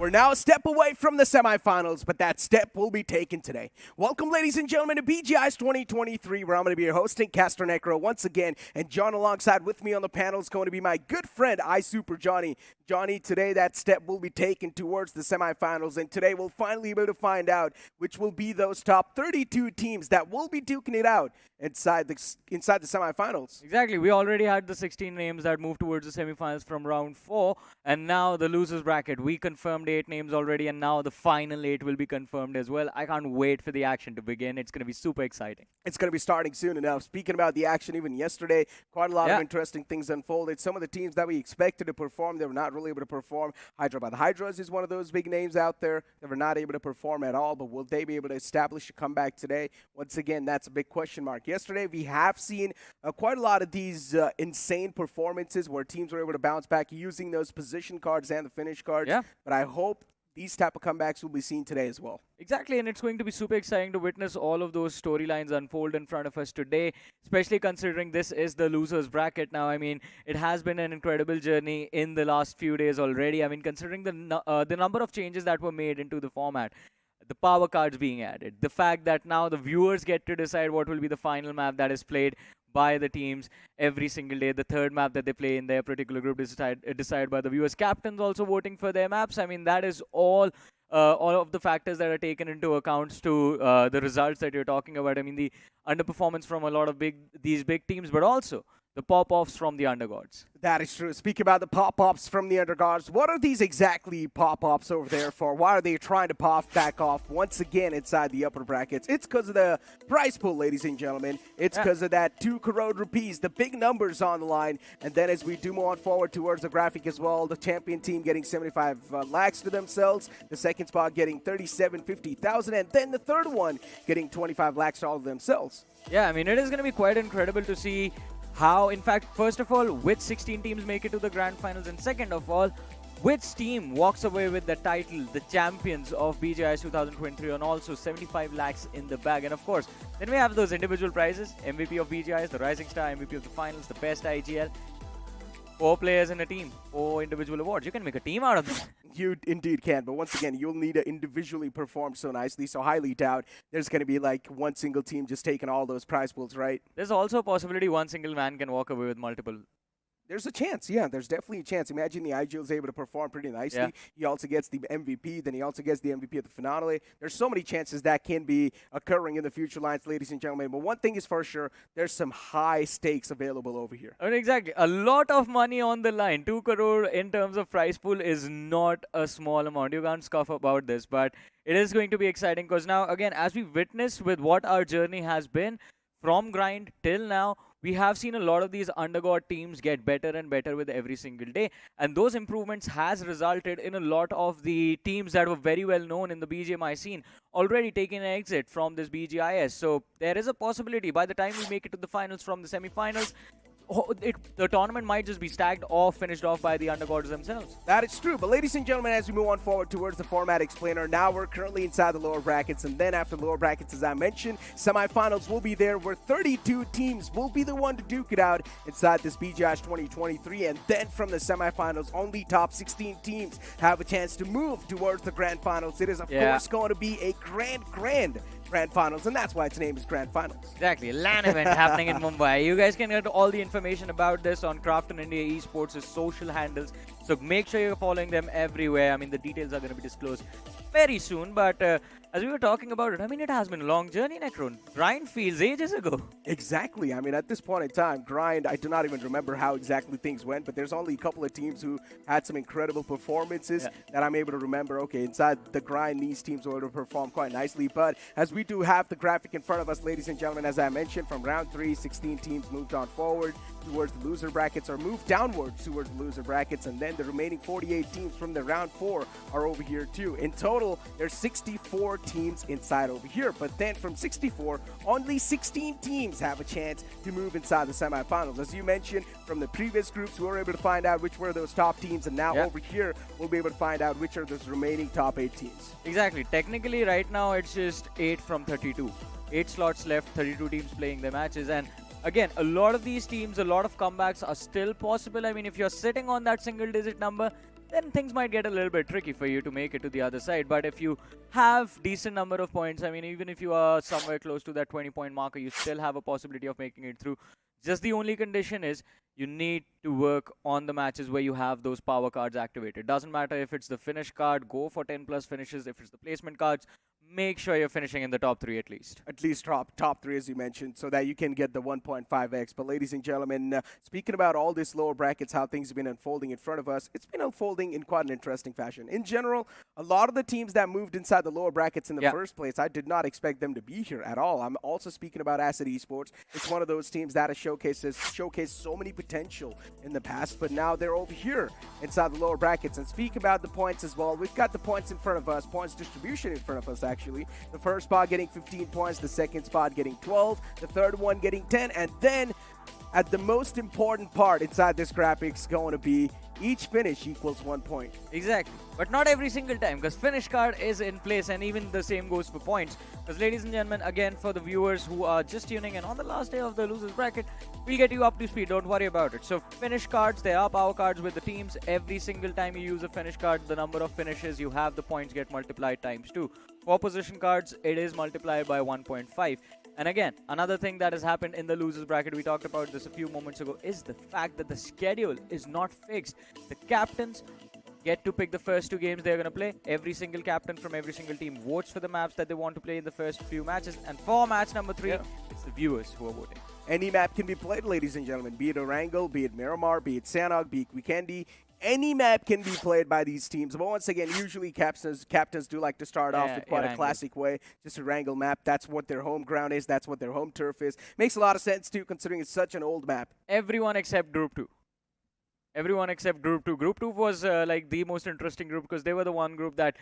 We're now a step away from the semifinals, but that step will be taken today. Welcome, ladies and gentlemen, to BGIS 2023, where I'm going to be your hosting, Castor Necro, once again. And John, alongside with me on the panel, is going to be my good friend, iSuper Johnny. Johnny, today that step will be taken towards the semifinals, and today we'll finally be able to find out which will be those top 32 teams that will be duking it out inside the semifinals. Exactly. We already had the 16 names that moved towards the semifinals from round 4, and now the losers bracket. We confirmed 8 names already, and now the final 8 will be confirmed as well. I can't wait for the action to begin. It's going to be super exciting. It's going to be starting soon enough. Speaking about the action, even yesterday, quite a lot of interesting things unfolded. Some of the teams that we expected to perform, they were not really able to perform. Hyderabad Hydras is one of those big names out there. They were not able to perform at all, but will they be able to establish a comeback today? Once again, that's a big question mark. Yesterday, we have seen quite a lot of these insane performances where teams were able to bounce back using those position cards and the finish cards. Yeah. But I hope these type of comebacks will be seen today as well. Exactly, and it's going to be super exciting to witness all of those storylines unfold in front of us today, especially considering this is the losers bracket now. I mean, it has been an incredible journey in the last few days already. I mean, considering the number of changes that were made into the format, the power cards being added, the fact that now the viewers get to decide what will be the final map that is played by the teams every single day. The third map that they play in their particular group is decided by the viewers. Captains also voting for their maps. I mean, that is all of the factors that are taken into account to the results that you're talking about. I mean, the underperformance from a lot of these big teams, but also the pop-offs from the undergods. That is true. Speaking about the pop-ups from the undergods, what are these exactly pop-ups over there for? Why are they trying to pop back off once again inside the upper brackets? It's because of the prize pool, ladies and gentlemen. It's because of that 2 crore rupees, the big numbers on the line. And then as we do move on forward towards the graphic as well, the champion team getting 75 lakhs to themselves, the second spot getting 37,50,000, and then the third one getting 25 lakhs to all of themselves. Yeah, I mean, it is going to be quite incredible to see how, in fact, first of all, which 16 teams make it to the grand finals, and second of all, which team walks away with the title, the champions of BGIS 2023, and also 75 lakhs in the bag. And of course, then we have those individual prizes: MVP of BGIS, the Rising Star, MVP of the finals, the best IGL. 4 players in a team, 4 individual awards. You can make a team out of that. You indeed can, but once again, you'll need to individually perform so nicely, so highly doubt there's going to be like one single team just taking all those prize pools, right? There's also a possibility one single man can walk away with multiple. There's a chance, yeah. There's definitely a chance. Imagine the IGL is able to perform pretty nicely. Yeah. He also gets the MVP, then he also gets the MVP of the finale. There's so many chances that can be occurring in the future lines, ladies and gentlemen. But one thing is for sure, there's some high stakes available over here. I mean, exactly. A lot of money on the line. 2 crore in terms of prize pool is not a small amount. You can't scoff about this, but it is going to be exciting because now, again, as we witnessed with what our journey has been from grind till now, we have seen a lot of these undergod teams get better and better with every single day. And those improvements has resulted in a lot of the teams that were very well known in the BGMI scene already taking an exit from this BGIS. So there is a possibility by the time we make it to the finals from the semifinals, the tournament might just be stacked or finished off by the undergods themselves. That is true. But ladies and gentlemen, as we move on forward towards the format explainer, now we're currently inside the lower brackets. And then after the lower brackets, as I mentioned, semifinals will be there where 32 teams will be the one to duke it out inside this BGIS 2023. And then from the semifinals, only top 16 teams have a chance to move towards the grand finals. It is, of course, going to be a grand finals, and that's why its name is Grand Finals. Exactly, a LAN event happening in Mumbai. You guys can get all the information about this on Craft and India Esports' social handles, so make sure you're following them everywhere. I mean, the details are going to be disclosed very soon, but as we were talking about it, I mean, it has been a long journey, Necron. Grind feels ages ago. Exactly. I mean, at this point in time, Grind, I do not even remember how exactly things went, but there's only a couple of teams who had some incredible performances that I'm able to remember. Okay, inside the Grind, these teams were able to perform quite nicely, but as we do have the graphic in front of us, ladies and gentlemen, as I mentioned, from round 3, 16 teams moved on forward towards the loser brackets, or moved downwards towards the loser brackets, and then the remaining 48 teams from the round 4 are over here too. In total, there's 64 teams inside over here, but then from 64, only 16 teams have a chance to move inside the semifinals. As you mentioned, from the previous groups, we were able to find out which were those top teams, and now over here, we'll be able to find out which are those remaining top 8 teams. Exactly. Technically, right now, it's just 8 from 32. 8 slots left, 32 teams playing their matches, and again, a lot of these teams, a lot of comebacks are still possible. I mean, if you're sitting on that single-digit number, then things might get a little bit tricky for you to make it to the other side. But if you have decent number of points, I mean, even if you are somewhere close to that 20-point marker, you still have a possibility of making it through. Just the only condition is you need to work on the matches where you have those power cards activated. Doesn't matter if it's the finish card, go for 10 plus finishes. If it's the placement cards, make sure you're finishing in the top 3 at least. At least top 3, as you mentioned, so that you can get the 1.5x. But ladies and gentlemen, speaking about all these lower brackets, how things have been unfolding in front of us, it's been unfolding in quite an interesting fashion. In general, a lot of the teams that moved inside the lower brackets in the first place, I did not expect them to be here at all. I'm also speaking about Acid Esports. It's one of those teams that has showcased so many potential in the past, but now they're over here inside the lower brackets. And speak about the points as well. We've got the points in front of us, points distribution in front of us, actually. The first spot getting 15 points, the second spot getting 12, the third one getting 10, and then at the most important part inside this graphics going to be each finish equals 1 point. Exactly. But not every single time, because finish card is in place, and even the same goes for points. Because ladies and gentlemen, again, for the viewers who are just tuning in on the last day of the losers bracket, we'll get you up to speed. Don't worry about it. So finish cards, there are power cards with the teams. Every single time you use a finish card, the number of finishes you have, the points get multiplied times 2. For position cards, it is multiplied by 1.5. And again, another thing that has happened in the losers bracket, we talked about this a few moments ago, is the fact that the schedule is not fixed. The captains get to pick the first 2 games they're going to play. Every single captain from every single team votes for the maps that they want to play in the first few matches. And for match number 3, it's the viewers who are voting. Any map can be played, ladies and gentlemen, be it Erangel, be it Miramar, be it Sanog, be it Weekendy. Any map can be played by these teams. But once again, usually captains do like to start off with quite a classic way. Just a Erangel map. That's what their home ground is. That's what their home turf is. Makes a lot of sense, too, considering it's such an old map. Everyone except Group 2. Everyone except Group 2. Group 2 was like the most interesting group because they were the one group that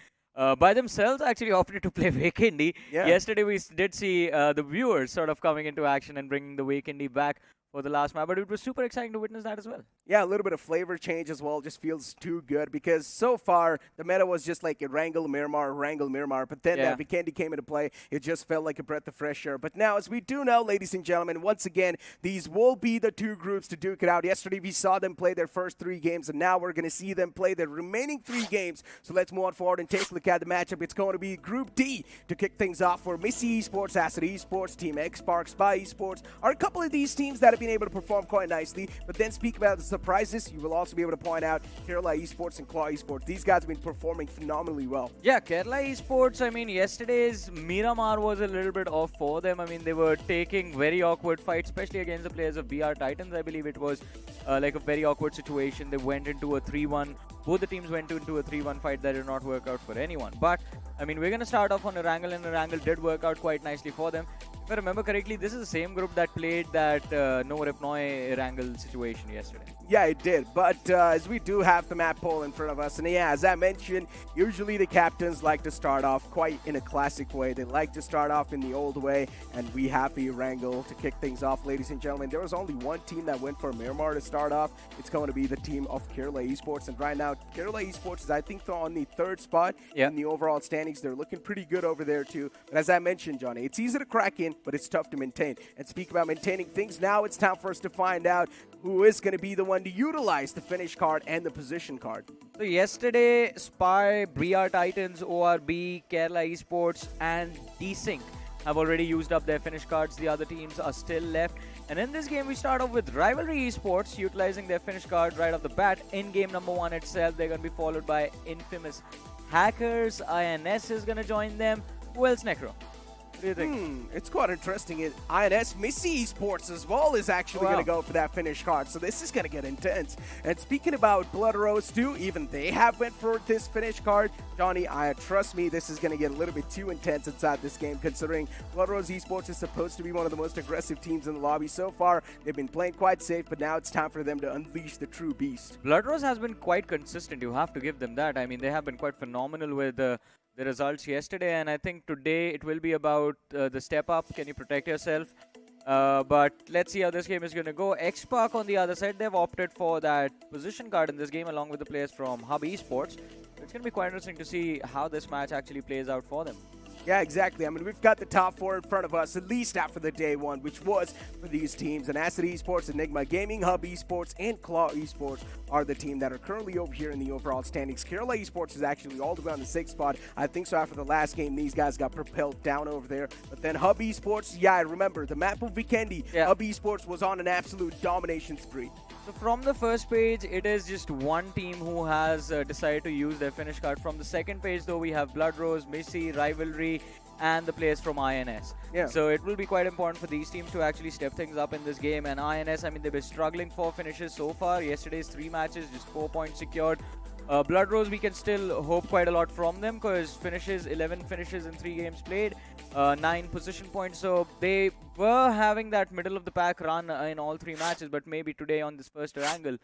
by themselves actually opted to play Weekendy. Yesterday we did see the viewers sort of coming into action and bringing the Weekendy back for the last map, but it was super exciting to witness that as well. Yeah, a little bit of flavor change as well. Just feels too good because so far the meta was just like Erangel, Miramar, but then that Weekendy came into play. It just felt like a breath of fresh air. But now, as we do know, ladies and gentlemen, once again, these will be the 2 groups to duke it out. Yesterday we saw them play their first 3 games, and now we're going to see them play their remaining 3 games. So let's move on forward and take a look at the matchup. It's going to be Group D to kick things off for Missy Esports, Acid Esports, Team X Spark, Spy Esports are a couple of these teams that have been able to perform quite nicely. But then speak about the surprises, you will also be able to point out Kerala Esports and Claw Esports. These guys have been performing phenomenally well. Yeah, Kerala Esports, I mean, yesterday's Miramar was a little bit off for them. I mean, they were taking very awkward fights, especially against the players of BR Titans. I believe it was like a very awkward situation. They went into a 3-1. Both the teams went into a 3-1 fight that did not work out for anyone. But, I mean, we're going to start off on Erangel, and Erangel did work out quite nicely for them. If I remember correctly, this is the same group that played that No Repnoy Erangel situation yesterday. Yeah, it did. But as we do have the map poll in front of us, and yeah, as I mentioned, usually the captains like to start off quite in a classic way. They like to start off in the old way, and we have the Erangel to kick things off, ladies and gentlemen. There was only one team that went for Miramar to start off. It's going to be the team of Kerala Esports, and right now, Kerala Esports is, I think, on the 3rd spot in the overall standings. They're looking pretty good over there, too. But as I mentioned, Johnny, it's easy to crack in, but it's tough to maintain. And speak about maintaining things, now it's time for us to find out who is going to be the one to utilize the finish card and the position card. So yesterday, Spy, BR Titans, ORB, Kerala Esports, and D-Sync have already used up their finish cards. The other teams are still left. And in this game, we start off with Rivalry Esports utilizing their finish card right off the bat. In game number 1 itself, they're going to be followed by Infamous Hackers. INS is going to join them. Who else, Necro? What do you think? It's quite interesting. INS Missy Esports as well is actually going to go for that finish card. So this is going to get intense. And speaking about Blood Rose too, even they have went for this finish card. Johnny, trust me, this is going to get a little bit too intense inside this game, considering Blood Rose Esports is supposed to be one of the most aggressive teams in the lobby. So far, they've been playing quite safe, but now it's time for them to unleash the true beast. Blood Rose has been quite consistent. You have to give them that. I mean, they have been quite phenomenal with the results yesterday, and I think today it will be about the step up. Can you protect yourself? But let's see how this game is going to go. X-Park on the other side, they've opted for that position card in this game along with the players from Hub Esports. It's going to be quite interesting to see how this match actually plays out for them. Yeah, exactly. I mean, we've got the top 4 in front of us, at least after the day one, which was for these teams. And Acid Esports, Enigma Gaming, Hub Esports, and Claw Esports are the team that are currently over here in the overall standings. Kerala Esports is actually all the way on the 6th spot. I think so after the last game, these guys got propelled down over there. But then Hub Esports, yeah, I remember the map of Vikendi. Yeah. Hub Esports was on an absolute domination spree. So from the first page, it is just one team who has decided to use their finish card. From the second page, though, we have Blood Rose, Missy, Rivalry, and the players from INS. Yeah. So it will be quite important for these teams to actually step things up in this game. And INS, I mean, they've been struggling for finishes so far. Yesterday's 3 matches, just 4 points secured. Blood Rose, we can still hope quite a lot from them because 11 finishes in 3 games played, 9 position points. So they were having that middle of the pack run in all 3 matches, but maybe today on this first angle,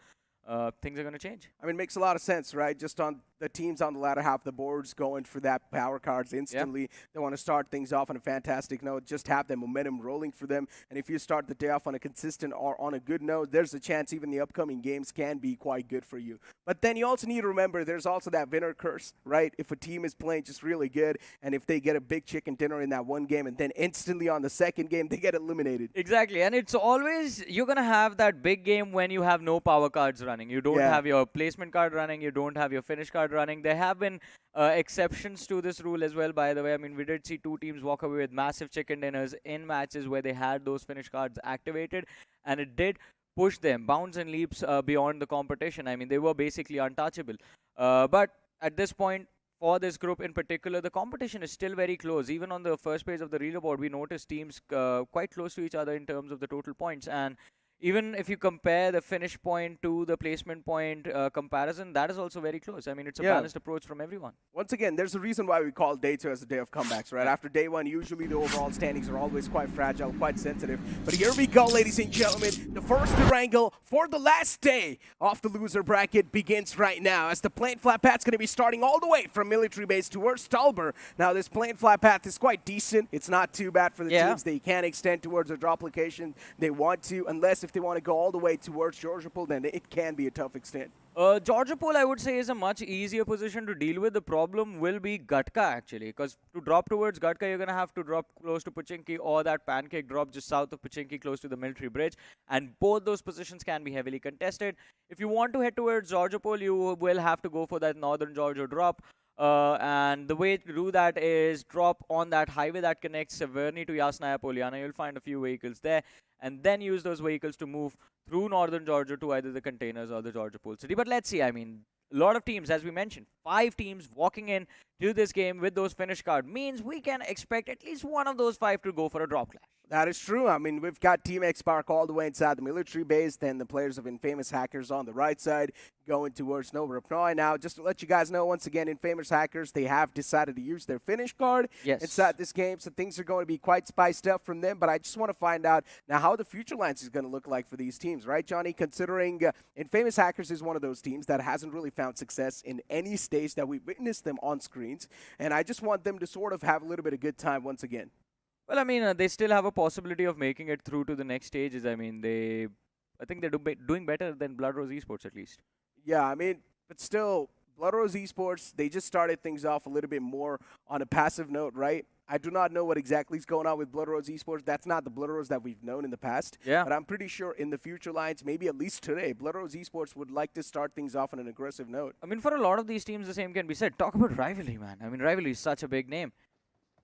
things are going to change. I mean, it makes a lot of sense, right? Just on the teams on the latter half of the boards going for that power cards instantly. Yep. They want to start things off on a fantastic note, just have the momentum rolling for them. And if you start the day off on a consistent or on a good note, there's a chance even the upcoming games can be quite good for you. But then you also need to remember there's also that winner curse, right? If a team is playing just really good and if they get a big chicken dinner in that one game and then instantly on the second game, they get eliminated. Exactly. And it's always, you're going to have that big game when you have no power cards running. You don't have your placement card running. You don't have your finish card running. There have been exceptions to this rule as well, by the way. I mean, we did see 2 teams walk away with massive chicken dinners in matches where they had those finish cards activated, and it did push them bounds and leaps beyond the competition. I mean, they were basically untouchable. But at this point, for this group in particular, the competition is still very close. Even on the first page of the leaderboard, we noticed teams quite close to each other in terms of the total points. And even if you compare the finish point to the placement point comparison, that is also very close. I mean, it's a balanced approach from everyone. Once again, there's a reason why we call day 2 as the day of comebacks, right? After day 1, usually the overall standings are always quite fragile, quite sensitive. But here we go, ladies and gentlemen. The first wrangle for the last day of the loser bracket begins right now, as the plane flat path's going to be starting all the way from military base towards Stalber. Now, this plane flat path is quite decent. It's not too bad for the teams. They can extend towards a drop location they want to, unless if they want to go all the way towards Georgiapol, then it can be a tough extent. Georgiapol, I would say, is a much easier position to deal with. The problem will be Gatka, actually, because to drop towards Gatka, you're going to have to drop close to Pochinki or that pancake drop just south of Pochinki, close to the military bridge. And both those positions can be heavily contested. If you want to head towards Georgiapol, you will have to go for that northern Georgia drop. And the way to do that is drop on that highway that connects Severny to Yasnaya Poliana. You'll find a few vehicles there, and then use those vehicles to move through northern Georgia to either the containers or the Georgiapol city. But let's see, I mean, a lot of teams, as we mentioned, 5 teams walking in to this game with those finish card means we can expect at least one of those 5 to go for a drop clash. That is true. I mean, we've got Team X Park all the way inside the military base, then the players of Infamous Hackers on the right side going towards Nova Repnoy. Now, just to let you guys know, once again, Infamous Hackers, they have decided to use their finish card inside this game, so things are going to be quite spiced up from them. But I just want to find out now how the future lines is going to look like for these teams, right, Johnny? Considering Infamous Hackers is one of those teams that hasn't really found success in any stage that we've witnessed them on screens, and I just want them to sort of have a little bit of good time once again. Well, I mean, they still have a possibility of making it through to the next stages. I mean, I think they're doing better than Blood Rose Esports, at least. Yeah, I mean, but still, Blood Rose Esports, they just started things off a little bit more on a passive note, right? I do not know what exactly is going on with Blood Rose Esports. That's not the Blood Rose that we've known in the past. Yeah. But I'm pretty sure in the future lines, maybe at least today, Blood Rose Esports would like to start things off on an aggressive note. I mean, for a lot of these teams, the same can be said. Talk about Rivalry, man. I mean, Rivalry is such a big name.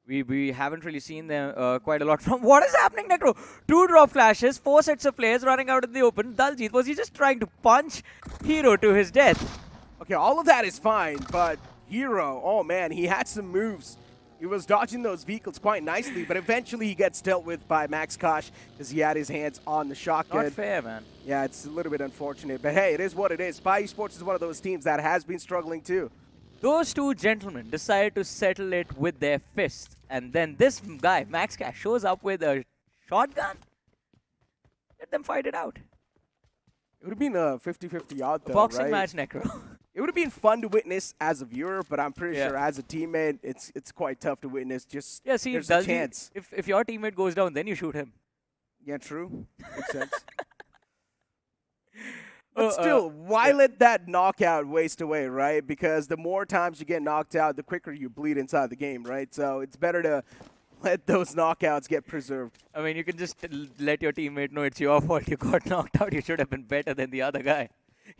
We haven't really seen them quite a lot from. What is happening, Necro? 2 drop clashes, 4 sets of players running out in the open. Daljit, was he just trying to punch Hero to his death? Okay, all of that is fine, but Hero, oh man, he had some moves. He was dodging those vehicles quite nicely, but eventually he gets dealt with by Max Kosh because he had his hands on the shotgun. Not fair, man. Yeah, it's a little bit unfortunate, but hey, it is what it is. Spy Esports is one of those teams that has been struggling too. Those 2 gentlemen decided to settle it with their fists. And then this guy, Max Cash, shows up with a shotgun. Let them fight it out. It would have been a 50-50 odd, though, boxing right? match, Necro. It would have been fun to witness as a viewer, but I'm pretty sure as a teammate, it's quite tough to witness. Just see, there's a chance. If your teammate goes down, then you shoot him. Yeah, true. Makes sense. But still, why let that knockout waste away, right? Because the more times you get knocked out, the quicker you bleed inside the game, right? So it's better to let those knockouts get preserved. I mean, you can just let your teammate know it's your fault you got knocked out. You should have been better than the other guy.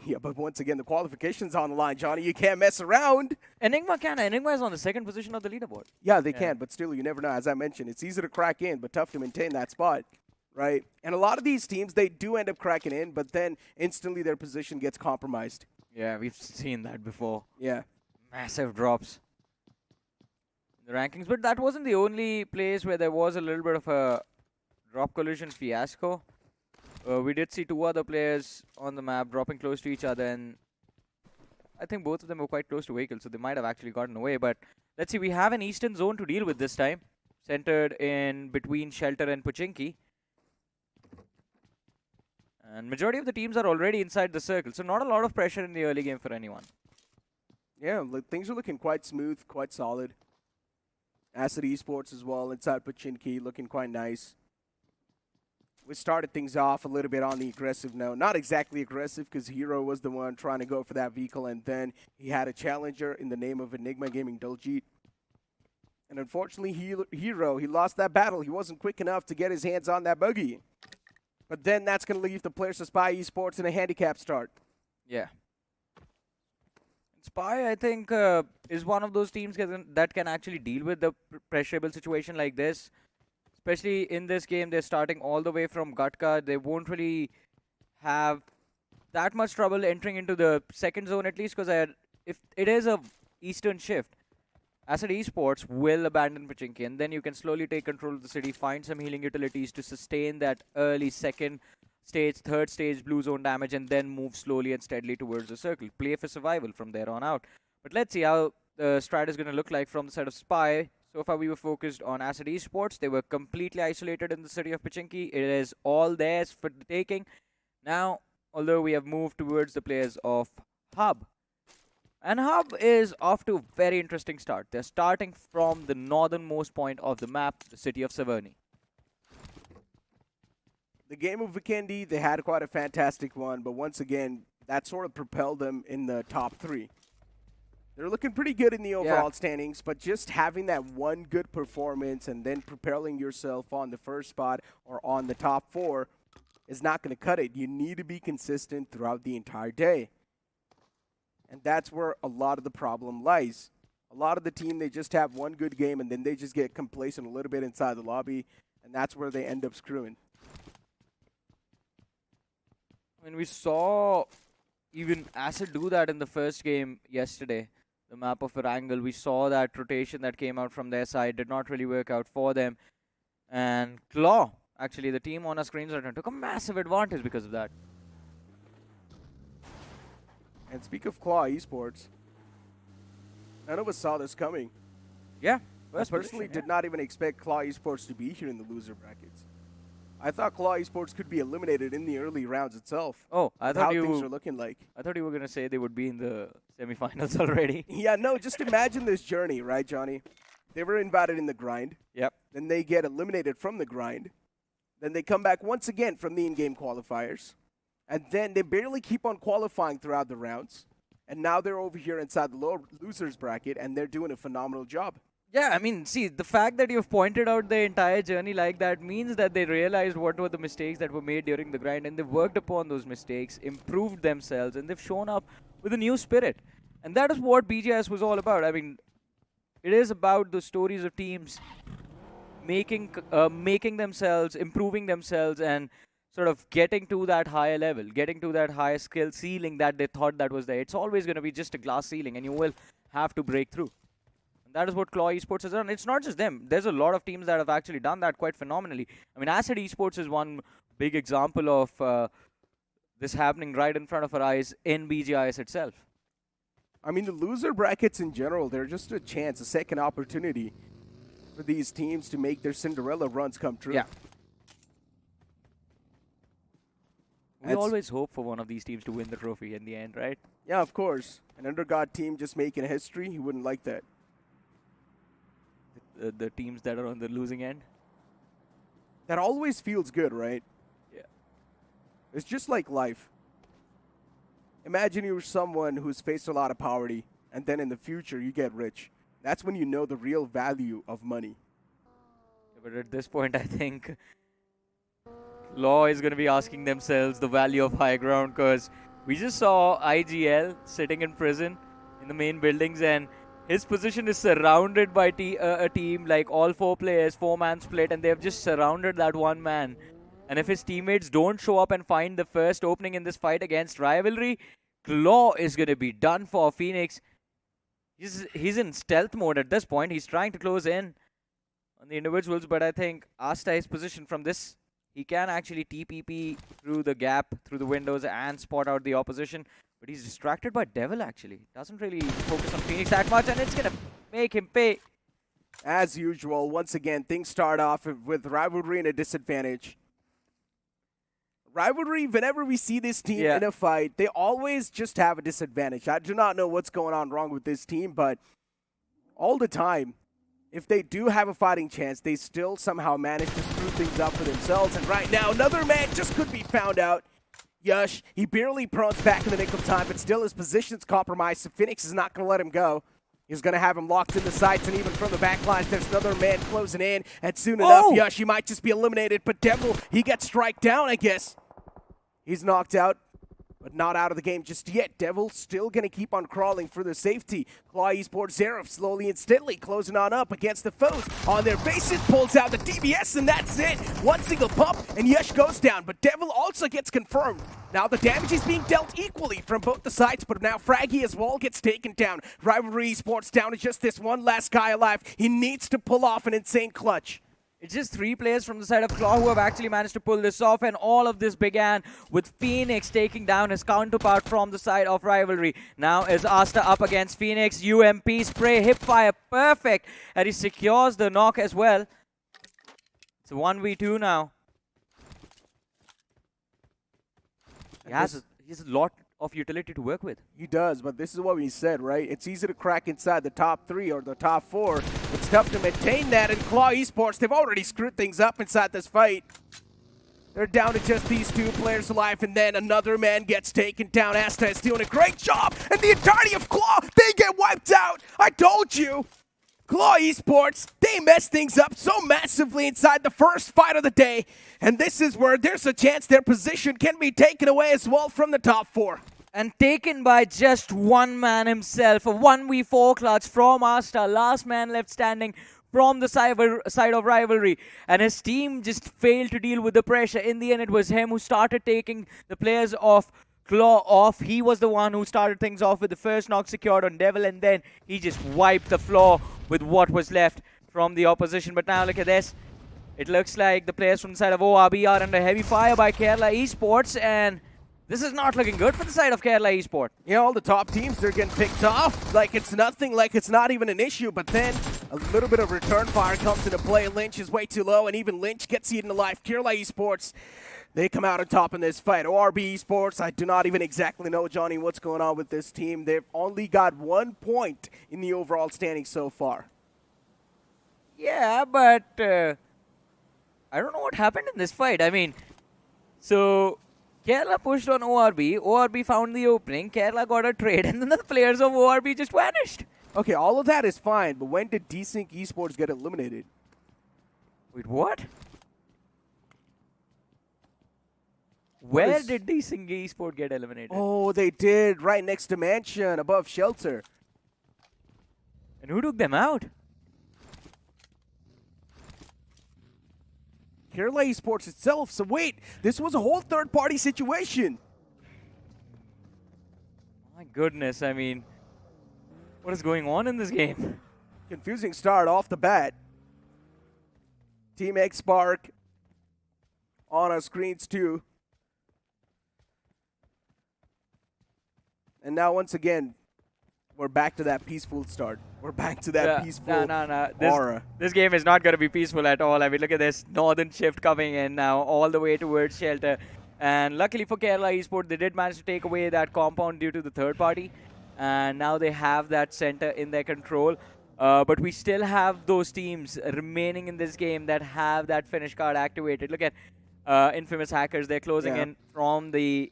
Yeah, but once again, the qualification's on the line, Johnny. You can't mess around. Enigma can. Enigma is on the second position of the leaderboard. Yeah, they can, but still, you never know. As I mentioned, it's easy to crack in, but tough to maintain that spot, right? And a lot of these teams, they do end up cracking in, but then instantly their position gets compromised. Yeah, we've seen that before. Yeah. Massive drops in the rankings. But that wasn't the only place where there was a little bit of a drop collision fiasco. We did see two other players on the map dropping close to each other, and I think both of them were quite close to vehicles, so they might have actually gotten away. But let's see, we have an eastern zone to deal with this time, centered in between Shelter and Pochinki. And majority of the teams are already inside the circle, so not a lot of pressure in the early game for anyone. Yeah, things are looking quite smooth, quite solid. Acid Esports as well inside Pochinki, looking quite nice. We started things off a little bit on the aggressive note. Not exactly aggressive because Hero was the one trying to go for that vehicle, and then he had a challenger in the name of Enigma Gaming Doljit. And unfortunately, Hero, he lost that battle. He wasn't quick enough to get his hands on that buggy. But then that's going to leave the players of Spy Esports in a handicap start. Yeah. Spy, I think, is one of those teams that can actually deal with the pressurable situation like this. Especially in this game, they're starting all the way from Gatka. They won't really have that much trouble entering into the second zone, at least, because if it is a eastern shift, Acid Esports will abandon Pochinki, and then you can slowly take control of the city, find some healing utilities to sustain that early second stage, third stage blue zone damage, and then move slowly and steadily towards the circle. Play for survival from there on out. But let's see how the strat is going to look like from the side of Spy. So far, we were focused on Acid Esports. They were completely isolated in the city of Pochinki. It is all theirs for the taking. Now, although we have moved towards the players of Hub. And Hub is off to a very interesting start. They're starting from the northernmost point of the map, the city of Severny. The game of Vikendi, they had quite a fantastic one, but once again, that sort of propelled them in the top three. They're looking pretty good in the overall standings, but just having that one good performance and then propelling yourself on the first spot or on the top four is not going to cut it. You need to be consistent throughout the entire day. And that's where a lot of the problem lies. A lot of the team, they just have one good game and then they just get complacent a little bit inside the lobby, and that's where they end up screwing. When we saw even Acid do that in the first game yesterday, the map of Erangel, we saw that rotation that came out from their side did not really work out for them. And Claw, actually, the team on our screens right now, took a massive advantage because of that. And speak of Claw Esports, none of us saw this coming. Yeah. I personally did not even expect Claw Esports to be here in the loser brackets. I thought Claw Esports could be eliminated in the early rounds itself. Oh, I thought things are looking like. I thought you were going to say they would be in the semifinals already. Yeah, no, just imagine this journey, right, Johnny? They were invited in the grind. Yep. Then they get eliminated from the grind. Then they come back once again from the in-game qualifiers. And then they barely keep on qualifying throughout the rounds. And now they're over here inside the losers bracket, and they're doing a phenomenal job. Yeah, I mean, see, the fact that you've pointed out the entire journey like that means that they realized what were the mistakes that were made during the grind, and they've worked upon those mistakes, improved themselves, and they've shown up with a new spirit. And that is what BGIS was all about. I mean, it is about the stories of teams making themselves, improving themselves, and sort of getting to that higher level, getting to that higher skill ceiling that they thought that was there. It's always going to be just a glass ceiling, and you will have to break through. That is what Claw Esports has done. It's not just them. There's a lot of teams that have actually done that quite phenomenally. I mean, Acid Esports is one big example of this happening right in front of our eyes in BGIS itself. I mean, the loser brackets in general, they're just a chance, a second opportunity for these teams to make their Cinderella runs come true. Yeah. We always hope for one of these teams to win the trophy in the end, right? Yeah, of course. An undergod team just making history, he wouldn't like that. The teams that are on the losing end. That always feels good, right? Yeah. It's just like life. Imagine you're someone who's faced a lot of poverty, and then in the future you get rich. That's when you know the real value of money. But at this point, I think Law is going to be asking themselves the value of high ground, because we just saw IGL sitting in prison in the main buildings, and his position is surrounded by a team like all 4 players, 4-man split, and they've just surrounded that one man. And if his teammates don't show up and find the first opening in this fight against Rivalry, Claw is going to be done for. Phoenix, he's in stealth mode at this point. He's trying to close in on the individuals, but I think Asta is positioned from this. He can actually TPP through the gap, through the windows, and spot out the opposition. But he's distracted by Devil, actually. Doesn't really focus on Phoenix that much, and it's going to make him pay. As usual, once again, things start off with Rivalry in a disadvantage. Rivalry, whenever we see this team in a fight, they always just have a disadvantage. I do not know what's going on wrong with this team, but all the time, if they do have a fighting chance, they still somehow manage to screw things up for themselves. And right now, another man just could be found out. Yush, he barely prones back in the nick of time, but still his position's compromised, so Phoenix is not going to let him go. He's going to have him locked in the sights, and even from the back lines, there's another man closing in. And soon enough, Yush, he might just be eliminated. But Devil, he gets strike down, I guess. He's knocked out, but not out of the game just yet. Devil still going to keep on crawling for the safety. Claw Esports Zerif slowly and steadily closing on up against the foes. On their faces, pulls out the DBS, and that's it. One single pump, and Yash goes down, but Devil also gets confirmed. Now the damage is being dealt equally from both the sides, but now Fraggy as well gets taken down. Rivalry Esports down to just this one last guy alive. He needs to pull off an insane clutch. It's just 3 players from the side of Claw who have actually managed to pull this off, and all of this began with Phoenix taking down his counterpart from the side of Rivalry. Now is Asta up against Phoenix. UMP spray, hipfire, perfect, and he secures the knock as well. It's a 1v2 now. He has a lot of utility to work with. He does, but this is what we said, right? It's easy to crack inside the top 3 or the top 4. It's tough to maintain that, and Claw Esports, they've already screwed things up inside this fight. They're down to just these 2 players alive, and then another man gets taken down. Asta is doing a great job, and the entirety of Claw, they get wiped out. I told you. Claw Esports, they mess things up so massively inside the first fight of the day, and this is where there's a chance their position can be taken away as well from the top 4. And taken by just one man himself, a 1v4 clutch from Asta, last man left standing from the side of Rivalry, and his team just failed to deal with the pressure. In the end, it was him who started taking the players of Claw off. He was the one who started things off with the first knock secured on Devil, and then he just wiped the floor with what was left from the opposition. But now look at this. It looks like the players from the side of ORB are under heavy fire by Kerala Esports, and this is not looking good for the side of Kerala Esports. Yeah, all the top teams, they're getting picked off like it's nothing, like it's not even an issue. But then a little bit of return fire comes into play. Lynch is way too low, and even Lynch gets eaten alive. Kerala Esports, they come out on top in this fight. ORB Esports, I do not even exactly know, Johnny, what's going on with this team. They've only got 1 point in the overall standing so far. Yeah, but I don't know what happened in this fight. I mean, so Kerala pushed on ORB. ORB found the opening. Kerala got a trade, and then the players of ORB just vanished. Okay, all of that is fine, but when did Desync Esports get eliminated? Wait, what? Where did Desync Esports get eliminated? Oh, they did, right next to Mansion, above Shelter. And who took them out? Kerala Esports itself. So wait, this was a whole third-party situation. My goodness, I mean, what is going on in this game? Confusing start off the bat. Team X Spark on our screens too. And now once again, we're back to that peaceful start. We're back to that peaceful aura. This game is not going to be peaceful at all. I mean, look at this northern shift coming in now all the way towards Shelter. And luckily for Kerala Esports, they did manage to take away that compound due to the third party. And now they have that center in their control. But we still have those teams remaining in this game that have that finish card activated. Look at Infamous Hackers. They're closing in from the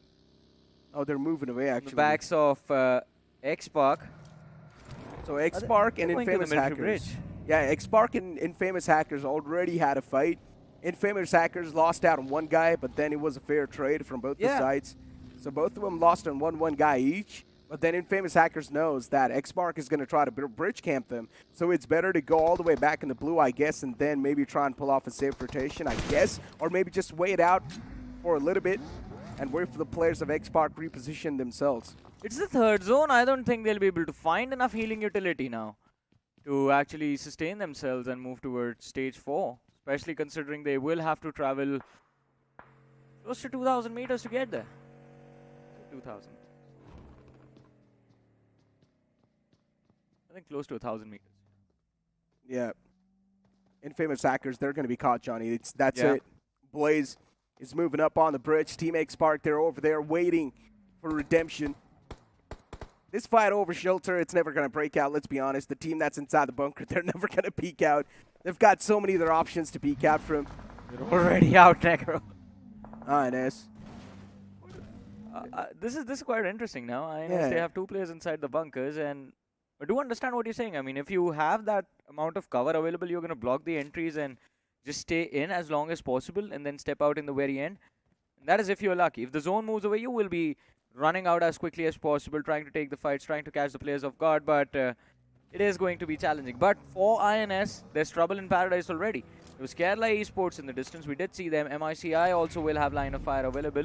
Oh, they're moving away, On actually. the backs of X-Park. So X-Park and Infamous Hackers. Bridge. Yeah, X-Park and Infamous Hackers already had a fight. Infamous Hackers lost out on one guy, but then it was a fair trade from both the sides. So both of them lost on one guy each. But then Infamous Hackers knows that X-Park is going to try to bridge camp them. So it's better to go all the way back in the blue, I guess, and then maybe try and pull off a safe rotation, I guess. Or maybe just wait it out for a little bit and wait for the players of X-Park reposition themselves. It's the third zone. I don't think they'll be able to find enough healing utility now to actually sustain themselves and move towards stage 4. Especially considering they will have to travel close to 2,000 meters to get there. 2,000. I think close to 1,000 meters. Yeah. Infamous Hackers, they're going to be caught, Johnny. That's it. Blaze is moving up on the bridge. Team X-Park, they're over there waiting for redemption. This fight over Shelter, it's never going to break out, let's be honest. The team that's inside the bunker, they're never going to peek out. They've got so many other options to peek out from. They're already out, Necro. INS. This is quite interesting now. INS, they have 2 players inside the bunkers, and I do understand what you're saying. I mean, if you have that amount of cover available, you're going to block the entries and just stay in as long as possible and then step out in the very end. And that is if you're lucky. If the zone moves away, you will be running out as quickly as possible, trying to take the fights, trying to catch the players off guard, but it is going to be challenging. But for INS, there's trouble in paradise already. There was Kerala Esports in the distance. We did see them. MICI also will have line of fire available.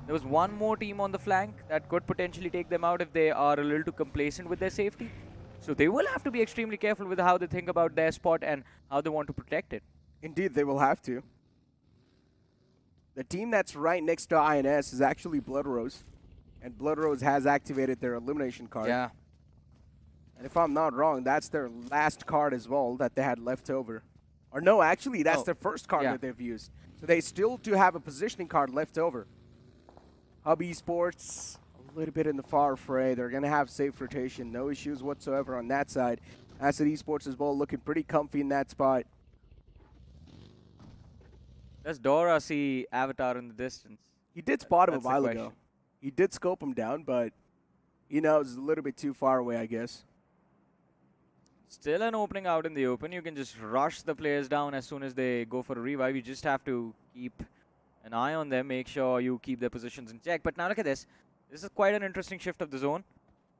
There was one more team on the flank that could potentially take them out if they are a little too complacent with their safety. So they will have to be extremely careful with how they think about their spot and how they want to protect it. Indeed, they will have to. The team that's right next to INS is actually Blood Rose. And Blood Rose has activated their elimination card. Yeah. And if I'm not wrong, that's their last card as well that they had left over. Or no, actually, that's their first card that they've used. So they still do have a positioning card left over. Hub Esports, a little bit in the far fray. They're going to have safe rotation. No issues whatsoever on that side. Acid Esports as well, looking pretty comfy in that spot. Does Dora see Avatar in the distance? He did spot him a while ago. He did scope him down, but, you know, it's a little bit too far away, I guess. Still an opening out in the open. You can just rush the players down as soon as they go for a revive. You just have to keep an eye on them, make sure you keep their positions in check. But now look at this. This is quite an interesting shift of the zone.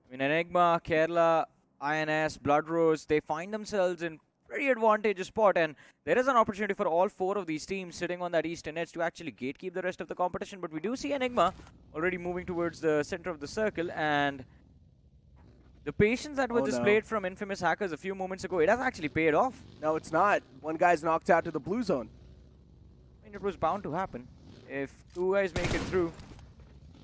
I mean, Enigma, Kerala, INS, Blood Rose, they find themselves in pretty advantageous spot, and there is an opportunity for all 4 of these teams sitting on that eastern edge to actually gatekeep the rest of the competition. But we do see Enigma already moving towards the center of the circle, and the patience that was displayed from Infamous Hackers a few moments ago, it has actually paid off. No, it's not. One guy's knocked out to the blue zone. I mean, it was bound to happen if 2 guys make it through.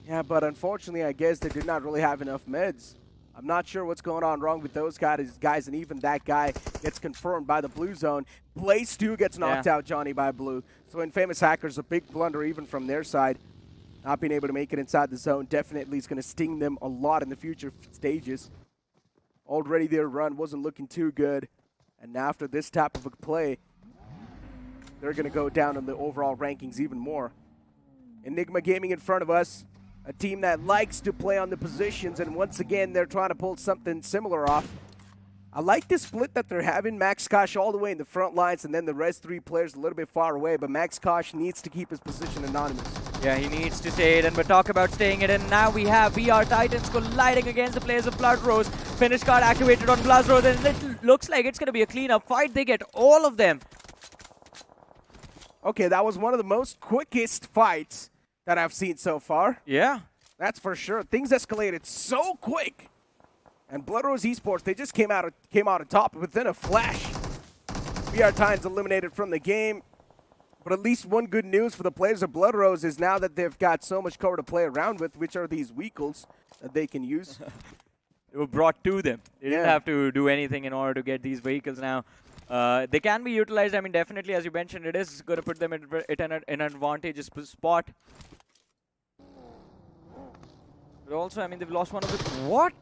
Yeah, but unfortunately, I guess they did not really have enough meds. I'm not sure what's going on wrong with those guys, and even that guy gets confirmed by the blue zone. Blaze 2 gets knocked out, Johnny, by blue. So Infamous Hackers, a big blunder even from their side. Not being able to make it inside the zone definitely is going to sting them a lot in the future stages. Already their run wasn't looking too good. And after this type of a play, they're going to go down in the overall rankings even more. Enigma Gaming in front of us. A team that likes to play on the positions, and once again, they're trying to pull something similar off. I like the split that they're having. Max Kosh all the way in the front lines, and then the rest 3 players a little bit far away, but Max Kosh needs to keep his position anonymous. Yeah, he needs to stay it, and we'll talk about staying it, and now we have BR Titans colliding against the players of Blood Rose. Finish card activated on Blood Rose, and it looks like it's going to be a clean-up fight. They get all of them. Okay, that was one of the most quickest fights that I've seen so far. Yeah. That's for sure. Things escalated so quick. And Blood Rose Esports, they just came out on top within a flash. BR Titans eliminated from the game. But at least one good news for the players of Blood Rose is now that they've got so much cover to play around with, which are these vehicles that they can use. They were brought to them. They didn't have to do anything in order to get these vehicles now. They can be utilized. I mean, definitely, as you mentioned, it is going to put them in an advantageous spot. But also, I mean, they've lost one of the... What?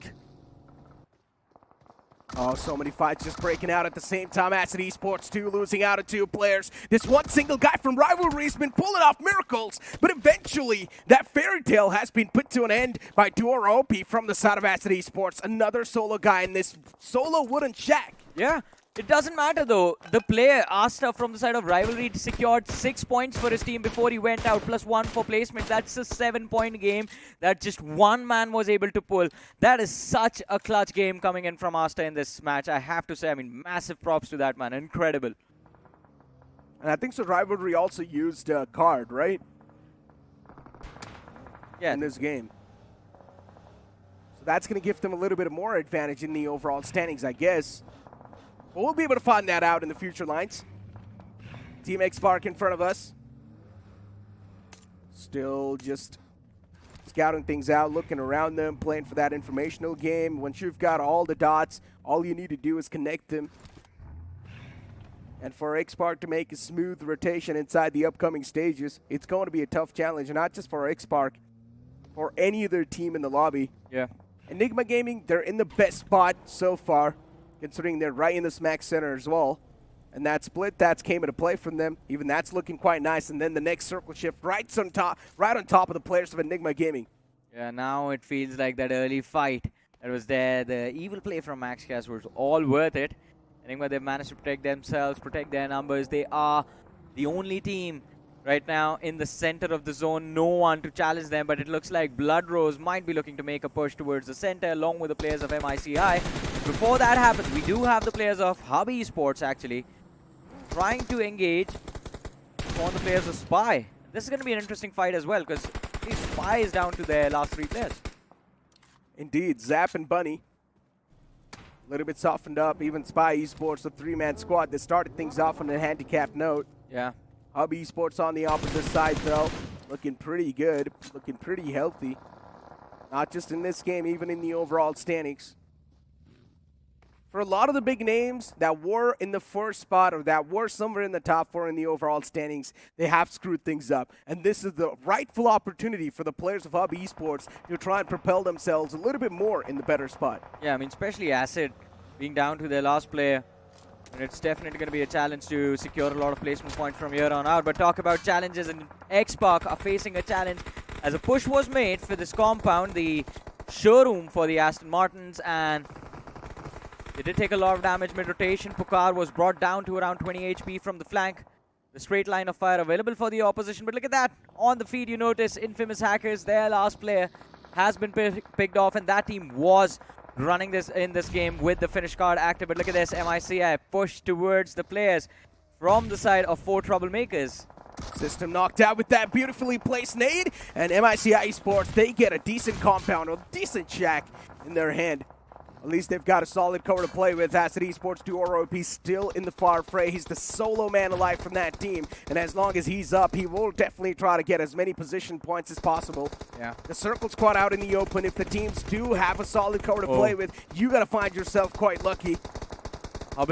Oh, so many fights just breaking out at the same time. Acid Esports 2 losing out of 2 players. This one single guy from Rivalry's been pulling off miracles, but eventually that fairy tale has been put to an end by Duo OP from the side of Acid Esports. Another solo guy in this solo wooden shack. Yeah. It doesn't matter though. The player, Asta from the side of Rivalry, secured 6 points for his team before he went out, +1 for placement. That's a 7-point game that just one man was able to pull. That is such a clutch game coming in from Asta in this match. I have to say, I mean, massive props to that man. Incredible. And I think so Rivalry also used a card, right? Yeah. In this game. So that's going to give them a little bit more advantage in the overall standings, I guess. But we'll be able to find that out in the future lines. Team X-Spark in front of us. Still just scouting things out, looking around them, playing for that informational game. Once you've got all the dots, all you need to do is connect them. And for X-Spark to make a smooth rotation inside the upcoming stages, it's going to be a tough challenge, and not just for X-Spark, for any other team in the lobby. Yeah. Enigma Gaming, they're in the best spot so far, considering they're right in the smack center as well. And that split, that's came into play from them. Even that's looking quite nice. And then the next circle shift right on top of the players of Enigma Gaming. Yeah, now it feels like that early fight that was there. The evil play from MaxCast was all worth it. Enigma, they've managed to protect themselves, protect their numbers. They are the only team right now in the center of the zone. No one to challenge them, but it looks like Blood Rose might be looking to make a push towards the center along with the players of MICI. Before that happens, we do have the players of Hub Esports actually trying to engage on the players of Spy. This is going to be an interesting fight as well, because Spy is down to their last 3 players. Indeed, Zap and Bunny. A little bit softened up. Even Spy Esports, the 3-man squad that started things off on a handicap note. Yeah. Hub Esports on the opposite side, though. Looking pretty good. Looking pretty healthy. Not just in this game, even in the overall standings. For a lot of the big names that were in the first spot or that were somewhere in the top 4 in the overall standings, they have screwed things up. And this is the rightful opportunity for the players of Hub Esports to try and propel themselves a little bit more in the better spot. Yeah, I mean, especially Acid being down to their last player. And it's definitely going to be a challenge to secure a lot of placement points from here on out. But talk about challenges, and X-Spark are facing a challenge as a push was made for this compound, the showroom for the Aston Martins, and they did take a lot of damage mid-rotation. Pukar was brought down to around 20 HP from the flank. The straight line of fire available for the opposition. But look at that. On the feed, you notice Infamous Hackers, their last player, has been picked off. And that team was running this in this game with the finish card active. But look at this. MICI pushed towards the players from the side of 4 Troublemakers. System knocked out with that beautifully placed nade. And MICI Esports, they get a decent compound, a decent shack in their hand. At least they've got a solid cover to play with. Acid Esports Duo OP still in the far fray. He's the solo man alive from that team. And as long as he's up, he will definitely try to get as many position points as possible. Yeah. The circle squad out in the open. If the teams do have a solid cover to play with, you got to find yourself quite lucky. Hub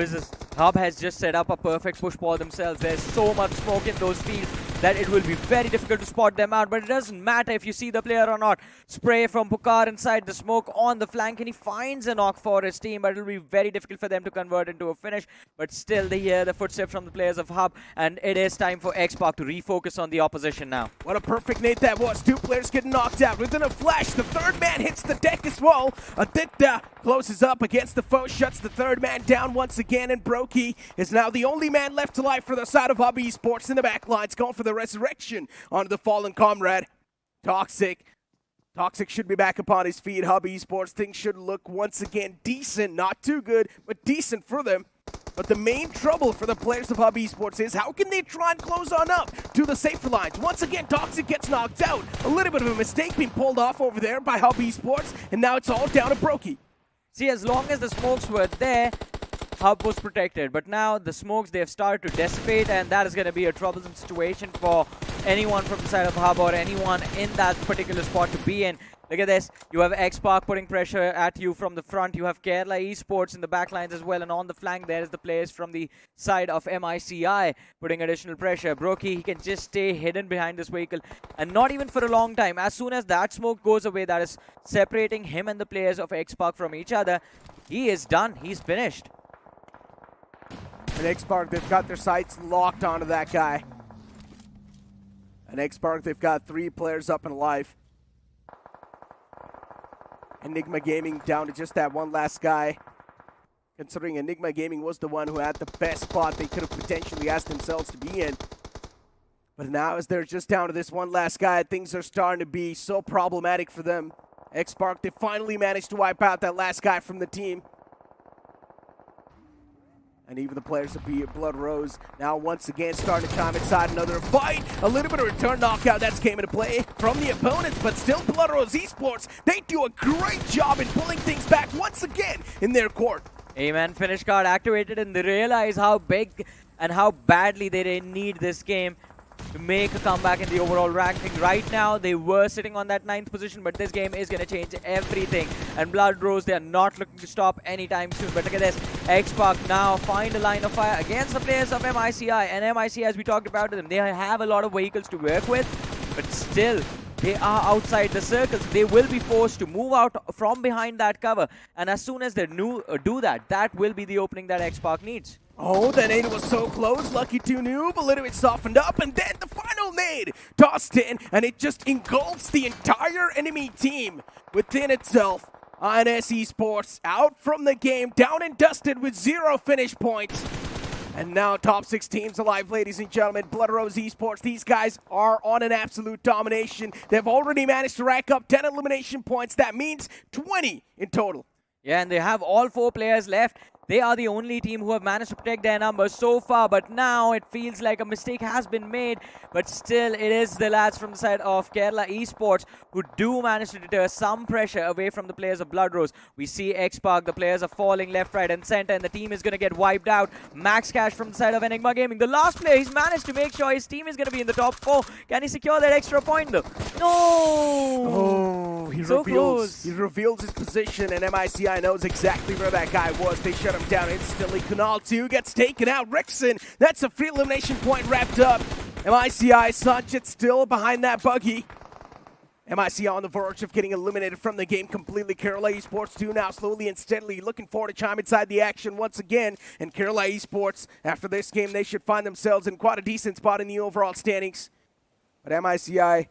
has just set up a perfect push for themselves. There's so much smoke in those fields that it will be very difficult to spot them out, but it doesn't matter if you see the player or not. Spray from Pukar inside the smoke on the flank, and he finds a knock for his team, but it will be very difficult for them to convert into a finish. But still, they hear the footsteps from the players of Hub, and it is time for X-Spark to refocus on the opposition now. What a perfect nade that was. 2 players getting knocked out. Within a flash, the 3rd man hits the deck as well. Aditya closes up against the foe, shuts the 3rd man down once again, and Brokey is now the only man left alive for the side of Hub Esports in the back lines, going for the resurrection onto the fallen comrade. Toxic should be back upon his feet. Hub Esports, things should look once again decent. Not too good, but decent for them. But the main trouble for the players of Hub Esports is how can they try and close on up to the safer lines? Once again, Toxic gets knocked out. A little bit of a mistake being pulled off over there by Hub Esports, and now it's all down to Brokey. See, as long as the smokes were there, Hub was protected, but now the smokes, they have started to dissipate, and that is going to be a troublesome situation for anyone from the side of Hub or anyone in that particular spot to be in. Look at this. You have X-Spark putting pressure at you from the front. You have Kerala Esports in the back lines as well, and on the flank there is the players from the side of MICI putting additional pressure. Brokey, he can just stay hidden behind this vehicle, and not even for a long time. As soon as that smoke goes away, that is separating him and the players of X-Spark from each other, he is done. He's finished. And X-Park, they've got their sights locked onto that guy. And X-Park, they've got 3 players up and alive. Enigma Gaming down to just that one last guy. Considering Enigma Gaming was the one who had the best spot they could have potentially asked themselves to be in. But now as they're just down to this one last guy, things are starting to be so problematic for them. X-Park, they finally managed to wipe out that last guy from the team. And even the players of Blood Rose now once again starting to come inside another fight. A little bit of return knockout that's came into play from the opponents, but still Blood Rose Esports, they do a great job in pulling things back once again in their court. Amen. Finish card activated, and they realize how big and how badly they need this game to make a comeback in the overall ranking. Right now, they were sitting on that 9th position, but this game is going to change everything. And Blood Rose, they are not looking to stop anytime soon. But look at this. X-Park now find a line of fire against the players of MICI. And MICI, as we talked about them, they have a lot of vehicles to work with, but still, they are outside the circles. They will be forced to move out from behind that cover. And as soon as they do that, that will be the opening that X-Park needs. Oh, that nade was so close. Lucky 2 Noob, a little bit softened up, and then the final nade tossed in, and it just engulfs the entire enemy team within itself. INS Esports out from the game, down and dusted with 0 finish points. And now top 6 teams alive, ladies and gentlemen. Blood Rose Esports, these guys are on an absolute domination. They've already managed to rack up 10 elimination points. That means 20 in total. Yeah, and they have all 4 players left. They are the only team who have managed to protect their numbers so far, but now it feels like a mistake has been made. But still, it is the lads from the side of Kerala Esports who do manage to deter some pressure away from the players of Blood Rose. We see X-Park, the players are falling left, right, and center, and the team is going to get wiped out. Max Cash from the side of Enigma Gaming. The last player, he's managed to make sure his team is going to be in the top 4. Can he secure that extra point, though? No! Oh, he reveals his position, and MICI knows exactly where that guy was. They shut him down instantly. Kunal 2 gets taken out. Rickson, that's a free elimination point wrapped up. MICI, Sanchit still behind that buggy. MICI on the verge of getting eliminated from the game completely. Kerala Esports 2 now slowly and steadily looking forward to chime inside the action once again. And Kerala Esports, after this game, they should find themselves in quite a decent spot in the overall standings. But MICI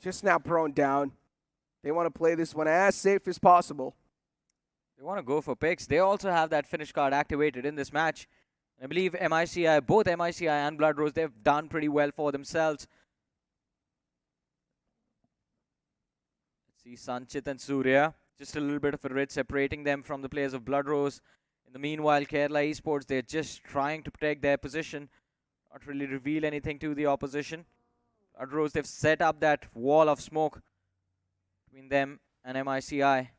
just now prone down. They want to play this one as safe as possible. They want to go for picks. They also have that finish card activated in this match. I believe MICI, both MICI and Blood Rose, they've done pretty well for themselves. Let's see Sanchit and Surya. Just a little bit of a ridge separating them from the players of Blood Rose. In the meanwhile, Kerala Esports, they're just trying to protect their position. Not really reveal anything to the opposition. Blood Rose, they've set up that wall of smoke between them and MICI.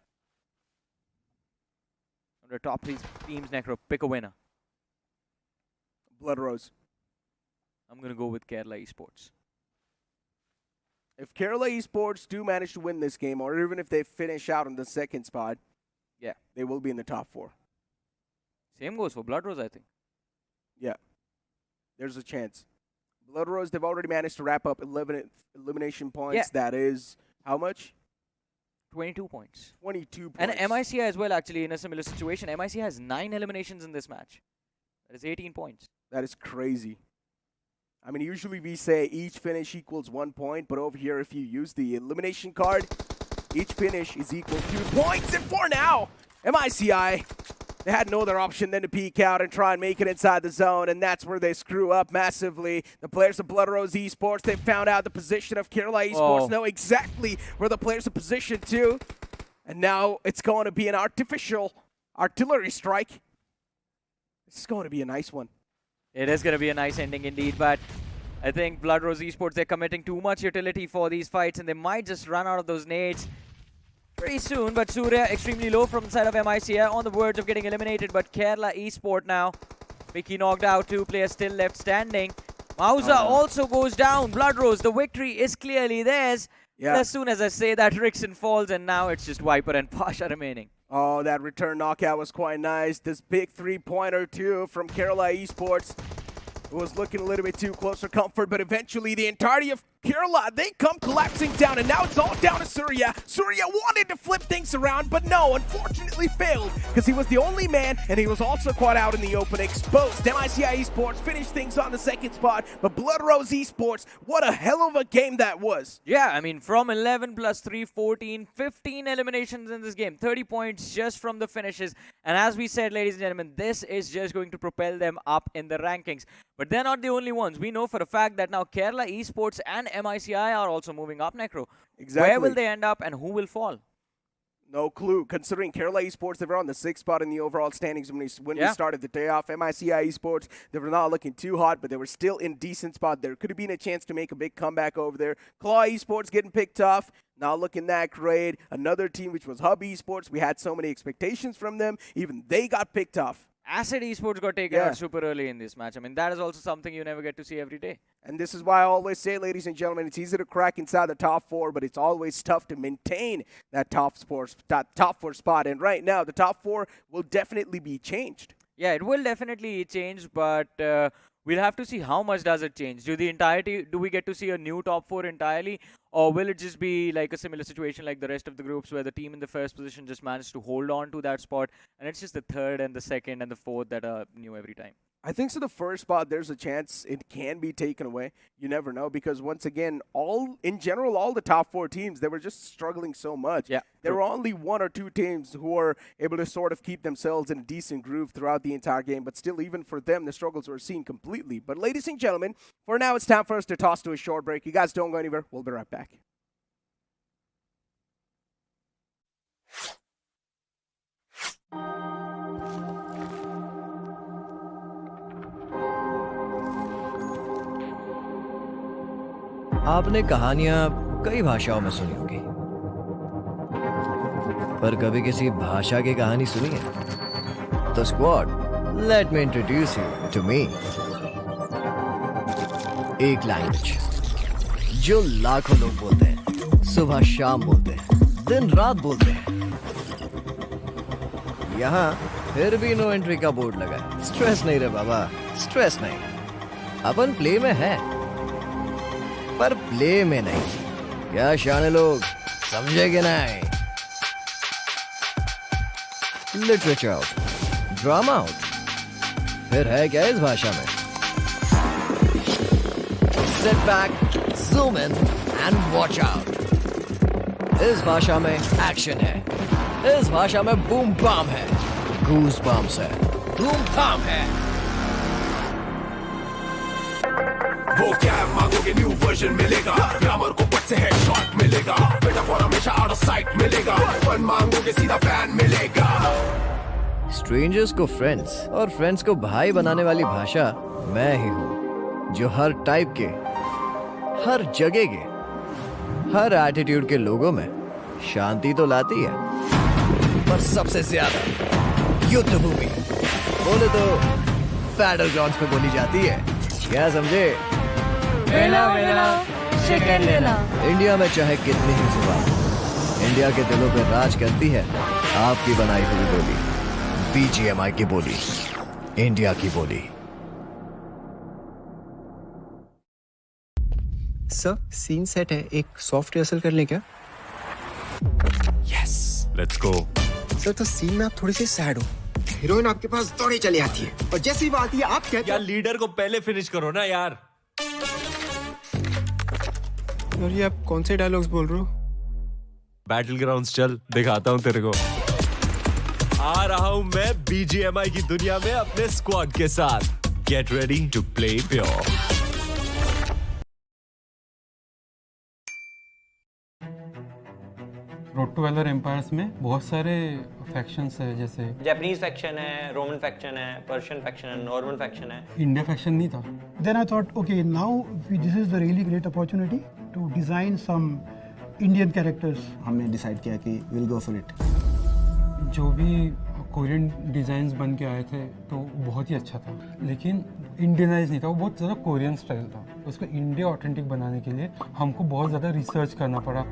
The top 3 teams, Necro, pick a winner. Blood Rose. I'm going to go with Kerala Esports. If Kerala Esports do manage to win this game, or even if they finish out in the 2nd spot, yeah, they will be in the top 4. Same goes for Blood Rose, I think. Yeah, there's a chance. Blood Rose, they've already managed to wrap up 11 elimination points. Yeah. That is how much? 22 points. 22 points. And MICI as well, actually, in a similar situation. MICI has 9 eliminations in this match. That is 18 points. That is crazy. I mean, usually we say each finish equals 1 point, but over here, if you use the elimination card, each finish is equal to 2 points. And for now, MICI, they had no other option than to peek out and try and make it inside the zone, and that's where they screw up massively. The players of Blood Rose Esports, they found out the position of Kerala Esports, know exactly where the players are positioned to, and now it's going to be an artificial artillery strike. This is going to be a nice one. It is going to be a nice ending indeed, but I think Blood Rose Esports, they're committing too much utility for these fights, and they might just run out of those nades pretty soon. But Surya extremely low from the side of MICI, on the verge of getting eliminated. But Kerala Esport now, Vicky knocked out, 2 players still left standing. Mausa also goes down. Blood Rose, the victory is clearly theirs. Yeah. As soon as I say that, Rickson falls, and now it's just Viper and Pasha remaining. Oh, that return knockout was quite nice. This big 3-pointer too from Kerala Esports. It was looking a little bit too close for comfort, but eventually the entirety of Kerala, they come collapsing down, and now it's all down to Surya. Surya wanted to flip things around, but no, unfortunately failed, because he was the only man, and he was also caught out in the open, exposed. MICI Esports finished things on the second spot, but Blood Rose Esports, what a hell of a game that was. Yeah, I mean, from 11 plus 3, 14, 15 eliminations in this game, 30 points just from the finishes. And as we said, ladies and gentlemen, this is just going to propel them up in the rankings. But they're not the only ones. We know for a fact that now Kerala Esports and MICI are also moving up, Necro. Exactly. Where will they end up and who will fall? No clue, considering Kerala Esports, they were on the 6th spot in the overall standings when we started the day off. MICI Esports, they were not looking too hot, but they were still in decent spot. There could have been a chance to make a big comeback over there. Claw Esports getting picked off, not looking that great. Another team, which was Hub Esports, we had so many expectations from them. Even they got picked off. Acid Esports got taken out super early in this match. I mean, that is also something you never get to see every day. And this is why I always say, ladies and gentlemen, it's easy to crack inside the top 4, but it's always tough to maintain that top 4 spot. And right now, the top 4 will definitely be changed. Yeah, it will definitely change, but we'll have to see how much does it change. Do we get to see a new top 4 entirely, or will it just be like a similar situation like the rest of the groups where the team in the first position just managed to hold on to that spot, and it's just the third and the second and the fourth that are new every time? I think so. The first spot, there's a chance it can be taken away. You never know, because once again, all the top 4 teams, they were just struggling so much. Yeah, there were only 1 or 2 teams who were able to sort of keep themselves in a decent groove throughout the entire game. But still, even for them, the struggles were seen completely. But ladies and gentlemen, for now, it's time for us to toss to a short break. You guys don't go anywhere. We'll be right back. आपने कहानियां कई भाषाओं में सुनी होगी, पर कभी किसी भाषा की कहानी सुनी है? तो squad, let me introduce you to me. एक लैंग्वेज जो लाखों लोग बोलते हैं, सुबह शाम बोलते हैं, दिन रात बोलते हैं। यहाँ फिर भी नो एंट्री का बोर्ड लगा है। स्ट्रेस नहीं रे बाबा, स्ट्रेस नहीं। अपन प्ले में है, पर प्ले में नहीं। क्या शाने लोग समझे कि नहीं? लिटरेचर आउट, ड्रामा आउट, फिर है क्या इस भाषा में? Sit back, zoom in and watch out. इस भाषा में एक्शन है, इस भाषा में बूम बाम है, गूज बम्स है, धूम धाम है। वो क्या मांगोगे न्यू वर्जन मिलेगा, ग्रामर को पट से हेडशॉट मिलेगा, मेटाफोर हमेशा आउट ऑफ साइट मिलेगा, फन मांगोगे सीधा बैन मिलेगा। स्ट्रेंजर्स को फ्रेंड्स और फ्रेंड्स को भाई बनाने वाली भाषा मैं ही हूँ, जो हर टाइप के, हर जगह के, हर एटीट्यूड के लोगों में शांति तो लाती है, पर सबसे ज्यादा युद्ध भूमि बोले तो बैटल ग्राउंड्स पे बोली जाती है। क्या समझे? वेला वेला चिकन लेला। इंडिया में चाहे कितनी ही जुबान, इंडिया के दिलों पे राज करती है आपकी बनाई हुई बोली, BGMI की बोली, इंडिया की बोली। सर, सीन सेट है, एक सॉफ्ट रिहर्सल कर लें क्या? Yes, let's go. सर, तो सीन में आप थोड़ी सी सैड हो, हीरोइन आपके पास दौड़ी चली आती है, और जैसे ही वो आती है आप कहते यार लीडर को पहले फिनिश करो ना यार। और ये आप कौन से डायलॉग्स बोल रहे हो? बैटल ग्राउंड्स चल, दिखाता हूँ तेरे को। आ रहा हूँ मैं BGMI की दुनिया में अपने स्क्वाड के साथ। Get ready to play pure. Road to Valor Empires में बहुत सारे फैक्शंस है, जैसे जापानीज फैक्शन है, रोमन फैक्शन है, पर्शियन फैक्शन है, नॉर्मन फैक्शन है। इंडिया फैक्शन नहीं था। Then I thought, okay, now this is the really great opportunity to design some Indian characters. हमने डिसाइड किया कि we'll go for it. जो भी कोरियन डिज़ाइंस बन के आए थे तो बहुत ही अच्छा था, लेकिन इंडियनाइज नहीं था, वो बहुत ज़्यादा कोरियन स्टाइल था। उसको इंडिया ऑथेंटिक बनाने के लिए हमको बहुत ज़्यादा रिसर्च करना पड़ा।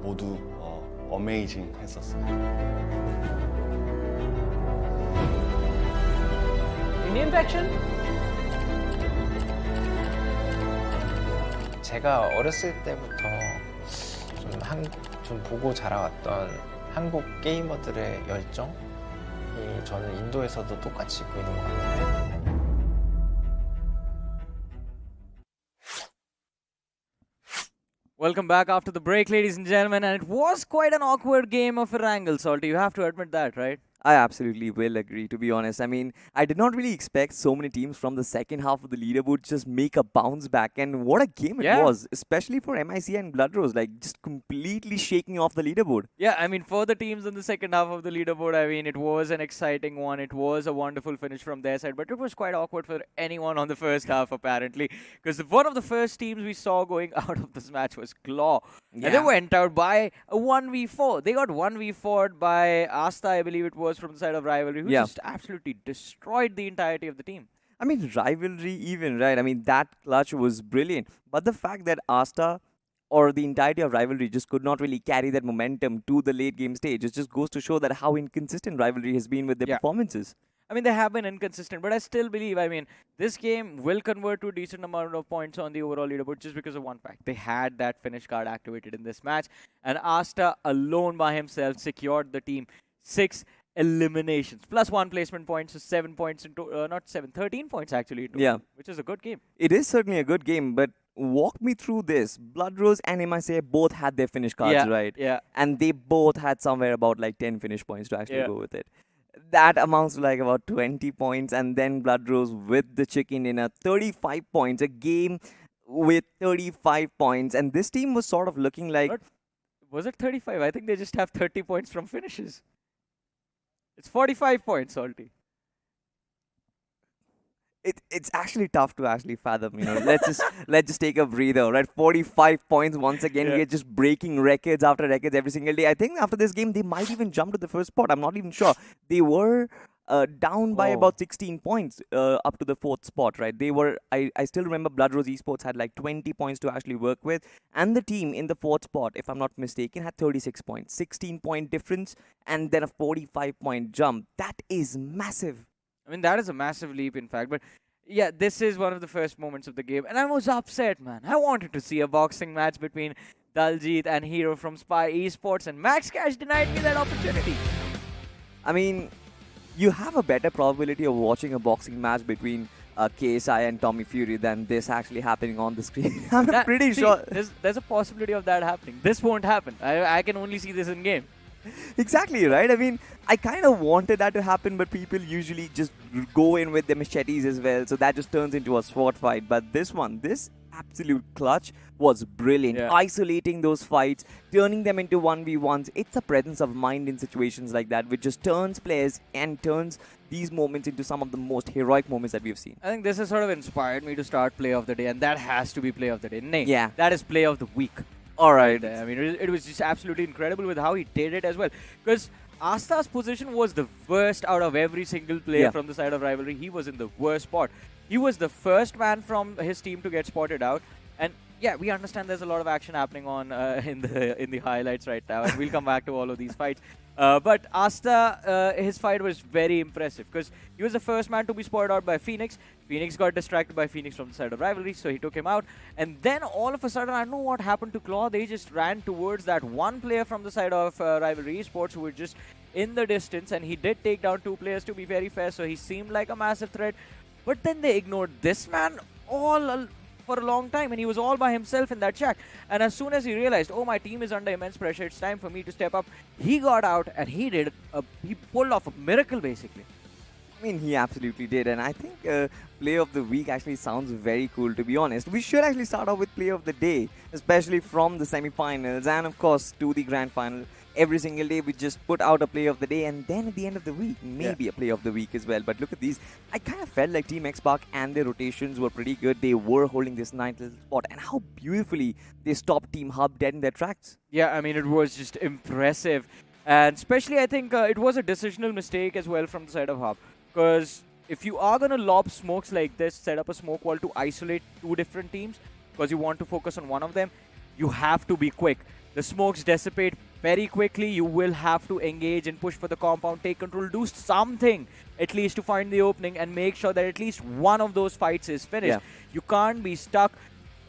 모두 어메이징 했었어요. Indian faction? 제가 어렸을 때부터 좀 보고 자라왔던 한국 게이머들의 열정이 저는 인도에서도 똑같이 보이는 것 같은데. Welcome back after the break, ladies and gentlemen, and it was quite an awkward game of a wrangle, Salty. You have to admit that, right? I absolutely will agree, to be honest. I mean, I did not really expect so many teams from the second half of the leaderboard just make a bounce back. And what a game it was, especially for MIC and Blood Rose, like just completely shaking off the leaderboard. Yeah, I mean, for the teams in the second half of the leaderboard, I mean, it was an exciting one. It was a wonderful finish from their side, but it was quite awkward for anyone on the first half, apparently, because one of the first teams we saw going out of this match was Claw. Yeah. And they went out by a 1v4. They got 1v4'd by Asta, I believe it was, from the side of Rivalry, who just absolutely destroyed the entirety of the team. I mean, Rivalry even, right? I mean, that clutch was brilliant. But the fact that Asta or the entirety of Rivalry just could not really carry that momentum to the late game stage, it just goes to show that how inconsistent Rivalry has been with their performances. I mean, they have been inconsistent, but I still believe, I mean, this game will convert to a decent amount of points on the overall leaderboard just because of one fact. They had that finish card activated in this match, and Asta alone by himself secured the team 6 eliminations, plus 1 placement point, so 7 points into, not 7, 13 points actually, which is a good game. It is certainly a good game, but walk me through this. Blood Rose and MIC both had their finish cards, right? Yeah. And they both had somewhere about like 10 finish points to actually go with it. That amounts to like about 20 points, and then Blood Rose with the chicken dinner, 35 points, a game with 35 points, and this team was sort of looking like... Was it 35? I think they just have 30 points from finishes. It's 45 points, Salty. It's actually tough to actually fathom, you know. let's just take a breather, right? 45 points once again. We're just breaking records after records every single day. I think after this game they might even jump to the first spot. I'm not even sure. They were down by about 16 points up to the 4th spot, right? They were, I still remember Blood Rose Esports had like 20 points to actually work with, and the team in the 4th spot, if I'm not mistaken, had 36 points, 16-point difference, and then a 45-point jump. That is massive. I mean, that is a massive leap, in fact. But yeah, this is one of the first moments of the game. And I was upset, man. I wanted to see a boxing match between Daljit and Hero from Spy Esports, and Max Cash denied me that opportunity. I mean, you have a better probability of watching a boxing match between KSI and Tommy Fury than this actually happening on the screen. I'm pretty sure. There's a possibility of that happening. This won't happen. I can only see this in game. Exactly, right? I mean, I kind of wanted that to happen, but people usually just go in with their machetes as well, so that just turns into a sword fight. But this one, this absolute clutch was brilliant. Isolating those fights, turning them into 1v1s. It's a presence of mind in situations like that, which just turns players and turns these moments into some of the most heroic moments that we've seen. I think this has sort of inspired me to start Play of the Day, and that has to be Play of the Day. Nay, yeah. That is Play of the Week. All right. I mean, it was just absolutely incredible with how he did it as well. Because Asta's position was the worst out of every single player from the side of Rivalry. He was in the worst spot. He was the first man from his team to get spotted out. And yeah, we understand there's a lot of action happening on in the highlights right now, and we'll come back to all of these fights. But Asta, his fight was very impressive because he was the first man to be spotted out by Phoenix. Phoenix got distracted by Phoenix from the side of Rivalry, so he took him out. And then all of a sudden, I don't know what happened to Claw. They just ran towards that one player from the side of Rivalry Esports who were just in the distance, and he did take down 2 players, to be very fair, so he seemed like a massive threat. But then they ignored this man for a long time, and he was all by himself in that shack. And as soon as he realized, oh, my team is under immense pressure, it's time for me to step up, he got out and he pulled off a miracle, basically. I mean, he absolutely did, and I think Play of the Week actually sounds very cool, to be honest. We should actually start off with Play of the Day, especially from the semi-finals and, of course, to the grand final. Every single day, we just put out a Play of the Day, and then at the end of the week, maybe a Play of the Week as well. But look at these. I kind of felt like Team X-Spark and their rotations were pretty good. They were holding this 9th spot, and how beautifully they stopped Team Hub dead in their tracks. Yeah, I mean, it was just impressive. And especially, I think it was a decisional mistake as well from the side of Hub. Because if you are going to lob smokes like this, set up a smoke wall to isolate 2 different teams, because you want to focus on one of them, you have to be quick. The smokes dissipate very quickly. You will have to engage and push for the compound, take control, do something at least to find the opening and make sure that at least one of those fights is finished. You can't be stuck,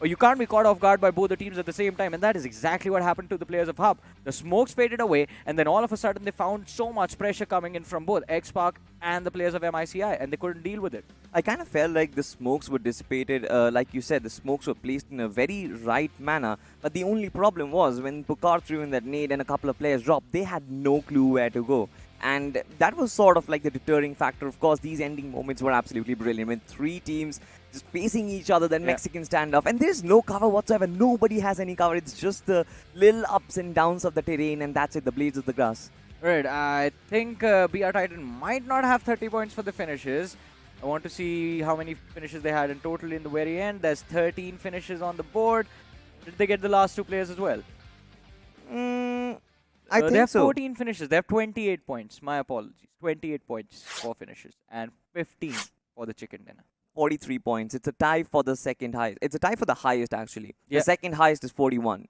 or you can't be caught off guard by both the teams at the same time, and that is exactly what happened to the players of Hub. The smokes faded away, and then all of a sudden they found so much pressure coming in from both X-Park and the players of MICI, and they couldn't deal with it. I kind of felt like the smokes were dissipated, like you said, the smokes were placed in a very right manner, but the only problem was when Pucar threw in that nade and a couple of players dropped, they had no clue where to go. And that was sort of like the deterring factor. Of course, these ending moments were absolutely brilliant. When three teams just facing each other, then Mexican standoff, and there's no cover whatsoever. Nobody has any cover. It's just the little ups and downs of the terrain, and that's it, the blades of the grass. Right, I think BR Titan might not have 30 points for the finishes. I want to see how many finishes they had in total in the very end. There's 13 finishes on the board. Did they get the last two players as well? I think they have so. 14 finishes. They have 28 points. My apologies. 28 points for finishes and 15 for the chicken dinner. 43 points. It's a tie for the second highest. It's a tie for the highest, actually. Yeah. The second highest is 41.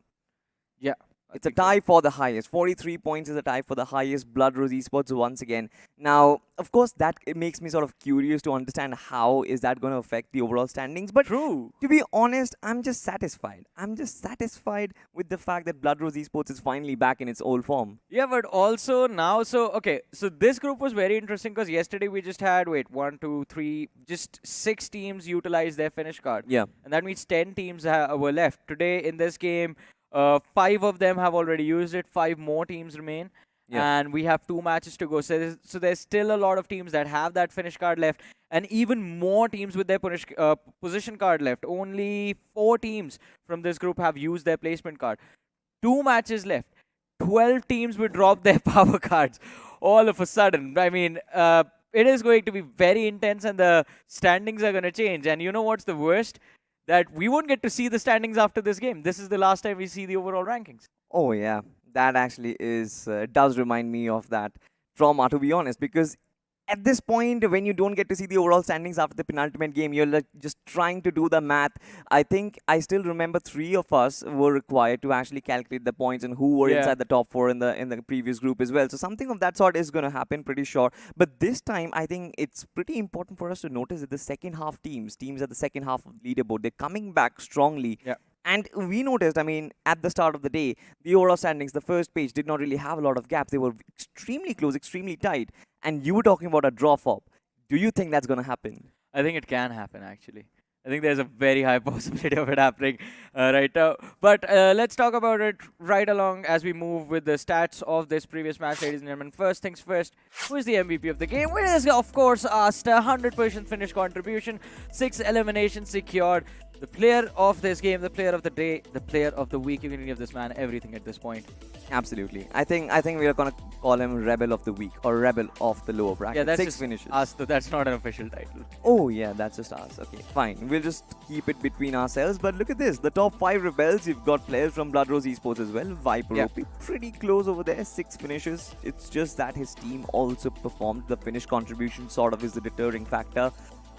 Yeah. It's a tie for the highest. 43 points is a tie for the highest. Blood Rose Esports once again. Now, of course, that it makes me sort of curious to understand how is that going to affect the overall standings. But true. To be honest, I'm just satisfied. I'm just satisfied with the fact that Blood Rose Esports is finally back in its old form. Yeah, but also now, so this group was very interesting because yesterday we just had, just 6 teams utilize their finish card. Yeah. And that means 10 teams were left. Today in this game, 5 of them have already used it. 5 more teams remain. Yeah. And we have 2 matches to go. So there's still a lot of teams that have that finish card left. And even more teams with their position card left. Only 4 teams from this group have used their placement card. 2 matches left. 12 teams will drop their power cards all of a sudden. I mean, it is going to be very intense and the standings are going to change. And you know what's the worst? That we won't get to see the standings after this game. This is the last time we see the overall rankings. Oh, yeah. That actually does remind me of that trauma, to be honest, because at this point, when you don't get to see the overall standings after the penultimate game, you're like just trying to do the math. I think I still remember 3 of us were required to actually calculate the points and who were inside the top 4 in the previous group as well. So something of that sort is going to happen, pretty sure. But this time, I think it's pretty important for us to notice that the second half teams at the second half of the leaderboard, they're coming back strongly. Yeah. And we noticed, I mean, at the start of the day, the overall standings, the first page did not really have a lot of gaps. They were extremely close, extremely tight. And you were talking about a drop-off. Do you think that's going to happen? I think it can happen, actually. I think there's a very high possibility of it happening right now. But let's talk about it right along as we move with the stats of this previous match, ladies and gentlemen. First things first, who is the MVP of the game? Well, it is, of course, asked 100% finish contribution, 6 eliminations secured. The player of this game, the player of the day, the player of the week. You can give this man everything at this point. Absolutely. I think we are going to call him Rebel of the Week or Rebel of the lower bracket. Yeah, that's 6 just finishes. Us, that's not an official title. Oh, yeah, that's just us. Okay, fine. We'll just keep it between ourselves. But look at this. The top 5 Rebels, you've got players from Blood Rose Esports as well. Viper OP, pretty close over there. 6 finishes. It's just that his team also performed. The finish contribution sort of is the deterring factor.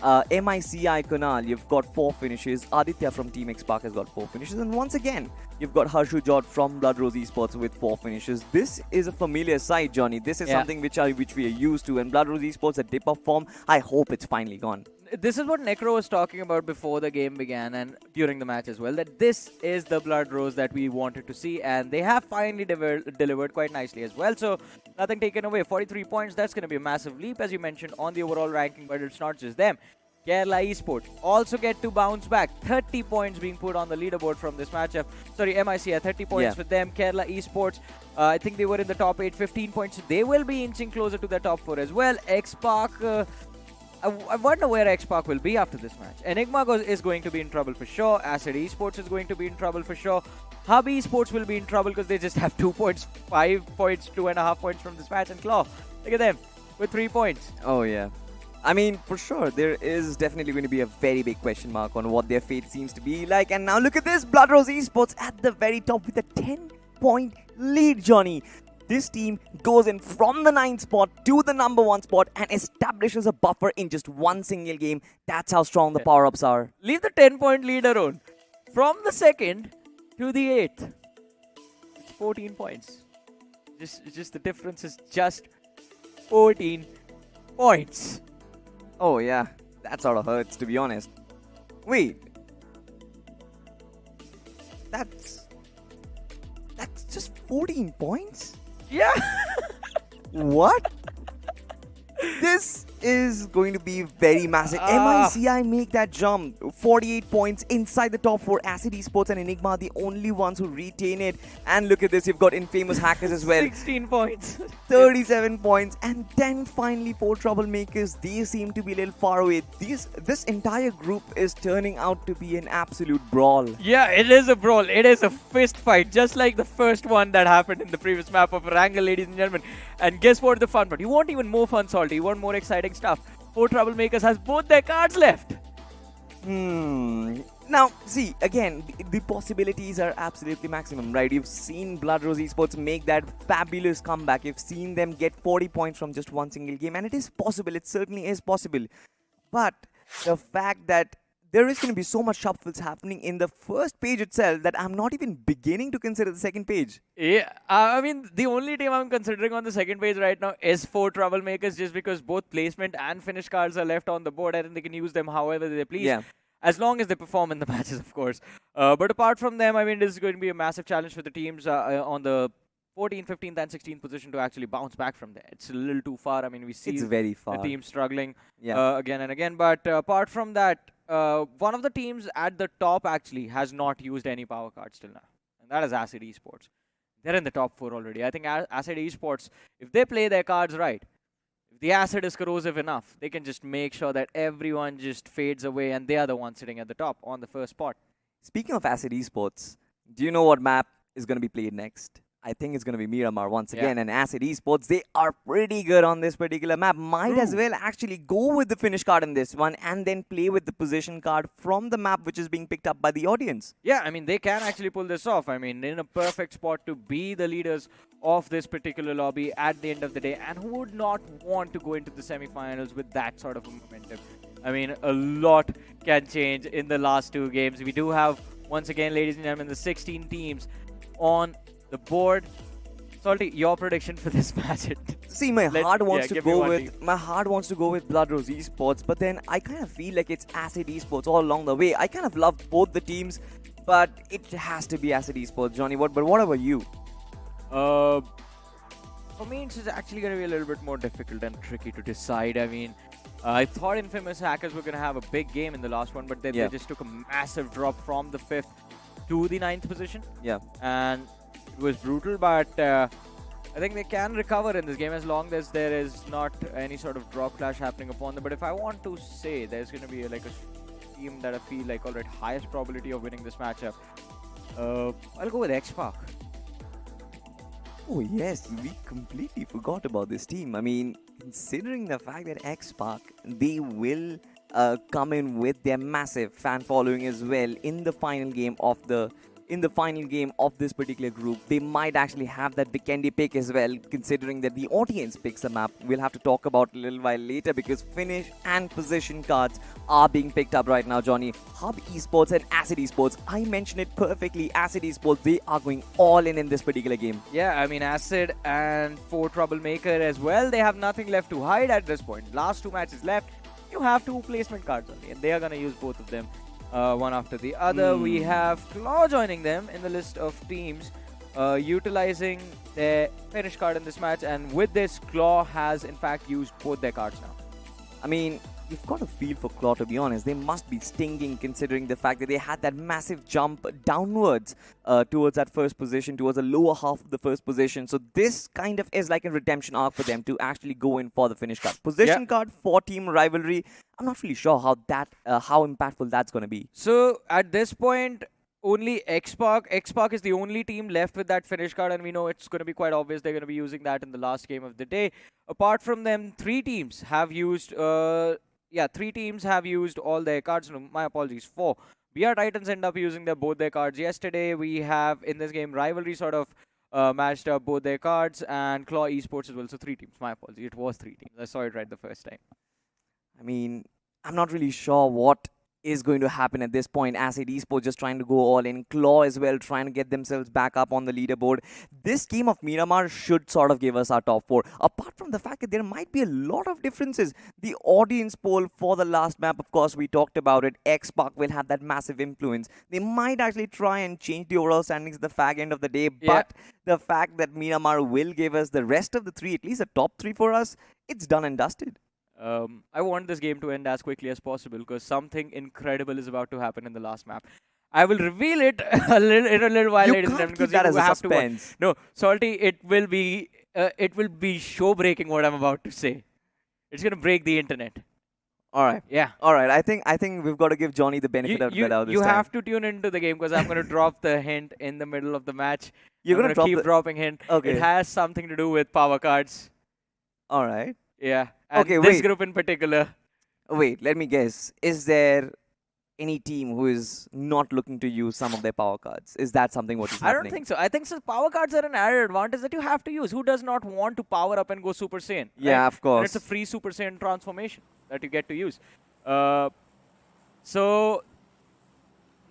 MICI Kunal, you've got 4 finishes. Aditya from Team X-Park has got 4 finishes. And once again, you've got Harshu Jod from Blood Rose Esports with 4 finishes. This is a familiar sight, Johnny. This is something which we are used to. And Blood Rose Esports, a dip of form, I hope it's finally gone. This is what Necro was talking about before the game began and during the match as well, that this is the Blood Rose that we wanted to see, and they have finally delivered quite nicely as well. So nothing taken away. 43 points, that's going to be a massive leap, as you mentioned, on the overall ranking, but it's not just them. Kerala Esports also get to bounce back. 30 points being put on the leaderboard from this matchup. Sorry, MICI, 30 points with them. Kerala Esports, I think they were in the top 8, 15 points. They will be inching closer to the top 4 as well. X-Park, I wonder where X-Park will be after this match. Enigma is going to be in trouble for sure. Acid Esports is going to be in trouble for sure. Hub Esports will be in trouble because they just have 2 points, 5 points, 2.5 points from this match. And Claw, look at them with 3 points. Oh, yeah. I mean, for sure, there is definitely going to be a very big question mark on what their fate seems to be like. And now look at this, Blood Rose Esports at the very top with a 10-point lead, Johnny. This team goes in from the 9th spot to the number 1 spot and establishes a buffer in just one single game. That's how strong the power-ups are. Leave the 10-point lead alone. From the 2nd to the 8th. 14 points. Just the difference is just 14 points. Oh yeah, that sort of hurts, to be honest. Wait. That's just 14 points? Yeah. What? This is going to be very massive. MICI make that jump. 48 points inside the top 4. Acid Esports and Enigma are the only ones who retain it. And look at this, you've got Infamous Hackers as well. 16 points. 37 points. And then finally 4 Troublemakers. They seem to be a little far away. This entire group is turning out to be an absolute brawl. Yeah, it is a brawl. It is a fist fight, just like the first one that happened in the previous map of Wrangle, ladies and gentlemen. And guess what the fun part? You want even more fun, Salty. You want more exciting stuff. 4 Troublemakers has both their cards left. Now, see, again, the possibilities are absolutely maximum, right? You've seen Blood Rose Esports make that fabulous comeback. You've seen them get 40 points from just one single game. And it is possible. It certainly is possible. But the fact that there is going to be so much shuffles happening in the first page itself that I'm not even beginning to consider the second page. Yeah, I mean, the only team I'm considering on the second page right now is 4 Troublemakers, just because both placement and finish cards are left on the board. I think they can use them however they please. Yeah. As long as they perform in the matches, of course. But apart from them, I mean, this is going to be a massive challenge for the teams on the 14th, 15th, and 16th position to actually bounce back from there. It's a little too far. I mean, we see It's very far. the team struggling Yeah. again and again. But apart from that, one of the teams at the top actually has not used any power cards till now. And that is Acid Esports. They're in the top 4 already. I think Acid Esports, if they play their cards right, if the acid is corrosive enough, they can just make sure that everyone just fades away and they are the ones sitting at the top on the first spot. Speaking of Acid Esports, do you know what map is going to be played next? I think it's going to be Miramar once again. And Acid Esports, they are pretty good on this particular map. Might as well actually go with the finish card in this one and then play with the position card from the map which is being picked up by the audience. Yeah, I mean, they can actually pull this off. I mean, in a perfect spot to be the leaders of this particular lobby at the end of the day. And who would not want to go into the semifinals with that sort of a momentum? I mean, a lot can change in the last 2 games. We do have, once again, ladies and gentlemen, the 16 teams on the board. Salty, your prediction for this match? See, my heart wants to go with Blood Rose Esports, but then I kind of feel like it's Acid Esports all along the way. I kind of love both the teams, but it has to be Acid Esports, Johnny. But what about you? For me, it's actually going to be a little bit more difficult and tricky to decide. I mean, I thought Infamous Hackers were going to have a big game in the last one, but then they just took a massive drop from the 5th to the 9th position. Yeah. And it was brutal, but I think they can recover in this game as long as there is not any sort of drop clash happening upon them. But if I want to say there's going to be like a team that I feel like already highest probability of winning this matchup, I'll go with X-Park. Oh yes, we completely forgot about this team. I mean, considering the fact that X-Park, they will come in with their massive fan following as well in the final game of this particular group. They might actually have that Vikendi pick as well, considering that the audience picks the map. We'll have to talk about it a little while later because finish and position cards are being picked up right now, Johnny. Hub Esports and Acid Esports, I mentioned it perfectly. Acid Esports, they are going all in this particular game. Yeah, I mean, Acid and 4 Troublemaker as well, they have nothing left to hide at this point. Last 2 matches left, you have 2 placement cards only, and they are going to use both of them. One after the other. We have Claw joining them in the list of teams, utilizing their finish card in this match. And with this, Claw has in fact used both their cards now. I mean, you've got a feel for Claw, to be honest. They must be stinging considering the fact that they had that massive jump downwards towards that first position, towards the lower half of the first position. So this kind of is like a redemption arc for them to actually go in for the finish card. Position card for team rivalry. I'm not really sure how impactful that's going to be. So at this point, only X-Park is the only team left with that finish card, and we know it's going to be quite obvious they're going to be using that in the last game of the day. Apart from them, 3 teams have used all their cards. No, my apologies, 4. BR Titans end up using both their cards yesterday. We have in this game Rivalry sort of matched up both their cards, and Claw Esports as well. So 3 teams. My apologies, it was 3 teams. I saw it right the first time. I mean, I'm not really sure what is going to happen at this point. Acid Esports just trying to go all in. Claw as well, trying to get themselves back up on the leaderboard. This game of Miramar should sort of give us our top 4. Apart from the fact that there might be a lot of differences. The audience poll for the last map, of course, we talked about it. X-Spark will have that massive influence. They might actually try and change the overall standings at the fag end of the day. But the fact that Miramar will give us the rest of the 3, at least the top 3 for us, it's done and dusted. I want this game to end as quickly as possible because something incredible is about to happen in the last map. I will reveal it in a little while, ladies and gentlemen, because that you as a have suspense. to. No, Salty, it will be show breaking what I'm about to say. It's gonna break the internet. All right. Yeah. All right. I think we've got to give Johnny the benefit of the doubt this You time. have to tune into the game because I'm gonna drop the hint in the middle of the match. You're gonna drop keep dropping hint. Okay. It has something to do with power cards. All right. Yeah. And Okay, this wait. group in particular. Wait, let me guess. Is there any team who is not looking to use some of their power cards? Is that something what is I happening? don't think so. I think so. Power cards are an added advantage that you have to use. Who does not want to power up and go Super Saiyan? Yeah, right? of course. And it's a free Super Saiyan transformation that you get to use. So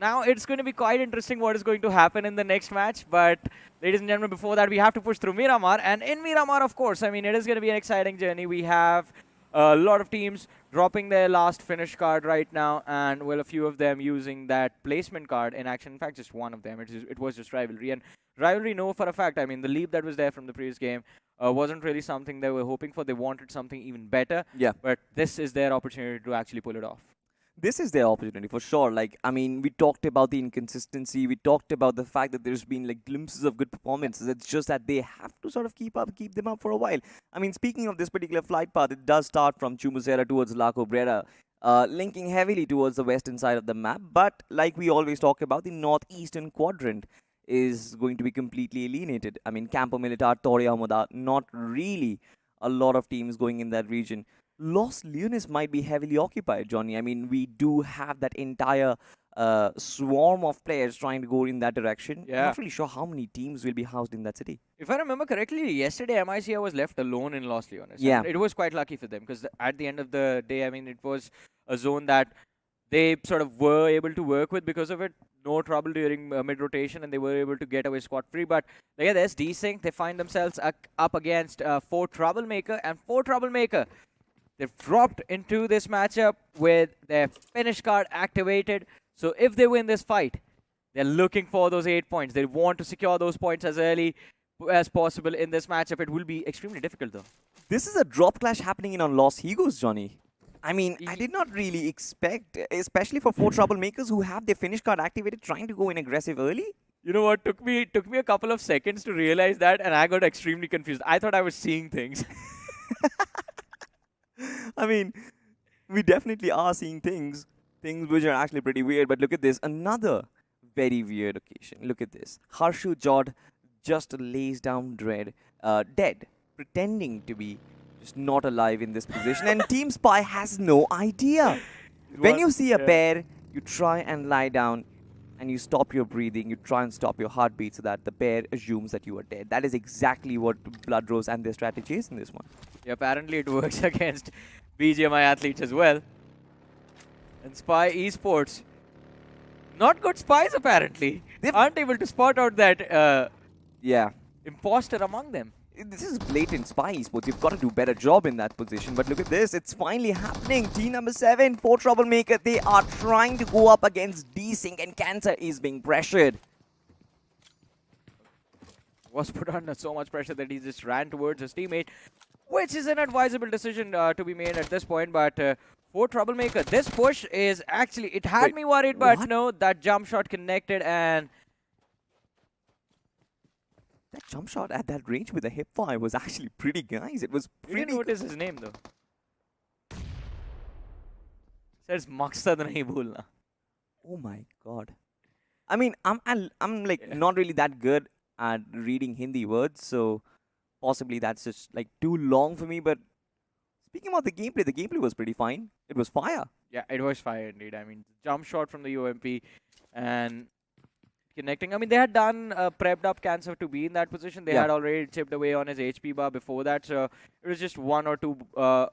now it's going to be quite interesting what is going to happen in the next match. But ladies and gentlemen, before that, we have to push through Miramar. And in Miramar, of course, I mean, it is going to be an exciting journey. We have a lot of teams dropping their last finish card right now, and well, a few of them using that placement card in action. In fact, just one of them. It was just Rivalry. And Rivalry know for a fact, I mean, the leap that was there from the previous game wasn't really something they were hoping for. They wanted something even better. Yeah. But this is their opportunity to actually pull it off. This is their opportunity for sure. Like, I mean, we talked about the inconsistency. We talked about the fact that there's been like glimpses of good performances. It's just that they have to sort of keep them up for a while. I mean, speaking of this particular flight path, it does start from Chumucera towards La Cabrera, linking heavily towards the western side of the map. But like we always talk about, the northeastern quadrant is going to be completely alienated. I mean, Campo Militar, Torre Ahmada, not really a lot of teams going in that region. Los Leones might be heavily occupied, Johnny. I mean, we do have that entire swarm of players trying to go in that direction. Yeah. I'm not really sure how many teams will be housed in that city. If I remember correctly, yesterday MICA was left alone in Los Leones. Yeah. And it was quite lucky for them because at the end of the day, I mean, it was a zone that they sort of were able to work with because of it. No trouble during mid-rotation, and they were able to get away scot-free. But look at this, D-Sync, they find themselves up against 4 Troublemaker, and 4 Troublemaker. They've dropped into this matchup with their finish card activated. So if they win this fight, they're looking for those 8 points. They want to secure those points as early as possible in this matchup. It will be extremely difficult, though. This is a drop clash happening in on Los Higos, Johnny. I mean, I did not really expect, especially for 4 Troublemakers who have their finish card activated, trying to go in aggressive early. You know what? Took me a couple of seconds to realize that, and I got extremely confused. I thought I was seeing things. I mean, we definitely are seeing things which are actually pretty weird. But look at this, another very weird occasion. Look at this. Harshu Jod just lays down dead, pretending to be just not alive in this position. And Team Spy has no idea. When you see a pair, you try and lie down and you stop your breathing. You try and stop your heartbeat so that the pair assumes that you are dead. That is exactly what Blood Rose and their strategy is in this one. Yeah, apparently it works against BGMI athletes as well. And Spy Esports, not good spies apparently. They aren't able to spot out that imposter among them. This is blatant Spy Esports. You've got to do a better job in that position. But look at this. It's finally happening. Team number 7, 4 Troublemaker. They are trying to go up against D-Sync, and Cancer is being pressured. Was put under so much pressure that he just ran towards his teammate, which is an advisable decision to be made at this point. But for Troublemaker, this push is actually, it had me worried, but no, that jump shot connected, and that jump shot at that range with a hip fire was actually pretty nice. It was pretty. You didn't notice his name though. Says Maqsad nahi bhulna. Oh my god. I mean, I'm like not really that good at reading Hindi words, so possibly that's just like too long for me. But speaking about the gameplay was pretty fine. It was fire. Yeah, it was fire indeed. I mean, jump shot from the UMP, and connecting. I mean, they had done prepped up Cancer to be in that position. They had already chipped away on his HP bar before that, so it was just 1 or 2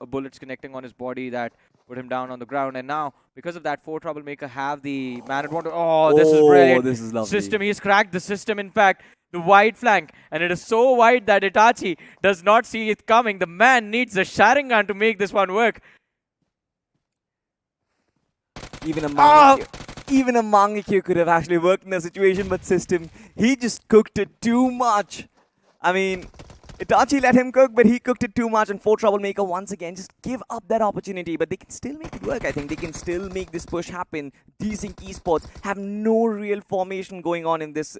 bullets connecting on his body that put him down on the ground. And now, because of that, 4 Troublemaker have the man advantage. Oh, this is brilliant. This is lovely. System, he's cracked the system, in fact. The wide flank, and it is so wide that Itachi does not see it coming. The man needs a Sharingan to make this one work. Even a Mangekyo could have actually worked in the situation, but System, he just cooked it too much. I mean, Itachi let him cook, but he cooked it too much, and 4 Troublemaker once again just give up that opportunity. But they can still make it work. I think they can still make this push happen. Desync Esports have no real formation going on in this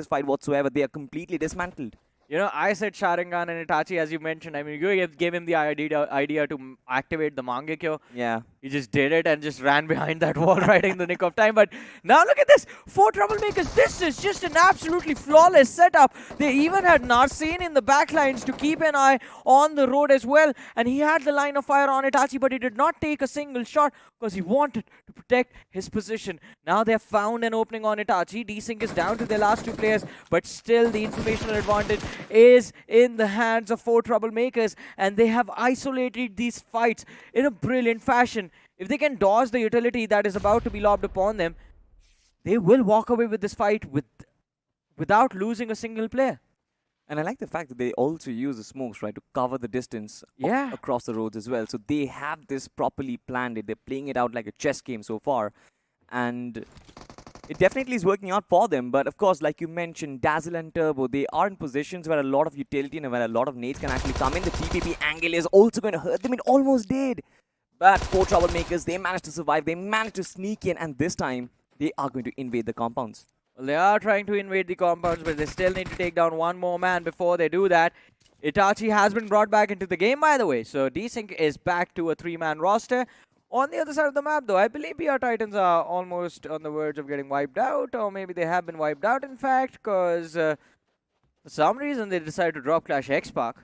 fight whatsoever. They are completely dismantled. You know, I said Sharingan and Itachi, as you mentioned. I mean, you gave him the idea to activate the Mangekyo. Yeah. He just did it and just ran behind that wall right in the nick of time. But now look at this. 4 Troublemakers. This is just an absolutely flawless setup. They even had Narseen in the backlines to keep an eye on the road as well. And he had the line of fire on Itachi, but he did not take a single shot because he wanted to protect his position. Now they have found an opening on Itachi. Desync is down to their last 2 players, but still the informational advantage is in the hands of 4 Troublemakers, and they have isolated these fights in a brilliant fashion. If they can dodge the utility that is about to be lobbed upon them, they will walk away with this fight without losing a single player. And I like the fact that they also use the smokes, right, to cover the distance across the roads as well. So they have this properly planned. They're playing it out like a chess game so far. And it definitely is working out for them. But of course, like you mentioned, Dazzle and Turbo, they are in positions where a lot of utility and where a lot of nades can actually come in. The TPP angle is also going to hurt them. It almost did. But 4 Troublemakers, they managed to survive. They managed to sneak in. And this time, they are going to invade the compounds. Well, they are trying to invade the compounds, but they still need to take down one more man before they do that. Itachi has been brought back into the game, by the way. So Desync is back to a 3-man roster. On the other side of the map, though, I believe BR Titans are almost on the verge of getting wiped out, or maybe they have been wiped out, in fact, because for some reason they decided to drop Clash X-Pac.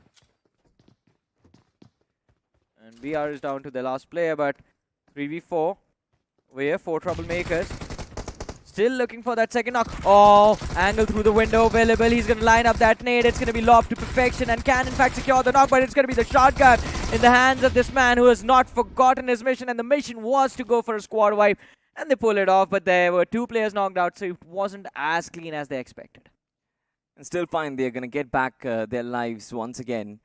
And BR is down to their last player, but 3v4. We're 4 Troublemakers. Still looking for that second knock. Oh, angle through the window available. He's going to line up that nade. It's going to be lobbed to perfection and can in fact secure the knock, but it's going to be the shotgun in the hands of this man who has not forgotten his mission, and the mission was to go for a squad wipe, and they pull it off, but there were 2 players knocked out, so it wasn't as clean as they expected. And still fine, they're going to get back their lives once again.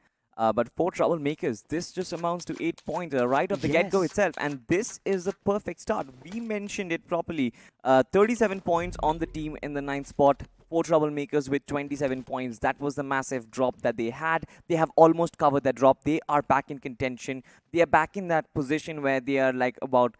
But 4 Troublemakers, this just amounts to 8 points right off the get-go itself. And this is a perfect start. We mentioned it properly. 37 points on the team in the 9th spot. 4 Troublemakers with 27 points. That was the massive drop that they had. They have almost covered that drop. They are back in contention. They are back in that position where they are like about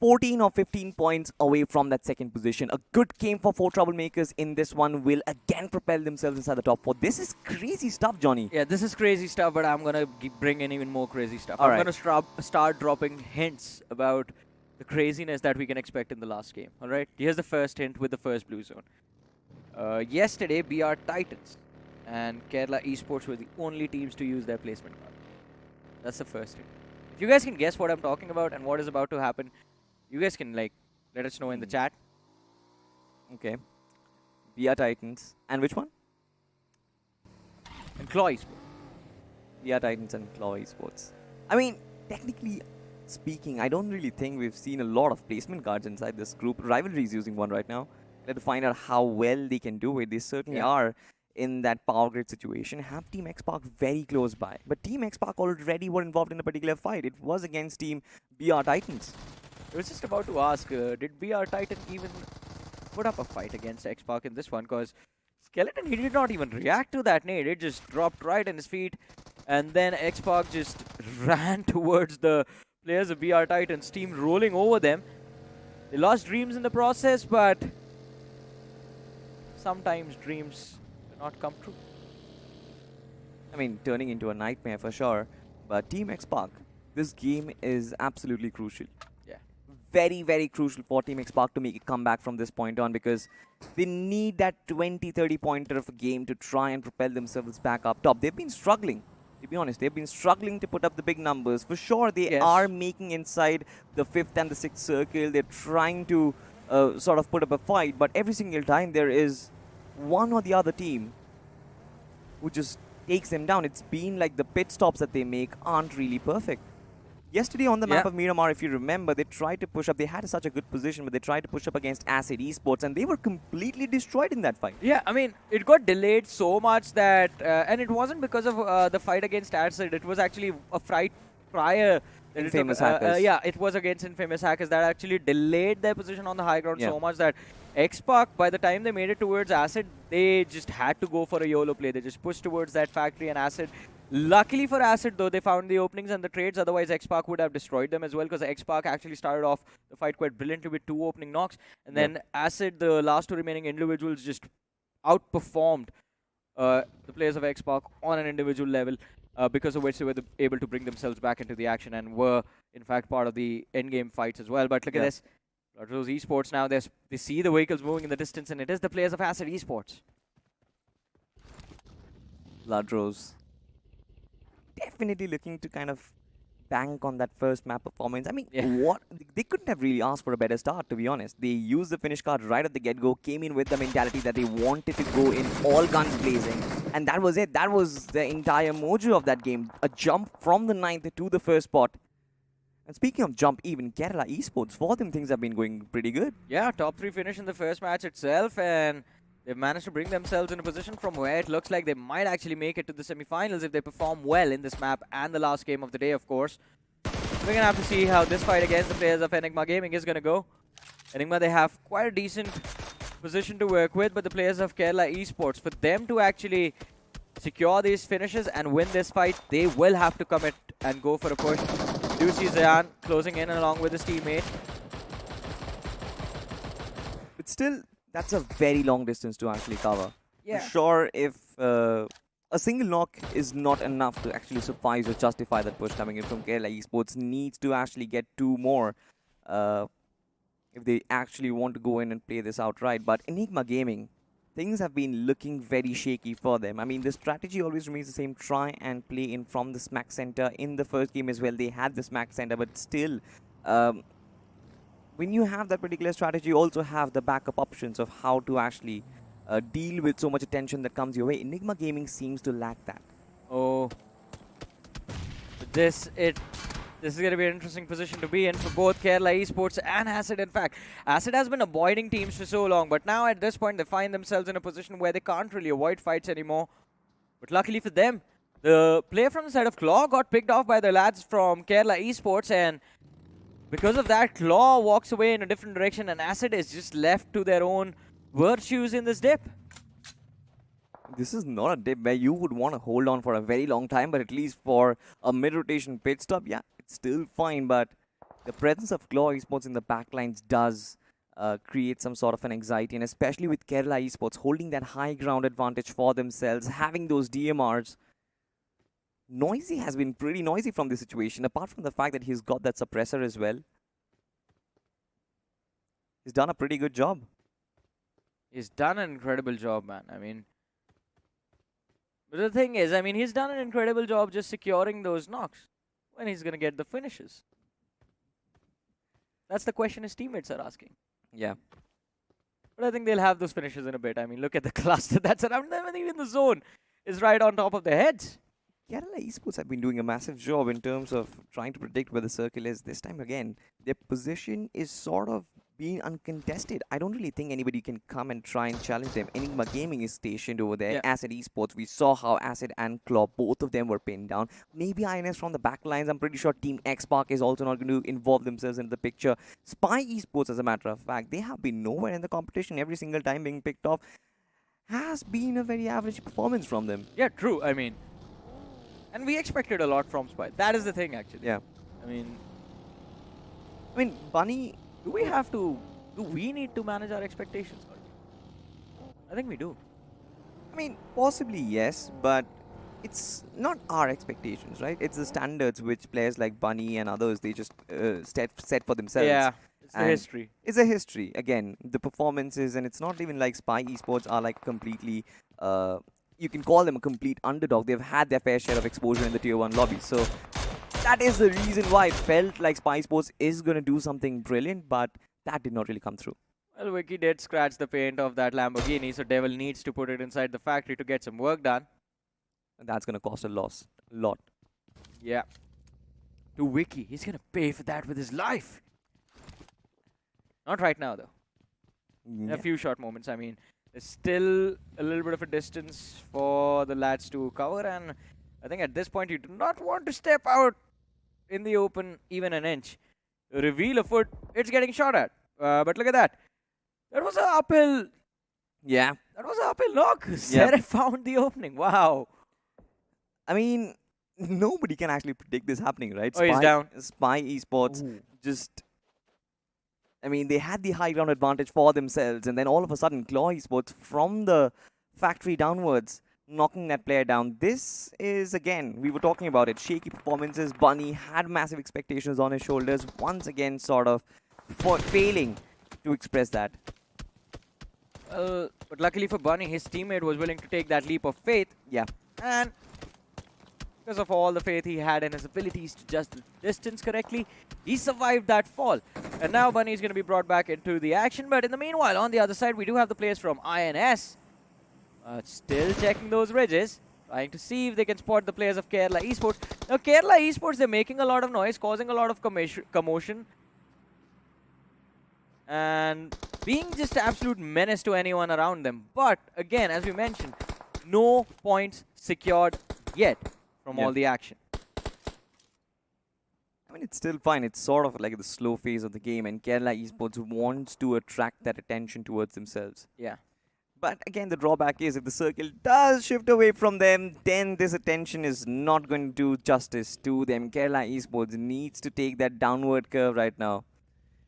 14 or 15 points away from that second position. A good game for 4 Troublemakers in this one will again propel themselves inside the top 4. This is crazy stuff, Johnny. Yeah, this is crazy stuff, but I'm going to bring in even more crazy stuff. All I'm going to start dropping hints about the craziness that we can expect in the last game. All right, here's the first hint with the first blue zone. Yesterday, BR Titans and Kerala Esports were the only teams to use their placement card. That's the first hint. If you guys can guess what I'm talking about and what is about to happen, you guys can let us know in the chat. Okay. BR Titans. And which one? And Claw Esports. BR Titans and Claw Esports. I mean, technically speaking, I don't really think we've seen a lot of placement cards inside this group. Rivalry is using one right now. Let's find out how well they can do it. They certainly are in that power grid situation. Have Team X-Pac very close by. But Team X-Pac already were involved in a particular fight. It was against Team BR Titans. I was just about to ask, did BR Titan even put up a fight against X-Pac in this one? Because Skeleton, he did not even react to that nade. It just dropped right in his feet. And then X-Pac just ran towards the players of BR Titans team, rolling over them. They lost dreams in the process, but sometimes dreams do not come true. I mean, turning into a nightmare for sure. But Team X-Pac, this game is absolutely crucial. Very, very crucial for Team X-Pac to make a comeback from this point on, because they need that 20-30 pointer of a game to try and propel themselves back up top. They've been struggling, to be honest. They've been struggling to put up the big numbers. For sure, they are making inside the 5th and the 6th circle. They're trying to sort of put up a fight, but every single time there is one or the other team who just takes them down. It's been like the pit stops that they make aren't really perfect. Yesterday on the map of Miramar, if you remember, they tried to push up. They had such a good position, but they tried to push up against Acid Esports, and they were completely destroyed in that fight. Yeah, I mean, it got delayed so much that, and it wasn't because of the fight against Acid. It was actually a fight prior. Infamous Hackers. Yeah, it was against Infamous Hackers that actually delayed their position on the high ground so much that X-Pac, by the time they made it towards Acid, they just had to go for a YOLO play. They just pushed towards that factory and Acid. Luckily for Acid, though, they found the openings and the trades. Otherwise, X-Pac would have destroyed them as well, because X-Pac actually started off the fight quite brilliantly with 2 opening knocks. And then Acid, the last 2 remaining individuals, just outperformed the players of X-Pac on an individual level, because of which they were able to bring themselves back into the action and were, in fact, part of the endgame fights as well. But look at this. Crores Esports now, they see the vehicles moving in the distance, and it is the players of Acid Esports. Bloodrose definitely looking to kind of bank on that first map performance. I mean, what they couldn't have really asked for a better start, to be honest. They used the finish card right at the get-go, came in with the mentality that they wanted to go in all guns blazing, and that was it. That was the entire mojo of that game. A jump from the 9th to the first spot. And speaking of jump, even Kerala Esports, for them things have been going pretty good. Yeah, top 3 finish in the first match itself, and they've managed to bring themselves in a position from where it looks like they might actually make it to the semi-finals if they perform well in this map and the last game of the day, of course. We're going to have to see how this fight against the players of Enigma Gaming is going to go. Enigma, they have quite a decent position to work with, but the players of Kerala Esports, for them to actually secure these finishes and win this fight, they will have to commit and go for a push. You do see Zayan closing in along with his teammate. But still, that's a very long distance to actually cover. Yeah. For sure, if a single knock is not enough to actually suffice or justify that push coming in from Kerala Esports, needs to actually get 2 more if they actually want to go in and play this outright. But Enigma Gaming, things have been looking very shaky for them. I mean, the strategy always remains the same. Try and play in from the smack center. In the first game as well, they had the smack center, but still, when you have that particular strategy, you also have the backup options of how to actually deal with so much attention that comes your way. Enigma Gaming seems to lack that. Oh, this is going to be an interesting position to be in for both Kerala Esports and Acid, in fact. Acid has been avoiding teams for so long, but now at this point they find themselves in a position where they can't really avoid fights anymore. But luckily for them, the player from the side of Claw got picked off by the lads from Kerala Esports, and because of that, Claw walks away in a different direction, and Acid is just left to their own virtues in this dip. This is not a dip where you would want to hold on for a very long time, but at least for a mid-rotation pit stop, yeah, it's still fine. But the presence of Claw Esports in the backlines does create some sort of an anxiety, and especially with Kerala Esports holding that high ground advantage for themselves, having those DMRs. Noisy has been pretty noisy from this situation, apart from the fact that he's got that suppressor as well. He's done a pretty good job. He's done an incredible job, man. I mean, but the thing is, I mean, he's done an incredible job just securing those knocks. When he's going to get the finishes? That's the question his teammates are asking. Yeah. But I think they'll have those finishes in a bit. I mean, look at the cluster that's around them, and even the zone is right on top of their heads. Kerala Esports have been doing a massive job in terms of trying to predict where the circle is. This time again, their position is sort of being uncontested. I don't really think anybody can come and try and challenge them. Enigma Gaming is stationed over there. Acid Esports, we saw how Acid and Claw, both of them were pinned down. Maybe INS from the back lines. I'm pretty sure Team X-Pac is also not going to involve themselves in the picture. Spy Esports, as a matter of fact, they have been nowhere in the competition. Every single time being picked off has been a very average performance from them. Yeah, true. I mean, and we expected a lot from Spy. That is the thing, actually. Yeah. I mean, Bunny, do we need to manage our expectations? I think we do. I mean, possibly yes, but it's not our expectations, right? It's the standards which players like Bunny and others, they just set for themselves. Yeah, it's the history. It's a history. Again, the performances, and it's not even like Spy Esports are like completely... you can call them a complete underdog. They've had their fair share of exposure in the Tier 1 lobby. So that is the reason why it felt like Spy Sports is going to do something brilliant, but that did not really come through. Well, Vicky did scratch the paint of that Lamborghini, so Devil needs to put it inside the factory to get some work done. And that's going to cost a lot. Yeah. To Vicky, he's going to pay for that with his life. Not right now, though. In a few short moments, I mean. There's still a little bit of a distance for the lads to cover, and I think at this point you do not want to step out in the open even an inch. Reveal a foot, it's getting shot at. But look at that. That was an uphill. Yeah. That was an uphill knock. Serif found the opening. Wow. I mean, nobody can actually predict this happening, right? Oh, he's down. Spy Esports just... I mean, they had the high ground advantage for themselves, and then all of a sudden, Claw Esports from the factory downwards, knocking that player down. This is, again, we were talking about it, shaky performances. Bunny had massive expectations on his shoulders, once again sort of failing to express that. But luckily for Bunny, his teammate was willing to take that leap of faith. Yeah. And because of all the faith he had in his abilities to just distance correctly, he survived that fall. And now Bunny is going to be brought back into the action. But in the meanwhile, on the other side, we do have the players from INS. Still checking those ridges, trying to see if they can spot the players of Kerala Esports. Now, Kerala Esports, they're making a lot of noise, causing a lot of commotion. And being just an absolute menace to anyone around them. But, again, as we mentioned, no points secured yet from all the action. I mean, it's still fine. It's sort of like the slow phase of the game, and Kerala Esports wants to attract that attention towards themselves. Yeah. But again, the drawback is if the circle does shift away from them, then this attention is not going to do justice to them. Kerala Esports needs to take that downward curve right now.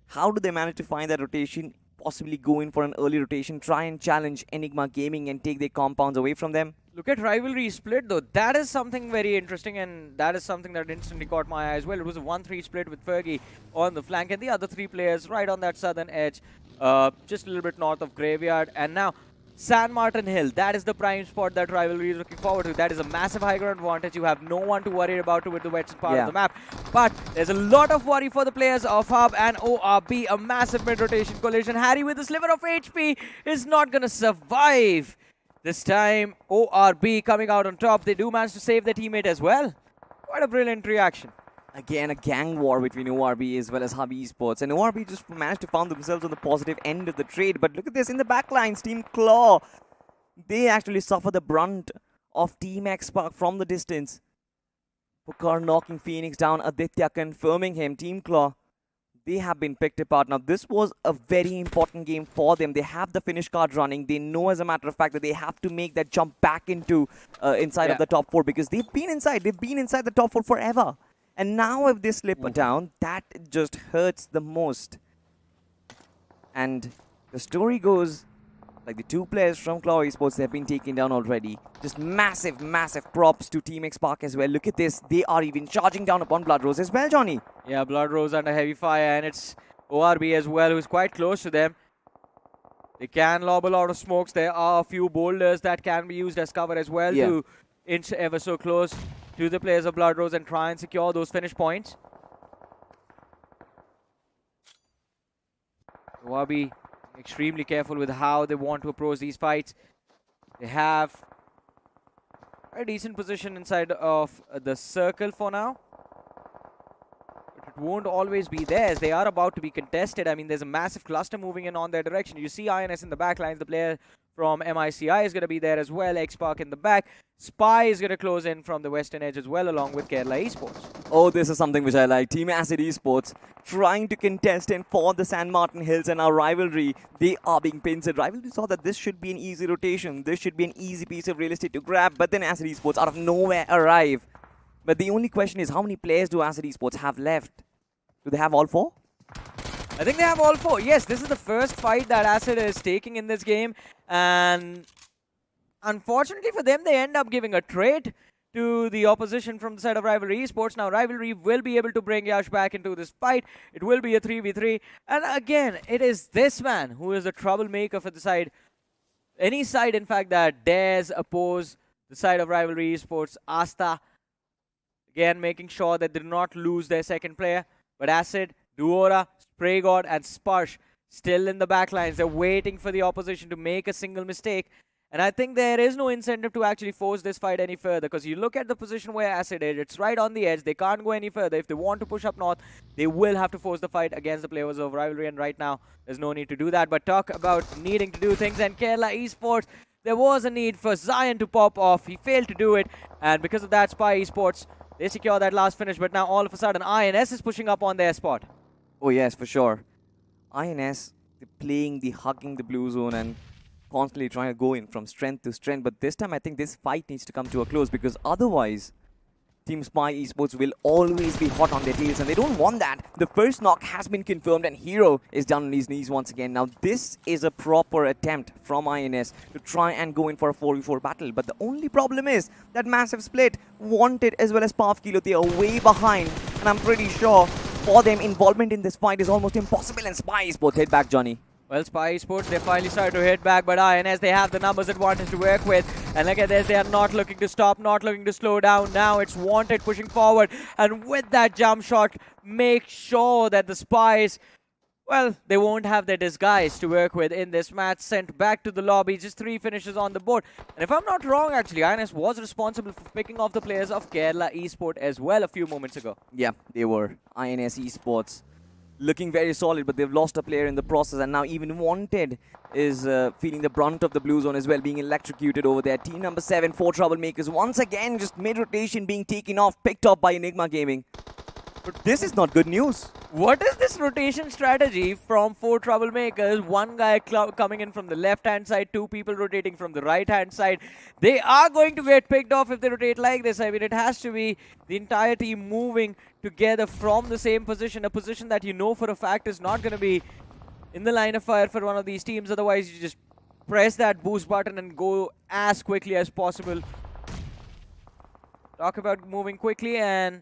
How do they manage to find that rotation? Possibly go in for an early rotation, try and challenge Enigma Gaming and take their compounds away from them. Look at rivalry split though. That is something very interesting, and that is something that instantly caught my eye as well. It was a 1-3 split with Fergie on the flank and the other three players right on that southern edge, just a little bit north of Graveyard. And now San Martin Hill, that is the prime spot that rivalry is looking forward to. That is a massive high ground advantage. You have no one to worry about with the western part of the map. But there's a lot of worry for the players of Hub and ORB. A massive mid-rotation collision. Harry with a sliver of HP is not going to survive. This time, ORB coming out on top. They do manage to save their teammate as well. Quite a brilliant reaction. Again, a gang war between ORB as well as Hub Esports. And ORB just managed to find themselves on the positive end of the trade. But look at this in the backlines. Team Claw, they actually suffer the brunt of Team X-Spark from the distance. Pukar knocking Phoenix down. Aditya confirming him. Team Claw, they have been picked apart. Now, this was a very important game for them. They have the finish card running. They know, as a matter of fact, that they have to make that jump back into inside of the top 4 because they've been inside. They've been inside the top 4 forever. And now if they slip down, that just hurts the most. And the story goes, like the two players from Claw Esports have been taken down already. Just massive, massive props to Team X-Spark as well. Look at this. They are even charging down upon Blood Rose as well, Johnny. Yeah, Blood Rose under heavy fire, and it's ORB as well, who's quite close to them. They can lob a lot of smokes. There are a few boulders that can be used as cover as well to inch ever so close to the players of Blood Rose and try and secure those finish points. ORB extremely careful with how they want to approach these fights. They have a decent position inside of the circle for now. But it won't always be theirs. They are about to be contested. I mean, there's a massive cluster moving in on their direction. You see INS in the back lines. The player from MICI is going to be there as well. X-Spark in the back. Spy is going to close in from the western edge as well, along with Kerala Esports. Oh, this is something which I like. Team Acid Esports trying to contest and for the San Martin Hills and our rivalry. They are being pincered. Rivalry saw that this should be an easy rotation. This should be an easy piece of real estate to grab. But then Acid Esports out of nowhere arrive. But the only question is, how many players do Acid Esports have left? Do they have all 4? I think they have all 4. Yes, this is the first fight that Acid is taking in this game. And unfortunately for them, they end up giving a trade to the opposition from the side of Rivalry Esports. Now, Rivalry will be able to bring Yash back into this fight. It will be a 3v3. And again, it is this man who is the troublemaker for the side. Any side, in fact, that dares oppose the side of Rivalry Esports. Asta, again, making sure that they do not lose their second player. But Acid, Duora, Spray God, and Sparsh still in the backlines. They're waiting for the opposition to make a single mistake. And I think there is no incentive to actually force this fight any further, because you look at the position where Acid is, it's right on the edge. They can't go any further. If they want to push up north, they will have to force the fight against the players of Rivalry, and right now there's no need to do that. But talk about needing to do things, and Kerala Esports, there was a need for Zion to pop off. He failed to do it, and because of that, Spy Esports, they secure that last finish. But now all of a sudden, INS is pushing up on their spot. Oh yes, for sure. INS, they're hugging the blue zone and constantly trying to go in from strength to strength. But this time, I think this fight needs to come to a close, because otherwise, Team Spy Esports will always be hot on their tails, and they don't want that. The first knock has been confirmed, and Hero is down on his knees once again. Now, this is a proper attempt from INS to try and go in for a 4v4 battle. But the only problem is that Massive Split, Wanted as well as Pav Kilo, they are way behind, and I'm pretty sure for them, involvement in this fight is almost impossible, and Spy Esports head back, Johnny. Well, Spy Esports, they finally started to hit back, but INS, they have the numbers advantage to work with. And look at this, they are not looking to stop, not looking to slow down. Now it's Wanted pushing forward. And with that jump shot, make sure that the Spies, well, they won't have their disguise to work with in this match. Sent back to the lobby, just 3 finishes on the board. And if I'm not wrong, actually, INS was responsible for picking off the players of Kerala Esports as well a few moments ago. Yeah, they were. INS Esports looking very solid, but they've lost a player in the process, and now even Wanted is feeling the brunt of the blue zone as well, being electrocuted over there. Team number 7, 4 Troublemakers, once again just mid-rotation being taken off, picked up by Enigma Gaming. But this is not good news. What is this rotation strategy from 4 Troublemakers? One guy coming in from the left-hand side, 2 people rotating from the right-hand side. They are going to get picked off if they rotate like this. I mean, it has to be the entire team moving together from the same position, a position that you know for a fact is not going to be in the line of fire for one of these teams. Otherwise, you just press that boost button and go as quickly as possible. Talk about moving quickly, and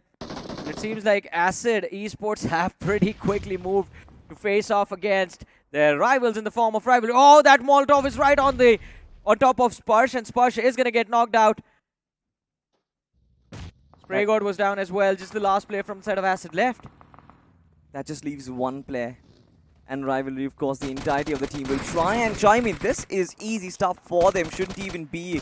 it seems like Acid Esports have pretty quickly moved to face off against their rivals in the form of Rivalry. Oh, that Molotov is right on top of Sparsh, and Sparsh is going to get knocked out. Spray God was down as well. Just the last player from the side of Acid left. That just leaves one player. And Rivalry, of course, the entirety of the team will try and chime in. This is easy stuff for them. Shouldn't even be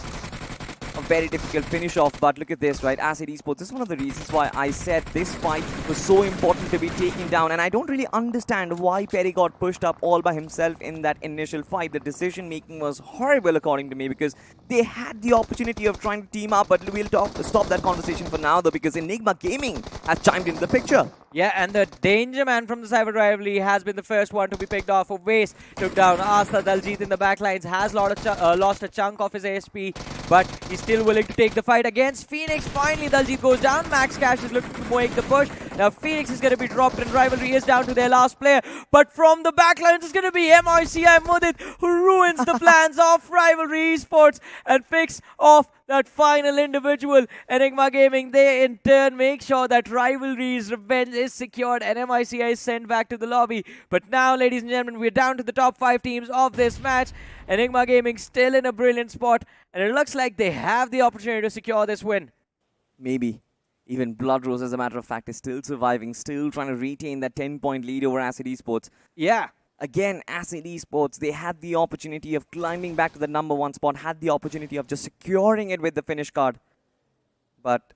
a very difficult finish off, but look at this, right? Acid Esports, this is one of the reasons why I said this fight was so important to be taken down, and I don't really understand why Perry got pushed up all by himself in that initial fight. The decision making was horrible according to me, because they had the opportunity of trying to team up, but we'll stop that conversation for now though, because Enigma Gaming has chimed into the picture. Yeah, and the danger man from the Cyber Rivalry has been the first one to be picked off. Waste took down Asta. Daljit in the backlines has lost a chunk of his ASP, but he's still willing to take the fight against Phoenix. Finally, Daljit goes down. Max Cash is looking to make the push. Now, Phoenix is going to be dropped, and Rivalry is down to their last player. But from the backlines, it's going to be MICI Mudit who ruins the plans of Rivalry Esports and picks off that final individual. Enigma Gaming, they in turn make sure that Rivalry's revenge is secured, and MICI is sent back to the lobby. But now, ladies and gentlemen, we're down to the top 5 teams of this match. Enigma Gaming still in a brilliant spot, and it looks like they have the opportunity to secure this win. Maybe. Even Blood Rose, as a matter of fact, is still surviving, still trying to retain that 10-point lead over Acid Esports. Yeah. Again, Acid Esports, they had the opportunity of climbing back to the number 1 spot, had the opportunity of just securing it with the finish card. But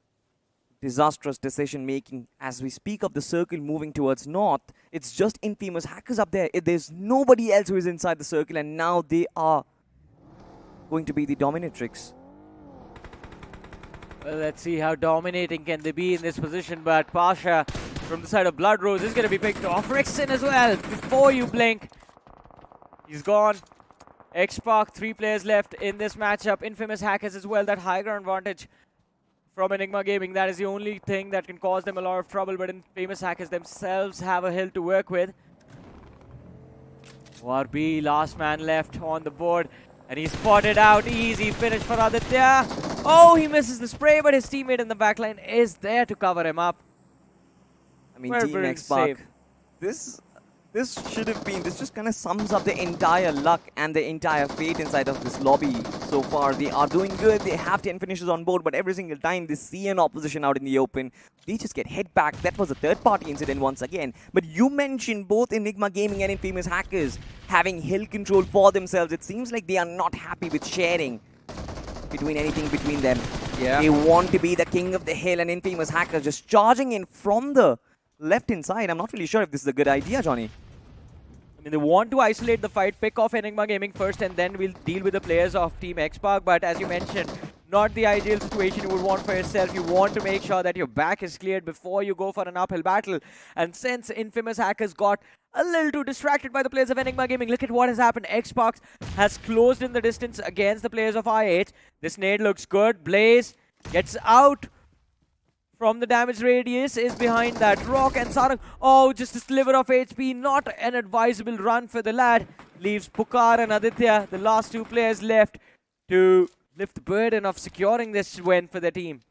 disastrous decision making. As we speak of the circle moving towards north, it's just Infamous Hackers up there. There's nobody else who is inside the circle, and now they are going to be the dominatrix. Well, let's see how dominating can they be in this position, but Pasha from the side of Blood Rose is going to be picked off. Rixon as well, before you blink. He's gone. X-Spark, 3 players left in this matchup. Infamous Hackers as well, that high ground advantage from Enigma Gaming. That is the only thing that can cause them a lot of trouble, but Infamous Hackers themselves have a hill to work with. Warbi, last man left on the board, and he spotted out. Easy finish for Aditya. Oh, he misses the spray, but his teammate in the backline is there to cover him up. I mean, Team X-Spark, this should have been, this just kind of sums up the entire luck and the entire fate inside of this lobby so far. They are doing good, they have 10 finishes on board, but every single time they see an opposition out in the open, they just get hit back. That was a third-party incident once again. But you mentioned both Enigma Gaming and Infamous Hackers having hill control for themselves. It seems like they are not happy with sharing anything between them. Yeah. They want to be the king of the hill, and Infamous Hackers just charging in from the left-hand side. I'm not really sure if this is a good idea, Johnny. I mean, they want to isolate the fight, pick off Enigma Gaming first, and then we'll deal with the players of Team Xpark. But as you mentioned, not the ideal situation you would want for yourself. You want to make sure that your back is cleared before you go for an uphill battle. And since Infamous Hackers got a little too distracted by the players of Enigma Gaming, look at what has happened. Xbox has closed in the distance against the players of IH. This nade looks good. Blaze gets out from the damage radius, is behind that rock, and Sarang, oh, just a sliver of HP, not an advisable run for the lad. Leaves Pukar and Aditya, the last two players left, to lift the burden of securing this win for their team.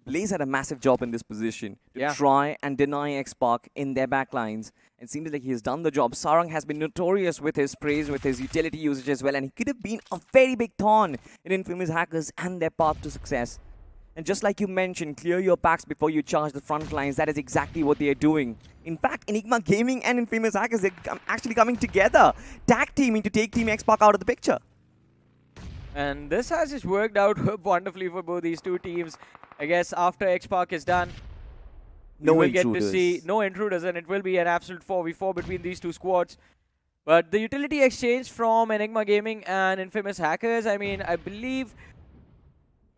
Blaze had a massive job in this position to try and deny Xpark in their backlines. It seems like he has done the job. Sarang has been notorious with his praise, with his utility usage as well, and he could have been a very big thorn in Infamous Hackers and their path to success. And just like you mentioned, clear your packs before you charge the front lines. That is exactly what they are doing. In fact, Enigma Gaming and Infamous Hackers are actually coming together, tag teaming to take Team Xpark out of the picture. And this has just worked out wonderfully for both these two teams. I guess after Xpark is done, we will get to see no intruders, and it will be an absolute 4v4 between these two squads. But the utility exchange from Enigma Gaming and Infamous Hackers, I mean, I believe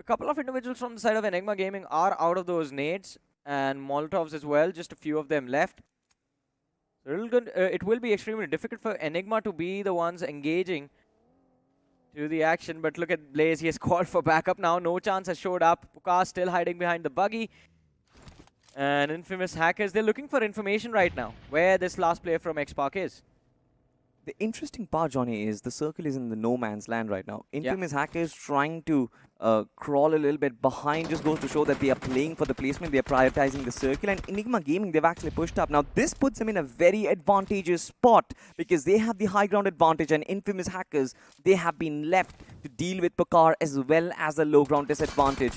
a couple of individuals from the side of Enigma Gaming are out of those nades and Molotovs as well, just a few of them left. So it will be extremely difficult for Enigma to be the ones engaging to the action. But look at Blaze, he has called for backup now. No Chance has showed up. Pukar still hiding behind the buggy. And Infamous Hackers, they're looking for information right now, where this last player from Xpark is. The interesting part, Johnny, is the circle is in the no man's land right now. Infamous Hackers trying to crawl a little bit behind just goes to show that they are playing for the placement. They are prioritizing the circle. And Enigma Gaming, they've actually pushed up. Now, this puts them in a very advantageous spot because they have the high ground advantage. And Infamous Hackers, they have been left to deal with Pukar as well as the low ground disadvantage.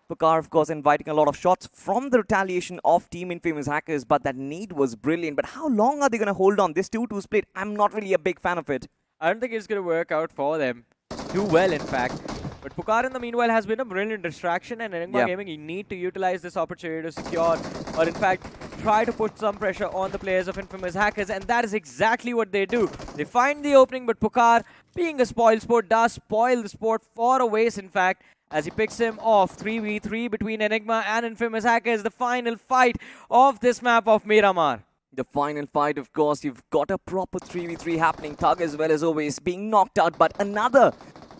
Pukar, of course, inviting a lot of shots from the retaliation of Team Infamous Hackers, but that nade was brilliant. But how long are they going to hold on? This 2-2 split, I'm not really a big fan of it. I don't think it's going to work out for them too well, in fact. But Pukar, in the meanwhile, has been a brilliant distraction, and Enigma Gaming, you need to utilize this opportunity to secure, or in fact, try to put some pressure on the players of Infamous Hackers, and that is exactly what they do. They find the opening, but Pukar, being a spoil sport, does spoil the sport for a waste, in fact, as he picks him off. 3v3 between Enigma and Infamous Hackers, the final fight of this map of Miramar. The final fight, of course, you've got a proper 3v3 happening. Thug as well as always being knocked out, but another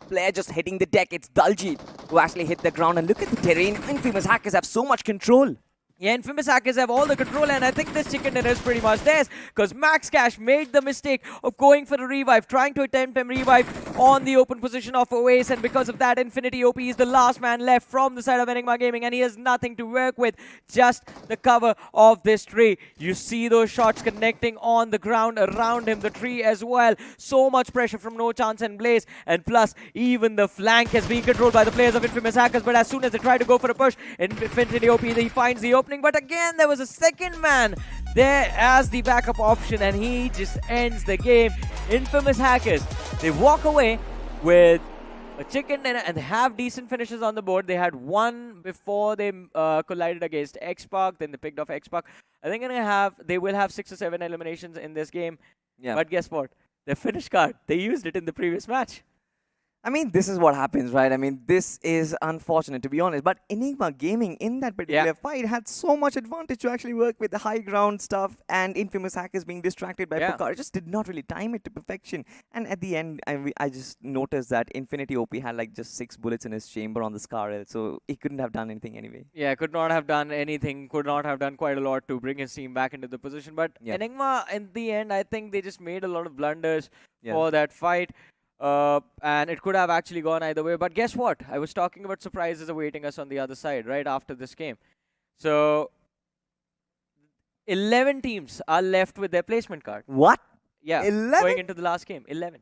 player just hitting the deck. It's Daljit who actually hit the ground, and look at the terrain. Infamous Hackers have so much control. Yeah, Infamous Hackers have all the control, and I think this chicken dinner is pretty much theirs, because Max Cash made the mistake of going for a revive, trying to attempt a revive on the open position of Oasis, and because of that, Infinity OP is the last man left from the side of Enigma Gaming, and he has nothing to work with, just the cover of this tree. You see those shots connecting on the ground around him, the tree as well. So much pressure from No Chance and Blaze, and plus, even the flank is being controlled by the players of Infamous Hackers, but as soon as they try to go for a push, Infinity OP, he finds the opening. But again, there was a second man there as the backup option, and he just ends the game. Infamous Hackers, they walk away with a chicken dinner and they have decent finishes on the board. They had one before they collided against Xpark, then they picked off Xpark. I think they will have 6 or 7 eliminations in this game. Yeah. But guess what? Their finish card, they used it in the previous match. I mean, this is what happens, right? I mean, this is unfortunate, to be honest. But Enigma Gaming, in that particular fight, had so much advantage to actually work with the high ground stuff, and Infamous Hackers being distracted by Pukar. It just did not really time it to perfection. And at the end, I just noticed that Infinity OP had like just 6 bullets in his chamber on the Scarlet, so he couldn't have done anything anyway. Yeah, could not have done anything, could not have done quite a lot to bring his team back into the position. But Enigma, in the end, I think they just made a lot of blunders for that fight. And it could have actually gone either way. But guess what? I was talking about surprises awaiting us on the other side right after this game. So 11 teams are left with their placement card. What? Yeah. 11? Going into the last game. 11.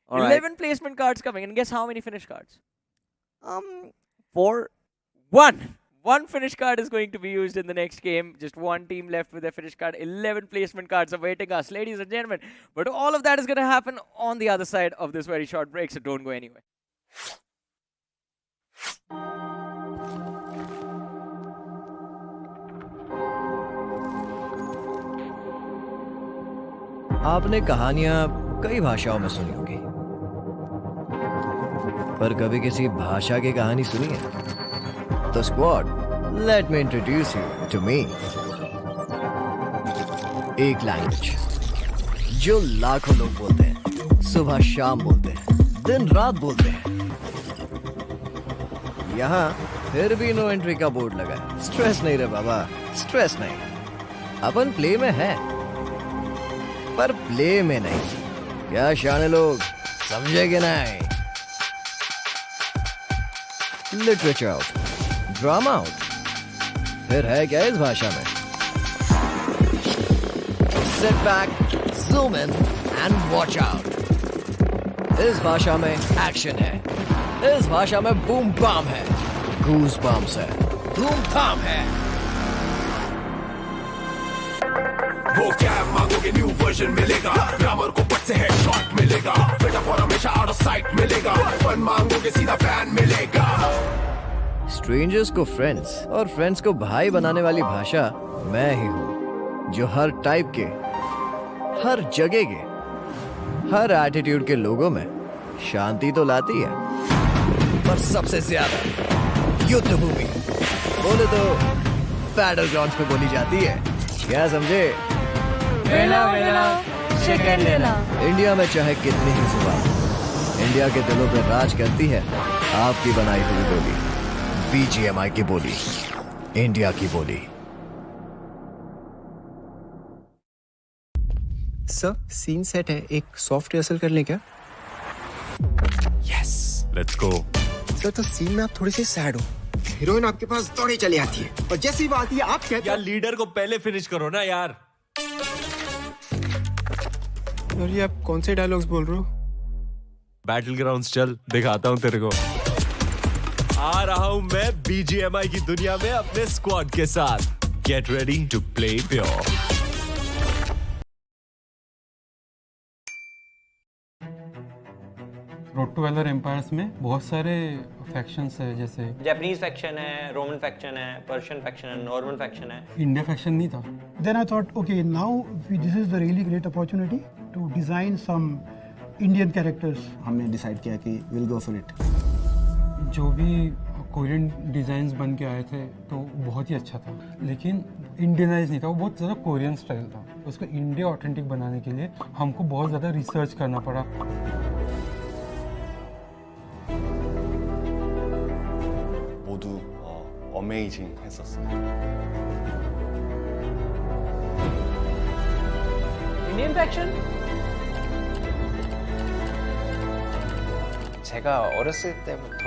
All 11 placement cards coming. And guess how many finish cards? 4. 1. One finish card is going to be used in the next game. Just one team left with their finish card. 11 placement cards awaiting us, ladies and gentlemen. But all of that is going to happen on the other side of this very short break, so don't go anywhere. आपने कहानियां कई भाषाओं में सुनी होगी, पर कभी किसी भाषा की कहानी सुनी है? तो squad, let me introduce you to me. एक लैंग्वेज जो लाखों लोग बोलते हैं, सुबह शाम बोलते हैं, दिन रात बोलते हैं। यहाँ फिर भी नो एंट्री का बोर्ड लगा है। स्ट्रेस नहीं रे बाबा, स्ट्रेस नहीं। अपन प्ले में है, पर प्ले में नहीं। क्या शाने लोग समझे कि नहीं? लिटरेचर आउट, ड्रामा आउट, फिर है क्या इस भाषा में? Sit back, zoom in and watch out. इस भाषा में एक्शन है, इस भाषा में बूम बाम है, गूज बम्स है, धूम धाम है। वो कैब मांगोगे न्यू वर्जन मिलेगा, ग्रामर को पट से हेडशॉट मिलेगा, मेटाफोर हमेशा आउट ऑफ साइट मिलेगा, फन मांगोगे सीधा बैन मिलेगा। स्ट्रेंजर्स को फ्रेंड्स और फ्रेंड्स को भाई बनाने वाली भाषा मैं ही हूँ, जो हर टाइप के, हर जगह के, हर एटीट्यूड के लोगों में शांति तो लाती है, पर सबसे ज्यादा युद्ध भूमि बोले तो बैटल ग्राउंड्स पे बोली जाती है। क्या समझे? वेला वेला चिकन लेला। इंडिया में चाहे कितनी ही जुबान, इंडिया के दिलों पे राज करती है आपकी बनाई हुई बोली, BGMI की बोली, इंडिया की बोली। सर, सीन सेट है, एक सॉफ्ट रिहर्सल कर लें क्या? Yes, let's go. सर, तो सीन में आप थोड़े से सैड हो, हीरोइन आपके पास दौड़ी चली आती है और जैसे ही बात ये आप कहते यार लीडर को पहले फिनिश करो ना यार। और ये आप कौन से डायलॉग्स बोल रहे हो? बैटल ग्राउंड्स चल, दिखाता हूँ तेरे को। आ रहा हूँ मैं BGMI की दुनिया में अपने स्क्वाड के साथ। Get ready to play pure. Road to Valor Empires में बहुत सारे फैक्शंस है, जैसे जापानीज फैक्शन है, रोमन फैक्शन है, पर्शियन फैक्शन है, नॉर्मन फैक्शन है। इंडिया फैक्शन नहीं था। Then I thought, okay, now this is the really great opportunity to design some Indian characters. हमने डिसाइड किया कि we'll go for it. जो भी कोरियन डिज़ाइंस बन के आए थे तो बहुत ही अच्छा था, लेकिन इंडियनाइज नहीं था, वो बहुत ज़्यादा कोरियन स्टाइल था। उसको इंडिया ऑथेंटिक बनाने के लिए हमको बहुत ज़्यादा रिसर्च करना पड़ा। 모두 어메이징 했었어요. 인디언 팩션? 제가 어렸을 때부터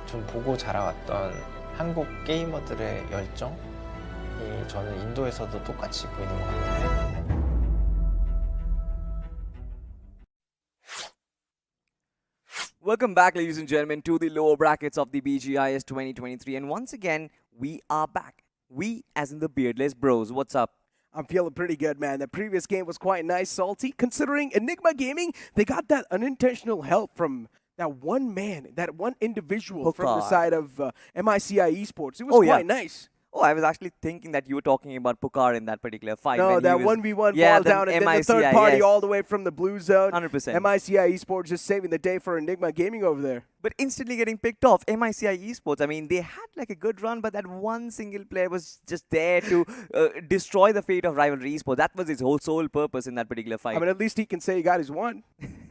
좀 보고 자라왔던 한국 게이머들의 열정이 저는 인도에서도 똑같이 보이는 것 같아요. Welcome back, ladies and gentlemen, to the lower brackets of the BGIS 2023. And once again, we are back. We, as in the Beardless Bros. What's up? I'm feeling pretty good, man. The previous game was quite nice, salty. Considering Enigma Gaming, they got that unintentional help from that one man, that one individual from the side of MICI Esports. It was quite nice. Oh, I was actually thinking that you were talking about Pukar in that particular fight. No, that 1v1 ball down, and then the third party all the way from the blue zone. 100%. MICI Esports just saving the day for Enigma Gaming over there. But instantly getting picked off. MICI Esports, I mean, they had like a good run, but that one single player was just there to destroy the fate of Rivalry Esports. That was his whole sole purpose in that particular fight. I mean, at least he can say he got his one.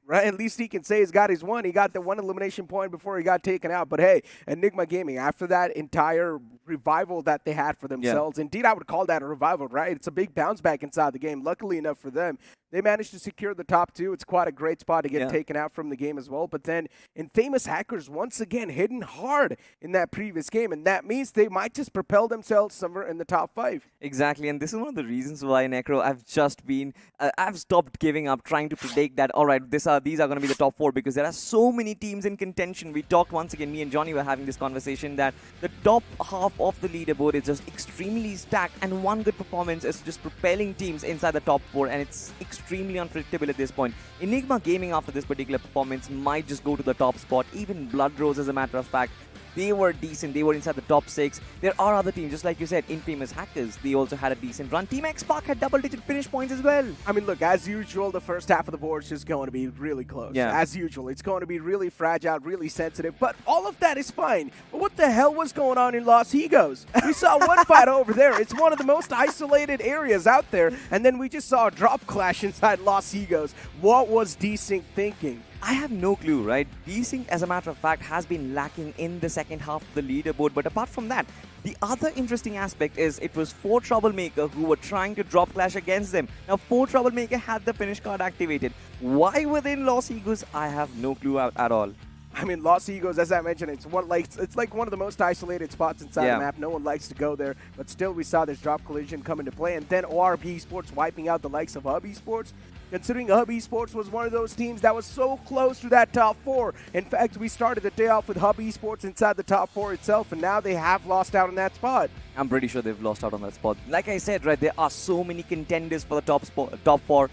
Right? At least he can say he's got his one. He got the one elimination point before he got taken out. But hey, Enigma Gaming, after that entire revival that they had for themselves, indeed, I would call that a revival, right? It's a big bounce back inside the game. Luckily enough for them, they managed to secure the top 2. It's quite a great spot to get taken out from the game as well. But then Infamous Hackers once again hitting hard in that previous game, and that means they might just propel themselves somewhere in the top 5. Exactly, and this is one of the reasons why, Necro, I've stopped giving up trying to predict that, all right, these are going to be the top 4, because there are so many teams in contention. We talked once again, me and Johnny were having this conversation, that the top half of the leaderboard is just extremely stacked, and one good performance is just propelling teams inside the top 4, and it's extremely unpredictable at this point. Enigma Gaming, after this particular performance, might just go to the top spot. Even Blood Rose, as a matter of fact, they were decent. They were inside the top 6. There are other teams, just like you said, Infamous Hackers. They also had a decent run. Team X-Spark had double-digit finish points as well. I mean, look, as usual, the first half of the board is just going to be really close. Yeah. As usual, it's going to be really fragile, really sensitive, but all of that is fine. But what the hell was going on in Los Higos? We saw one fight over there. It's one of the most isolated areas out there, and then we just saw a drop clash inside Los Higos. What was Desync thinking? I have no clue, right? Desync, as a matter of fact, has been lacking in the second half of the leaderboard. But apart from that, the other interesting aspect is it was 4 Troublemaker who were trying to drop clash against them. Now, 4 Troublemaker had the finish card activated. Why within Los Higos? I have no clue at all. I mean, Los Higos, as I mentioned, it's like one of the most isolated spots inside the map. No one likes to go there, but still we saw this drop collision come into play, and then ORB Esports wiping out the likes of Hub Esports. Considering Hub Esports was one of those teams that was so close to that top 4. In fact, we started the day off with Hub Esports inside the top 4 itself, and now they have lost out on that spot. I'm pretty sure they've lost out on that spot. Like I said, right, there are so many contenders for the top 4.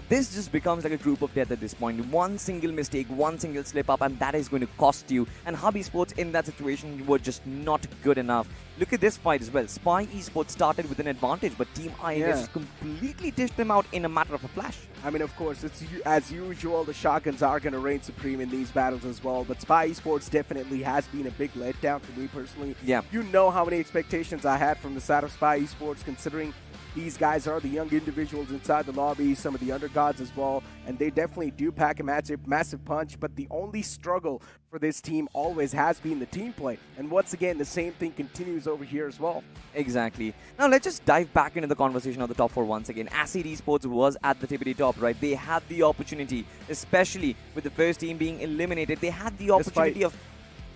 This just becomes like a group of death at this point. One single mistake, one single slip up, and that is going to cost you. And Hub Esports in that situation were just not good enough. Look at this fight as well. Spy Esports started with an advantage, but Team INS completely dished them out in a matter of a flash. I mean, of course, it's as usual, the shotguns are going to reign supreme in these battles as well, but Spy Esports definitely has been a big letdown for me personally. Yeah. You know how many expectations I had from the side of Spy Esports, considering these guys are the young individuals inside the lobby, some of the undergods as well, and they definitely do pack a massive punch, but the only struggle for this team always has been the team play. And once again, the same thing continues over here as well. Exactly. Now let's just dive back into the conversation of the top 4 once again. Acid Esports was at the tippity top, right? They had the opportunity, especially with the first team being eliminated, they had the opportunity of...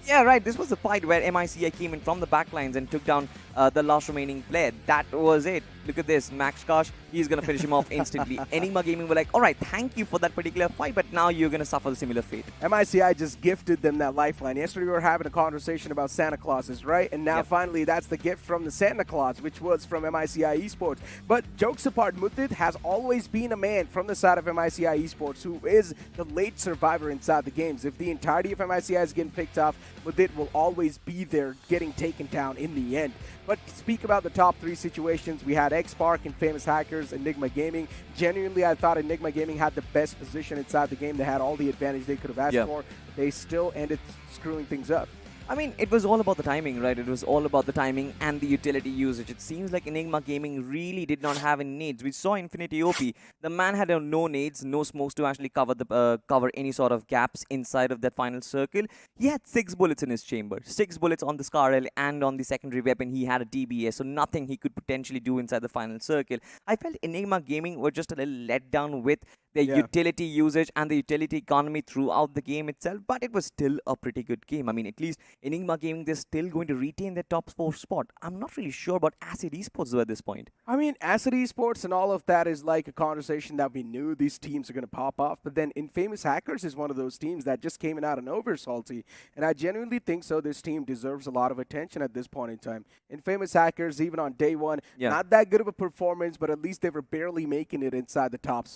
Yeah, right. This was the fight where MICI came in from the backlines and took down the last remaining player. That was it. Look at this. Max Kosh, he's going to finish him off instantly. Enigma Gaming were like, all right, thank you for that particular fight, but now you're going to suffer a similar fate. MICI just gifted them that lifeline. Yesterday we were having a conversation about Santa Clauses, right? And now finally that's the gift from the Santa Claus, which was from MICI Esports. But jokes apart, Mutid has always been a man from the side of MICI Esports who is the late survivor inside the games. If the entirety of MICI is getting picked off, Mutid will always be there getting taken down in the end. But speak about the top 3 situations. We had X-Spark, Infamous Hackers, Enigma Gaming. Genuinely, I thought Enigma Gaming had the best position inside the game. They had all the advantage they could have asked for. They still ended screwing things up. I mean, it was all about the timing, right? It was all about the timing and the utility usage. It seems like Enigma Gaming really did not have any nades. We saw Infinity OP. The man had no nades, no smokes to actually cover any sort of gaps inside of that final circle. He had 6 bullets in his chamber. 6 bullets on the SCAR-L and on the secondary weapon. He had a DBS, so nothing he could potentially do inside the final circle. I felt Enigma Gaming were just a little let down with their utility usage and the utility economy throughout the game itself, but it was still a pretty good game. I mean, at least Enigma Gaming, they're still going to retain their top 4 spot. I'm not really sure about Acid Esports though at this point. I mean, Acid Esports and all of that is like a conversation that we knew these teams are going to pop off, but then Infamous Hackers is one of those teams that just came in out of nowhere salty, and I genuinely think so. This team deserves a lot of attention at this point in time. Infamous Hackers, even on day 1, not that good of a performance, but at least they were barely making it inside the top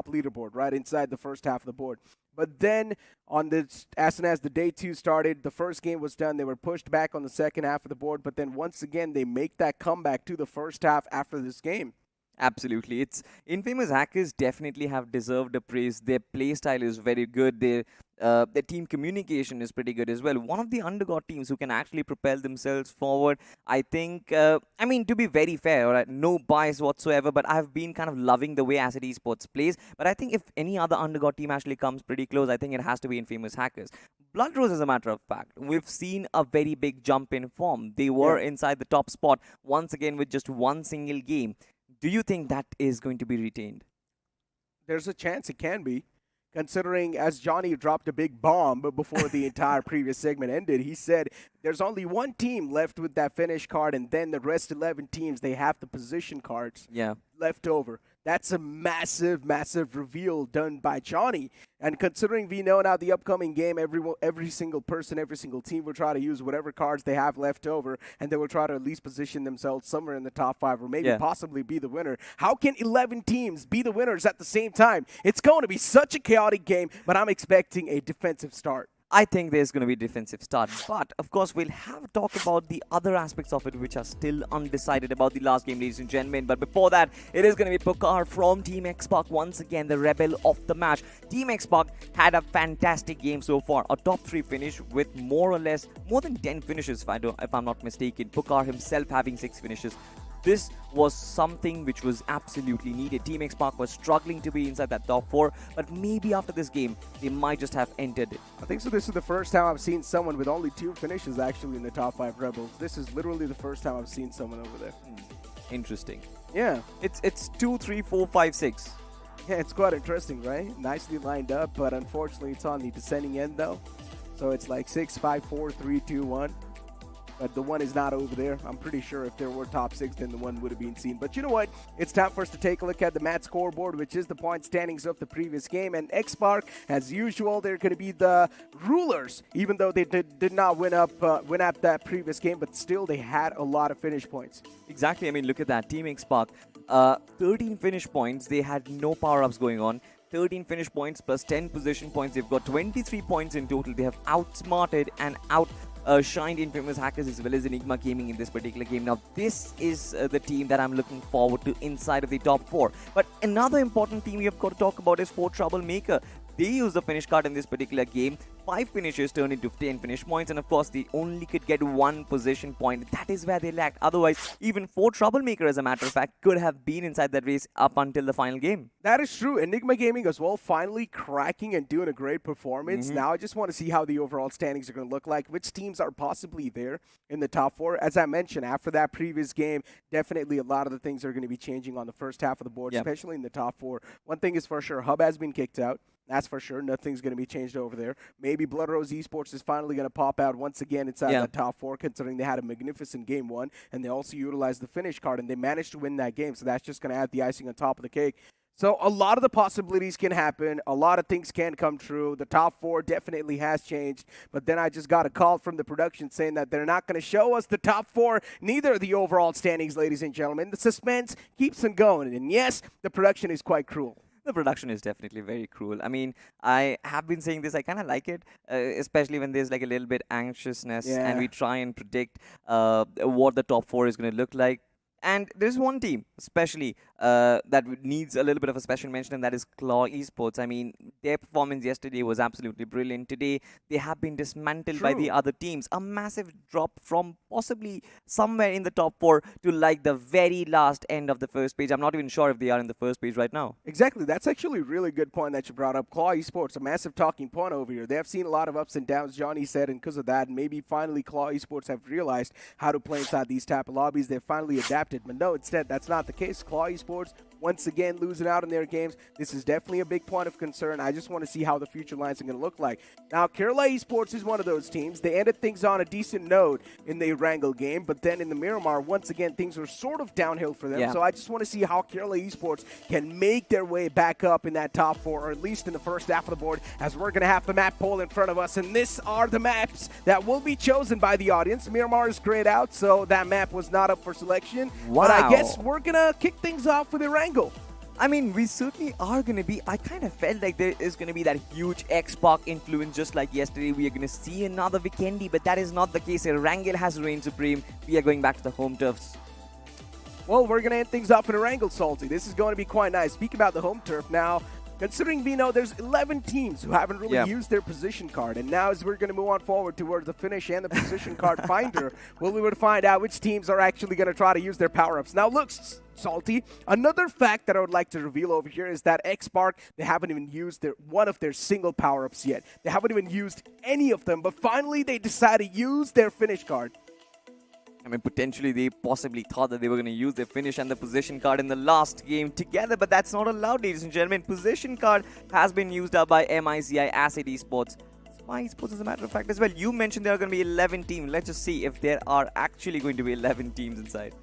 leaderboard, right inside the first half of the board. But then on this, as soon as the day 2 started, the first game was done. They were pushed back on the second half of the board, but then once again, they make that comeback to the first half after this game. Absolutely. It's Infamous Hackers definitely have deserved a praise. Their playstyle is very good. Their team communication is pretty good as well. One of the underdog teams who can actually propel themselves forward. I think, I mean, to be very fair, right, no bias whatsoever, but I've been kind of loving the way Acid Esports plays. But I think if any other underdog team actually comes pretty close, I think it has to be Infamous Hackers. Blood Rose, as a matter of fact, we've seen a very big jump in form. They were inside the top spot once again with just one single game. Do you think that is going to be retained? There's a chance it can be. Considering as Johnny dropped a big bomb before the entire previous segment ended, he said there's only one team left with that finish card, and then the rest 11 teams, they have the position cards left over. That's a massive, massive reveal done by Johnny. And considering we know now the upcoming game, every single person, every single team will try to use whatever cards they have left over, and they will try to at least position themselves somewhere in the top 5 or maybe possibly be the winner. How can 11 teams be the winners at the same time? It's going to be such a chaotic game, but I'm expecting a defensive start. I think there's going to be a defensive start. But, of course, we'll have a talk about the other aspects of it which are still undecided about the last game, ladies and gentlemen. But before that, it is going to be Pokar from Team Xbox, once again, the rebel of the match. Team Xbox had a fantastic game so far. A top 3 finish with more than 10 finishes, if I'm not mistaken. Pokar himself having 6 finishes. This was something which was absolutely needed. Team Xbox was struggling to be inside that top 4, but maybe after this game, they might just have entered it. I think so. This is the first time I've seen someone with only 2 finishes actually in the top 5 Rebels. This is literally the first time I've seen someone over there. Interesting. Yeah. It's 2, 3, 4, 5, 6. Yeah, it's quite interesting, right? Nicely lined up, but unfortunately it's on the descending end though. So it's like 6, 5, 4, 3, 2, 1. But the 1 is not over there. I'm pretty sure if there were top 6, then the 1 would have been seen. But you know what? It's time for us to take a look at the match scoreboard, which is the point standings of the previous game. And Xpark, as usual, they're going to be the rulers, even though they did not win up that previous game, but still they had a lot of finish points. Exactly. I mean, look at that. Team Xpark, 13 finish points. They had no power-ups going on. 13 finish points plus 10 position points. They've got 23 points in total. They have outsmarted and shined Infamous Hackers as well as Enigma Gaming in this particular game. Now, this is the team that I'm looking forward to inside of the top 4. But another important team we have got to talk about is 4 Troublemaker. They used the finish card in this particular game. 5 finishes turned into 10 finish points, and of course, they only could get 1 position point. That is where they lacked. Otherwise, even 4 Troublemaker, as a matter of fact, could have been inside that race up until the final game. That is true. Enigma Gaming as well, finally cracking and doing a great performance. Now I just want to see how the overall standings are going to look like, which teams are possibly there in the top 4. As I mentioned, after that previous game, definitely a lot of the things are going to be changing on the first half of the board, especially in the top 4. One thing is for sure, Hub has been kicked out. That's for sure. Nothing's going to be changed over there. Maybe Blood Rose Esports is finally going to pop out once again inside the top 4, considering they had a magnificent game 1, and they also utilized the finish card, and they managed to win that game, so that's just going to add the icing on top of the cake. So a lot of the possibilities can happen. A lot of things can come true. The top 4 definitely has changed, but then I just got a call from the production saying that they're not going to show us the top 4, neither the overall standings, ladies and gentlemen. The suspense keeps on going, and yes, the production is quite cruel. The production is definitely very cruel. I mean, I have been saying this. I kind of like it, especially when there's like a little bit anxiousness and we try and predict what the top 4 is going to look like. And there's one team, especially, that needs a little bit of a special mention, and that is Claw Esports. I mean, their performance yesterday was absolutely brilliant. Today, they have been dismantled by the other teams. A massive drop from possibly somewhere in the top 4 to like the very last end of the first page. I'm not even sure if they are in the first page right now. Exactly. That's actually a really good point that you brought up. Claw Esports, a massive talking point over here. They have seen a lot of ups and downs, Johnny said, and because of that, maybe finally Claw Esports have realized how to play inside these type of lobbies. They've finally adapted. But no, instead, that's not the case. Claw Esports, once again, losing out in their games. This is definitely a big point of concern. I just want to see how the future lines are going to look like. Now, Kerala Esports is one of those teams. They ended things on a decent note in the Wrangle game, but then in the Miramar, once again, things were sort of downhill for them. So I just want to see how Kerala Esports can make their way back up in that top 4, or at least in the first half of the board, as we're going to have the map poll in front of us, and these are the maps that will be chosen by the audience. Miramar is grayed out, so that map was not up for selection. Wow. But I guess we're going to kick things off with a Wrangle. I mean, we certainly are going to be. I kind of felt like there is going to be that huge Xbox influence just like yesterday. We are going to see another Vikendi, but that is not the case. Wrangle has reigned supreme. We are going back to the home turfs. Well, we're going to end things off in a Wrangle, Salty. This is going to be quite nice. Speaking about the home turf now, considering we know there's 11 teams who haven't really used their position card, and now as we're going to move on forward towards the finish and the position card finder, we'll be able to find out which teams are actually going to try to use their power-ups. Now, look, Salty, another fact that I would like to reveal over here is that Xpark, they haven't even used one of their single power-ups yet. They haven't even used any of them, but finally they decided to use their finish card. I mean, potentially they possibly thought that they were going to use their finish and the position card in the last game together, but that's not allowed, ladies and gentlemen. Position card has been used up by MICI Asset Esports. Spy Esports, as a matter of fact, as well. You mentioned there are going to be 11 teams. Let's just see if there are actually going to be 11 teams inside.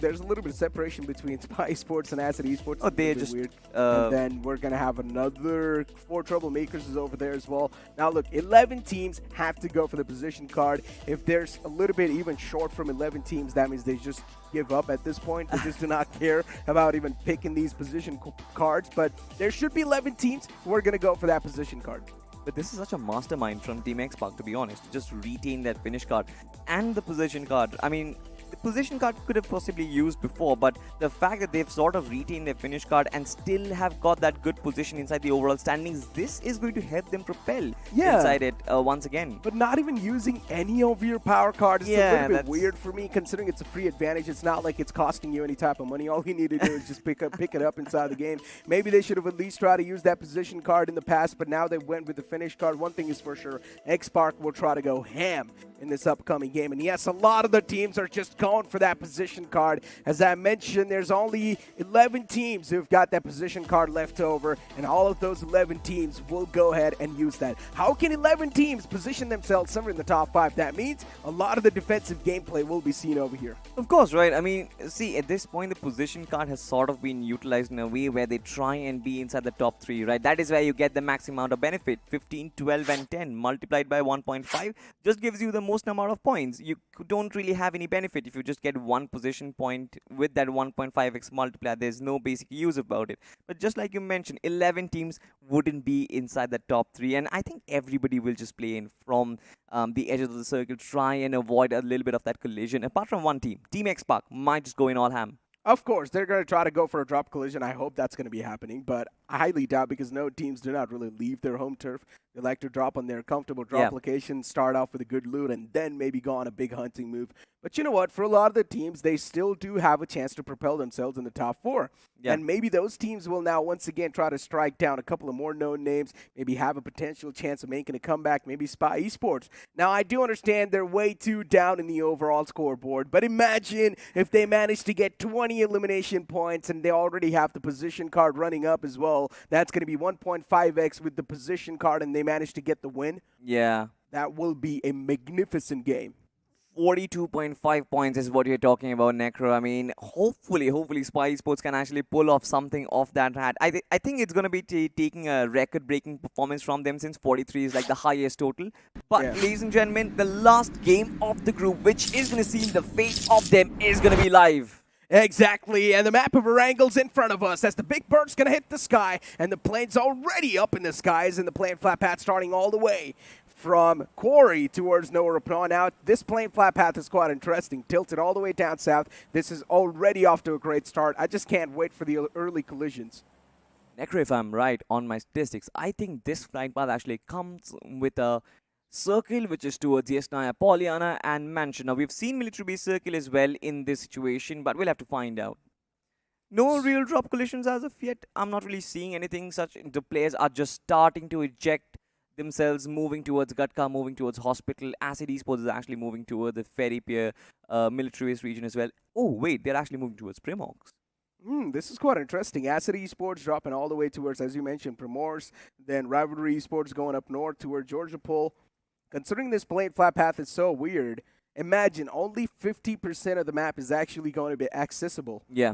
There's a little bit of separation between Spy Esports and Asset Esports. Oh, they're just weird. And then we're going to have another 4 Troublemakers is over there as well. Now, look, 11 teams have to go for the position card. If there's a little bit even short from 11 teams, that means they just give up at this point. They just do not care about even picking these position cards. But there should be 11 teams who are going to go for that position card. But this is such a mastermind from Team Xpark, to be honest, to just retain that finish card and the position card. I mean, the position card could have possibly used before, but the fact that they've sort of retained their finish card and still have got that good position inside the overall standings, this is going to help them propel inside it once again. But not even using any of your power cards is a little bit weird for me, considering it's a free advantage. It's not like it's costing you any type of money. All you need to do is just pick it up inside the game. Maybe they should have at least tried to use that position card in the past, but now they went with the finish card. One thing is for sure, Xpark will try to go ham in this upcoming game. And yes, a lot of the teams are just going for that position card. As I mentioned, there's only 11 teams who've got that position card left over, and all of those 11 teams will go ahead and use that. How can 11 teams position themselves somewhere in the top 5? That means a lot of the defensive gameplay will be seen over here. Of course, right? I mean, see, at this point, the position card has sort of been utilized in a way where they try and be inside the top 3, right? That is where you get the max amount of benefit. 15, 12, and 10 multiplied by 1.5 just gives you the most amount of points. You don't really have any benefit if you just get one position point with that 1.5x multiplier. There's no basic use about it. But just like you mentioned, 11 teams wouldn't be inside the top 3, and I think everybody will just play in from the edges of the circle, try and avoid a little bit of that collision. Apart from one team, Team Xpark might just go in all ham. Of course, they're going to try to go for a drop collision. I hope that's going to be happening, but I highly doubt, because no teams do not really leave their home turf. They like to drop on their comfortable drop location, start off with a good loot, and then maybe go on a big hunting move. But you know what? For a lot of the teams, they still do have a chance to propel themselves in the top 4. And maybe those teams will now once again try to strike down a couple of more known names, maybe have a potential chance of making a comeback, maybe Spy Esports. Now, I do understand they're way too down in the overall scoreboard, but imagine if they manage to get 20 elimination points and they already have the position card running up as well. That's going to be 1.5x with the position card, and they manage to get the win. Yeah. That will be a magnificent game. 42.5 points is what you're talking about, Necro. I mean, hopefully Spy Esports can actually pull off something off that hat. I think it's going to be taking a record-breaking performance from them, since 43 is like the highest total. But, ladies and gentlemen, the last game of the group, which is going to seal the fate of them, is going to be live. Exactly, and the map of Erangle's in front of us as the big bird's going to hit the sky, and the plane's already up in the skies, and the plane flat path starting all the way from Quarry towards Nowhere Upon. Now, this plane flat path is quite interesting, tilted all the way down south. This is already off to a great start. I just can't wait for the early collisions. Necro, if I'm right on my statistics, I think this flight path actually comes with a circle which is towards Yesnaya, Pollyanna, and Mansion. Now, we've seen military base circle as well in this situation, but we'll have to find out. No real drop collisions as of yet. I'm not really seeing anything such. The players are just starting to eject themselves, moving towards Gatka, moving towards Hospital. Acid Esports is actually moving towards the Ferry Pier military base region as well. Oh, wait, they're actually moving towards Primox. This is quite interesting. Acid Esports dropping all the way towards, as you mentioned, Primors. Then Rivalry Esports going up north toward Georgia Pole. Considering this plane flat path is so weird, imagine only 50% of the map is actually going to be accessible. Yeah.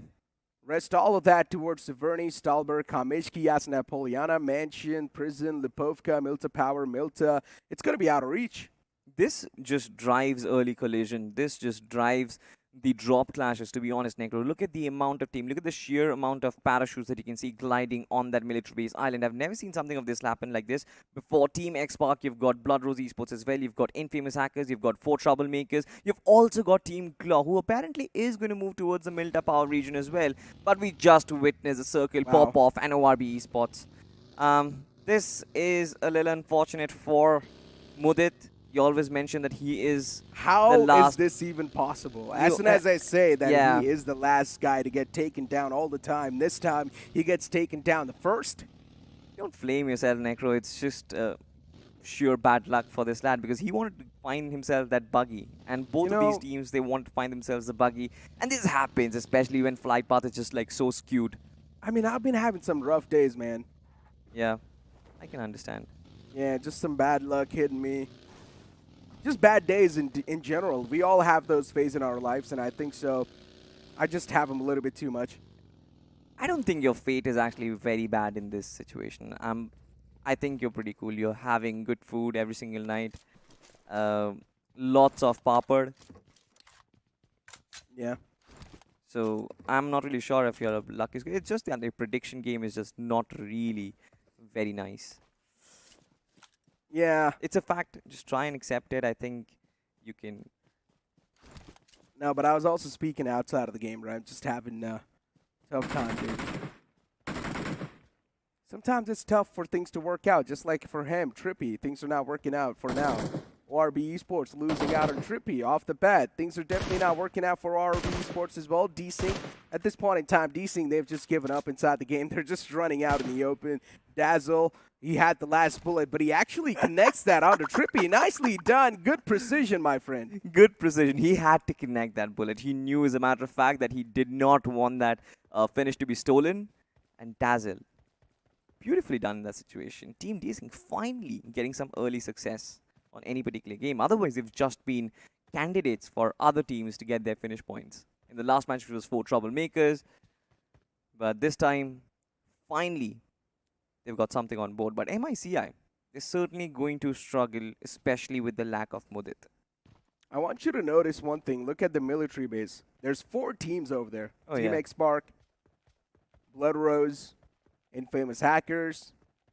Rest all of that towards Severny, Stalberg, Kamishki, Yasna, Pollyanna, Mansion, Prison, Lipovka, Milta Power, Milta. It's going to be out of reach. This just drives early collision. This just drives the drop clashes, to be honest, Necro. Look at the amount of team. Look at the sheer amount of parachutes that you can see gliding on that military base island. I've never seen something of this happen like this before. Team Xpark, you've got Blood Rose Esports as well. You've got Infamous Hackers. You've got 4 Troublemakers. You've also got Team Claw, who apparently is going to move towards the Milta Power region as well. But we just witnessed a circle pop off and ORB Esports. This is a little unfortunate for Mudit. You always mention that he is How the last. is this even possible? As soon as I say that he is the last guy to get taken down all the time, this time he gets taken down the first. Don't flame yourself, Necro. It's just sheer bad luck for this lad because he wanted to find himself that buggy. And both of these teams, they want to find themselves the buggy. And this happens, especially when flight path is just like so skewed. I mean, I've been having some rough days, man. Yeah, I can understand. Yeah, just some bad luck hitting me. Just bad days in general. We all have those phases in our lives, and I think so. I just have them a little bit too much. I don't think your fate is actually very bad in this situation. I think you're pretty cool. You're having good food every single night. Lots of papad. Yeah. So I'm not really sure if your luck is good. It's just that the prediction game is just not really very nice. Yeah. It's a fact. Just try and accept it. I think you can. No, but I was also speaking outside of the game, right? Just having a tough time, dude. Sometimes it's tough for things to work out, just like for him, Trippy. Things are not working out for now. ORB Esports losing out on Trippy off the bat. Things are definitely not working out for ORB Esports as well. D-Sync, at this point in time, D-Sync, they've just given up inside the game. They're just running out in the open. Dazzle, he had the last bullet, but he actually connects that onto Trippy. Nicely done. Good precision, my friend. Good precision. He had to connect that bullet. He knew, as a matter of fact, that he did not want that finish to be stolen. And Dazzle, beautifully done in that situation. Team D-Sync finally getting some early success on any particular game. Otherwise, they've just been candidates for other teams to get their finish points. In the last match, it was 4 troublemakers. But this time, finally, they've got something on board. But MICI is certainly going to struggle, especially with the lack of Mudit. I want you to notice one thing. Look at the military base. There's 4 teams over there. Oh, Team yeah. X-Spark, Blood Rose, Infamous Hackers,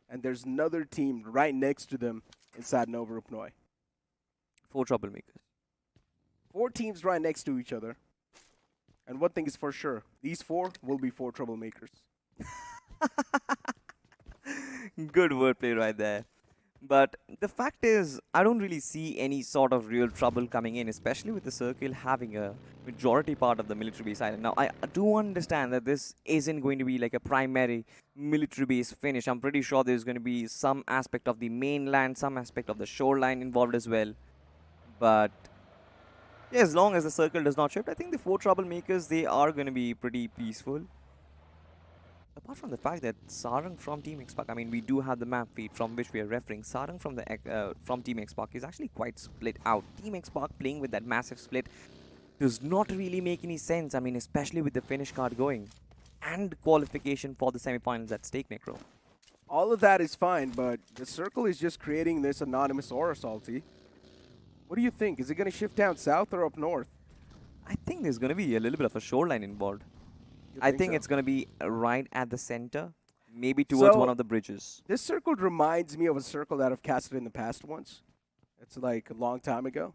and there's another team right next to them inside Nova Rupnoi. 4 troublemakers. 4 teams right next to each other. And one thing is for sure, these 4 will be 4 troublemakers. Good wordplay right there. But the fact is, I don't really see any sort of real trouble coming in, especially with the circle having a majority part of the military base island. Now, I do understand that this isn't going to be like a primary military base finish. I'm pretty sure there's going to be some aspect of the mainland, some aspect of the shoreline involved as well. But yeah, as long as the circle does not shift, I think the 4 troublemakers, they are going to be pretty peaceful. Apart from the fact that Sarang from Team X-Spark, I mean, we do have the map feed from which we are referring. Sarang from Team X-Spark is actually quite split out. Team X-Spark playing with that massive split does not really make any sense. I mean, especially with the finish card going and qualification for the semifinals at stake, Necro. All of that is fine, but the circle is just creating this anonymous aura, Salty. What do you think? Is it going to shift down south or up north? I think there's going to be a little bit of a shoreline involved. I think it's going to be right at the center, maybe towards one of the bridges. This circle reminds me of a circle that I've casted in the past once. It's like a long time ago.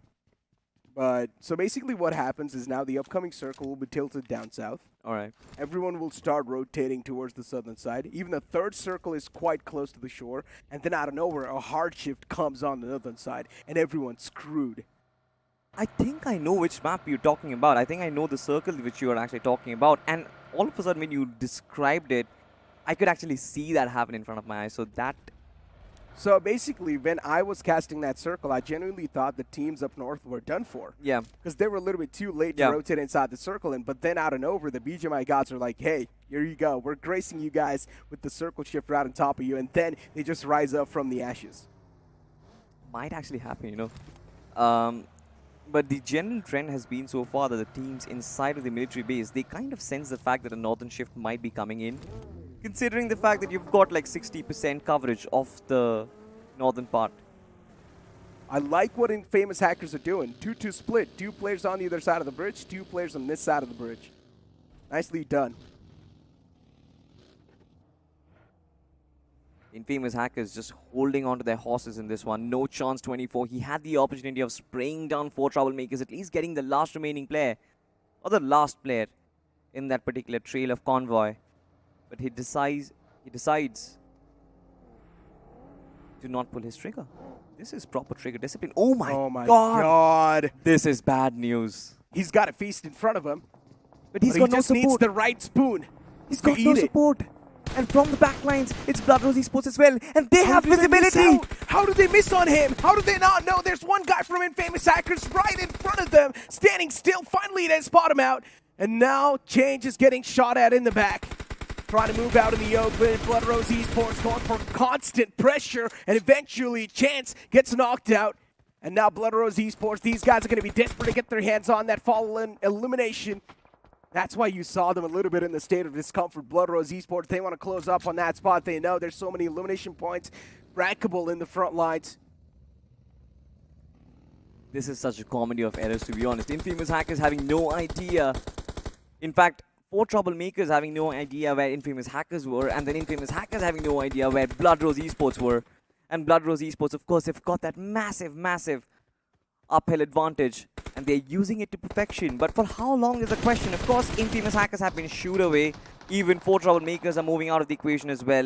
But so basically what happens is now the upcoming circle will be tilted down south. All right. Everyone will start rotating towards the southern side. Even the third circle is quite close to the shore. And then out of nowhere, a hard shift comes on the northern side, and everyone's screwed. I think I know which map you're talking about. I think I know the circle which you are actually talking about. And all of a sudden, when you described it, I could actually see that happen in front of my eyes. So basically, when I was casting that circle, I genuinely thought the teams up north were done for. Yeah. Because they were a little bit too late to rotate inside the circle. But then out of nowhere, the BGMI gods are like, hey, here you go. We're gracing you guys with the circle shift right on top of you. And then they just rise up from the ashes. Might actually happen, you know. But the general trend has been so far that the teams inside of the military base, they kind of sense the fact that a northern shift might be coming in. Considering the fact that you've got like 60% coverage of the northern part. I like what Infamous Hackers are doing. 2-2 split. 2 players on the other side of the bridge, 2 players on this side of the bridge. Nicely done. Infamous Hackers just holding on to their horses in this one. No chance 24. He had the opportunity of spraying down 4 troublemakers, at least getting the last remaining player, or the last player in that particular trail of convoy. But he decides to not pull his trigger. This is proper trigger discipline. Oh my God. This is bad news. He's got a feast in front of him. But he's got no just support. Needs the right spoon. He's got no support. And from the back lines, it's Blood Rose Esports as well. And they have visibility. How did they miss on him? How did they not know? There's one guy from Infamous Hackers right in front of them, standing still. Finally, they spot him out. And now Change is getting shot at in the back. Trying to move out in the open. Blood Rose Esports going for constant pressure. And eventually, Chance gets knocked out. And now Blood Rose Esports, these guys are going to be desperate to get their hands on that fallen elimination. That's why you saw them a little bit in the state of discomfort. Blood Rose Esports, they want to close up on that spot. They know there's so many elimination points rackable in the front lines. This is such a comedy of errors, to be honest. Infamous Hackers having no idea. In fact, 4 Troublemakers having no idea where Infamous Hackers were, and then Infamous Hackers having no idea where Blood Rose Esports were. And Blood Rose Esports, of course, have got that massive uphill advantage, and they're using it to perfection. But for how long is the question? Of course, Infamous Hackers have been shooed away. Even 4 Troublemakers are moving out of the equation as well.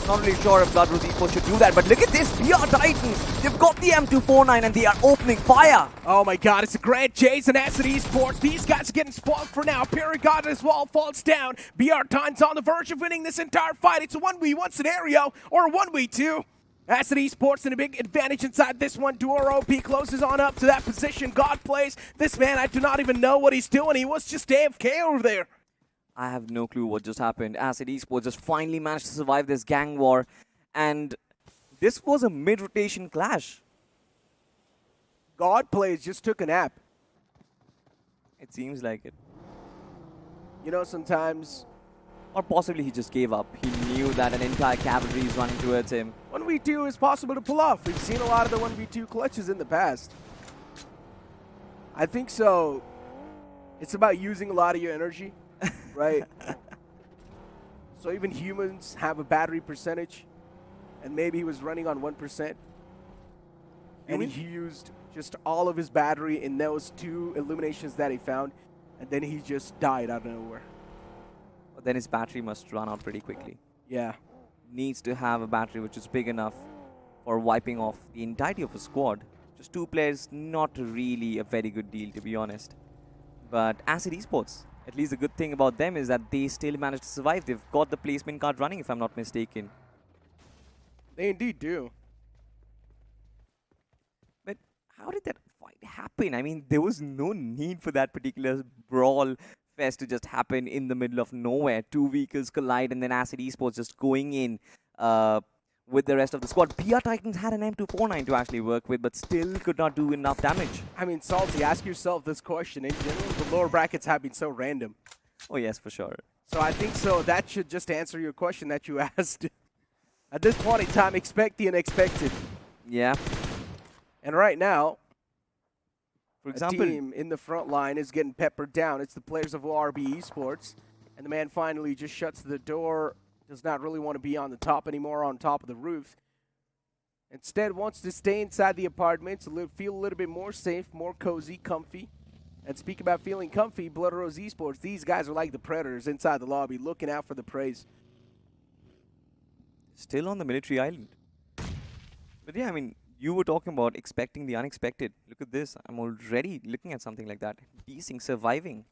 Not really sure if Blood Rose Esports should do that, but look at this. BR Titans, they've got the M249 and they are opening fire. Oh my god, it's a grand chase and Acid Esports. These guys are getting spoiled for now. Paragon as well falls down. BR Titans on the verge of winning this entire fight. It's a 1v1 scenario or a 1v2. Acid Esports in a big advantage inside this one. Duo OP closes on up to that position. God plays. This man, I do not even know what he's doing. He was just AFK over there. I have no clue what just happened. Acid Esports just finally managed to survive this gang war. And this was a mid-rotation clash. God plays just took a nap. It seems like it. You know, sometimes... Or possibly he just gave up. He knew that an entire cavalry is running towards him. 1v2 is possible to pull off. We've seen a lot of the 1v2 clutches in the past. I think so. It's about using a lot of your energy, right? So even humans have a battery percentage, and maybe he was running on 1%. And he used just all of his battery in those 2 eliminations that he found, and then he just died out of nowhere. But then his battery must run out pretty quickly. Yeah. Needs to have a battery which is big enough for wiping off the entirety of a squad. Just 2 players, not really a very good deal, to be honest. But Acid Esports, at least the good thing about them is that they still managed to survive. They've got the placement card running, if I'm not mistaken. They indeed do. But how did that fight happen? I mean, there was no need for that particular brawl fest to just happen in the middle of nowhere. 2 vehicles collide and then Acid Esports just going in with the rest of the squad. BR Titans had an M249 to actually work with, but still could not do enough damage. I mean, Salty, ask yourself this question. In general, the lower brackets have been so random. Oh, yes, for sure. So I think so that should just answer your question that you asked. At this point in time, expect the unexpected. Yeah. And right now, for example, a team in the front line is getting peppered down. It's the players of ORB Esports. And the man finally just shuts the door, does not really want to be on the top anymore, on top of the roof. Instead, wants to stay inside the apartments, feel a little bit more safe, more cozy, comfy. And speak about feeling comfy, Blood Rose Esports, these guys are like the predators inside the lobby, looking out for the praise. Still on the military island. But yeah, I mean, you were talking about expecting the unexpected. Look at this. I'm already looking at something like that. Beasting, surviving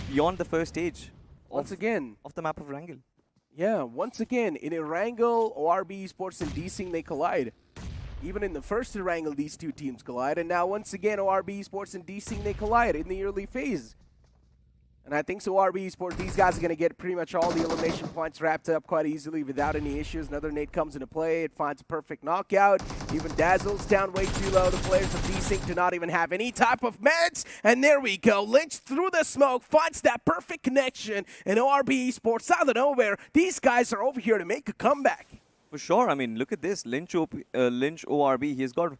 beyond the first stage. Once again. Of the map of Wrangle. Yeah, once again, in Erangel, ORB Esports and Desing, they collide. Even in the first Erangel, these 2 teams collide. And now, once again, ORB Esports and Desing, they collide in the early phase. And I think so ORB Esports, these guys are going to get pretty much all the elimination points wrapped up quite easily without any issues. Another nade comes into play. It finds a perfect knockout. Even Dazzle's down way too low. The players of Desync do not even have any type of meds. And there we go. Lynch through the smoke finds that perfect connection. And ORB Esports out of nowhere, these guys are over here to make a comeback. For sure. I mean, look at this. Lynch ORB, he's got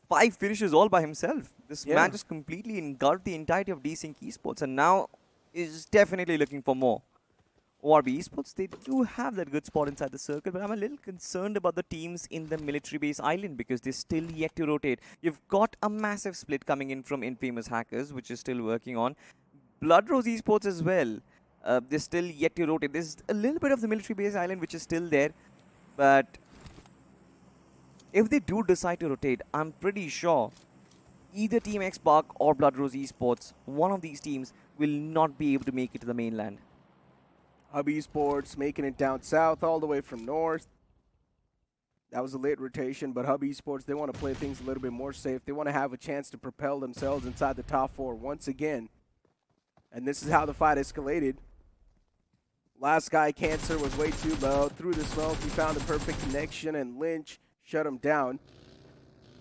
5 finishes all by himself. This man just completely engulfed the entirety of Desync Esports. And now is definitely looking for more. ORB Esports, they do have that good spot inside the circle, but I'm a little concerned about the teams in the military base island because they're still yet to rotate. You've got a massive split coming in from Infamous Hackers, which is still working on. Blood Rose Esports as well. They're still yet to rotate. There's a little bit of the military base island which is still there, but if they do decide to rotate, I'm pretty sure either Team X-Bark or Blood Rose Esports, one of these teams will not be able to make it to the mainland. Hub Esports making it down south all the way from north. That was a late rotation, but Hub Esports, they want to play things a little bit more safe. They want to have a chance to propel themselves inside the top 4 once again. And this is how the fight escalated. Last guy, Cancer, was way too low. Through the smoke, he found the perfect connection, and Lynch shut him down.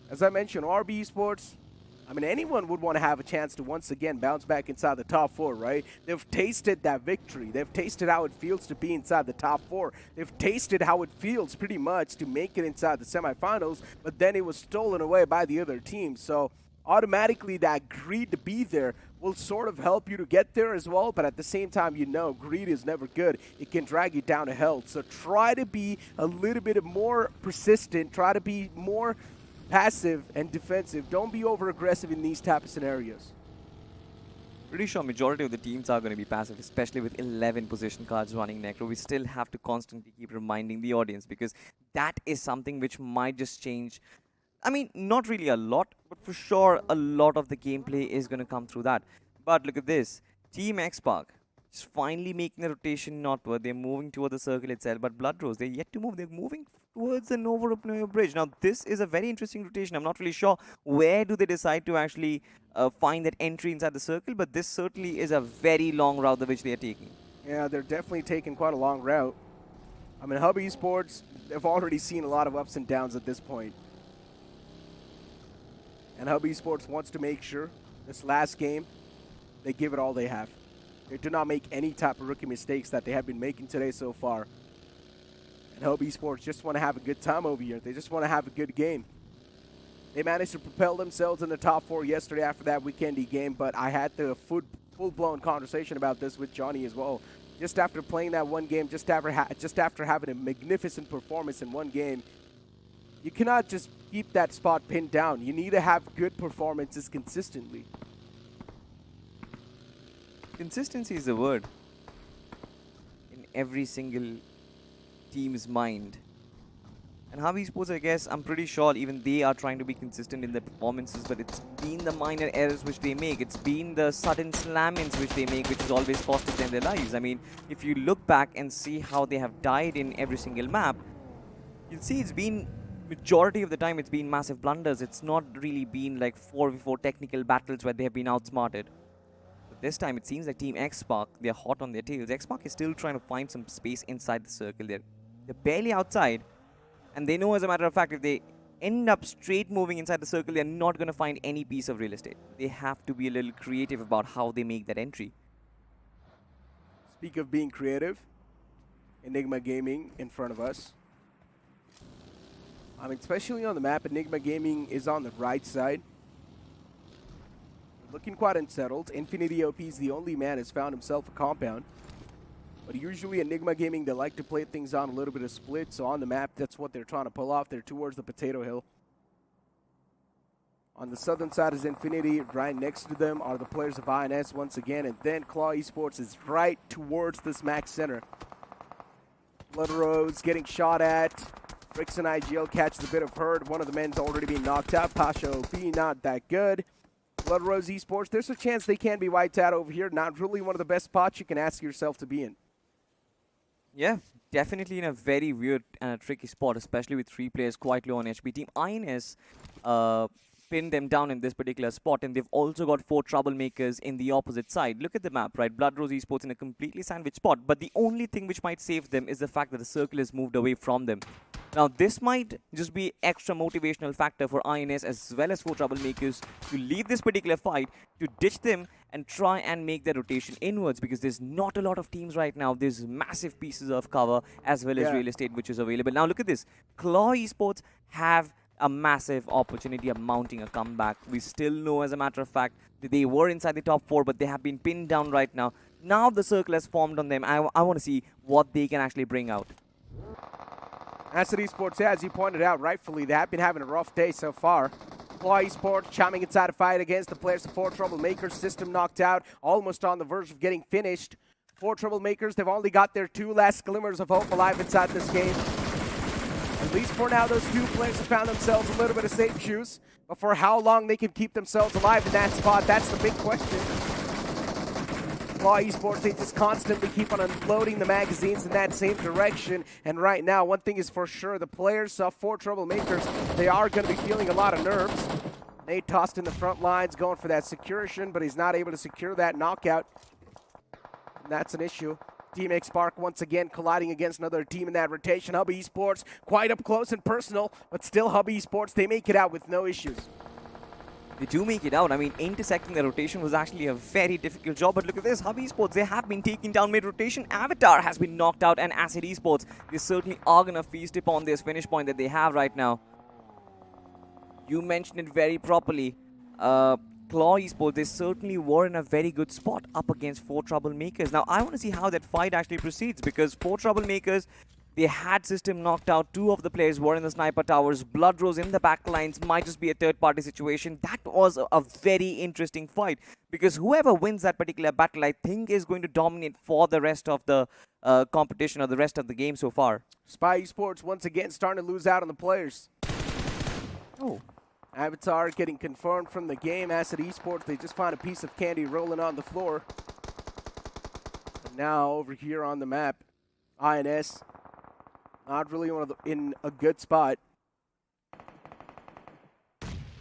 As I mentioned, RB Esports, I mean, anyone would want to have a chance to once again bounce back inside the top 4, right? They've tasted that victory. They've tasted how it feels to be inside the top 4. They've tasted how it feels pretty much to make it inside the semifinals, but then it was stolen away by the other team. So automatically that greed to be there will sort of help you to get there as well, but at the same time, you know, greed is never good. It can drag you down to hell. So try to be a little bit more persistent. Try to be more passive and defensive. Don't be over-aggressive in these type of scenarios. Pretty sure majority of the teams are going to be passive, especially with 11 position cards running Necro. We still have to constantly keep reminding the audience because that is something which might just change. I mean, not really a lot, but for sure a lot of the gameplay is going to come through that. But look at this. Team X-Park is finally making the rotation northward. They're moving toward the circle itself, but Blood Rose, they're yet to move. They're moving towards the Nova Bridge. Now, this is a very interesting rotation. I'm not really sure where do they decide to actually find that entry inside the circle, but this certainly is a very long route which they are taking. Yeah, they're definitely taking quite a long route. I mean, Hub Esports, they've already seen a lot of ups and downs at this point. And Hub Esports wants to make sure this last game, they give it all they have. They do not make any type of rookie mistakes that they have been making today so far. And Hub Esports just want to have a good time over here. They just want to have a good game. They managed to propel themselves in the top 4 yesterday after that weekendy game, but I had the full-blown conversation about this with Johnny as well. Just after playing that one game, just after having a magnificent performance in one game, you cannot just keep that spot pinned down. You need to have good performances consistently. Consistency is the word in every single team's mind. And Hub Esports, I guess, I'm pretty sure even they are trying to be consistent in their performances, but it's been the minor errors which they make. It's been the sudden slam-ins which they make, which has always costed them their lives. I mean, if you look back and see how they have died in every single map, you'll see it's been, majority of the time, it's been massive blunders. It's not really been like 4v4 technical battles where they have been outsmarted. But this time, it seems like Team X-Spark, they're hot on their tails. X-Spark is still trying to find some space inside the circle. They're barely outside. And they know, as a matter of fact, if they end up straight moving inside the circle, they're not going to find any piece of real estate. They have to be a little creative about how they make that entry. Speak of being creative, Enigma Gaming in front of us. I mean, especially on the map, Enigma Gaming is on the right side. Looking quite unsettled. Infinity OP is the only man who's found himself a compound. But usually Enigma Gaming, they like to play things on a little bit of split. So on the map, that's what they're trying to pull off. They're towards the Potato Hill. On the southern side is Infinity. Right next to them are the players of INS once again. And then Claw Esports is right towards this max center. Blood Rose getting shot at. Bricks and IGL catches a bit of hurt. One of the men's already being knocked out. Pasha OP, not that good. Blood Rose Esports, there's a chance they can be wiped out over here. Not really one of the best spots you can ask yourself to be in. Yeah, definitely in a very weird and tricky spot, especially with 3 players quite low on HP. Team INS pinned them down in this particular spot, and they've also got 4 troublemakers in the opposite side. Look at the map, right? Blood Rose Esports in a completely sandwiched spot, but the only thing which might save them is the fact that the circle is moved away from them. Now, this might just be extra motivational factor for INS as well as 4 troublemakers to leave this particular fight, to ditch them and try and make their rotation inwards, because there's not a lot of teams right now. There's massive pieces of cover as well as real estate which is available. Now, look at this. Claw Esports have a massive opportunity of mounting a comeback. We still know, as a matter of fact, that they were inside the top 4, but they have been pinned down right now. Now the circle has formed on them. I want to see what they can actually bring out. Acid Esports, as you pointed out rightfully, they have been having a rough day so far. Claw Esports chiming inside a fight against the players of 4 troublemakers. System knocked out, almost on the verge of getting finished. 4 troublemakers, they've only got their 2 last glimmers of hope alive inside this game. At least for now, those 2 players have found themselves a little bit of safe juice. But for how long they can keep themselves alive in that spot, that's the big question. Claw Esports, they just constantly keep on unloading the magazines in that same direction. And right now, one thing is for sure, the players for Troublemakers, they are going to be feeling a lot of nerves. Nate tossed in the front lines, going for that securation, but he's not able to secure that knockout. And that's an issue. Team X Spark once again colliding against another team in that rotation. Hub Esports quite up close and personal, but still Hub Esports, they make it out with no issues. They do make it out. I mean, intersecting the rotation was actually a very difficult job. But look at this, Hub Esports, they have been taking down mid-rotation. Avatar has been knocked out, and Acid Esports, they certainly are going to feast upon this finish point that they have right now. You mentioned it very properly. Claw Esports, they certainly were in a very good spot up against 4 Troublemakers. Now, I want to see how that fight actually proceeds, because 4 Troublemakers, they had system knocked out. 2 of the players were in the sniper towers. Blood Rose in the back lines might just be a third-party situation. That was a very interesting fight, because whoever wins that particular battle, I think, is going to dominate for the rest of the competition or the rest of the game so far. Spy Esports once again starting to lose out on the players. Oh. Avatar getting confirmed from the game. Acid Esports, they just find a piece of candy rolling on the floor. And now over here on the map, INS. Not really in a good spot.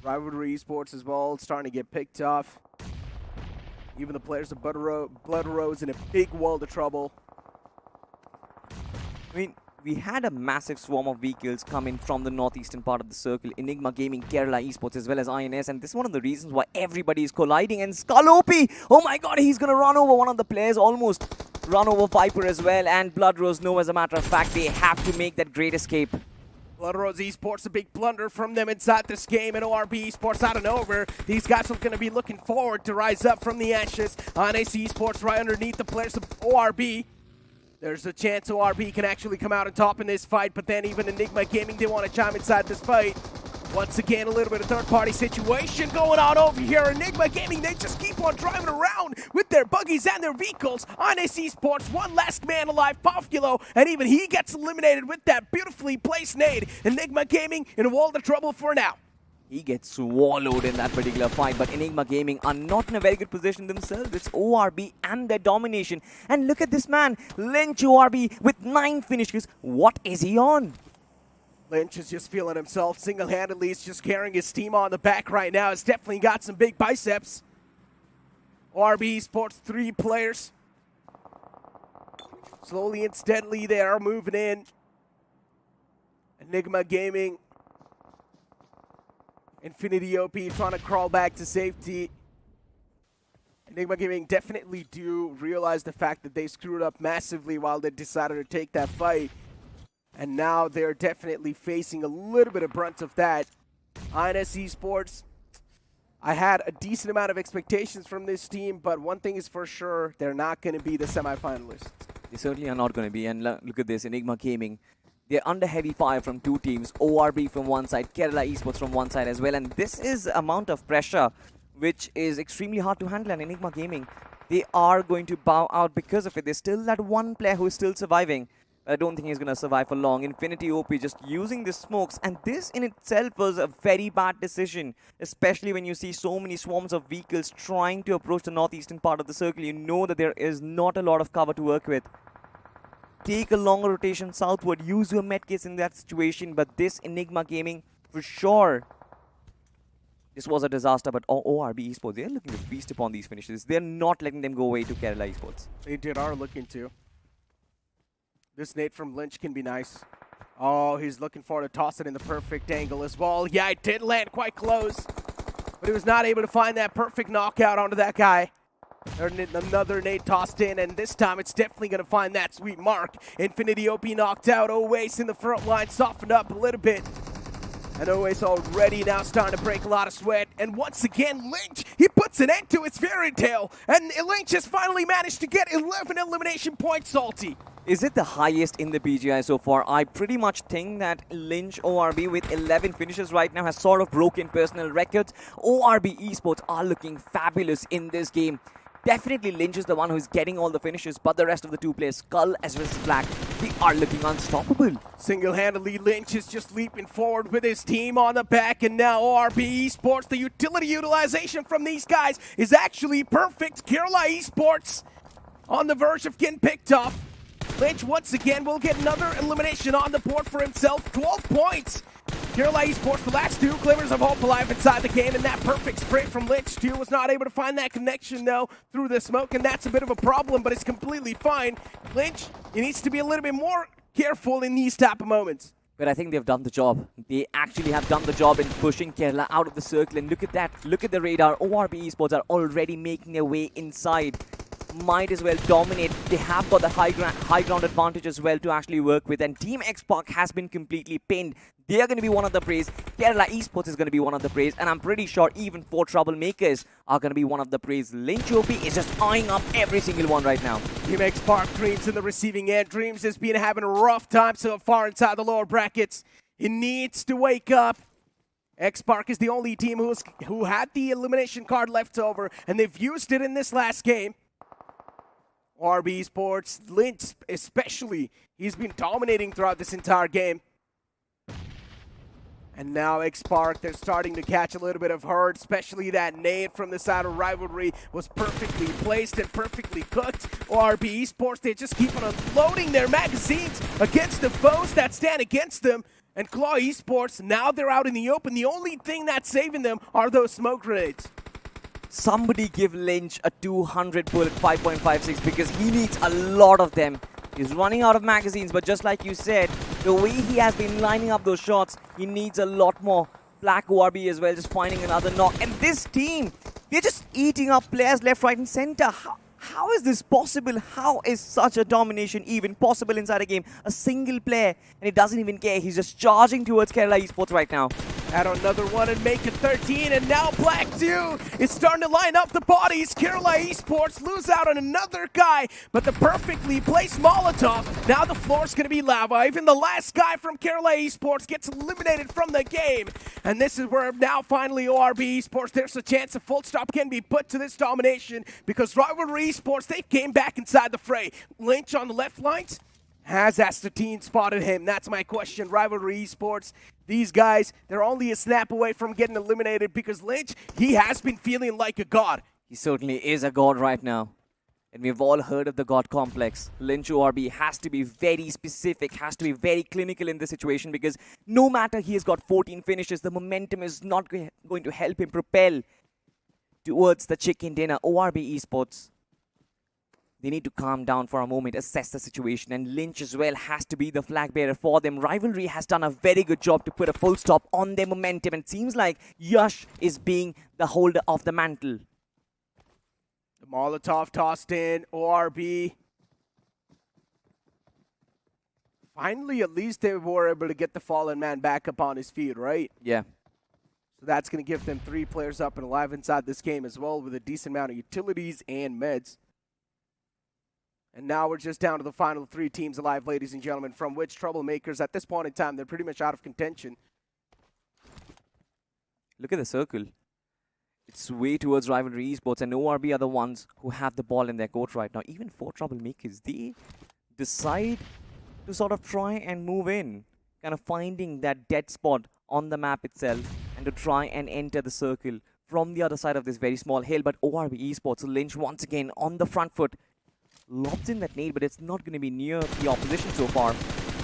Rivalry Esports as well, starting to get picked off. Even the players of Blood Rose in a big world of trouble. I mean, we had a massive swarm of vehicles coming from the northeastern part of the circle. Enigma Gaming, Kerala Esports, as well as INS. And this is one of the reasons why everybody is colliding. And Skull-OP, oh my god, he's going to run over one of the players, almost run over Viper as well. And Blood Rose, no, as a matter of fact, they have to make that great escape. Blood Rose Esports, a big blunder from them inside this game, and ORB Esports out of nowhere. These guys are going to be looking forward to rise up from the ashes. INS Esports right underneath the players of ORB. There's a chance ORB can actually come out on top in this fight, but then even Enigma Gaming, they want to chime inside this fight. Once again, a little bit of third-party situation going on over here. Enigma Gaming, they just keep on driving around with their buggies and their vehicles. INS Esports, one last man alive, Pafkulo, and even he gets eliminated with that beautifully placed nade. Enigma Gaming in a world of trouble for now. He gets swallowed in that particular fight, but Enigma Gaming are not in a very good position themselves. It's ORB and their domination. And look at this man, Lynch ORB with 9 finishes. What is he on? Lynch is just feeling himself single-handedly. He's just carrying his team on the back right now. He's definitely got some big biceps. ORB Esports, 3 players. Slowly and steadily they are moving in. Enigma Gaming, Infinity OP trying to crawl back to safety. Enigma Gaming definitely do realize the fact that they screwed up massively while they decided to take that fight. And now they're definitely facing a little bit of brunt of that. INS Esports, I had a decent amount of expectations from this team, but one thing is for sure, they're not going to be the semifinalists. They certainly are not going to be. And look at this, Enigma Gaming. They're under heavy fire from 2 teams, ORB from one side, Kerala Esports from one side as well. And this is amount of pressure which is extremely hard to handle. And Enigma Gaming, they are going to bow out because of it. There's still that one player who is still surviving. I don't think he's going to survive for long. Infinity OP just using the smokes. And this in itself was a very bad decision, especially when you see so many swarms of vehicles trying to approach the northeastern part of the circle. You know that there is not a lot of cover to work with. Take a longer rotation southward, use your medkits in that situation, but this Enigma Gaming, for sure, this was a disaster, but ORB Esports, they're looking to feast upon these finishes. They're not letting them go away to Kerala Esports. They are looking to. This nade from Lynch can be nice. Oh, he's looking for to toss it in the perfect angle as well. Yeah, it did land quite close, but he was not able to find that perfect knockout onto that guy. Another nade tossed in, and this time it's definitely going to find that sweet mark. Infinity OP knocked out. Oace in the front line softened up a little bit. And Oace already now starting to break a lot of sweat. And once again, Lynch, he puts an end to its fairy tale. And Lynch has finally managed to get 11 elimination points, Salty. Is it the highest in the BGI so far? I pretty much think that Lynch ORB with 11 finishes right now has sort of broken personal records. ORB Esports are looking fabulous in this game. Definitely Lynch is the one who's getting all the finishes, but the rest of the 2 players, Skull as well as Black, they are looking unstoppable. Single-handedly, Lynch is just leaping forward with his team on the back, and now ORB Esports, the utility utilization from these guys is actually perfect. Kerala Esports, on the verge of getting picked off. Lynch once again will get another elimination on the board for himself. 12 points. Kerala Esports, the last two glimmers of hope alive inside the game, and that perfect sprint from Lynch too was not able to find that connection though through the smoke, and that's a bit of a problem, but it's completely fine. Lynch, he needs to be a little bit more careful in these type of moments. But I think they've done the job. They actually have done the job in pushing Kerala out of the circle, and look at that. Look at the radar. ORB Esports are already making their way inside. Might as well dominate. They have got the high ground advantage as well to actually work with, and Team X-Park has been completely pinned. They are going to be one of the praise. Kerala Esports is going to be one of the praise, and I'm pretty sure even 4 Troublemakers are going to be one of the praise. Lynch OP is just eyeing up every single one right now. Team X-Park Dreams in the receiving end. Dreams has been having a rough time so far inside the lower brackets. He needs to wake up. X-Park is the only team who had the elimination card left over, and they've used it in this last game. RB Sports, Lynch especially, he's been dominating throughout this entire game. And now X-Park, they're starting to catch a little bit of hurt, especially that nade from the side of Rivalry was perfectly placed and perfectly cooked. RB Esports, they just keep on unloading their magazines against the foes that stand against them. And Claw Esports, now they're out in the open. The only thing that's saving them are those smoke grenades. Somebody give Lynch a 200 bullet 5.56 because he needs a lot of them. He's running out of magazines, but just like you said, the way he has been lining up those shots, he needs a lot more. Black ORB as well, just finding another knock. And this team, they're just eating up players left, right, and center. How is this possible? How is such a domination even possible inside a game? A single player, and he doesn't even care. He's just charging towards Kerala Esports right now. Add another one and make it 13, and now Black 2 is starting to line up the bodies. Kerala Esports lose out on another guy, but the perfectly placed Molotov. Now the floor's going to be lava. Even the last guy from Kerala Esports gets eliminated from the game. And this is where now finally ORB Esports, there's a chance a full stop can be put to this domination because Rivalry Esports, they came back inside the fray. Lynch on the left lines. Has Astatine spotted him? That's my question. Rivalry Esports, these guys, they're only a snap away from getting eliminated because Lynch, he has been feeling like a god. He certainly is a god right now. And we've all heard of the god complex. Lynch ORB has to be very specific, has to be very clinical in this situation because no matter he has got 14 finishes, the momentum is not going to help him propel towards the chicken dinner. ORB Esports, they need to calm down for a moment, assess the situation, and Lynch as well has to be the flag bearer for them. Rivalry has done a very good job to put a full stop on their momentum, and it seems like Yash is being the holder of the mantle. The Molotov tossed in, ORB. Finally, at least they were able to get the fallen man back up on his feet, right? Yeah. So that's going to give them 3 players up and alive inside this game as well with a decent amount of utilities and meds. And now we're just down to the final 3 teams alive, ladies and gentlemen, from which Troublemakers, at this point in time, they're pretty much out of contention. Look at the circle. It's way towards Rivalry Esports, and ORB are the ones who have the ball in their court right now. Even 4 Troublemakers, they decide to sort of try and move in, kind of finding that dead spot on the map itself, and to try and enter the circle from the other side of this very small hill. But ORB Esports, Lynch once again on the front foot, lobs in that nade, but it's not going to be near the opposition so far.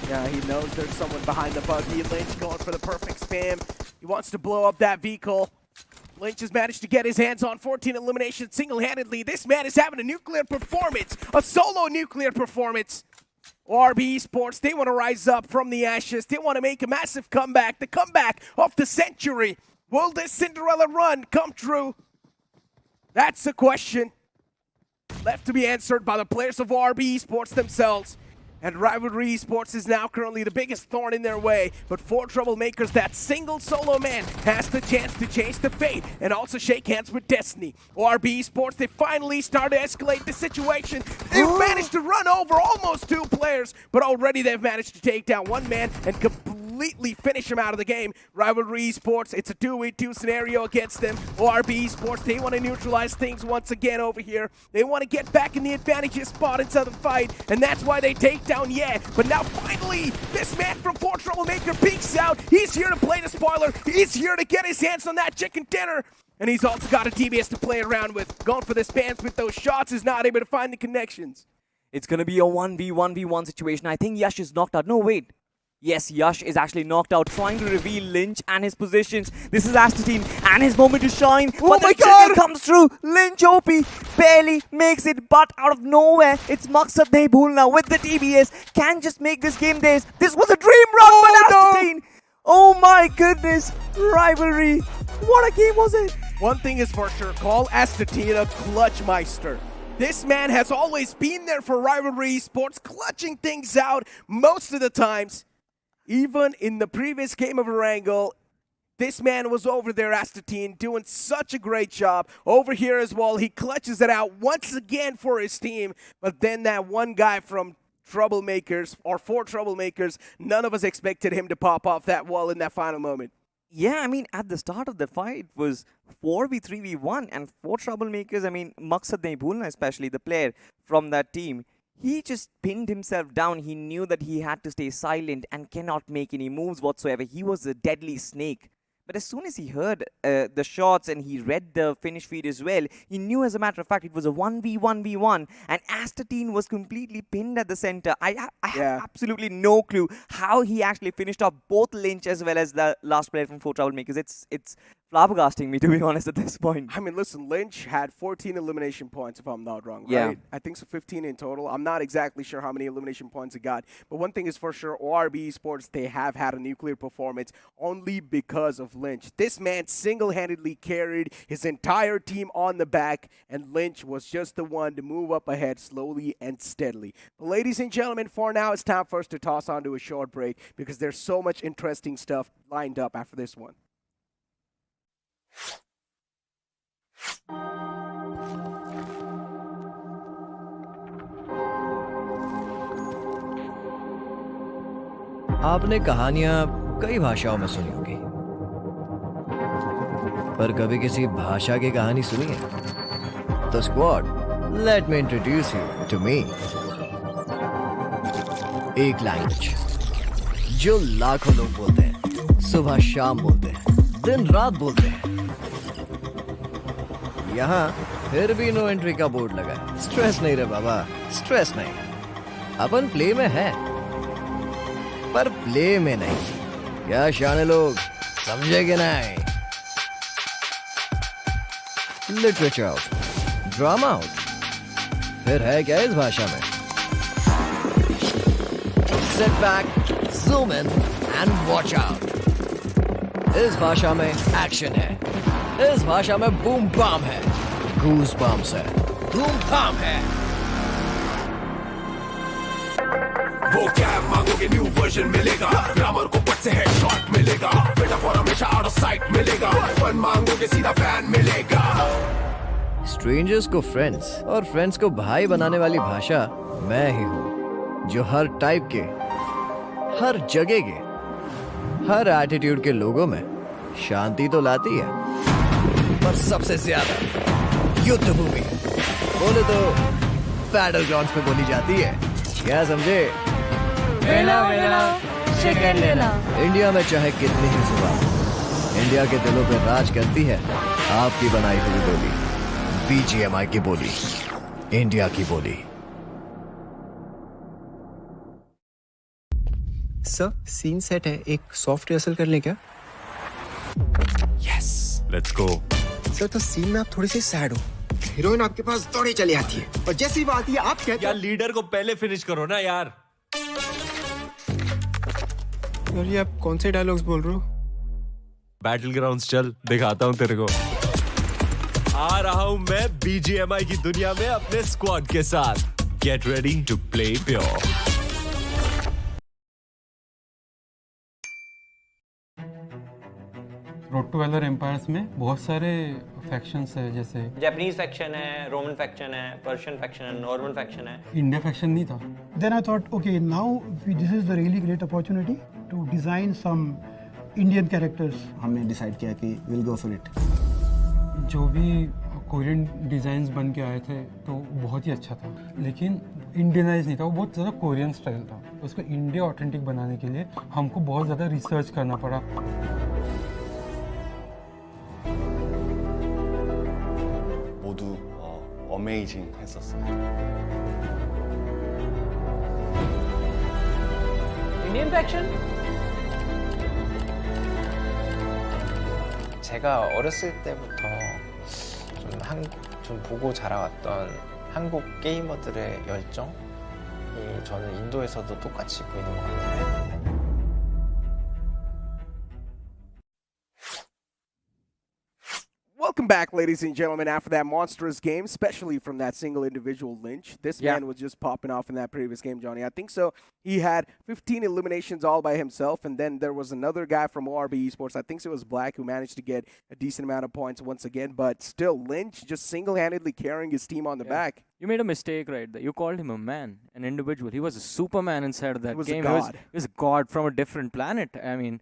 Yeah, he knows there's someone behind the buggy. Lynch going for the perfect spam. He wants to blow up that vehicle. Lynch has managed to get his hands on 14 eliminations single-handedly. This man is having a nuclear performance, a solo nuclear performance. RB Esports, they want to rise up from the ashes. They want to make a massive comeback, the comeback of the century. Will this Cinderella run come true? That's the question. Left to be answered by the players of RB Esports themselves. And Rivalry Esports is now currently the biggest thorn in their way. But 4 Troublemakers, that single solo man, has the chance to change the fate and also shake hands with destiny. RB Esports, they finally start to escalate the situation. They've managed to run over almost 2 players, but already they've managed to take down 1 man and completely finish him out of the game. Rivalry Esports, it's a 2v2 scenario against them. RB Esports, they want to neutralize things once again over here. They want to get back in the advantageous spot inside the fight, and that's why they take down But now finally, this man from 4 Troublemaker peeks out. He's here to play the spoiler. He's here to get his hands on that chicken dinner. And he's also got a DBS to play around with. Going for the spams with those shots, is not able to find the connections. It's going to be a 1v1v1 situation. I think Yash is knocked out. No, wait. Yes, Yash is actually knocked out, trying to reveal Lynch and his positions. This is Astatine and his moment to shine. Oh but my the God! trigger comes through. Lynch OP barely makes it, but out of nowhere, it's Maqsad Nahi Bhulna with the TBS. Can just make this game theirs. This was a dream run for Astatine. Oh my goodness. Rivalry. What a game was it? One thing is for sure, call Astatine a clutch meister. This man has always been there for Rivalry Esports, clutching things out most of the times. Even in the previous game of Erangel, this man was over there, Astatine, doing such a great job. Over here as well, he clutches it out once again for his team. But then that one guy from Troublemakers, or 4 Troublemakers, none of us expected him to pop off that wall in that final moment. Yeah, I mean, at the start of the fight, it was 4v3v1 and 4 Troublemakers. I mean, Maqsad Nahi Bhulna, especially the player from that team, he just pinned himself down. He knew that he had to stay silent and cannot make any moves whatsoever. He was a deadly snake. But as soon as he heard the shots and he read the finish feed as well, he knew, as a matter of fact, it was a 1v1v1 and Astatine was completely pinned at the center. I have absolutely no clue how he actually finished off both Lynch as well as the last player from 4 Troublemakers. It's flabbergasting me, to be honest, at this point. I mean, listen, Lynch had 14 elimination points, if I'm not wrong, right? Yeah. I think so, 15 in total. I'm not exactly sure how many elimination points he got, but one thing is for sure, ORB Esports, they have had a nuclear performance only because of Lynch. This man single-handedly carried his entire team on the back, and Lynch was just the one to move up ahead slowly and steadily. But ladies and gentlemen, for now, it's time for us to toss on to a short break because there's so much interesting stuff lined up after this one. आपने कहानियां कई भाषाओं में सुनी होगी, पर कभी किसी भाषा की कहानी सुनी है? तो squad, let me introduce you to me. एक लैंग्वेज जो लाखों लोग बोलते हैं, सुबह शाम बोलते हैं, दिन रात बोलते हैं। यहाँ फिर भी नो एंट्री का बोर्ड लगा है। स्ट्रेस नहीं रे बाबा, स्ट्रेस नहीं। अपन प्ले में है, पर प्ले में नहीं। क्या शाने लोग समझे कि नहीं? लिटरेचर, ड्रामा आउट, फिर है क्या इस भाषा में? Sit back, zoom in and watch out. इस भाषा में एक्शन है, इस भाषा में बूम बाम है, गूज बम्स है, धूम धाम है। वो क्या मांगोगे न्यू वर्जन मिलेगा, ग्रामर को पट से हेडशॉट मिलेगा, मेटाफोर हमेशा आउट ऑफ साइट मिलेगा, फन मांगोगे सीधा बैन मिलेगा। स्ट्रेंजर्स को फ्रेंड्स और फ्रेंड्स को भाई बनाने वाली भाषा मैं ही हूँ, जो हर टाइप के, हर जगह के, हर एटीट्यूड के लोगों में शांति तो लाती है, पर सबसे ज्यादा युद्ध भूमि बोले तो बैटल ग्राउंड्स पे बोली जाती है। क्या समझे? वेला वेला चिकन लेला। इंडिया में चाहे कितनी ही जुबान, इंडिया के दिलों पे राज करती है आपकी बनाई हुई बोली, BGMI की बोली, इंडिया की बोली। सर, सीन सेट है, एक सॉफ्ट रिहर्सल कर लें क्या? Yes, let's go. सर, तो सीन में आप थोड़े से सैड हो, हीरोइन आपके पास दौड़े चली आती है और जैसे ही वो आती है आप कहते यार लीडर को पहले फिनिश करो ना यार। और ये आप कौन से डायलॉग्स बोल रहे हो? बैटल ग्राउंड्स चल, दिखाता हूँ तेरे को। आ रहा हूँ मैं BGMI की दुनिया में अपने स्क्वाड के साथ। Get ready to play pure. Road to Valor Empires में बहुत सारे फैक्शंस है, जैसे जापानीज फैक्शन है, रोमन फैक्शन है, पर्शियन फैक्शन है, नॉर्मन फैक्शन है। इंडिया फैक्शन नहीं था। Then I thought, okay, now this is the really great opportunity to design some Indian characters. हमने डिसाइड किया कि we'll go for it. जो भी कोरियन डिज़ाइंस बन के आए थे तो बहुत ही अच्छा था, लेकिन इंडियनाइज नहीं था, वो बहुत ज़्यादा कोरियन स्टाइल था। उसको इंडिया ऑथेंटिक बनाने के लिए हमको बहुत ज़्यादा रिसर्च करना पड़ा। 어메이징 했었어요. Indian faction? 제가 어렸을 때부터 좀 보고 자라왔던 한국 게이머들의 열정이 저는 인도에서도 똑같이 보이는 것 같아요. Welcome back, ladies and gentlemen, after that monstrous game, especially from that single individual Lynch. This man was just popping off in that previous game, Johnny. I think so. He had 15 eliminations all by himself, and then there was another guy from ORB Esports, I think it was Black, who managed to get a decent amount of points once again. But still, Lynch just single-handedly carrying his team on the back. You made a mistake right there. You called him a man, an individual. He was a superman inside of that He was game. a god. He was a god from a different planet. I mean,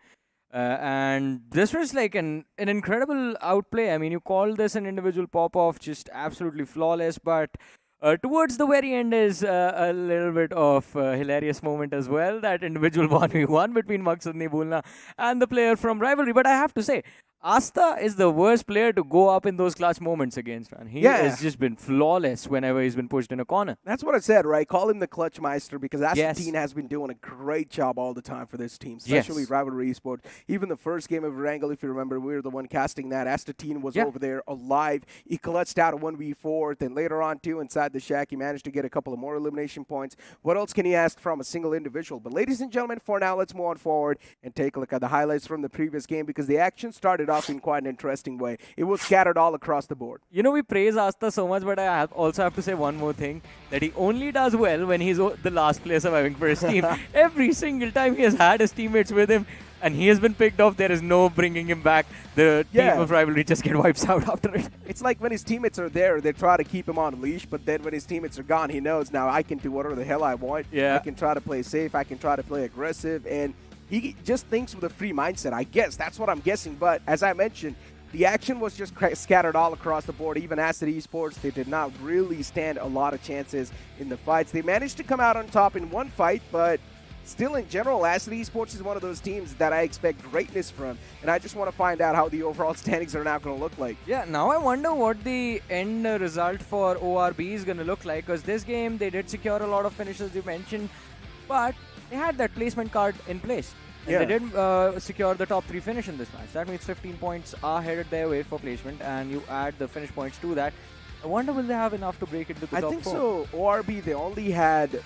and this was like an incredible outplay. I mean, you called this an individual pop-off, just absolutely flawless. But towards the very end is a little bit of hilarious moment as well. That individual 1v1 between Maqsad Nibulna and the player from Rivalry. But I have to say, Asta is the worst player to go up in those clutch moments against, man. He has just been flawless whenever he's been pushed in a corner. That's what I said, right? Call him the clutch meister because Astatine has been doing a great job all the time for this team, especially Rivalry Esports. Even the first game of Wrangle, if you remember, we were the one casting that. Astatine was over there alive. He clutched out a 1v4. Then later on, too, inside the shack, he managed to get a couple of more elimination points. What else can he ask from a single individual? But ladies and gentlemen, for now, let's move on forward and take a look at the highlights from the previous game because the action started off in quite an interesting way. It was scattered all across the board. You know, we praise Asta so much, but I also have to say one more thing, that he only does well when he's the last player surviving for his team. Every single time he has had his teammates with him and he has been picked off, there is no bringing him back. The team of Rivalry just get wipes out after it. It's like when his teammates are there, they try to keep him on a leash, but then when his teammates are gone, he knows now I can do whatever the hell I want. I can try to play safe, I can try to play aggressive, and he just thinks with a free mindset, I guess. That's what I'm guessing. But as I mentioned, the action was just scattered all across the board. Even Acid Esports, they did not really stand a lot of chances in the fights. They managed to come out on top in one fight, but still in general, Acid Esports is one of those teams that I expect greatness from. And I just want to find out how the overall standings are now going to look like. Yeah, now I wonder what the end result for ORB is going to look like. Because this game, they did secure a lot of finishes, you mentioned. But they had that placement card in place. And they did secure the top 3 finish in this match. That means 15 points are headed their way for placement, and you add the finish points to that. I wonder will they have enough to break into the top 4? I think so. ORB, they only had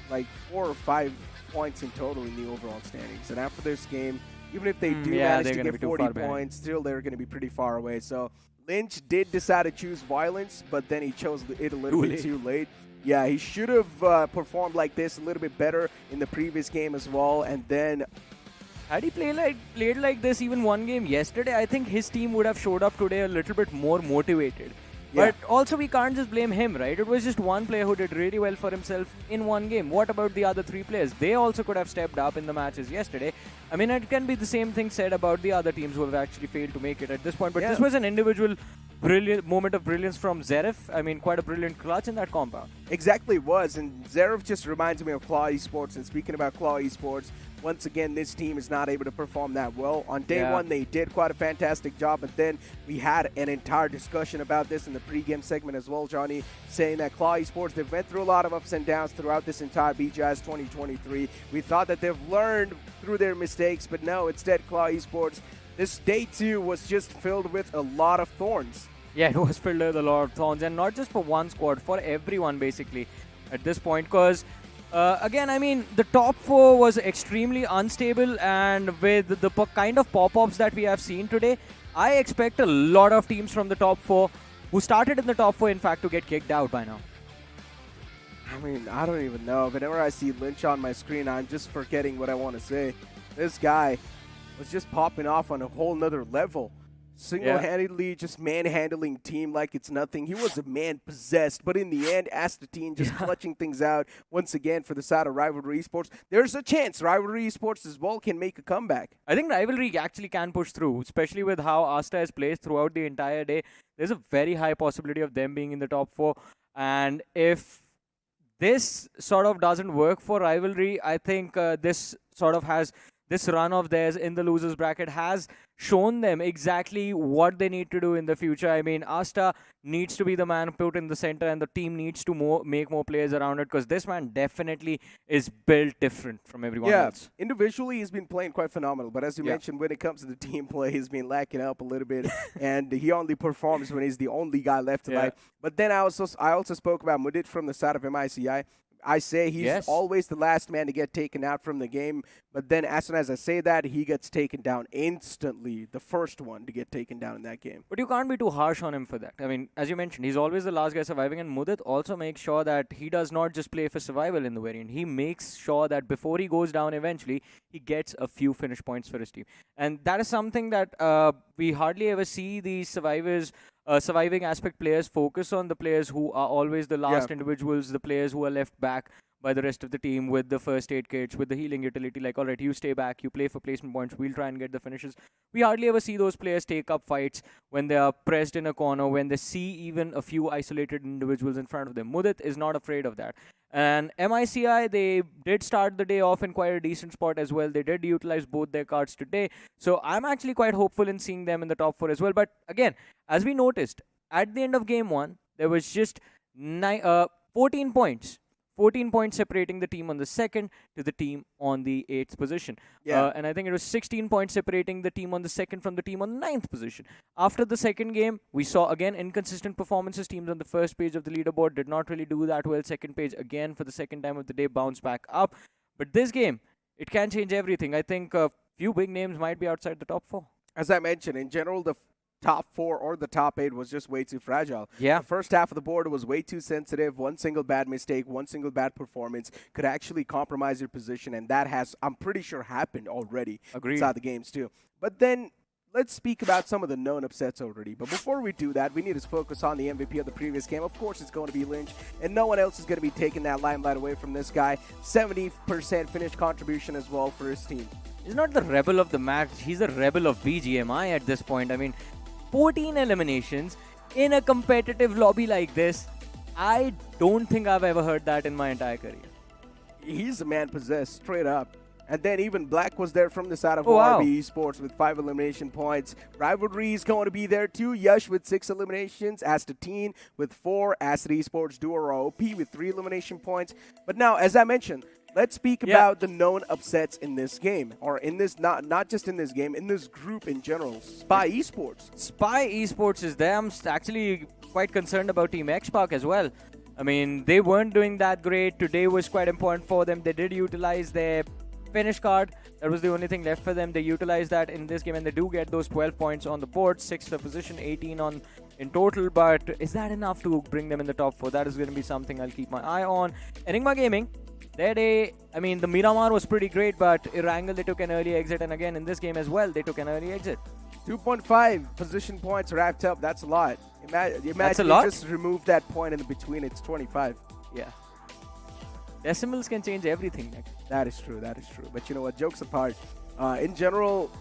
like 4 or 5 points in total in the overall standings. And after this game, even if they do manage to get 40 points, still they're going to be pretty far away. So Lynch did decide to choose violence, but then he chose it a little bit too late. Yeah, he should have performed like this a little bit better in the previous game as well. And then had he played like this even one game yesterday, I think his team would have showed up today a little bit more motivated. But also we can't just blame him, right? It was just one player who did really well for himself in one game. What about the other 3 players? They also could have stepped up in the matches yesterday. I mean, it can be the same thing said about the other teams who have actually failed to make it at this point. But this was an individual brilliant moment of brilliance from Zerif. I mean, quite a brilliant clutch in that compound. Exactly was. And Zerif just reminds me of Claw Esports. And speaking about Claw Esports, once again, this team is not able to perform that well. On day one, they did quite a fantastic job, but then we had an entire discussion about this in the pregame segment as well, Johnny, saying that Claw Esports, they've went through a lot of ups and downs throughout this entire BGIS 2023. We thought that they've learned through their mistakes, but no, instead, Claw Esports, this day 2 was just filled with a lot of thorns. Yeah, it was filled with a lot of thorns, and not just for one squad, for everyone basically at this point, because again, I mean, the top 4 was extremely unstable, and with the kind of pop-ups that we have seen today, I expect a lot of teams from the top 4 who started in the top 4, in fact, to get kicked out by now. I mean, I don't even know. Whenever I see Lynch on my screen, I'm just forgetting what I want to say. This guy was just popping off on a whole nother level. Single-handedly just manhandling team like it's nothing. He was a man possessed, but in the end, Astatine just clutching things out once again for the side of Rivalry Esports. There's a chance Rivalry Esports as well can make a comeback. I think Rivalry actually can push through, especially with how Asta has played throughout the entire day. There's a very high possibility of them being in the top 4. And if this sort of doesn't work for Rivalry, I think this sort of has this run of theirs in the losers bracket has shown them exactly what they need to do in the future. I mean, Asta needs to be the man put in the center, and the team needs to make more players around it, because this man definitely is built different from everyone else. Individually, he's been playing quite phenomenal, but as you mentioned, when it comes to the team play, he's been lacking up a little bit, and he only performs when he's the only guy left alive. But then I also spoke about Mudit from the side of MICI. I say he's always the last man to get taken out from the game, but then as soon as I say that, he gets taken down instantly, the first one to get taken down in that game. But you can't be too harsh on him for that. I mean, as you mentioned, he's always the last guy surviving, and Mudit also makes sure that he does not just play for survival in the variant. He makes sure that before he goes down eventually, he gets a few finish points for his team. And that is something that we hardly ever see these surviving aspect players focus on, the players who are always the last individuals, the players who are left back by the rest of the team with the first aid kits, with the healing utility, like, all right, you stay back, you play for placement points, we'll try and get the finishes. We hardly ever see those players take up fights when they are pressed in a corner, when they see even a few isolated individuals in front of them. Mudit is not afraid of that. And MICI, they did start the day off in quite a decent spot as well. They did utilize both their cards today. So I'm actually quite hopeful in seeing them in the top 4 as well. But again, as we noticed, at the end of game 1, there was just 14 points. 14 points separating the team on the 2nd to the team on the 8th position. And I think it was 16 points separating the team on the 2nd from the team on the 9th position. After the second game, we saw again inconsistent performances. Teams on the first page of the leaderboard did not really do that well. Second page, again, for the second time of the day, bounced back up. But this game, it can change everything. I think a few big names might be outside the top 4. As I mentioned, in general, the top 4 or the top 8 was just way too fragile. Yeah. The first half of the board was way too sensitive. One single bad mistake, one single bad performance could actually compromise your position, and that has, I'm pretty sure, happened already inside the games too. But then let's speak about some of the known upsets already. But before we do that, we need to focus on the MVP of the previous game. Of course, it's going to be Lynch, and no one else is going to be taking that limelight away from this guy. 70% finish contribution as well for his team. He's not the rebel of the match. He's a rebel of BGMI at this point. I mean, 14 eliminations in a competitive lobby like this. I don't think I've ever heard that in my entire career. He's a man possessed, straight up. And then even Black was there from the side of ORB Esports with 5 elimination points. Rivalry is going to be there too. Yash with 6 eliminations. Astatine with 4. Acid Esports Duo OP with 3 elimination points. But now, as I mentioned, let's speak about the known upsets in this game. Or in this, not just in this game, in this group in general. Spy Esports. Spy Esports is there. I'm actually quite concerned about Team X-Park as well. I mean, they weren't doing that great. Today was quite important for them. They did utilize their finish card. That was the only thing left for them. They utilized that in this game, and they do get those 12 points on the board. 6th position, 18 in total. But is that enough to bring them in the top 4? That is going to be something I'll keep my eye on. Enigma Gaming, their day, I mean, the Miramar was pretty great, but Erangel, they took an early exit. And again, in this game as well, they took an early exit. 2.5 position points wrapped up. That's a lot. Imagine That's a lot? You just remove that point in between. It's 25. Yeah. Decimals can change everything. That is true. That is true. But you know what? Jokes apart. In general,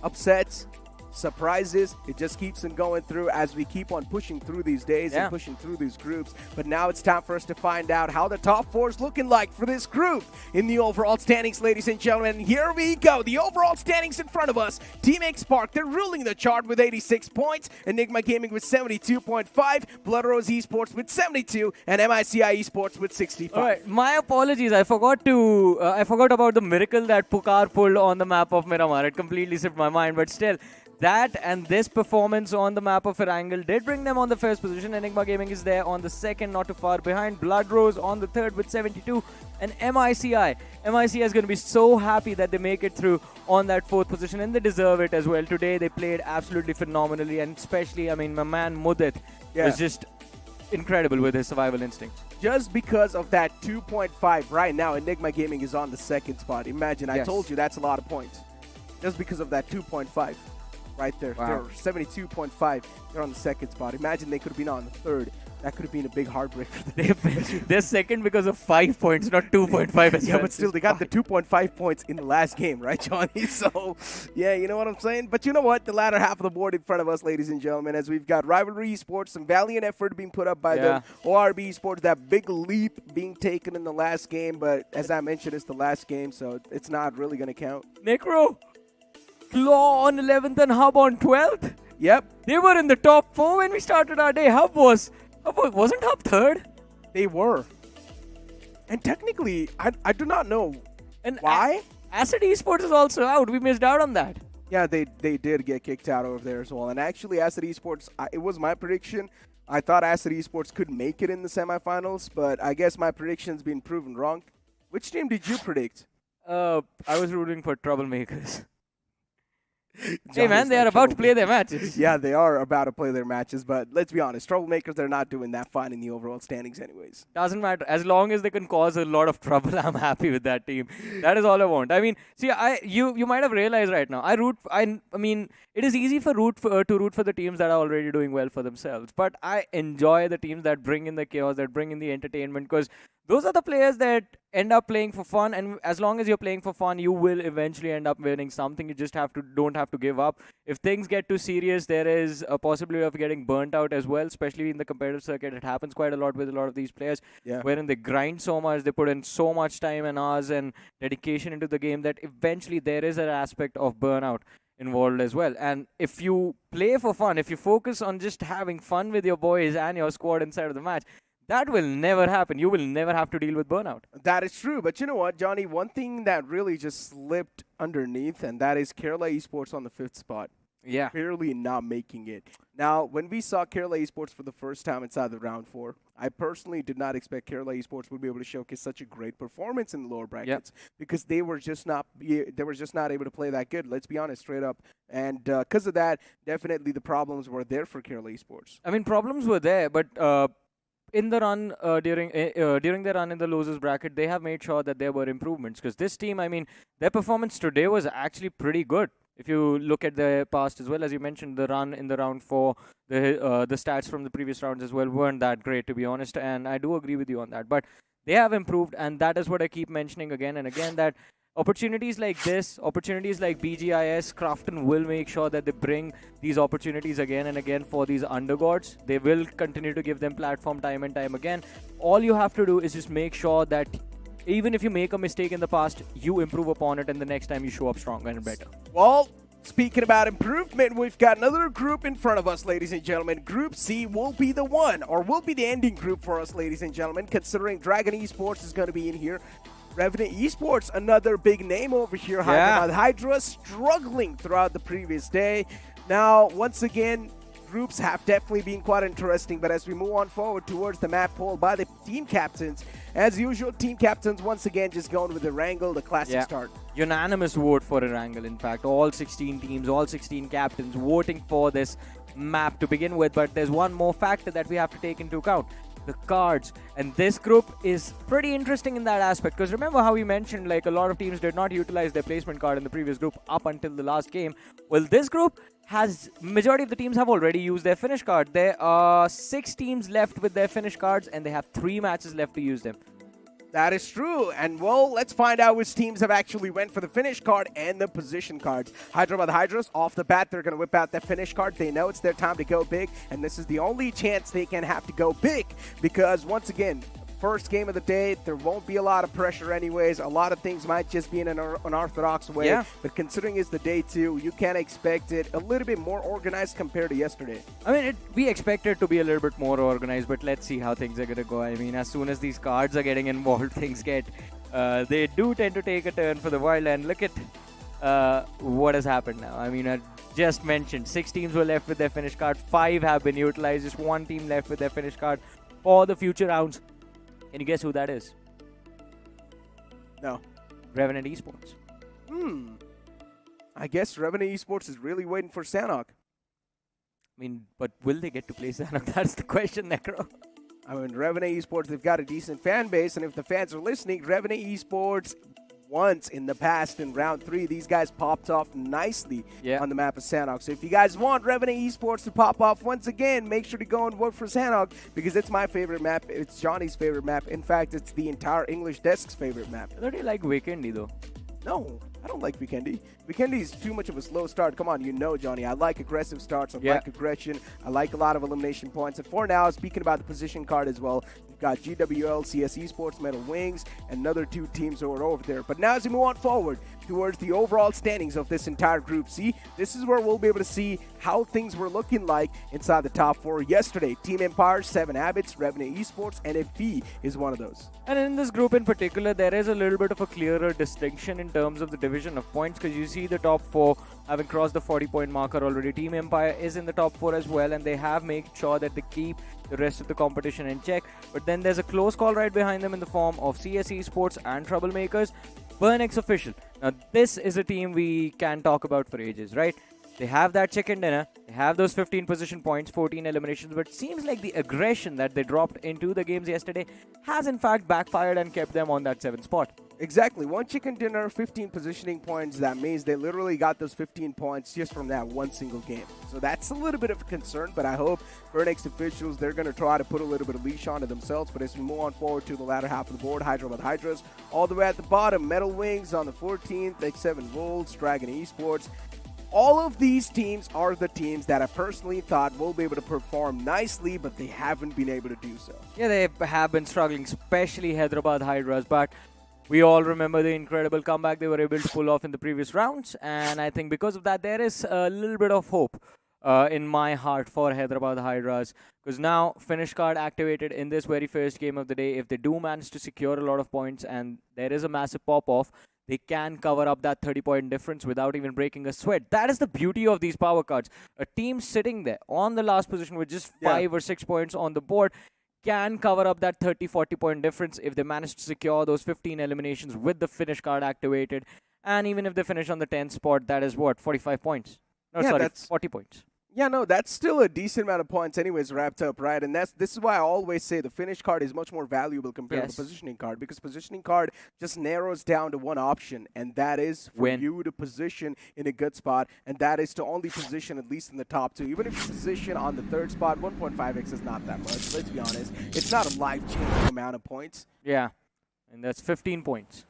upsets, surprises, it just keeps on going through as we keep on pushing through these days and pushing through these groups. But now it's time for us to find out how the top 4 is looking like for this group in the overall standings, ladies and gentlemen. Here we go. The overall standings in front of us. Team X-Park, they're ruling the chart with 86 points. Enigma Gaming with 72.5. Blood Rose Esports with 72. And MICI Esports with 65. All right, my apologies. I forgot about the miracle that Pukar pulled on the map of Miramar. It completely slipped my mind, but still, that and this performance on the map of Erangel did bring them on the first position. Enigma Gaming is there on the second, not too far behind. Blood Rose on the third with 72. And MICI is going to be so happy that they make it through on that 4th position, and they deserve it as well. Today, they played absolutely phenomenally, and especially, I mean, my man Mudit was just incredible with his survival instinct. Just because of that 2.5 right now, Enigma Gaming is on the 2nd spot. Imagine, I told you that's a lot of points. Just because of that 2.5. Right there. Wow. They're 72.5. They're on the 2nd spot. Imagine they could have been on the 3rd. That could have been a big heartbreak for them. They're second because of 5 points, not 2.5 as Yeah, well. but still, they got the 2.5 points in the last game, right, Johnny? So, yeah, you know what I'm saying? But you know what? The latter half of the board in front of us, ladies and gentlemen, as we've got Rivalry Esports, some valiant effort being put up by them. ORB Esports, that big leap being taken in the last game. But as I mentioned, it's the last game, so it's not really going to count. Necro, Claw on 11th and Hub on 12th? Yep. They were in the top 4 when we started our day. Wasn't Hub third? They were. And technically, I do not know and why. Acid Esports is also out. We missed out on that. Yeah, they did get kicked out over there as well. And actually, Acid Esports, it was my prediction. I thought Acid Esports could make it in the semifinals, but I guess my prediction's been proven wrong. Which team did you predict? I was rooting for Troublemakers. Hey man, they are about to play their matches. Yeah, they are about to play their matches, but let's be honest, Troublemakers, they're not doing that fine in the overall standings anyways. Doesn't matter. As long as they can cause a lot of trouble, I'm happy with that team. That is all I want. I mean, see, you might have realized right now, I mean, it is easy to root for the teams that are already doing well for themselves, but I enjoy the teams that bring in the chaos, that bring in the entertainment, because those are the players that end up playing for fun, and as long as you're playing for fun, you will eventually end up winning something. You just don't have to give up. If things get too serious, there is a possibility of getting burnt out as well, especially in the competitive circuit. It happens quite a lot with a lot of these players, wherein they grind so much, they put in so much time and hours and dedication into the game that eventually there is an aspect of burnout involved as well. And if you play for fun, if you focus on just having fun with your boys and your squad inside of the match, that will never happen. You will never have to deal with burnout. That is true. But you know what, Johnny? One thing that really just slipped underneath, and that is Kerala Esports on the 5th spot. Yeah. Clearly not making it. Now, when we saw Kerala Esports for the first time inside the round 4, I personally did not expect Kerala Esports would be able to showcase such a great performance in the lower brackets because they were just not able to play that good. Let's be honest, straight up. And because of that, definitely the problems were there for Kerala Esports. I mean, problems were there, but in the run during the run in the losers bracket, they have made sure that there were improvements, because this team, I mean, their performance today was actually pretty good. If you look at the past as well, as you mentioned, the run in the round 4, the stats from the previous rounds as well weren't that great, to be honest, and I do agree with you on that. But they have improved, and that is what I keep mentioning again and again, that opportunities like this, opportunities like BGIS, Crafton will make sure that they bring these opportunities again and again for these undergods. They will continue to give them platform time and time again. All you have to do is just make sure that even if you make a mistake in the past, you improve upon it, and the next time you show up stronger and better. Well, speaking about improvement, we've got another group in front of us, ladies and gentlemen. Group C will be the one, or will be the ending group for us, ladies and gentlemen, considering Dragon Esports is going to be in here. Revenant Esports, another big name over here. Hyderabad Hydra struggling throughout the previous day. Now, once again, groups have definitely been quite interesting, but as we move on forward towards the map poll by the team captains, as usual, team captains once again just going with the wrangle, the classic start. Unanimous vote for a wrangle, in fact. All 16 teams, all 16 captains voting for this map to begin with, but there's one more factor that we have to take into account. The cards. And this group is pretty interesting in that aspect, because remember how we mentioned like a lot of teams did not utilize their placement card in the previous group up until the last game. Well, this group has, majority of the teams have already used their finish card. There are 6 teams left with their finish cards, and they have 3 matches left to use them. That is true. And, well, let's find out which teams have actually went for the finish card and the position cards. Hyderabad Hydras, off the bat, they're going to whip out that finish card. They know it's their time to go big, and this is the only chance they can have to go big because, once again, first game of the day, there won't be a lot of pressure anyways. A lot of things might just be in an unorthodox way. But considering it's the day 2, you can expect it a little bit more organized compared to yesterday. I mean, we expect it to be a little bit more organized, but let's see how things are going to go. I mean, as soon as these cards are getting involved, things get, they do tend to take a turn for the wild. And look at what has happened now. I mean, I just mentioned 6 teams were left with their finish card. 5 have been utilized. Just 1 team left with their finish card for the future rounds. Can you guess who that is? No. Revenant Esports. I guess Revenant Esports is really waiting for Sanok. I mean, but will they get to play Sanok? That's the question, Necro. I mean, Revenant Esports, they've got a decent fan base, and if the fans are listening, Revenant Esports once in the past in round 3. These guys popped off nicely on the map of Sanhok. So if you guys want Revenant Esports to pop off once again, make sure to go and vote for Sanhok because it's my favorite map. It's Johnny's favorite map. In fact, it's the entire English Desk's favorite map. I thought you like Weekendy though. No, I don't like Weekendy. Weekendy is too much of a slow start. Come on, you know, Johnny. I like aggressive starts. I like aggression. I like a lot of elimination points. And for now, speaking about the position card as well, we've got GWL, CS Esports, Metal Wings, and another 2 teams who are over there. But now as we move on forward towards the overall standings of this entire Group C, this is where we'll be able to see how things were looking like inside the top 4 yesterday. Team Empire, 7 Abbots, Revenant Esports, and FP is one of those. And in this group in particular, there is a little bit of a clearer distinction in terms of the division of points because you see the top 4 having crossed the 40-point marker already. Team Empire is in the top 4 as well, and they have made sure that they keep the rest of the competition in check. But then there's a close call right behind them in the form of CS Esports and Troublemakers. Burnix Official. Now, this is a team we can talk about for ages, right? They have that chicken dinner, they have those 15 position points, 14 eliminations, but it seems like the aggression that they dropped into the games yesterday has in fact backfired and kept them on that 7th spot. Exactly. 1 chicken dinner, 15 positioning points. That means they literally got those 15 points just from that one single game. So that's a little bit of a concern, but I hope Burnix officials, they're going to try to put a little bit of leash onto themselves. But as we move on forward to the latter half of the board, Hyderabad Hydras all the way at the bottom, Metal Wings on the 14th, X7 Volts, Dragon Esports. All of these teams are the teams that I personally thought will be able to perform nicely, but they haven't been able to do so. Yeah, they have been struggling, especially Hyderabad Hydras, but we all remember the incredible comeback they were able to pull off in the previous rounds, and I think because of that, there is a little bit of hope in my heart for Hyderabad Hydras, because now finish card activated in this very first game of the day. If they do manage to secure a lot of points and there is a massive pop-off, they can cover up that 30-point difference without even breaking a sweat. That is the beauty of these power cards. A team sitting there on the last position with just 5 or 6 points on the board can cover up that 30-40 point difference if they manage to secure those 15 eliminations with the finish card activated. And even if they finish on the 10th spot, that is what, 45 points? No, sorry, that's 40 points. Yeah, no, that's still a decent amount of points anyways wrapped up, right? And this is why I always say the finish card is much more valuable compared to the positioning card, because positioning card just narrows down to one option, and that is for you to position in a good spot, and that is to only position at least in the top 2. Even if you position on the 3rd spot, 1.5x is not that much. Let's be honest. It's not a life-changing amount of points. Yeah, and that's 15 points.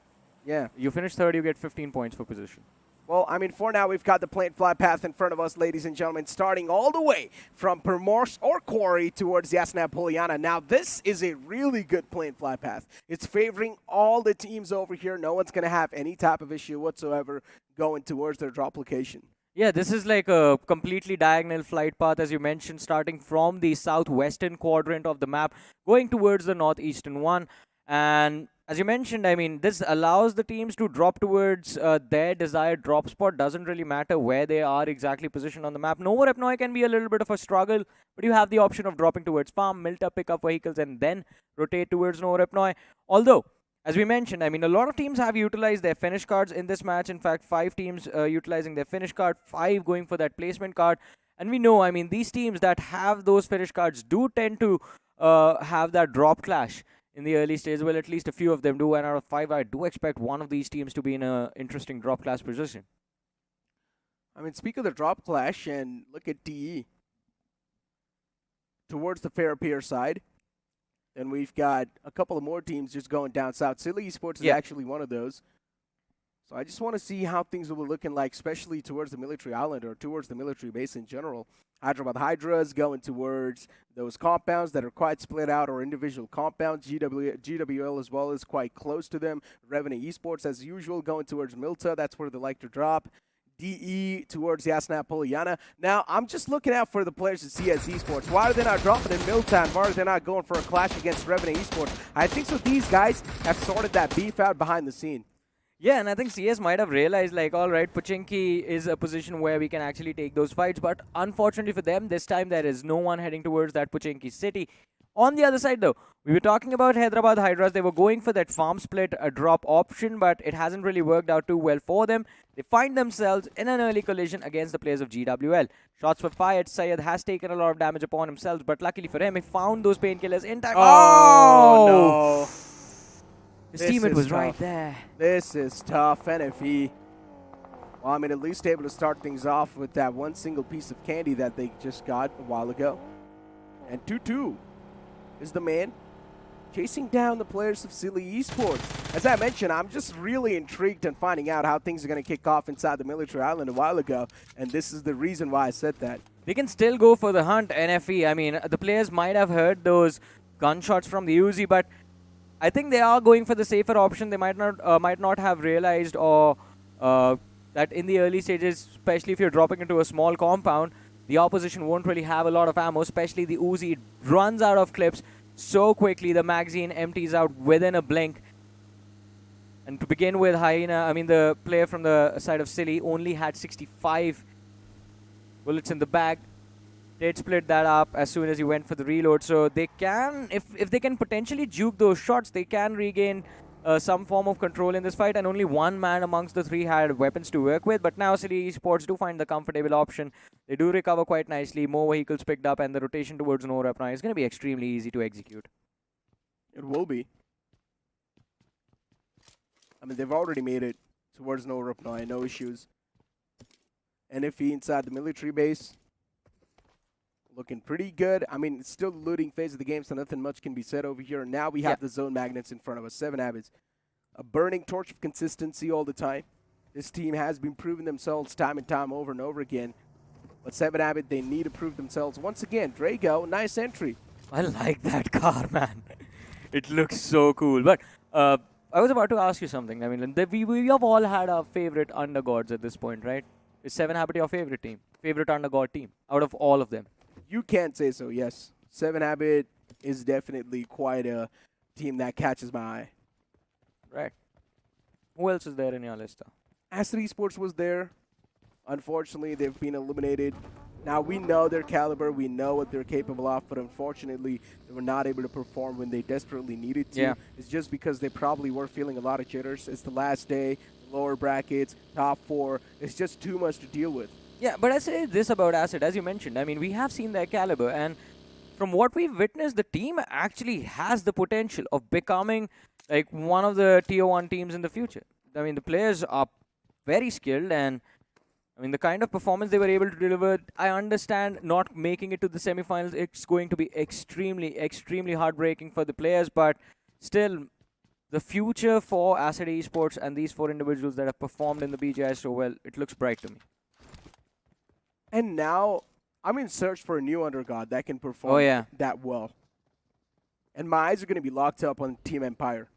Yeah. You finish 3rd, you get 15 points for position. Well, I mean, for now, we've got the plant fly path in front of us, ladies and gentlemen, starting all the way from Permors or Quarry towards Yasna Poliana. Now, this is a really good plant fly path. It's favoring all the teams over here. No one's going to have any type of issue whatsoever going towards their drop location. Yeah, this is like a completely diagonal flight path, as you mentioned, starting from the southwestern quadrant of the map, going towards the northeastern one. And as you mentioned, I mean, this allows the teams to drop towards their desired drop spot. Doesn't really matter where they are exactly positioned on the map. Nova Repnoi can be a little bit of a struggle, but you have the option of dropping towards farm, Milta, pick up vehicles, and then rotate towards Nova Repnoi. Although, as we mentioned, I mean, a lot of teams have utilized their finish cards in this match. In fact, 5 teams utilizing their finish card, 5 going for that placement card. And we know, I mean, these teams that have those finish cards do tend to have that drop clash in the early stage. Well, at least a few of them do, and out of 5, I do expect one of these teams to be in an interesting drop clash position. I mean, speak of the drop clash, and look at DE. Towards the Fair side, and we've got a couple of more teams just going down south. Silly Esports is actually one of those. So I just want to see how things will be looking like, especially towards the military island or towards the military base in general. Hyderabad Hydras going towards those compounds that are quite split out, or individual compounds. GWL as well is quite close to them. Revenant Esports, as usual, going towards Milta. That's where they like to drop. DE towards Yasna Poliana. Now, I'm just looking out for the players at CS Esports. Why are they not dropping in Milta, and why are they not going for a clash against Revenant Esports? I think so these guys have sorted that beef out behind the scene. Yeah, and I think CS might have realized, like, all right, Pochinki is a position where we can actually take those fights. But unfortunately for them, this time there is no one heading towards that Pochinki city. On the other side, though, we were talking about Hyderabad Hydras. They were going for that farm split drop option, but it hasn't really worked out too well for them. They find themselves in an early collision against the players of GWL. Shots were fired. Syed has taken a lot of damage upon himself, but luckily for him, he found those painkillers in time. Oh, no. His This teammate is was right tough. there. This is tough. NFE. Well, I mean, at least able to start things off with that one single piece of candy that they just got a while ago. And 2-2 is the man chasing down the players of Silly Esports. As I mentioned, I'm just really intrigued in finding out how things are going to kick off inside the military island a while ago, and this is the reason why I said that. They can still go for the hunt, NFE. I mean, the players might have heard those gunshots from the Uzi, but I think they are going for the safer option. They might not have realized or that in the early stages, especially if you're dropping into a small compound, the opposition won't really have a lot of ammo, especially the Uzi. It runs out of clips so quickly. The magazine empties out within a blink. And to begin with, Hyena, I mean, the player from the side of Silly only had 65 bullets in the bag. Did split that up as soon as he went for the reload. So they can, if they can potentially juke those shots, they can regain some form of control in this fight. And only one man amongst the three had weapons to work with. But now Silly Esports do find the comfortable option. They do recover quite nicely. More vehicles picked up, and the rotation towards no rep now is going to be extremely easy to execute. It will be. I mean, they've already made it towards no reply, no issues. NFE inside the military base. Looking pretty good. I mean, it's still the looting phase of the game, so nothing much can be said over here. Now we have the zone magnets in front of us. 7 habits. A burning torch of consistency all the time. This team has been proving themselves time and time over and over again. But 7 habit, they need to prove themselves once again. Drago, nice entry. I like that car, man. It looks so cool. But I was about to ask you something. I mean, we have all had our favorite undergods at this point, right? Is 7 habit your favorite team? Favorite undergod team out of all of them? You can't say so, yes. 7 habit is definitely quite a team that catches my eye. Right. Who else is there in your list? Acid Esports was there. Unfortunately, they've been eliminated. Now, we know their caliber. We know what they're capable of. But unfortunately, they were not able to perform when they desperately needed to. Yeah. It's just because they probably were feeling a lot of jitters. It's the last day, lower brackets, top 4. It's just too much to deal with. Yeah, but I say this about Acid, as you mentioned. I mean, we have seen their caliber. And from what we've witnessed, the team actually has the potential of becoming like one of the tier 1 teams in the future. I mean, the players are very skilled, and I mean, the kind of performance they were able to deliver, I understand not making it to the semifinals. It's going to be extremely, extremely heartbreaking for the players, but still, the future for Acid Esports and these 4 individuals that have performed in the BGIS so well, it looks bright to me. And now, I'm in search for a new undergod that can perform that well. And my eyes are going to be locked up on Team Empire.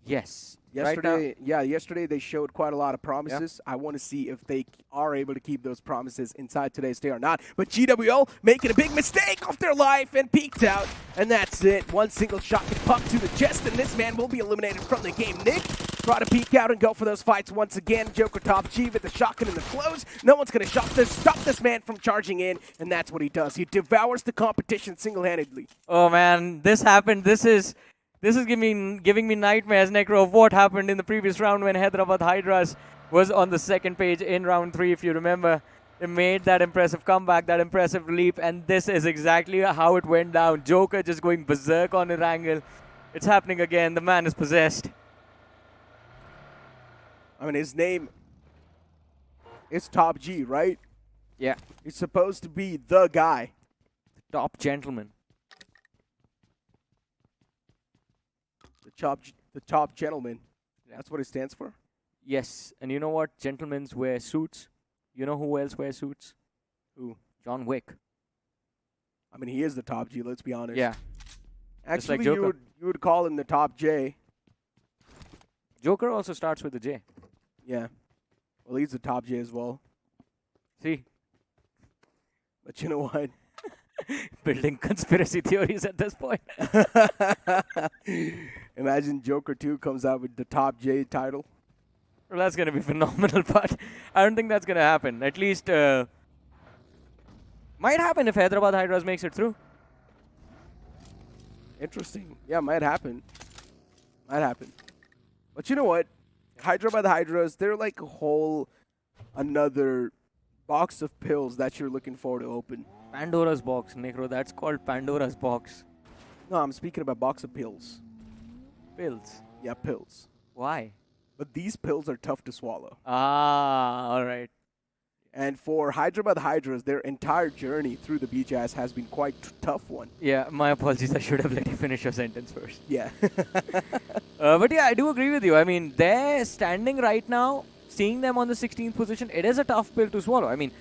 Yes. Yesterday, yesterday they showed quite a lot of promises. I want to see if they are able to keep those promises inside today's day or not. But GWL making a big mistake of their life and peeked out. And that's it. One single shot can pump to the chest, and this man will be eliminated from the game. Nick, try to peek out and go for those fights once again. Joker top G with the shotgun in the close. No one's going to stop this man from charging in, and that's what he does. He devours the competition single-handedly. Oh, man, this happened. This is giving me nightmares, Necro, of what happened in the previous round when Hyderabad Hydras was on the second page in round 3, if you remember. They made that impressive comeback, that impressive leap, and this is exactly how it went down. Joker just going berserk on Erangel. It's happening again. The man is possessed. I mean, his name is Top G, right? Yeah. He's supposed to be the guy. The top gentleman. The top gentleman. That's what it stands for? Yes. And you know what? Gentlemen wear suits. You know who else wears suits? Who? John Wick. I mean, he is the top G, let's be honest. Yeah. Actually, like you would call him the top J. Joker also starts with a J. Yeah. Well, he's the top J as well. See? But you know what? Building conspiracy theories at this point. Imagine Joker 2 comes out with the top J title. Well, that's going to be phenomenal, but I don't think that's going to happen. At least, might happen if Hyderabad Hydras makes it through. Interesting. Yeah, might happen. Might happen. But you know what? Hyderabad Hydras, they're like a whole another box of pills that you're looking forward to open. Pandora's box, Necro. That's called Pandora's box. No, I'm speaking about box of pills. Pills. Yeah, pills. Why? But these pills are tough to swallow. Ah, all right. And for Hyderabad Hydras, their entire journey through the BGIS has been quite tough one. Yeah, my apologies. I should have let you finish your sentence first. Yeah. But yeah, I do agree with you. I mean, they're standing right now, seeing them on the 16th position, it is a tough pill to swallow. I mean,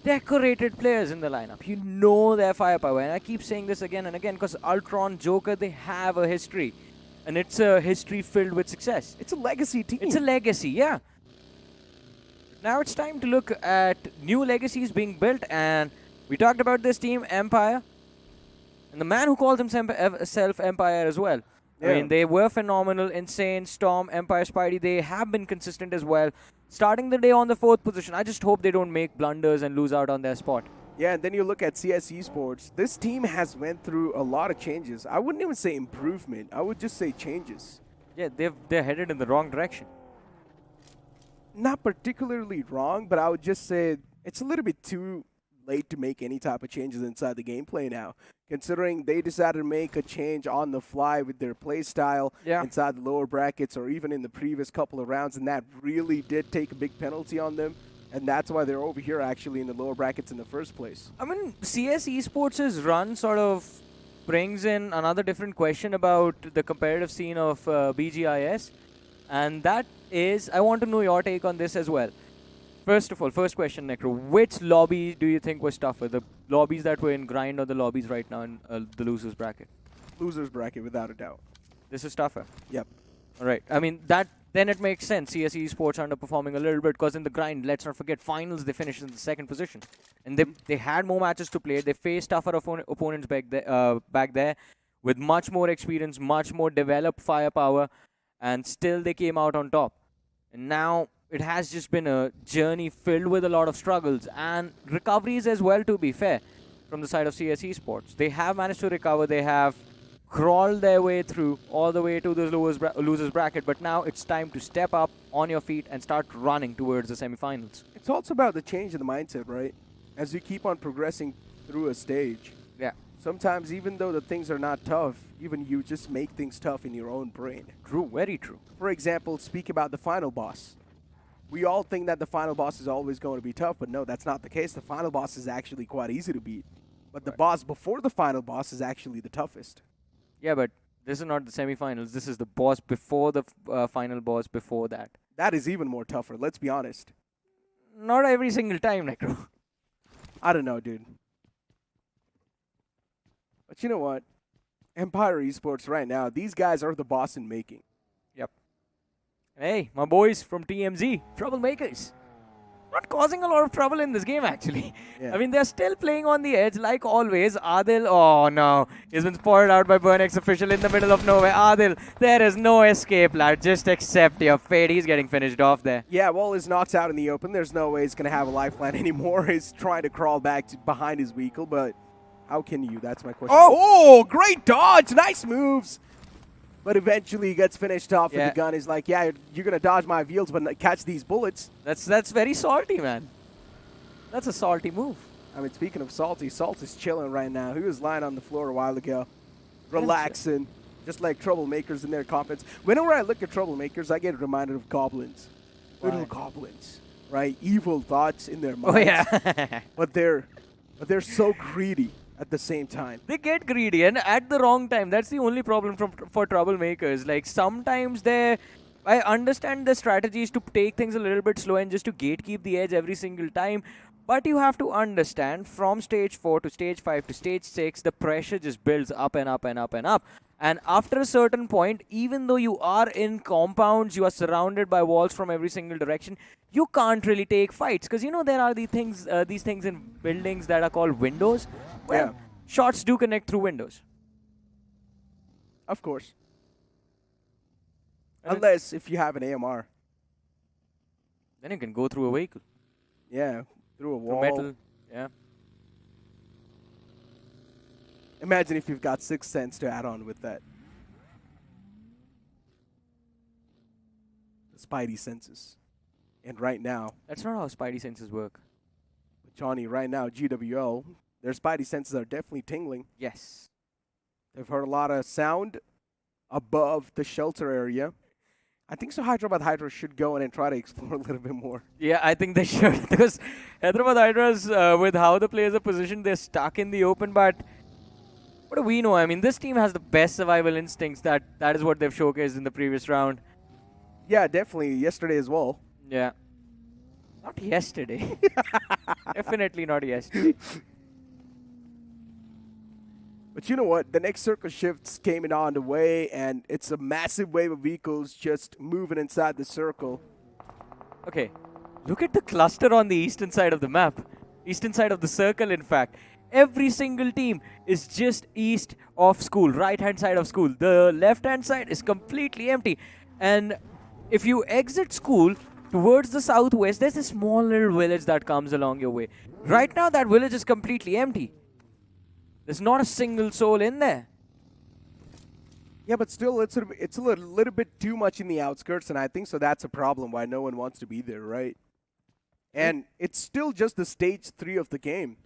decorated players in the lineup. You know their firepower. And I keep saying this again and again because Ultron, Joker, they have a history. And it's a history filled with success. It's a legacy team. It's a legacy, yeah. Now it's time to look at new legacies being built, and we talked about this team, Empire, and the man who calls himself Empire as well. Yeah. I mean, they were phenomenal, Insane, Storm, Empire, Spidey. They have been consistent as well. Starting the day on the 4th position, I just hope they don't make blunders and lose out on their spot. Yeah, and then you look at CS Esports. This team has went through a lot of changes. I wouldn't even say improvement. I would just say changes. Yeah, they're headed in the wrong direction. Not particularly wrong, but I would just say it's a little bit too late to make any type of changes inside the gameplay now, considering they decided to make a change on the fly with their play style inside the lower brackets or even in the previous couple of rounds, and that really did take a big penalty on them, and that's why they're over here actually in the lower brackets in the first place. I mean, CS Esports' run sort of brings in another different question about the competitive scene of BGIS, and that is, I want to know your take on this as well. First of all, first question, Necro, which lobby do you think was tougher? The lobbies that were in grind or the lobbies right now in the losers bracket? Losers bracket, without a doubt. This is tougher? Yep. All right. I mean, then it makes sense. CS Esports underperforming a little bit because in the grind, let's not forget, finals, they finished in the 2nd position. And they had more matches to play. They faced tougher opponents back there with much more experience, much more developed firepower, and still they came out on top. And now it has just been a journey filled with a lot of struggles and recoveries as well, to be fair, from the side of CS Esports. They have managed to recover. They have crawled their way through all the way to the losers bracket, but now it's time to step up on your feet and start running towards the semifinals. It's also about the change in the mindset, right? As you keep on progressing through a stage. Yeah. Sometimes, even though the things are not tough, even you just make things tough in your own brain. True, very true. For example, speak about the final boss. We all think that the final boss is always going to be tough, but no, that's not the case. The final boss is actually quite easy to beat. But the boss before the final boss is actually the toughest. Yeah, but this is not the semifinals. This is the boss before the final boss before that. That is even more tougher, let's be honest. Not every single time, Necro. I don't know, dude. But you know what? Empire Esports right now, these guys are the boss in making. Yep. Hey, my boys from TMZ, troublemakers. Not causing a lot of trouble in this game, actually. Yeah. I mean, they're still playing on the edge, like always. Adil, oh no, he's been spoiled out by Burnex official in the middle of nowhere. Adil, there is no escape, lad. Just accept your fate. He's getting finished off there. Yeah, well, he's knocked out in the open. There's no way he's going to have a lifeline anymore. He's trying to crawl back behind his vehicle, but how can you? That's my question. Oh, great dodge. Nice moves. But eventually he gets finished off with the gun. He's like, yeah, you're going to dodge my wheels, but catch these bullets. That's very salty, man. That's a salty move. I mean, speaking of salty, Salt is chilling right now. He was lying on the floor a while ago, relaxing, just like troublemakers in their confidence. Whenever I look at troublemakers, I get reminded of goblins. Little goblins, right? Evil thoughts in their minds. Oh, yeah. but they're so greedy at the same time. They get greedy and at the wrong time. That's the only problem for troublemakers. Like, sometimes I understand the strategies to take things a little bit slow and just to gatekeep the edge every single time. But you have to understand, from stage 4 to stage 5 to stage 6, the pressure just builds up and up and up and up. And after a certain point, even though you are in compounds, you are surrounded by walls from every single direction, you can't really take fights. Because, you know, there are these things in buildings that are called windows. Well, shots do connect through windows. Of course. Unless if you have an AMR. Then you can go through a vehicle. Yeah, through a wall. Through metal, yeah. Imagine if you've got Sixth Sense to add on with that. The Spidey senses. And right now... That's not how Spidey senses work. Johnny, right now, GWL, their Spidey senses are definitely tingling. Yes. They've heard a lot of sound above the shelter area. I think so. Hyderabad Hydra should go in and try to explore a little bit more. Yeah, I think they should. Because Hyderabad Hydras, with how the players are positioned, they're stuck in the open. But what do we know? I mean, this team has the best survival instincts. That is what they've showcased in the previous round. Yeah, definitely. Yesterday as well. Yeah. Not yesterday. Definitely not yesterday. But you know what? The next circle shifts came in on the way, and it's a massive wave of vehicles just moving inside the circle. Okay, look at the cluster on the eastern side of the map. Eastern side of the circle, in fact. Every single team is just east of school, right-hand side of school. The left-hand side is completely empty. And if you exit school towards the southwest, there's a small little village that comes along your way. Right now, that village is completely empty. There's not a single soul in there. Yeah, but still, it's a little bit too much in the outskirts, and I think so that's a problem why no one wants to be there, right? And it's still just the stage 3 of the game.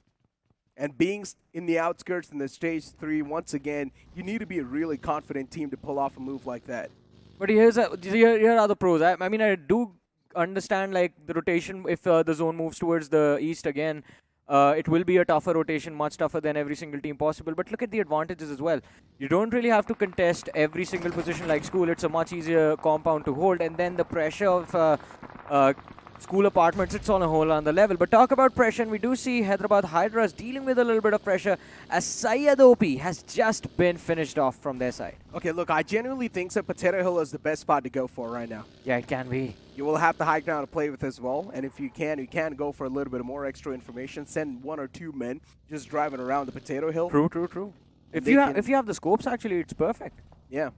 And being in the outskirts in the stage 3, once again, you need to be a really confident team to pull off a move like that. But here are the pros. I mean, I do understand like the rotation if the zone moves towards the east again. It will be a tougher rotation, much tougher than every single team possible. But look at the advantages as well. You don't really have to contest every single position like school. It's a much easier compound to hold. And then the pressure of school apartments, it's on a whole other level. But talk about pressure, and we do see Hyderabad Hydras dealing with a little bit of pressure as Syed OP has just been finished off from their side. Okay, look, I genuinely think that Potato Hill is the best spot to go for right now. Yeah, it can be. You will have the high ground to play with as well, and if you can go for a little bit more extra information. Send 1 or 2 men just driving around the Potato Hill. True. If you have the scopes, actually, it's perfect. Yeah.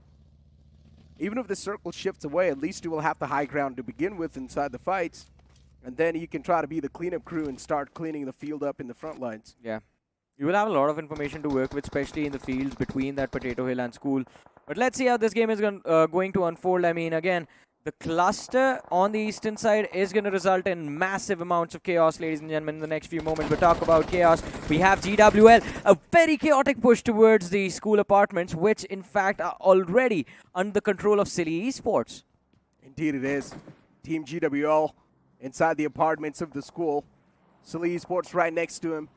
Even if the circle shifts away, at least you will have the high ground to begin with inside the fights. And then you can try to be the cleanup crew and start cleaning the field up in the front lines. Yeah. You will have a lot of information to work with, especially in the fields between that Potato Hill and school. But let's see how this game is going to unfold. I mean, again, the cluster on the eastern side is going to result in massive amounts of chaos, ladies and gentlemen, in the next few moments. But talk about chaos. We have GWL, a very chaotic push towards the school apartments, which in fact are already under the control of Silly Esports. Indeed it is. Team GWL inside the apartments of the school. Silly Esports right next to him.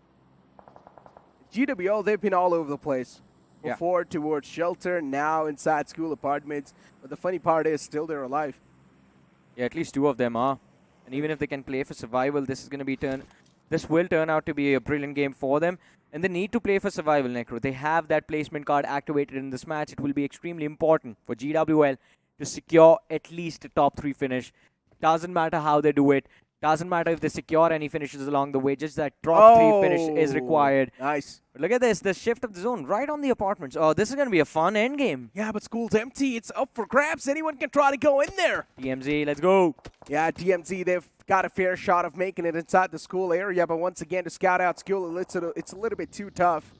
GWL, they've been all over the place. Before towards shelter, now inside school apartments. But the funny part is still they're alive. Yeah, at least 2 of them are. And even if they can play for survival, this will turn out to be a brilliant game for them. And they need to play for survival, Necro. They have that placement card activated in this match. It will be extremely important for GWL to secure at least a top 3 finish. Doesn't matter how they do it. Doesn't matter if they secure any finishes along the way. Just that top 3 finish is required. Nice. But look at this. The shift of the zone right on the apartments. Oh, this is going to be a fun end game. Yeah, but school's empty. It's up for grabs. Anyone can try to go in there. DMZ, let's go. Yeah, DMZ, they've got a fair shot of making it inside the school area. But once again, to scout out school, it's a little bit too tough.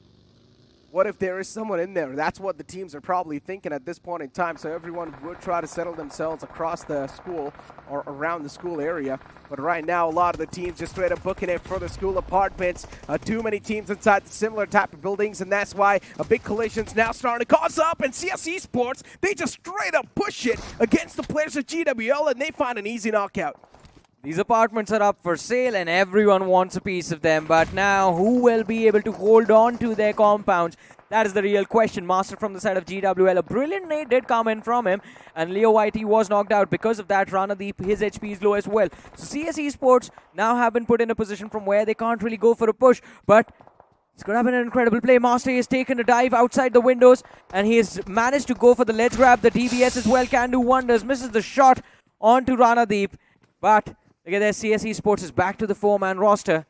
What if there is someone in there? That's what the teams are probably thinking at this point in time. So everyone would try to settle themselves across the school or around the school area. But right now, a lot of the teams just straight up booking it for the school apartments. Too many teams inside the similar type of buildings, and that's why a big collision's now starting to cause up. And CS Esports, they just straight up push it against the players of GWL, and they find an easy knockout. These apartments are up for sale and everyone wants a piece of them. But now, who will be able to hold on to their compounds? That is the real question. Master from the side of GWL. A brilliant nade did come in from him. And Leo Whitey was knocked out because of that. Ranadeep, his HP is low as well. So CS Esports now have been put in a position from where they can't really go for a push. But it's going to have been an incredible play. Master has taken a dive outside the windows. And he has managed to go for the ledge grab. The DBS as well can do wonders. Misses the shot onto Ranadeep. But look at that, CS Esports is back to the 4-man roster.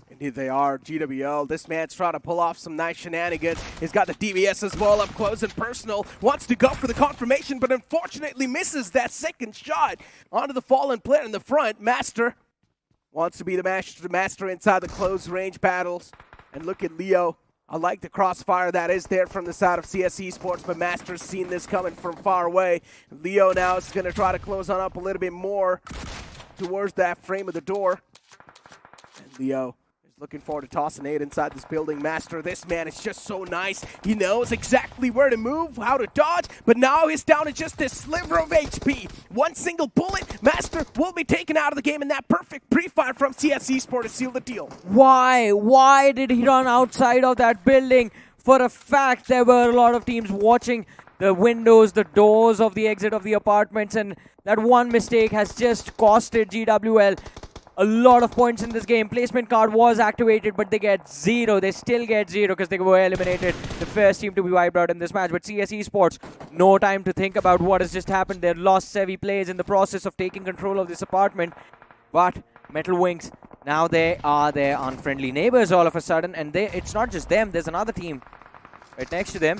Indeed they are. GWL, this man's trying to pull off some nice shenanigans. He's got the DBS as well up close and personal. Wants to go for the confirmation, but unfortunately misses that second shot onto the fallen player in the front. Master wants to be the master inside the close range battles. And look at Leo. I like the crossfire that is there from the side of CS Esports, but Master's seen this coming from far away. Leo now is going to try to close on up a little bit more towards that frame of the door. And Leo is Looking forward to tossing it inside this building. Master, this man is just so nice. He knows exactly where to move, how to dodge, but now he's down to just this sliver of HP. One single bullet, Master will be taken out of the game, and that perfect pre-fire from CS Esports to seal the deal. Why? Why did he run outside of that building? For a fact, there were a lot of teams watching the windows, the doors of the exit of the apartments, and that one mistake has just costed GWL a lot of points in this game. Placement card was activated, but they get 0. They still get 0 because they were eliminated. The first team to be wiped out in this match. But CS Esports, no time to think about what has just happened. They lost Sevi plays in the process of taking control of this apartment. But Metal Wings, now they are their unfriendly neighbors all of a sudden. And it's not just them. There's another team right next to them.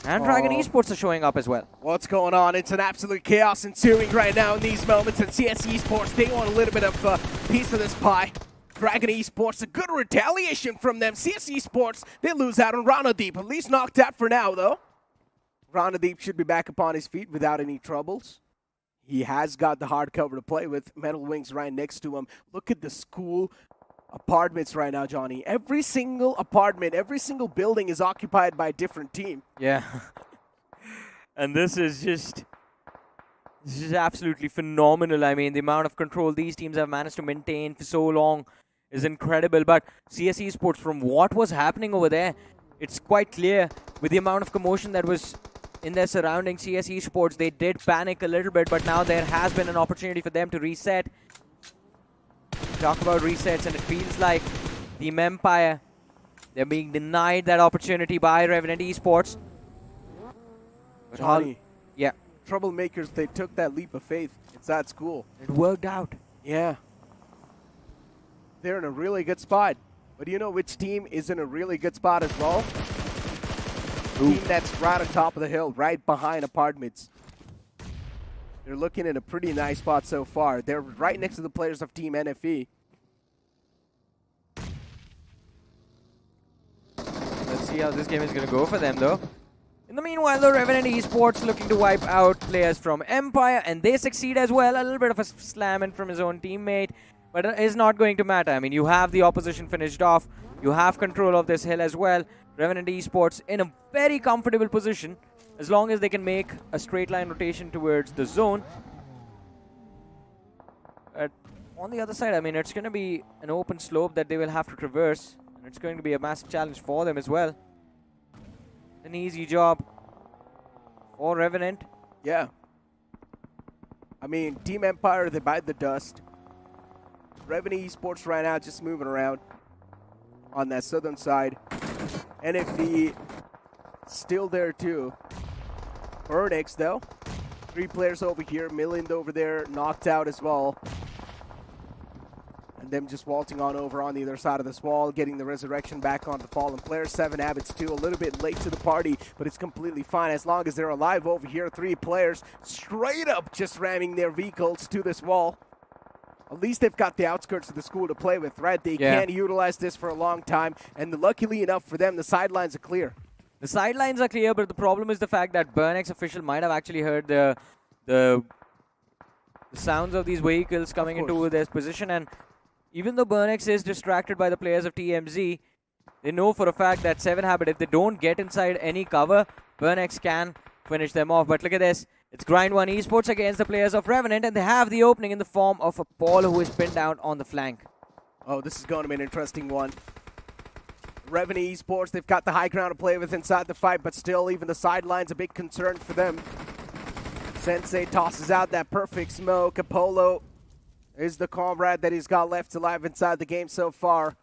And Dragon Esports are showing up as well. What's going on? It's an absolute chaos ensuing right now in these moments. And CS Esports, they want a little bit of a piece of this pie. Dragon Esports, a good retaliation from them. CS Esports, they lose out on Ranadeep. At least knocked out for now, though. Ranadeep should be back upon his feet without any troubles. He has got the hard cover to play with. Metal Wings right next to him. Look at the school apartments right now, Johnny. Every single apartment, every single building is occupied by a different team. Yeah. And this is absolutely phenomenal. I mean, the amount of control these teams have managed to maintain for so long is incredible. But CS Esports, from what was happening over there, it's quite clear with the amount of commotion that was in their surroundings. CS Esports, they did panic a little bit, but now there has been an opportunity for them to reset. Talk about resets, and it feels like Team Empire, they're being denied that opportunity by Revenant Esports. But Johnny, yeah, troublemakers, they took that leap of faith inside school. It worked out. Yeah. They're in a really good spot. But do you know which team is in a really good spot as well? Team that's right on top of the hill, right behind apartments. They're looking at a pretty nice spot so far. They're right next to the players of Team NFE. Let's see how this game is going to go for them, though. In the meanwhile, the Revenant Esports looking to wipe out players from Empire, and they succeed as well. A little bit of a slam in from his own teammate, but it is not going to matter. I mean, you have the opposition finished off. You have control of this hill as well. Revenant Esports in a very comfortable position, as long as they can make a straight line rotation towards the zone. On the other side, I mean, it's going to be an open slope that they will have to traverse. And it's going to be a massive challenge for them as well. An easy job for Revenant. Yeah. I mean, Team Empire, they bite the dust. Revenant Esports right now just moving around on that southern side. NFE still there too. Burnix, though. 3 players over here. Millind over there, knocked out as well. And them just waltzing on over on the other side of this wall, getting the resurrection back on the fallen players. 7 Abbots too, a little bit late to the party, but it's completely fine as long as they're alive over here. 3 players straight up just ramming their vehicles to this wall. At least they've got the outskirts of the school to play with, right? They can utilize this for a long time, and luckily enough for them, the sidelines are clear. The sidelines are clear, but the problem is the fact that Burnix official might have actually heard the sounds of these vehicles coming into their position, and even though Burnix is distracted by the players of TMZ, they know for a fact that 7 Habit, if they don't get inside any cover, Burnix can finish them off. But look at this. It's Grind 1 Esports against the players of Revenant, and they have the opening in the form of a Paul who is pinned down on the flank. Oh, this is going to be an interesting one. Revenant Esports, they've got the high ground to play with inside the fight, but still, even the sideline's a big concern for them. Sensei tosses out that perfect smoke. Apollo is the comrade that he's got left alive inside the game so far.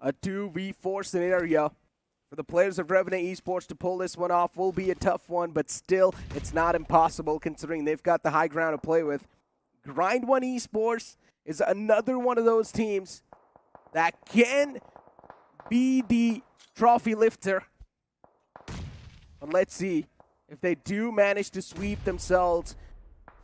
A 2v4 scenario. For the players of Revenant Esports to pull this one off will be a tough one, but still, it's not impossible considering they've got the high ground to play with. Grind 1 Esports is another one of those teams that can be the trophy lifter. But let's see if they do manage to sweep themselves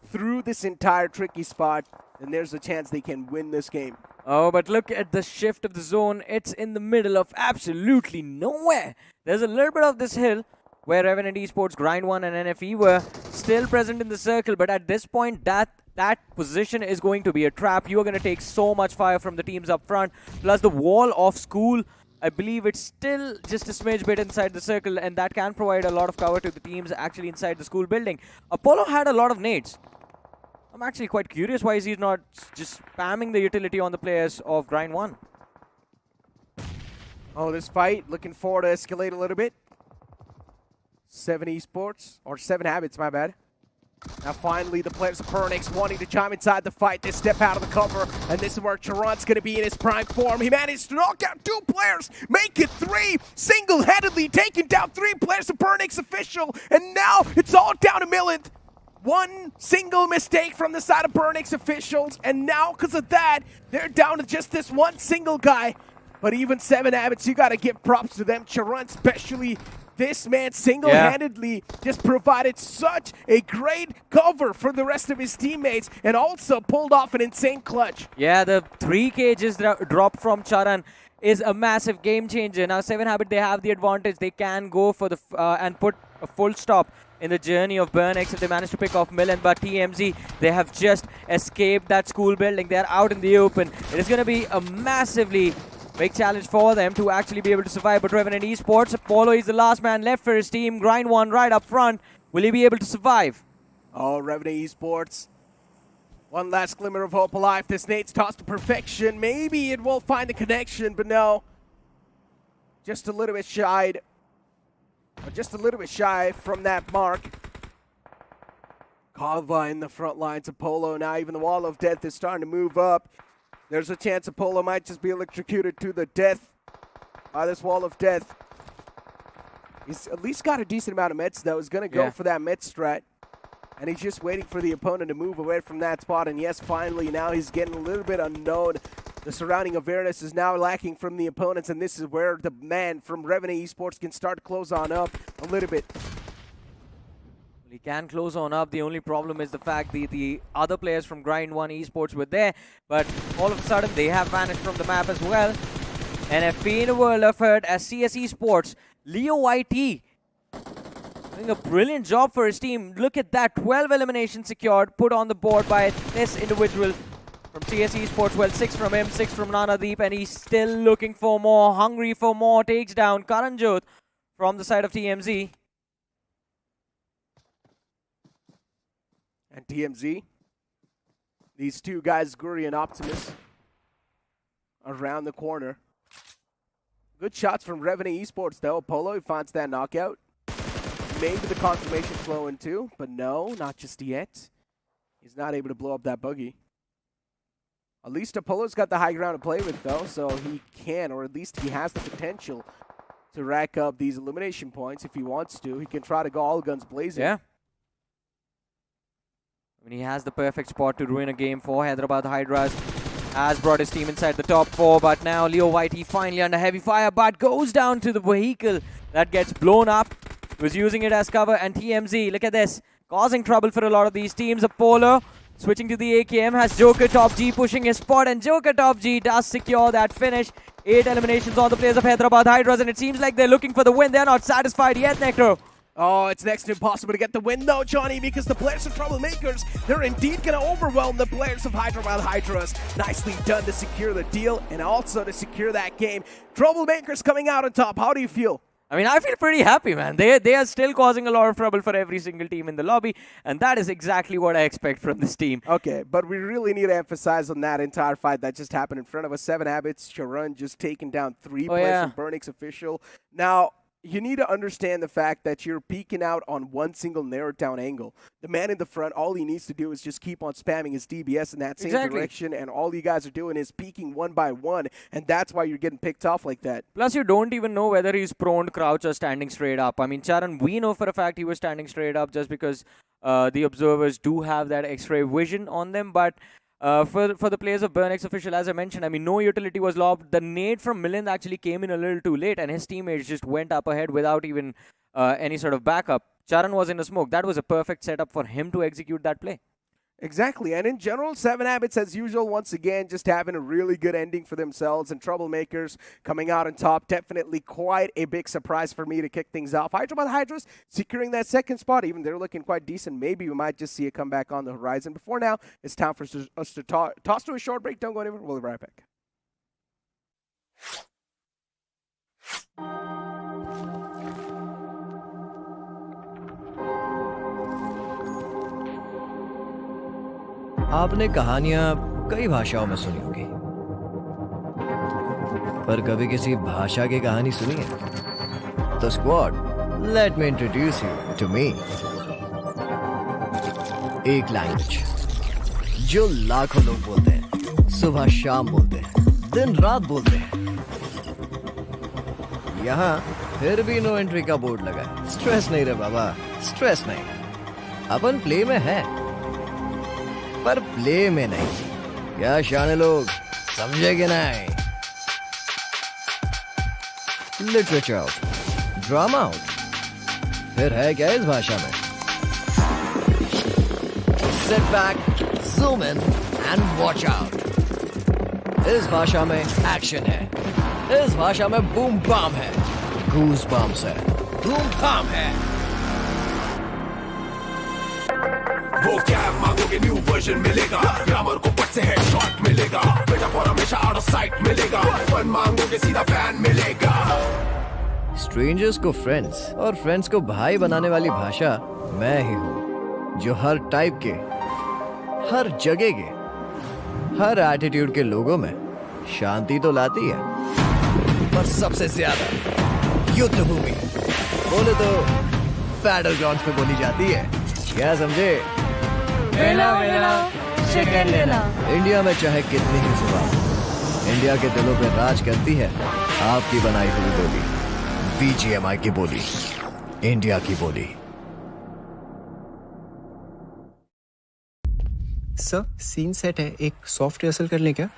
through this entire tricky spot, then there's a chance they can win this game. Oh, but look at the shift of the zone. It's in the middle of absolutely nowhere. There's a little bit of this hill where Revenant Esports, Grind 1 and NFE were still present in the circle, but at this point that that position is going to be a trap. You are going to take so much fire from the teams up front. Plus the wall of school, I believe it's still just a smidge bit inside the circle, and that can provide a lot of cover to the teams actually inside the school building. Apollo had a lot of nades. I'm actually quite curious why he's not just spamming the utility on the players of Grind 1. Oh, this fight looking forward to escalate a little bit. 7 Esports, or 7 Habits, my bad. Now finally the players of Pernix wanting to chime inside the fight. They step out of the cover, and this is where Charon's going to be in his prime form. He managed to knock out 2 players, make it 3, single-handedly taking down 3 players of Pernix official, and now it's all down to Millent. 1 single mistake from the side of Pernix officials, and now because of that, they're down to just this 1 single guy. But even 7 Abbots, you got to give props to them. Charon especially. This man single-handedly just provided such a great cover for the rest of his teammates and also pulled off an insane clutch. Yeah, the 3 cages drop from Charan is a massive game changer. Now 7 Habit, they have the advantage. They can go for the and put a full stop in the journey of Burnex if they manage to pick off Millen, but TMZ, they have just escaped that school building. They're out in the open. It is going to be a massively big challenge for them to actually be able to survive. But Revenant Esports, Apollo is the last man left for his team. Grind 1 right up front. Will he be able to survive? Oh, Revenant Esports. One last glimmer of hope alive. This nade's tossed to perfection. Maybe it will find the connection, but no. Just a little bit shy. Just a little bit shy from that mark. Kava in the front lines. Apollo now. Even the wall of death is starting to move up. There's a chance Apollo might just be electrocuted to the death by this wall of death. He's at least got a decent amount of meds, though. He's going to go for that med strat. And he's just waiting for the opponent to move away from that spot. And yes, finally, now he's getting a little bit unknown. The surrounding awareness is now lacking from the opponents. And this is where the man from Revenant Esports can start to close on up a little bit. He can close on up. The only problem is the fact the other players from Grind 1 Esports were there, but all of a sudden they have vanished from the map as well. NFP in a world of hurt as CS Esports. Leo YT doing a brilliant job for his team. Look at that, 12 eliminations secured, put on the board by this individual from CS Esports. Well, 6 from him, 6 from Nanadeep, and he's still looking for more, hungry for more. Takes down Karanjot from the side of TMZ. And TMZ, these 2 guys, Guri and Optimus, around the corner. Good shots from Revenant Esports, though. Apollo, he finds that knockout. Maybe the confirmation flowing too, but no, not just yet. He's not able to blow up that buggy. At least Apollo's got the high ground to play with, though, so he can, or at least he has the potential to rack up these elimination points if he wants to. He can try to go all guns blazing. Yeah. I mean, he has the perfect spot to ruin a game for Hyderabad Hydras. Has brought his team inside the top 4, but now Leo Whitey finally under heavy fire, but goes down to the vehicle that gets blown up. Was using it as cover, and TMZ, look at this, causing trouble for a lot of these teams. Apollo switching to the AKM, has Joker Top G pushing his spot, and Joker Top G does secure that finish. 8 eliminations on the players of Hyderabad Hydras, and it seems like they're looking for the win. They're not satisfied yet, Necro. Oh, it's next to impossible to get the win, though, Johnny, because the players of Troublemakers, they're indeed going to overwhelm the players of Hyderabad Hydras. Nicely done to secure the deal and also to secure that game. Troublemakers coming out on top. How do you feel? I mean, I feel pretty happy, man. They are still causing a lot of trouble for every single team in the lobby, and that is exactly what I expect from this team. Okay, but we really need to emphasize on that entire fight that just happened in front of us. 7 Abbots, Sharon just taking down 3 players from Burnix official. Now, you need to understand the fact that you're peeking out on one single narrowed down angle. The man in the front, all he needs to do is just keep on spamming his DBS in that same direction, and all you guys are doing is peeking one by one, and that's why you're getting picked off like that. Plus, you don't even know whether he's prone, crouch, or standing straight up. I mean, Charan, we know for a fact he was standing straight up just because the observers do have that X-ray vision on them, but for the players of Burnix official, as I mentioned, I mean, no utility was lobbed. The nade from Milind actually came in a little too late, and his teammates just went up ahead without even any sort of backup. Charan was in the smoke. That was a perfect setup for him to execute that play. Exactly. And in general, Seven Habits, as usual, once again, just having a really good ending for themselves, and Troublemakers coming out on top. Definitely quite a big surprise for me to kick things off. Hyderabad Hydras securing that second spot. Even they're looking quite decent. Maybe we might just see a comeback on the horizon. Before now, it's time for us to toss to a short break. Don't go anywhere. We'll be right back. आपने कहानियां कई भाषाओं में सुनी होगी, पर कभी किसी भाषा की कहानी सुनी है? तो squad, let me introduce you to me. एक लैंग्वेज जो लाखों लोग बोलते हैं, सुबह शाम बोलते हैं, दिन रात बोलते हैं। यहाँ फिर भी नो एंट्री का बोर्ड लगा है। स्ट्रेस नहीं रे बाबा, स्ट्रेस नहीं। अपन प्ले में है, पर प्ले में नहीं। क्या शाने लोग समझे कि नहीं? लिटरेचर आउट, ड्रामा आउट, फिर है क्या इस भाषा में? Sit back, zoom in and watch out. इस भाषा में एक्शन है, इस भाषा में बूम बाम है, गूज बाम्स है, धूम धाम है। वो क्या मांगोगे न्यू वर्जन मिलेगा, ग्रामर को पट से हेडशॉट मिलेगा, मेटाफोर हमेशा आउट ऑफ साइट मिलेगा, फन मांगोगे सीधा बैन मिलेगा। स्ट्रेंजर्स को फ्रेंड्स और फ्रेंड्स को भाई बनाने वाली भाषा मैं ही हूँ, जो हर टाइप के, हर जगह के, हर एटीट्यूड के लोगों में शांति तो लाती है, पर सबसे ज्यादा युद्ध भूमि बोले तो बैटल ग्राउंड्स पे बोली जाती है। क्या समझे? वेला वेला चिकन लेला। इंडिया में चाहे कितनी ही जुबान, इंडिया के दिलों पे राज करती है आपकी बनाई हुई बोली, BGMI की बोली, इंडिया की बोली। सर, सीन सेट है, एक सॉफ्ट रिहर्सल कर लें क्या?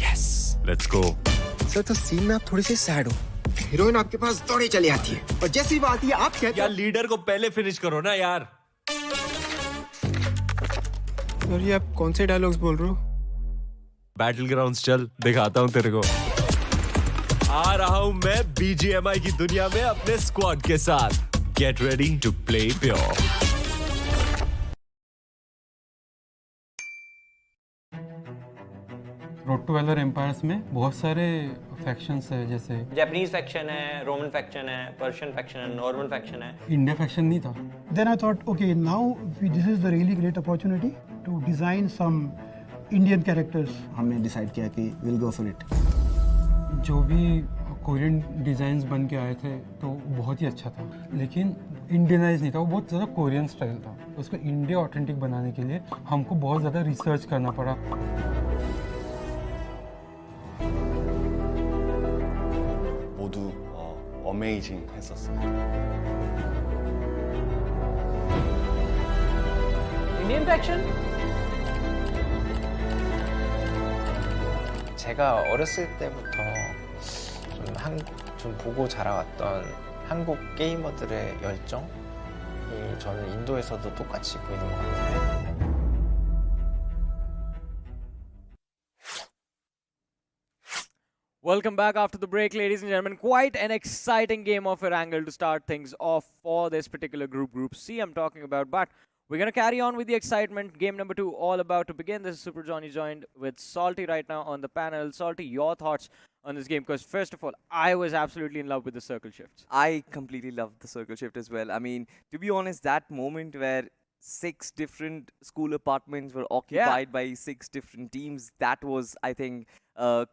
Yes, let's go. सर, तो सीन में आप थोड़ी सी सैड हो, हीरोइन आपके पास दौड़ी चली आती है, और जैसी बात आती है आप कहते यार लीडर को पहले फिनिश करो ना यार। और ये आप कौन से डायलॉग्स बोल रहे हो? बैटल ग्राउंड्स चल, दिखाता हूँ तेरे को। आ रहा हूँ मैं BGMI की दुनिया में अपने स्क्वाड के साथ। Get ready to play pure. Road to valor empires में बहुत सारे फैक्शंस है, जैसे जापानीज फैक्शन है, रोमन फैक्शन है, पर्शियन फैक्शन है, नॉर्मन फैक्शन है। इंडिया फैक्शन नहीं था। Then I thought, okay, now this is the really great opportunity to design some Indian characters. हमने डिसाइड किया कि we'll go for it. जो भी कोरियन डिज़ाइंस बन के आए थे तो बहुत ही अच्छा था, लेकिन इंडियनाइज नहीं था, वो बहुत ज़्यादा कोरियन स्टाइल था। उसको इंडिया ऑथेंटिक बनाने के लिए हमको बहुत ज़्यादा रिसर्च करना पड़ा। 모두 어메이징 했었어요. Indian faction? 제가 어렸을 때부터 좀 보고 자라왔던 한국 게이머들의 열정이 저는 인도에서도 똑같이 보이는 것 같아요. Welcome back after the break, ladies and gentlemen. Quite an exciting game of Erangel to start things off for this particular Group C I'm talking about. But we're going to carry on with the excitement. Game number 2 all about to begin. This is Super Johnny joined with Salty right now on the panel. Salty, your thoughts on this game? Because first of all, I was absolutely in love with the circle shifts. I completely loved the circle shift as well. I mean, to be honest, that moment where 6 different school apartments were occupied by 6 different teams, that was, I think,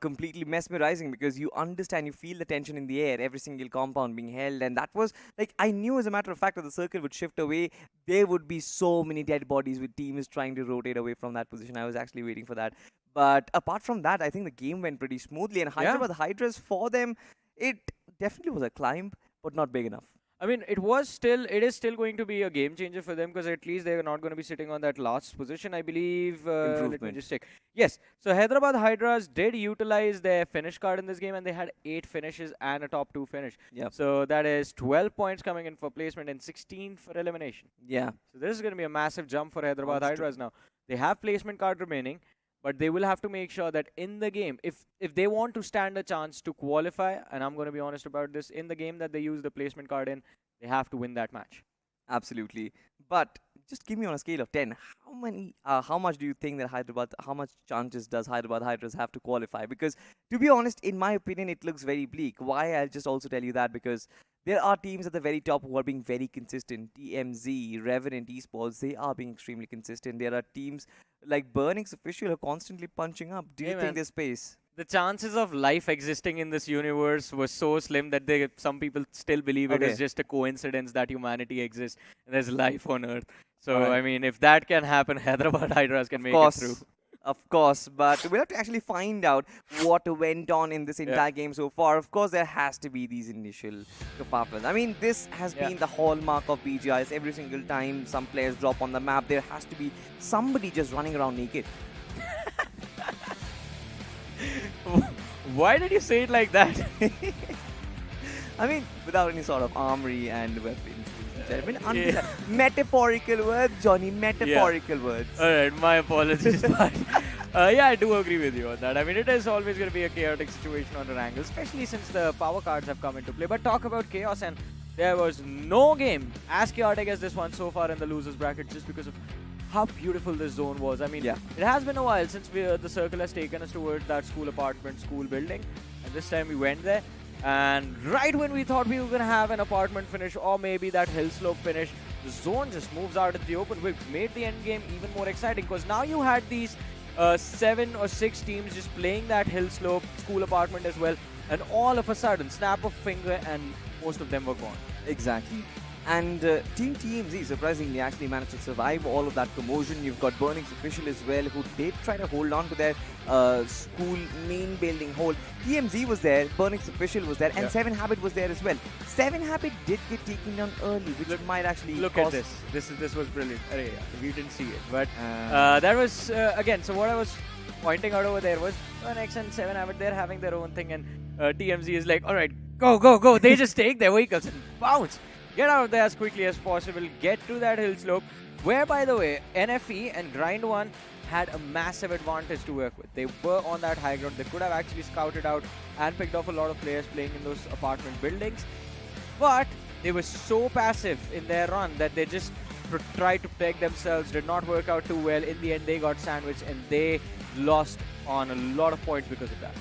completely mesmerizing, because you understand, you feel the tension in the air, every single compound being held, and that was, like, I knew as a matter of fact that the circle would shift away, there would be so many dead bodies with teams trying to rotate away from that position. I was actually waiting for that. But apart from that, I think the game went pretty smoothly, and Hyderabad Hydras, for them, it definitely was a climb, but not big enough. I mean, it is still going to be a game changer for them because at least they're not going to be sitting on that last position, I believe. Let me just check. Yes, so Hyderabad Hydras did utilize their finish card in this game and they had 8 finishes and a top 2 finish. Yep. So that is 12 points coming in for placement and 16 for elimination. Yeah. So this is going to be a massive jump for Hyderabad Hydras now. They have placement card remaining, but they will have to make sure that in the game, if they want to stand a chance to qualify, and I'm going to be honest about this, in the game that they use the placement card in, they have to win that match. Absolutely. But just give me on a scale of 10, how much do you think that how much chances does Hyderabad Hydras have to qualify? Because to be honest, in my opinion, it looks very bleak. Why? I'll just also tell you that because there are teams at the very top who are being very consistent. TMZ, Revenant, Esports, they are being extremely consistent. There are teams like Burning's Official who are constantly punching up. Do you think there's space? The chances of life existing in this universe were so slim that some people still believe it is just a coincidence that humanity exists and there's life on Earth. So, I mean, if that can happen, Hyderabad Hydras can make it through. Of course, but we'll have to actually find out what went on in this entire game so far. Of course, there has to be these initial kerfuffles. I mean, this has been the hallmark of BGIS. Every single time some players drop on the map, there has to be somebody just running around naked. Why did you say it like that? I mean, without any sort of armory and weapons. I mean, metaphorical words, Johnny, metaphorical words. Alright, my apologies. But yeah, I do agree with you on that. I mean, it is always going to be a chaotic situation on the angle, especially since the power cards have come into play. But talk about chaos, and there was no game as chaotic as this one so far in the losers bracket just because of how beautiful this zone was. I mean, it has been a while since the circle has taken us towards that school building, and this time we went there. And right when we thought we were going to have an apartment finish or maybe that hill slope finish, the zone just moves out in the open, which made the end game even more exciting because now you had these 7 or 6 teams just playing that hill slope, school apartment as well, and all of a sudden, snap of finger and most of them were gone. Exactly. And Team TMZ surprisingly actually managed to survive all of that commotion. You've got Burning's Official as well, who did try to hold on to their school main building hold. TMZ was there, Burning's Official was there, and 7 Habit was there as well. 7 Habit did get taken down early, which might actually look at this. This was brilliant. We didn't see it, but that was again. So what I was pointing out over there was Nex and 7 Habit. They're having their own thing, and TMZ is like, all right, go. They just take their vehicles and bounce. Get out of there as quickly as possible, get to that hill slope, where, by the way, NFE and Grind 1 had a massive advantage to work with. They were on that high ground. They could have actually scouted out and picked off a lot of players playing in those apartment buildings. But they were so passive in their run that they just tried to protect themselves, did not work out too well. In the end, they got sandwiched and they lost on a lot of points because of that.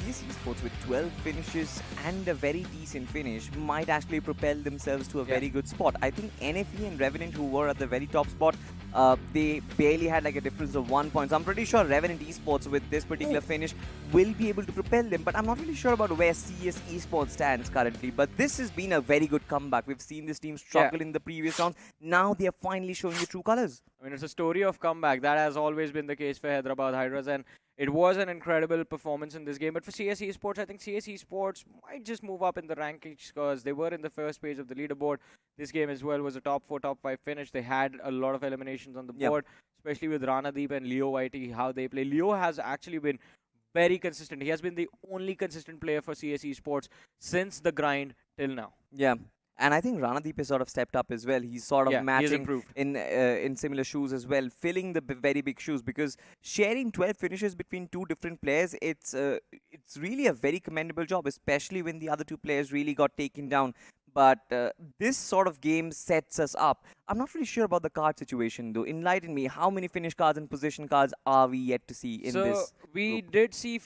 Esports with 12 finishes and a very decent finish might actually propel themselves to a very good spot. I think NFE and Revenant, who were at the very top spot, they barely had like a difference of 1 point. So I'm pretty sure Revenant Esports with this particular finish will be able to propel them. But I'm not really sure about where CS Esports stands currently. But this has been a very good comeback. We've seen this team struggle in the previous rounds. Now they are finally showing the true colors. I mean, it's a story of comeback. That has always been the case for Hyderabad Hydras, and it was an incredible performance in this game. But for CS Esports, I think CS Esports might just move up in the rankings because they were in the first page of the leaderboard. This game as well was a top 4, top 5 finish. They had a lot of eliminations on the board, especially with Ranadeep and Leo Whitey, how they play. Leo has actually been very consistent. He has been the only consistent player for CS Esports since the grind till now. Yeah. And I think Ranadeep has sort of stepped up as well. He's sort of matching in similar shoes as well, filling the very big shoes, because sharing 12 finishes between 2 different players, it's really a very commendable job, especially when the other 2 players really got taken down. But this sort of game sets us up. I'm not really sure about the card situation though. Enlighten me. How many finish cards and position cards are we yet to see in this? So we did see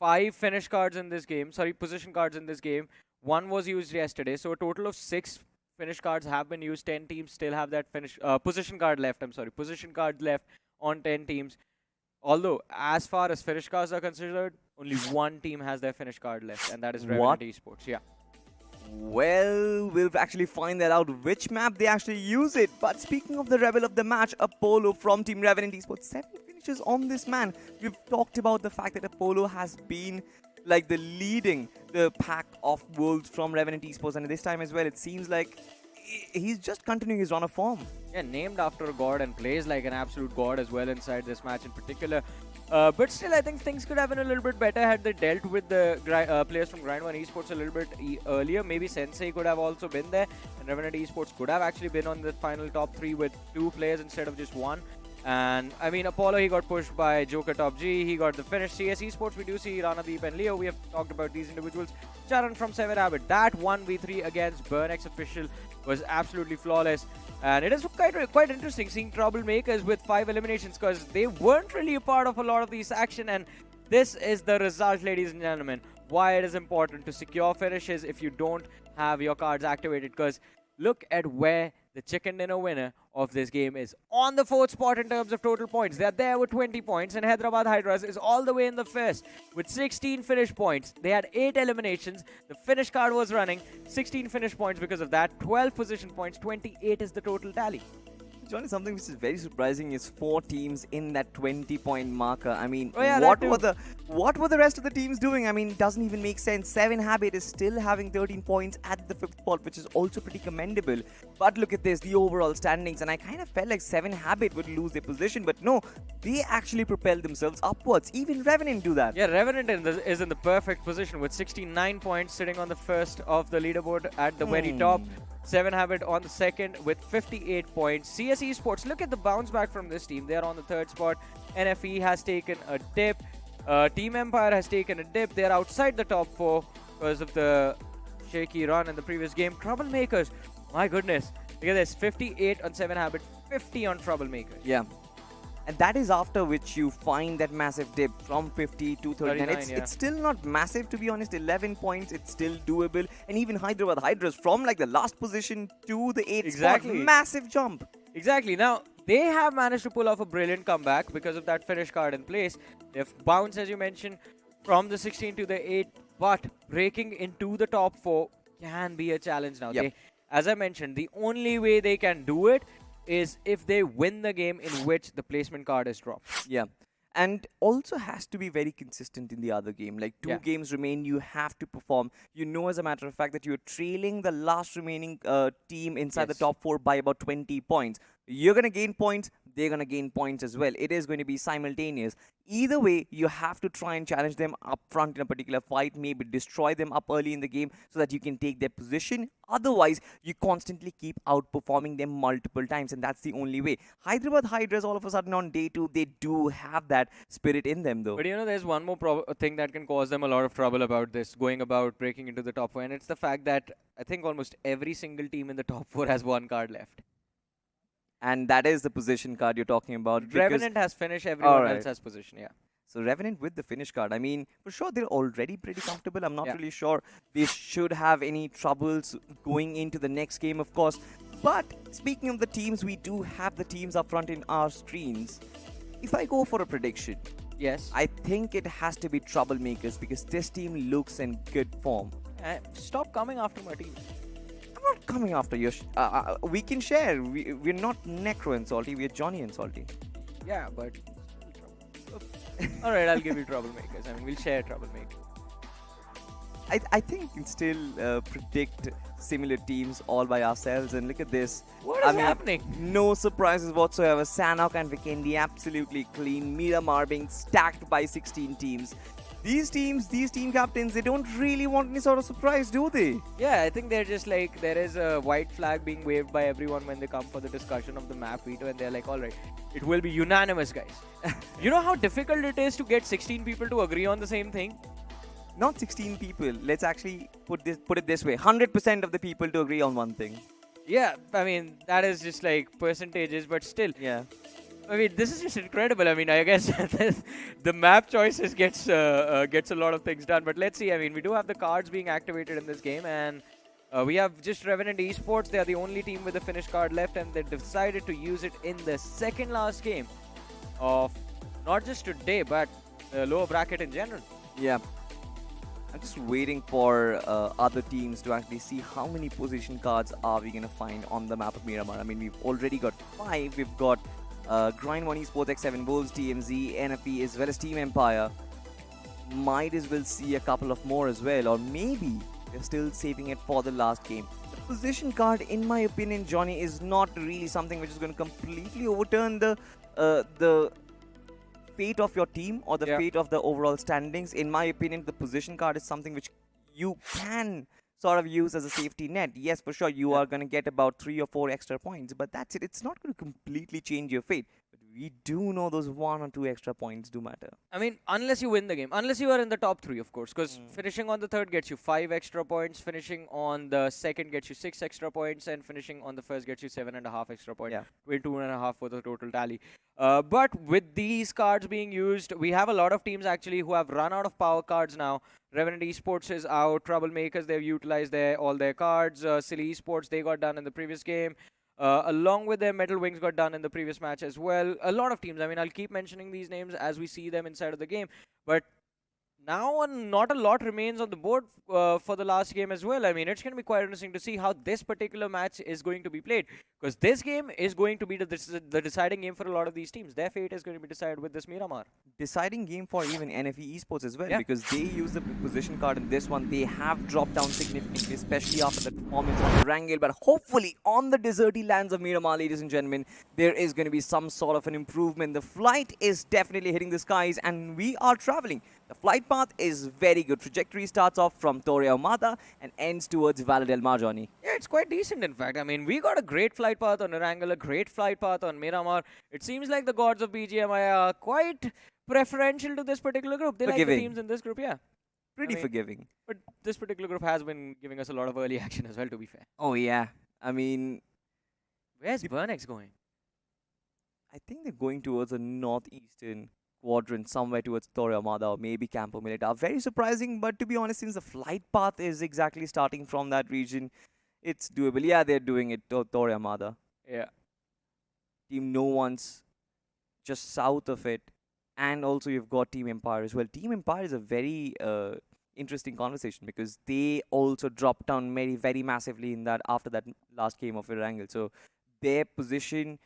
5 finish cards in this game. Sorry, position cards in this game. 1 was used yesterday, so a total of 6 finish cards have been used. 10 teams still have that position card left. Position cards left on 10 teams. Although, as far as finish cards are considered, only 1 team has their finish card left, and that is Revenant Esports. Yeah. Well, we'll actually find that out which map they actually use it. But speaking of the rebel of the match, Apollo from Team Revenant Esports, 7 finishes on this man. We've talked about the fact that Apollo has been like the leading the pack of Wolves from Revenant Esports, and this time as well, it seems like he's just continuing his run of form. Yeah, named after a god and plays like an absolute god as well inside this match in particular. But still, I think things could have been a little bit better had they dealt with the players from Grind 1 Esports a little bit earlier. Maybe Sensei could have also been there, and Revenant Esports could have actually been on the final top 3 with 2 players instead of just 1. And I mean, Apollo, he got pushed by Joker Top G. He got the finish. CS Esports, we do see Ranadeep and Leo. We have talked about these individuals. Charan from 7 Habit. That 1v3 against Burnex official was absolutely flawless. And it is quite interesting seeing Troublemakers with 5 eliminations, because they weren't really a part of a lot of these action. And this is the result, ladies and gentlemen. Why it is important to secure finishes if you don't have your cards activated. Because look at where the chicken dinner winner of this game is. On the 4th spot in terms of total points. They're there with 20 points, and Hyderabad Hydras is all the way in the 1st with 16 finish points. They had 8 eliminations. The finish card was running. 16 finish points because of that. 12 position points. 28 is the total tally. Johnny, something which is very surprising is 4 teams in that 20-point marker. I mean, yeah, what were the rest of the teams doing? I mean, it doesn't even make sense. 7 Habit is still having 13 points at the 5th spot, which is also pretty commendable. But look at this, the overall standings, and I kind of felt like 7 Habit would lose their position, but no, they actually propelled themselves upwards. Even Revenant do that. Yeah, Revenant is in the perfect position with 69 points, sitting on the 1st of the leaderboard at the very top. 7 Habit on the 2nd with 58 points. CS Esports, look at the bounce back from this team. They are on the 3rd spot. NFE has taken a dip. Team Empire has taken a dip. They are outside the top 4 because of the shaky run in the previous game. Troublemakers, my goodness. Look at this, 58 on 7 Habit, 50 on Troublemakers. Yeah. And that is after which you find that massive dip from 50 to 39. It's still not massive, to be honest. 11 points, it's still doable. And even Hyderabad Hydras from like the last position to the 8th spot. Massive jump. Exactly. Now, they have managed to pull off a brilliant comeback because of that finish card in place. They've bounced, as you mentioned, from the 16 to the 8. But breaking into the top 4 can be a challenge now. Yep. As I mentioned, the only way they can do it is if they win the game in which the placement card is dropped. Yeah. And also has to be very consistent in the other game. Like 2 games remain, you have to perform. You know, as a matter of fact, that you're trailing the last remaining team inside the top 4 by about 20 points. You're going to gain points, they're going to gain points as well. It is going to be simultaneous. Either way, you have to try and challenge them up front in a particular fight, maybe destroy them up early in the game so that you can take their position. Otherwise, you constantly keep outperforming them multiple times, and that's the only way. Hyderabad Hydras, all of a sudden on day 2, they do have that spirit in them, though. But you know, there's one more thing that can cause them a lot of trouble about this, going about breaking into the top 4, and it's the fact that I think almost every single team in the top 4 has 1 card left. And that is the position card you're talking about. Revenant has finish, everyone else has position, So Revenant with the finish card, I mean, for sure they're already pretty comfortable. I'm not really sure they should have any troubles going into the next game, of course. But speaking of the teams, we do have the teams up front in our screens. If I go for a prediction, I think it has to be Troublemakers because this team looks in good form. Stop coming after my team. I'm not coming after you. We can share. We're not Necro and Salty. We're Johnny and Salty. Yeah, but... Alright, I'll give you Troublemakers. I mean, we'll share Troublemakers. I think we can still predict similar teams all by ourselves. And look at this. What is happening? No surprises whatsoever. Sanok and Vikendi absolutely clean. Miramar being stacked by 16 teams. These team captains, they don't really want any sort of surprise, do they? Yeah, I think they're just like, there is a white flag being waved by everyone when they come for the discussion of the map veto, and they're like, alright, it will be unanimous, guys. You know how difficult it is to get 16 people to agree on the same thing? Not 16 people. Let's actually put it this way. 100% of the people to agree on one thing. Yeah, I mean, that is just like percentages, but still. Yeah. I mean, this is just incredible. I mean, I guess the map choices gets a lot of things done. But let's see. I mean, we do have the cards being activated in this game, and we have just Revenant Esports. They are the only team with a finish card left, and they decided to use it in the second last game of not just today, but the lower bracket in general. Yeah. I'm just waiting for other teams to actually see how many position cards are we going to find on the map of Miramar. I mean, we've already got 5. We've got Grind 1 Esports, X7 Wolves, TMZ, NFE, as well as Team Empire. might as well see a couple of more as well, or maybe they're still saving it for the last game. The position card, in my opinion, Johnny, is not really something which is going to completely overturn the fate of your team or the fate of the overall standings. In my opinion, the position card is something which you can sort of use as a safety net. Yes, for sure, you are going to get about 3 or 4 extra points, but that's it. It's not going to completely change your fate. But we do know those 1 or 2 extra points do matter. I mean, unless you win the game, unless you are in the top 3, of course, because finishing on the third gets you 5 extra points, finishing on the second gets you 6 extra points, and finishing on the first gets you 7.5 extra points. 22.5 for the total tally. But with these cards being used, we have a lot of teams actually who have run out of power cards now. Revenant Esports is out. Troublemakers, they've utilized all their cards. Silly Esports, they got done in the previous game. Along with their Metal Wings got done in the previous match as well. A lot of teams. I mean, I'll keep mentioning these names as we see them inside of the game. But now not a lot remains on the board for the last game as well. I mean, it's going to be quite interesting to see how this particular match is going to be played. Because this game is going to be the deciding game for a lot of these teams. Their fate is going to be decided with this Miramar. Deciding game for even NFE Esports as well, because they use the position card in this one. They have dropped down significantly, especially after the performance on the Rangel. But hopefully on the deserty lands of Miramar, ladies and gentlemen, there is going to be some sort of an improvement. The flight is definitely hitting the skies and we are traveling. The flight path is very good. Trajectory starts off from Torre Ahumada and ends towards Valle del Mar, Johnny. Yeah, it's quite decent, in fact. I mean, we got a great flight path on Erangel, a great flight path on Miramar. It seems like the gods of BGMI are quite preferential to this particular group. They like the teams in this group, Pretty forgiving. But this particular group has been giving us a lot of early action as well, to be fair. Oh, yeah. I mean... Where's Burnex going? I think they're going towards a northeastern quadrant, somewhere towards Torre Ahumada or maybe Campo Militar. Very surprising, but to be honest, since the flight path is exactly starting from that region, it's doable. Yeah, they're doing it to Torre Ahumada. Yeah. Team No One's just south of it. And also you've got Team Empire as well. Team Empire is a very interesting conversation because they also dropped down very massively in that after that last game of Erangel. So their position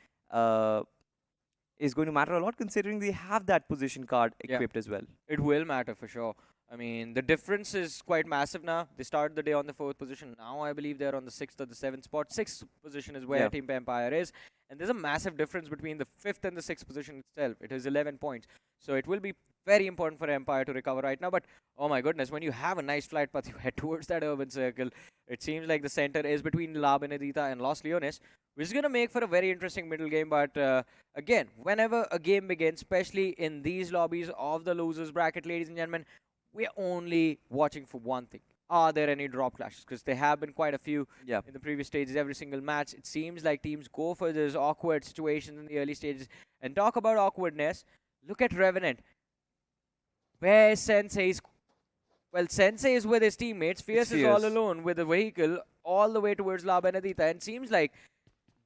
is going to matter a lot considering they have that position card equipped as well. It will matter for sure. I mean, the difference is quite massive now. They started the day on the 4th position. Now I believe they're on the 6th or the 7th spot. 6th position is where Team Empire is. And there's a massive difference between the 5th and the 6th position itself. It is 11 points. So it will be very important for Empire to recover right now. But, oh my goodness, when you have a nice flight path, you head towards that urban circle. It seems like the center is between La Benedita and Los Leones, which is going to make for a very interesting middle game. But again, whenever a game begins, especially in these lobbies of the losers bracket, ladies and gentlemen, we're only watching for one thing. Are there any drop clashes? Because there have been quite a few in the previous stages. Every single match, it seems like teams go for those awkward situations in the early stages. And talk about awkwardness, look at Revenant. Where Sensei is... Well, Sensei is with his teammates. Fierce is all alone with the vehicle all the way towards La Benedita. And it seems like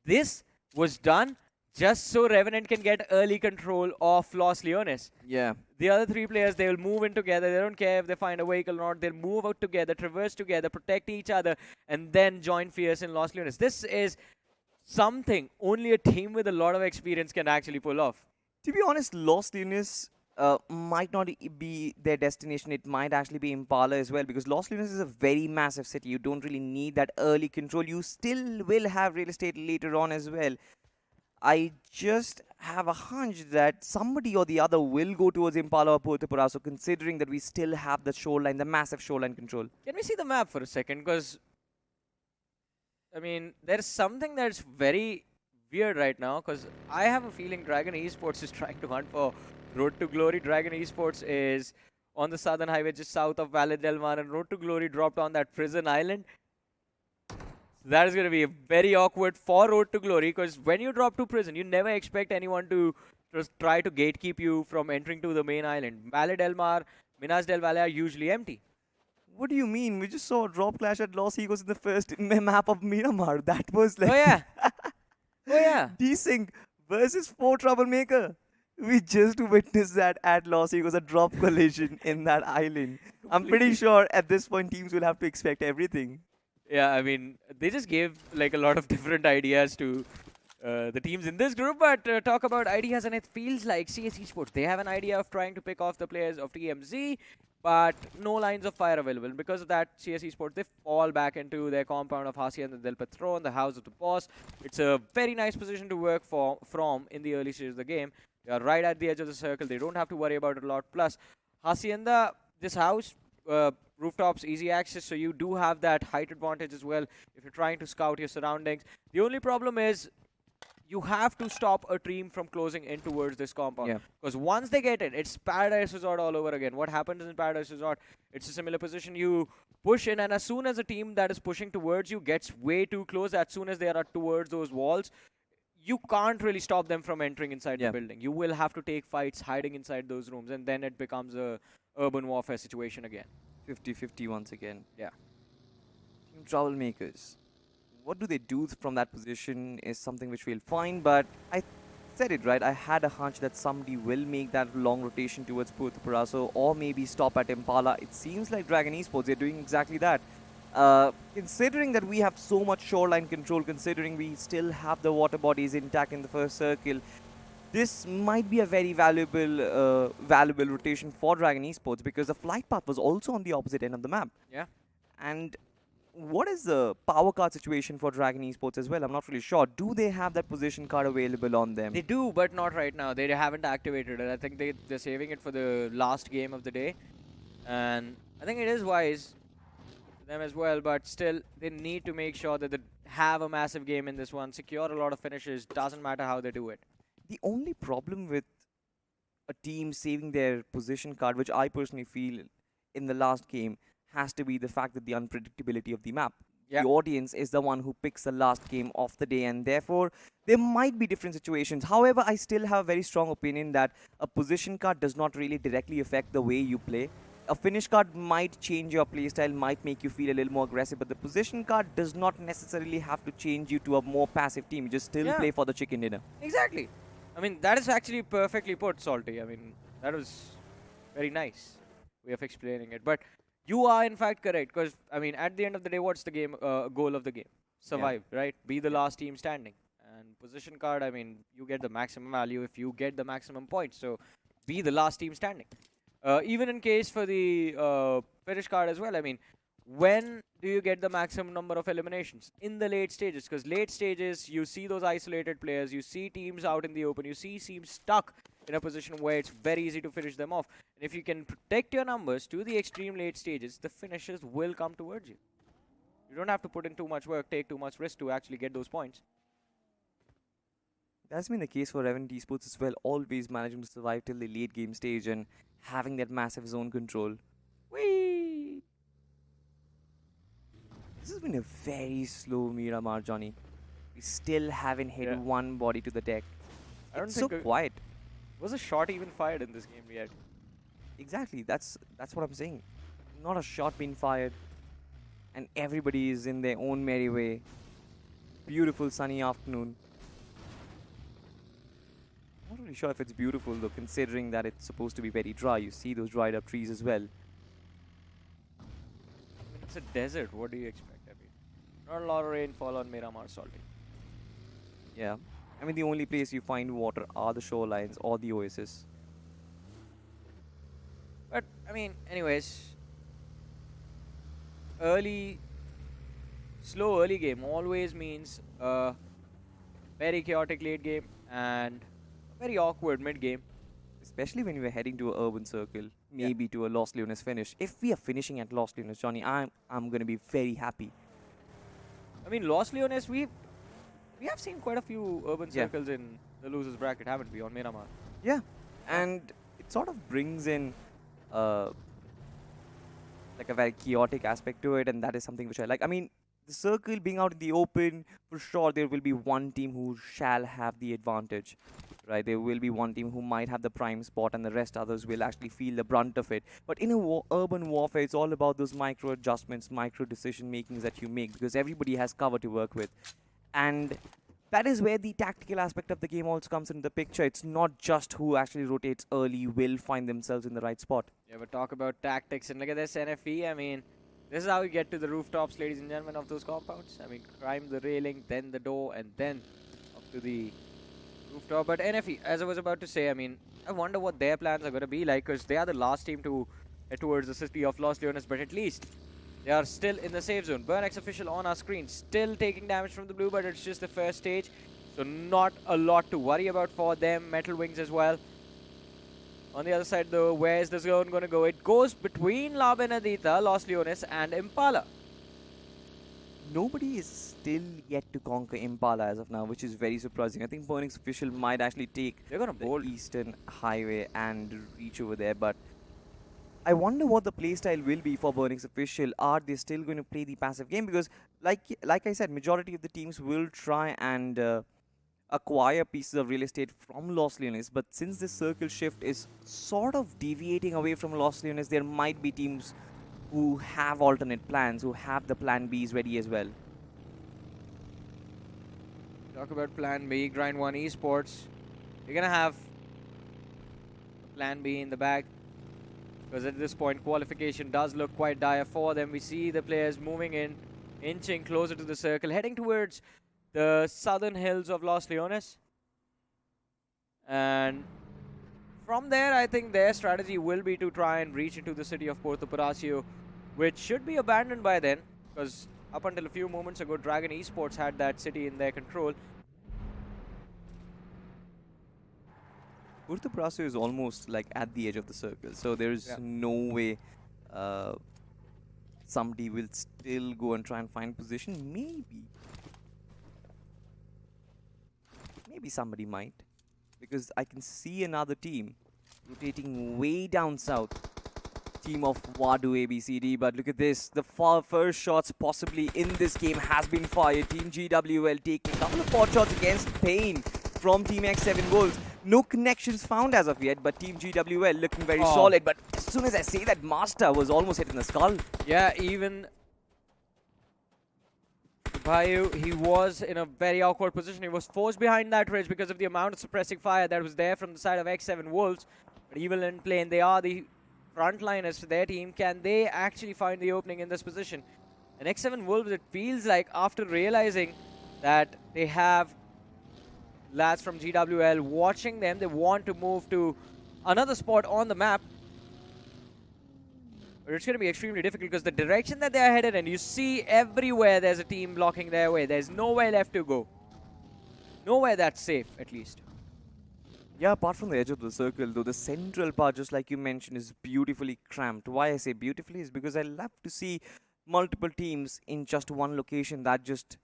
this was done just so Revenant can get early control of Los Leones. Yeah. The other 3 players, they will move in together. They don't care if they find a vehicle or not. They'll move out together, traverse together, protect each other, and then join Fierce in Los Leones. This is something only a team with a lot of experience can actually pull off. To be honest, Los Leones might not be their destination. It might actually be Impala as well, because Los Leones is a very massive city. You don't really need that early control. You still will have real estate later on as well. I just have a hunch that somebody or the other will go towards Impala or Puerto Paraso, considering that we still have the shoreline, the massive shoreline control. Can we see the map for a second? Because, I mean, there's something that's very weird right now, because I have a feeling Dragon Esports is trying to hunt for Road to Glory. Dragon Esports is on the southern highway just south of Valle del Mar, and Road to Glory dropped on that prison island. That is going to be very awkward for Road to Glory, because when you drop to prison, you never expect anyone to just try to gatekeep you from entering to the main island. Valle del Mar, Minas del Valle are usually empty. What do you mean? We just saw a drop clash at Los Higos in the first map of Miramar. That was like... Oh, yeah. Oh, yeah. Desync versus 4 Troublemaker. We just witnessed that at Los Higos, a drop collision in that island. I'm pretty sure at this point, teams will have to expect everything. Yeah, I mean, they just gave like a lot of different ideas to the teams in this group. But talk about ideas, and it feels like CS Esports, they have an idea of trying to pick off the players of TMZ, but no lines of fire available. Because of that, CS Esports, they fall back into their compound of Hacienda del Patron, the house of the boss. It's a very nice position to work from in the early stages of the game. They are right at the edge of the circle. They don't have to worry about it a lot. Plus, Hacienda, this house, rooftops, easy access, so you do have that height advantage as well if you're trying to scout your surroundings. The only problem is you have to stop a team from closing in towards this compound. Because once they get in, it's Paradise Resort all over again. What happens in Paradise Resort, it's a similar position. You push in, and as soon as a team that is pushing towards you gets way too close, as soon as they are towards those walls, you can't really stop them from entering inside the building. You will have to take fights hiding inside those rooms, and then it becomes a urban warfare situation again. 50-50 once again. Yeah. Team Troublemakers. What do they do from that position is something which we'll find, but I said it right. I had a hunch that somebody will make that long rotation towards Puerto Paraso or maybe stop at Impala. It seems like Dragon Esports, they're doing exactly that. Considering that we have so much shoreline control, considering we still have the water bodies intact in the first circle, this might be a very valuable rotation for Dragon Esports, because the flight path was also on the opposite end of the map. Yeah. And what is the power card situation for Dragon Esports as well? I'm not really sure. Do they have that position card available on them? They do, but not right now. They haven't activated it. I think they're saving it for the last game of the day. And I think it is wise to them as well, but still, they need to make sure that they have a massive game in this one, secure a lot of finishes, doesn't matter how they do it. The only problem with a team saving their position card, which I personally feel in the last game, has to be the fact that the unpredictability of the map. The audience is the one who picks the last game of the day, and therefore there might be different situations. However, I still have a very strong opinion that a position card does not really directly affect the way you play. A finish card might change your playstyle, might make you feel a little more aggressive, but the position card does not necessarily have to change you to a more passive team. You just still play for the chicken dinner. Exactly. I mean, that is actually perfectly put, Salty. I mean, that was very nice way of explaining it. But you are in fact correct, because I mean, at the end of the day, what's the game goal of the game? Survive, right? Be the last team standing. And position card, I mean, you get the maximum value if you get the maximum points. So be the last team standing. Even in case for the finish card as well, I mean, when do you get the maximum number of eliminations? In the late stages, because late stages, you see those isolated players, you see teams out in the open, you see teams stuck in a position where it's very easy to finish them off. And if you can protect your numbers to the extreme late stages, the finishes will come towards you. You don't have to put in too much work, take too much risk to actually get those points. That's been the case for Revenant Esports as well, always managing to survive till the late game stage and having that massive zone control. Whee! This has been a very slow Miramar, Johnny. We still haven't hit one body to the deck. It's so quiet. Was a shot even fired in this game yet? Exactly, that's what I'm saying. Not a shot being fired. And everybody is in their own merry way. Beautiful sunny afternoon. Not really sure if it's beautiful though, considering that it's supposed to be very dry. You see those dried up trees as well. I mean, it's a desert. What do you expect? I mean, not a lot of rainfall on Miramar, Salty. Yeah. I mean, the only place you find water are the shorelines or the oasis. But, I mean, anyways, slow early game always means very chaotic late game and very awkward mid game. Especially when we are heading to an urban circle, maybe to a Los Leones finish. If we are finishing at Los Leones, Johnny, I'm going to be very happy. I mean, Los Leones, we have seen quite a few urban circles in the losers bracket, haven't we, on Miramar? Yeah, and it sort of brings in like a very chaotic aspect to it, and that is something which I like. I mean, the circle being out in the open, for sure there will be one team who shall have the advantage, right? There will be one team who might have the prime spot, and the rest others will actually feel the brunt of it. But in a urban warfare, it's all about those micro adjustments, micro decision makings that you make, because everybody has cover to work with. And that is where the tactical aspect of the game also comes into the picture. It's not just who actually rotates early will find themselves in the right spot. Yeah, but talk about tactics, and look at this NFE. I mean, this is how you get to the rooftops, ladies and gentlemen, of those compounds. I mean, climb the railing, then the door, and then, of to the rooftop. But NFE, as I was about to say, I mean, I wonder what their plans are going to be like, because they are the last team to head towards the city of Los Leones, but at least they are still in the safe zone. Burnex official on our screen, still taking damage from the blue, but it's just the first stage, so not a lot to worry about for them. Metal Wings as well. On the other side though, where is this zone going to go? It goes between La Benedita, Los Leones and Impala. Nobody is still yet to conquer Impala as of now, which is very surprising. I think Burnex official might actually take the Eastern Highway and reach over there, but I wonder what the playstyle will be for Burnex official. Are they still going to play the passive game? Because like I said, majority of the teams will try and acquire pieces of real estate from Los Leones, but since this circle shift is sort of deviating away from Los Leones, there might be teams who have alternate plans, who have the plan Bs ready as well. Talk about plan B, Grind 1 Esports. You're going to have plan B in the bag, because at this point qualification does look quite dire for them. We see the players moving in, inching closer to the circle, heading towards the southern hills of Los Leones. And from there, I think their strategy will be to try and reach into the city of Puerto Palacio, which should be abandoned by then, because up until a few moments ago, Dragon Esports had that city in their control. Puerto Palacio is almost like at the edge of the circle, so there's no way somebody will still go and try and find position. Maybe somebody might, because I can see another team rotating way down south. Team of Wadu ABCD, but look at this. The first shots possibly in this game has been fired. Team GWL taking a couple of pot shots against Pain from Team X7 Wolves. No connections found as of yet, but Team GWL looking very solid. But as soon as I say that, Master was almost hit in the skull. Yeah, even Bayu, he was in a very awkward position. He was forced behind that ridge because of the amount of suppressing fire that was there from the side of X7 Wolves. But even in plane, they are the frontliners for their team. Can they actually find the opening in this position? And X7 Wolves, it feels like after realizing that they have lads from GWL watching them, they want to move to another spot on the map. But it's going to be extremely difficult because the direction that they are headed in, you see everywhere there's a team blocking their way. There's nowhere left to go. Nowhere that's safe, at least. Yeah, apart from the edge of the circle, though, the central part, just like you mentioned, is beautifully cramped. Why I say beautifully is because I love to see multiple teams in just one location that just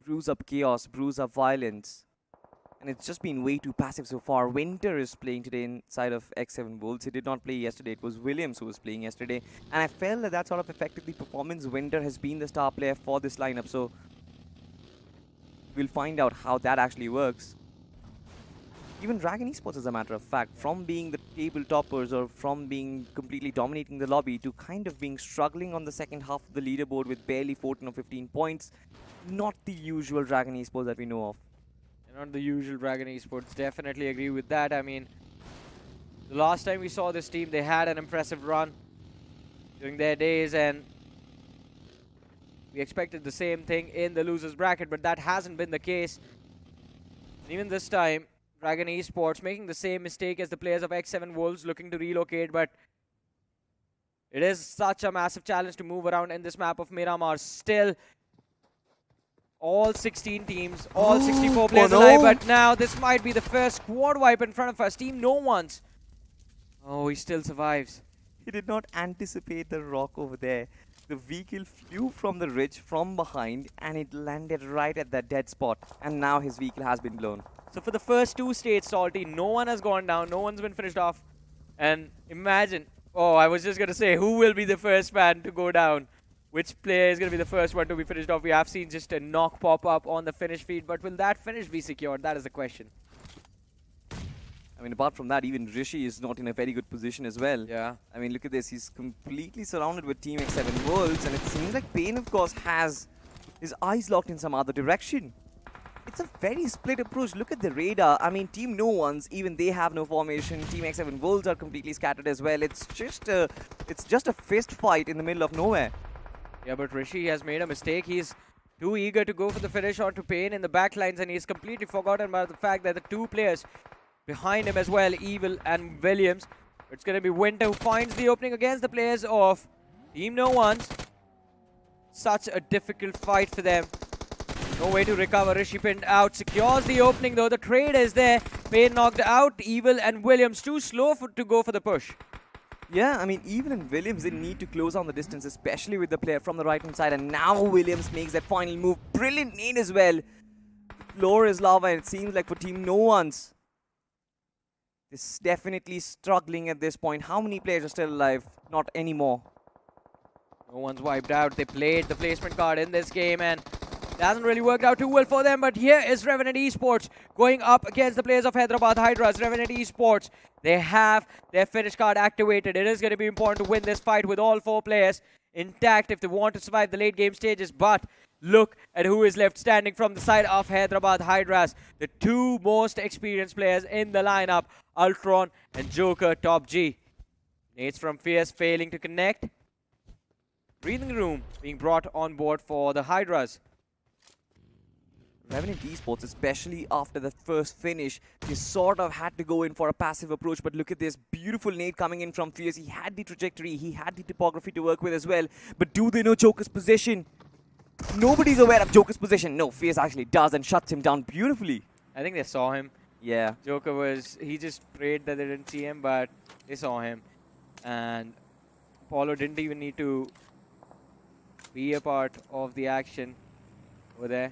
brews up chaos, brews up violence. And it's just been way too passive so far. Winter is playing today inside of X7 Wolves. He did not play yesterday. It was Williams who was playing yesterday. And I felt that that sort of affected the performance. Winter has been the star player for this lineup. So we'll find out how that actually works. Even Dragon Esports, as a matter of fact, from being the table toppers or from being completely dominating the lobby to kind of being struggling on the second half of the leaderboard with barely 14 or 15 points. Not the usual Dragon Esports that we know of. Not the usual Dragon Esports. Definitely agree with that. I mean, the last time we saw this team, they had an impressive run during their days, and we expected the same thing in the losers bracket, but that hasn't been the case. And even this time, Dragon Esports making the same mistake as the players of X7 Wolves, looking to relocate, but it is such a massive challenge to move around in this map of Miramar. Still, all 16 teams, all 64 players alive, but now this might be the first squad wipe in front of us. Team no one's. Oh, he still survives. He did not anticipate the rock over there. The vehicle flew from the ridge from behind and it landed right at that dead spot. And now his vehicle has been blown. So for the first two stages, Salty, no one has gone down, no one's been finished off. And imagine, oh, I was just going to say, who will be the first man to go down? Which player is going to be the first one to be finished off? We have seen just a knock pop up on the finish feed, but will that finish be secured? That is the question. I mean, apart from that, even Rishi is not in a very good position as well. Yeah. I mean, look at this. He's completely surrounded with Team X7 Worlds, and it seems like Pain, of course, has his eyes locked in some other direction. It's a very split approach. Look at the radar. I mean, Team No Ones, even they have no formation. Team X7 Wolves are completely scattered as well. It's just a fist fight in the middle of nowhere. Yeah, but Rishi has made a mistake. He's too eager to go for the finish onto Payne in the back lines, and he's completely forgotten about the fact that the two players behind him as well, Evil and Williams. It's going to be Winter who finds the opening against the players of Team No Ones. Such a difficult fight for them. No way to recover. Rishi pinned out. Secures the opening though. The trade is there. Payne knocked out. Evil and Williams too slow to go for the push. Yeah, I mean, Evil and Williams didn't need to close on the distance, especially with the player from the right-hand side. And now Williams makes that final move. Brilliant nade as well. The floor is lava, and it seems like for Team No Ones, it's definitely struggling at this point. How many players are still alive? Not anymore. No One's wiped out. They played the placement card in this game, and it hasn't really worked out too well for them. But here is Revenant Esports going up against the players of Hyderabad Hydras. Revenant Esports, they have their finish card activated. It is going to be important to win this fight with all 4 players intact if they want to survive the late game stages. But look at who is left standing from the side of Hyderabad Hydras. The 2 most experienced players in the lineup, Ultron and Joker Top G. Nades from Fierce failing to connect. Breathing room being brought on board for the Hydras. Revenant Esports, especially after the first finish, they sort of had to go in for a passive approach. But look at this beautiful nade coming in from Fierce. He had the trajectory, he had the topography to work with as well. But do they know Joker's position? Nobody's aware of Joker's position. No, Fierce actually does and shuts him down beautifully. I think they saw him. Yeah. Joker was, he just prayed that they didn't see him, but they saw him. And Apollo didn't even need to be a part of the action over there.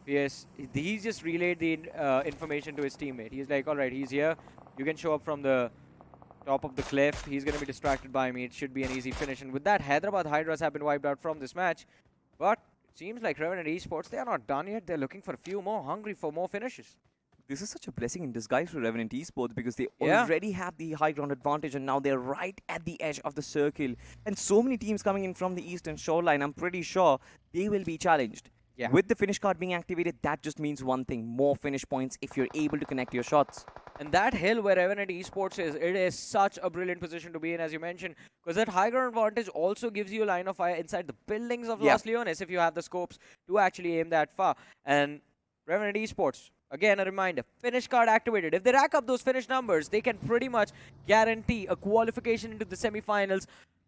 Fierce, he's just relayed the information to his teammate. He's like, all right, he's here. You can show up from the top of the cliff. He's going to be distracted by me. It should be an easy finish. And with that, Hyderabad Hydras have been wiped out from this match. But it seems like Revenant Esports, they are not done yet. They're looking for a few more, hungry for more finishes. This is such a blessing in disguise for Revenant Esports because they already have the high ground advantage, and now they're right at the edge of the circle. And so many teams coming in from the eastern shoreline, I'm pretty sure they will be challenged. Yeah. With the finish card being activated, that just means one thing: more finish points if you're able to connect your shots. And that hill where Revenant Esports is, it is such a brilliant position to be in, as you mentioned, because that high ground advantage also gives you a line of fire inside the buildings of Los Leones if you have the scopes to actually aim that far. And Revenant Esports, again, a reminder, finish card activated. If they rack up those finish numbers, they can pretty much guarantee a qualification into the semifinals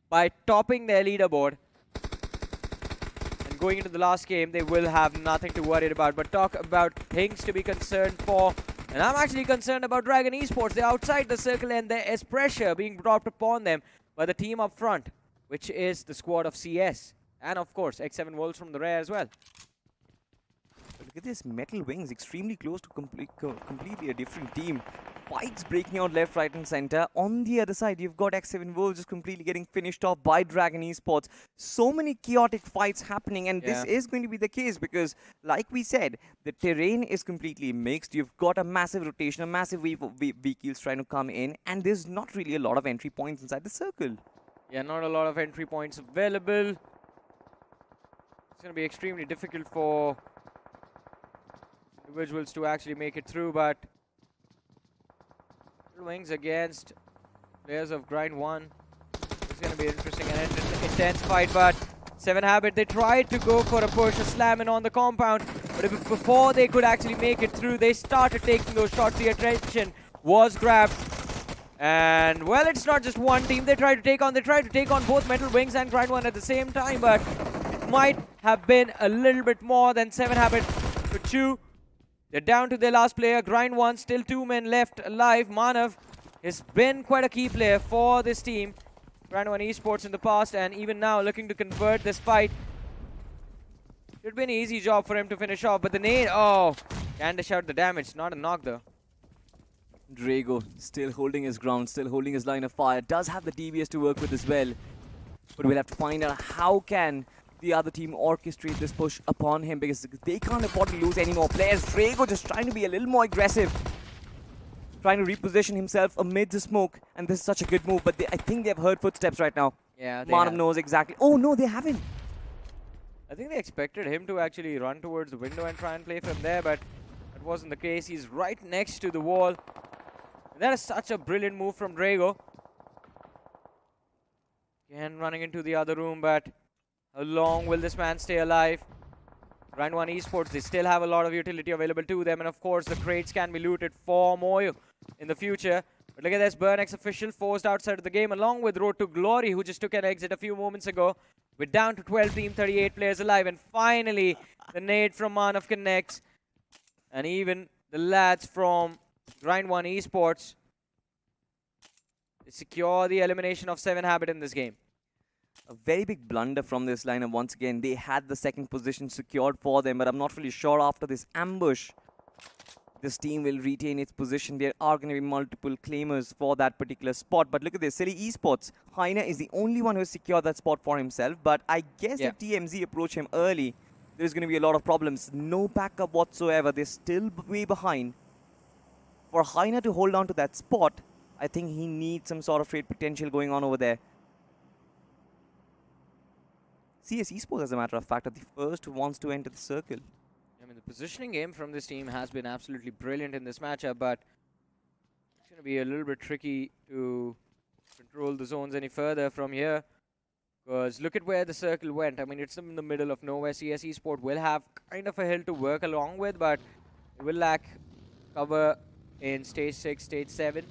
by topping their leaderboard. And going into the last game, they will have nothing to worry about. But talk about things to be concerned for. And I'm actually concerned about Dragon Esports. They're outside the circle and there is pressure being brought upon them by the team up front, which is the squad of CS. And of course, X7 Wolves from the rear as well. Look at this, Metal Wings, extremely close to completely a different team. Fights breaking out left, right and center. On the other side, you've got X7 Wolves just completely getting finished off by Dragon Esports. So many chaotic fights happening, and this is going to be the case because, like we said, the terrain is completely mixed. You've got a massive rotation, a massive wave of vehicles trying to come in, and there's not really a lot of entry points inside the circle. Yeah, not a lot of entry points available. It's going to be extremely difficult for individuals to actually make it through, but Wings against players of Grind 1. It's going to be interesting and intense fight, but 7 Habit, they tried to go for a push, a slam in on the compound, but before they could actually make it through, they started taking those shots. The attention was grabbed, and well, it's not just one team they tried to take on. They tried to take on both Metal Wings and Grind 1 at the same time, but it might have been a little bit more than 7 Habit to chew. They're down to their last player, Grind 1, still 2 men left alive. Manav has been quite a key player for this team. Grind 1 Esports in the past, and even now looking to convert this fight. Should be an easy job for him to finish off, but the nade, can dish out the damage, not a knock though. Drago still holding his ground, still holding his line of fire. Does have the DBS to work with as well. But we'll have to find out how can the other team orchestrate this push upon him, because they can't afford to lose any more players. Drago just trying to be a little more aggressive, trying to reposition himself amid the smoke, and this is such a good move, but I think they've heard footsteps right now. Yeah, Manav knows exactly. Oh no, they haven't. I think they expected him to actually run towards the window and try and play from there, but that wasn't the case. He's right next to the wall. And that is such a brilliant move from Drago. Again, running into the other room, but how long will this man stay alive? Grind 1 Esports, they still have a lot of utility available to them, and of course the crates can be looted for more in the future. But look at this, Burnex official forced outside of the game along with Road to Glory, who just took an exit a few moments ago. We're down to 12 team, 38 players alive, and finally the nade from Manav connects. And even the lads from Grind 1 Esports secure the elimination of 7 Habit in this game. A very big blunder from this lineup once again. They had the second position secured for them, but I'm not really sure after this ambush this team will retain its position. There are going to be multiple claimers for that particular spot. But look at this, Silly Esports. Heine is the only one who has secured that spot for himself. But I guess if TMZ approach him early, there's going to be a lot of problems. No backup whatsoever. They're still way behind. For Heine to hold on to that spot, I think he needs some sort of trade potential going on over there. CS Esports, as a matter of fact, are the first ones to enter the circle. I mean, the positioning game from this team has been absolutely brilliant in this matchup, but it's going to be a little bit tricky to control the zones any further from here. Because look at where the circle went. I mean, it's in the middle of nowhere. CS Esports will have kind of a hill to work along with, but it will lack cover in stage 6, stage 7.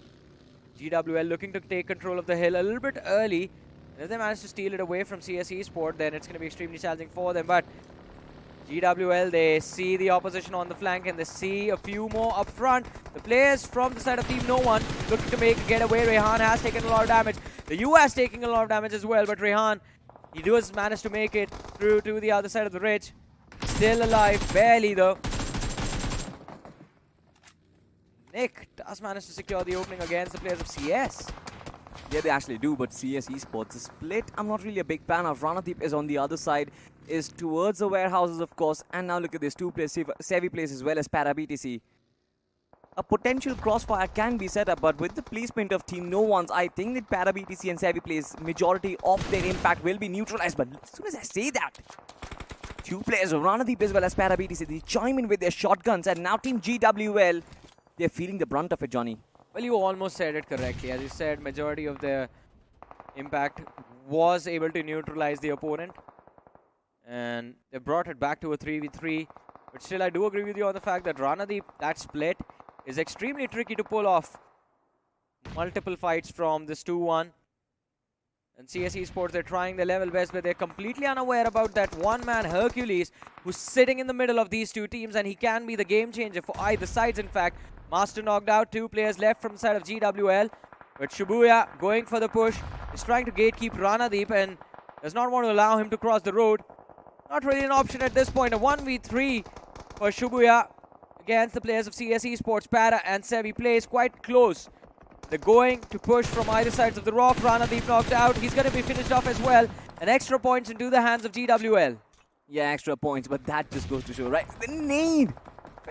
GWL looking to take control of the hill a little bit early. If they manage to steal it away from CS Esports, then it's going to be extremely challenging for them. But GWL, they see the opposition on the flank and they see a few more up front. The players from the side of Team No One looking to make a getaway. Rehan has taken a lot of damage. The US taking a lot of damage as well, but Rehan, he does manage to make it through to the other side of the ridge. Still alive, barely though. Nick does manage to secure the opening against the players of CS. Yeah, they actually do, but CS Esports, the split, I'm not really a big fan of. Ranadeep is on the other side, is towards the warehouses, of course, and now look at this, 2 players, Sevi plays as well as Para BTC. A potential crossfire can be set up, but with the placement of Team No Ones, I think that Para BTC and Sevi plays, majority of their impact will be neutralized. But as soon as I say that, 2 players, Ranadeep as well as Para BTC, they chime in with their shotguns, and now Team GWL, they're feeling the brunt of it, Johnny. Well, you almost said it correctly. As you said, majority of their impact was able to neutralize the opponent. And they brought it back to a 3v3. But still, I do agree with you on the fact that Ranadeep, that split, is extremely tricky to pull off. Multiple fights from this 2-1. And CS Esports, they're trying their level best, but they're completely unaware about that one-man Hercules who's sitting in the middle of these 2 teams, and he can be the game changer for either sides, in fact. Master knocked out, 2 players left from the side of GWL. But Shibuya going for the push. Is trying to gatekeep Ranadeep and does not want to allow him to cross the road. Not really an option at this point. A 1v3 for Shibuya against the players of CS Esports. Para and Sevi plays quite close. They're going to push from either sides of the rock. Ranadeep knocked out. He's going to be finished off as well. And extra points into the hands of GWL. Yeah, extra points, but that just goes to show, right? The nade!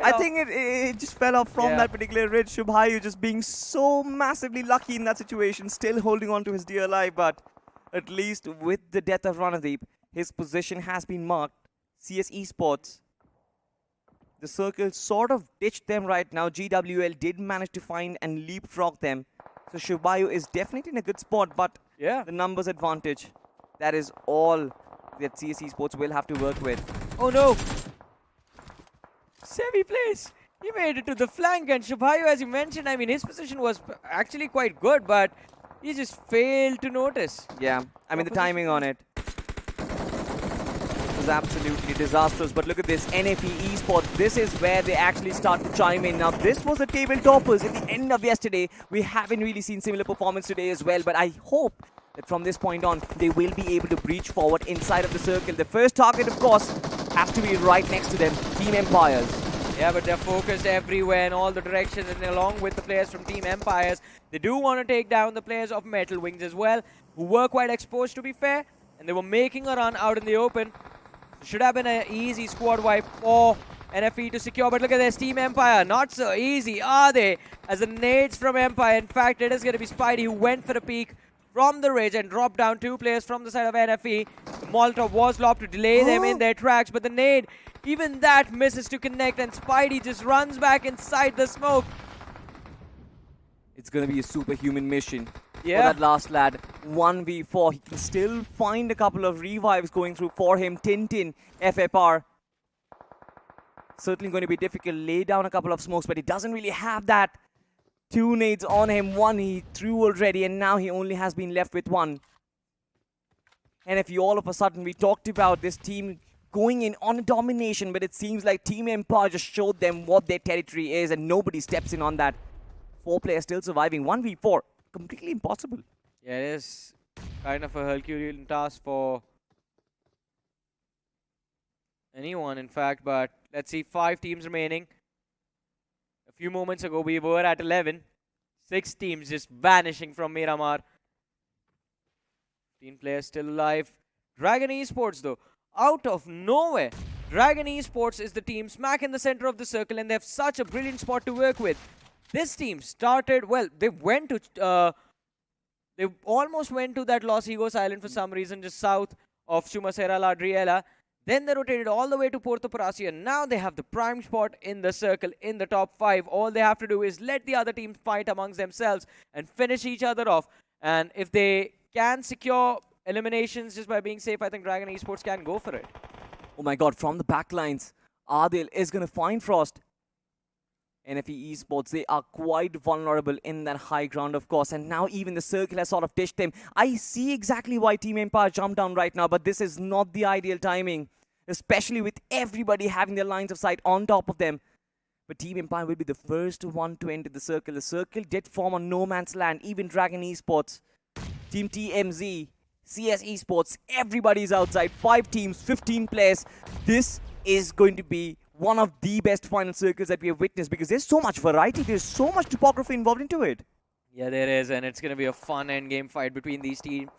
I think it just fell off from that particular ridge. Shubhayu just being so massively lucky in that situation, still holding on to his dear life, but at least with the death of Ranadeep, his position has been marked. CS Esports, the circle sort of ditched them right now. GWL did manage to find and leapfrog them. So Shubhayu is definitely in a good spot, but the numbers advantage, that is all that CS Esports will have to work with. Oh no! Sevi plays. He made it to the flank, and Shubhayu, as you mentioned, I mean, his position was actually quite good, but he just failed to notice. Yeah, I mean, the timing on it was absolutely disastrous. But look at this, NFE Esports. This is where they actually start to chime in. Now, this was the table toppers at the end of yesterday. We haven't really seen similar performance today as well, but I hope that from this point on, they will be able to breach forward inside of the circle. The first target, of course, has to be right next to them, Team Empires. Yeah, but they're focused everywhere in all the directions, and along with the players from Team Empires, they do want to take down the players of Metal Wings as well, who were quite exposed, to be fair, and they were making a run out in the open. It should have been an easy squad wipe for NFE to secure, but look at this, Team Empire, not so easy, are they? As the nades from Empire, in fact, it is going to be Spidey who went for the peak from the ridge and dropped down 2 players from the side of NFE. The Molotov was lobbed to delay them in their tracks, but the nade, even that misses to connect, and Spidey just runs back inside the smoke. It's going to be a superhuman mission for Yeah. that last lad. 1v4. He can still find a couple of revives going through for him. Tintin, FFR. Certainly going to be difficult. Lay down a couple of smokes, but he doesn't really have that. 2 nades on him. 1 he threw already, and now he only has been left with 1. And if you all of a sudden, we talked about this team going in on a domination, but it seems like Team Empire just showed them what their territory is, and nobody steps in on that. 4 players still surviving. 1v4. Completely impossible. Yeah, it is kind of a Herculean task for anyone, in fact, but let's see, 5 teams remaining. A few moments ago, we were at 11. 6 teams just vanishing from Miramar. 15 players still alive. Dragon Esports, though, out of nowhere. Dragon Esports is the team smack in the center of the circle, and they have such a brilliant spot to work with. This team started, well, they went to, they almost went to that Los Higos Island for some reason, just south of Chumacera La Driela. Then they rotated all the way to Puerto Paracio, and now they have the prime spot in the circle, in the top 5. All they have to do is let the other teams fight amongst themselves and finish each other off. And if they can secure eliminations just by being safe, I think Dragon Esports can go for it. Oh my god, from the backlines, Adil is going to find Frost. NFE Esports, they are quite vulnerable in that high ground, of course, and now even the circle has sort of dished them. I see exactly why Team Empire jumped down right now, but this is not the ideal timing, especially with everybody having their lines of sight on top of them. But Team Empire will be the first one to enter the circle. The circle did form on no man's land, even Dragon Esports. Team TMZ, CS Esports, everybody's outside. 5 teams, 15 players. This is going to be one of the best final circles that we have witnessed, because there's so much variety, there's so much topography involved into it. Yeah, there is, and it's going to be a fun endgame fight between these teams.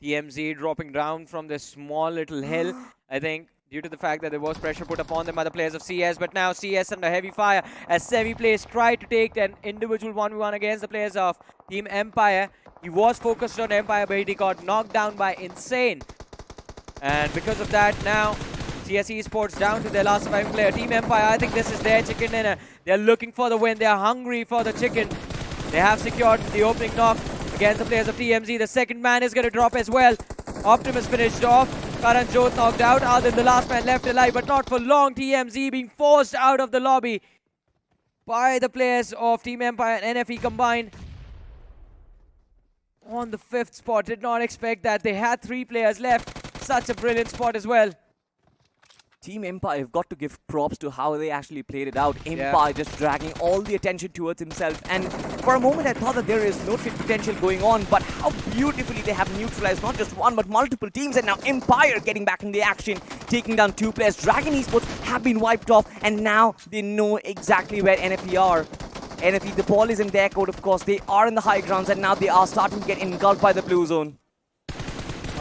TMZ dropping down from this small little hill, I think, due to the fact that there was pressure put upon them by the players of CS, but now CS under heavy fire as Semi Plays tried to take an individual 1v1 against the players of Team Empire. He was focused on Empire, but he got knocked down by Insane. And because of that, now CS Esports down to their last surviving player. Team Empire, I think this is their chicken dinner. They're looking for the win. They're hungry for the chicken. They have secured the opening knock against the players of TMZ. The second man is going to drop as well. Optimus finished off. Karan Jot knocked out. Adil, the last man, left alive, but not for long. TMZ being forced out of the lobby by the players of Team Empire and NFE combined. On the 5th spot. Did not expect that. They had 3 players left. Such a brilliant spot as well. Team Empire have got to give props to how they actually played it out. Empire just dragging all the attention towards himself. And for a moment, I thought that there is no fit potential going on. But how beautifully they have neutralized not just one, but multiple teams. And now Empire getting back in the action, taking down 2 players. Dragon Esports have been wiped off. And now they know exactly where NFE are. NFE, the ball is in their court, of course. They are in the high grounds. And now they are starting to get engulfed by the blue zone.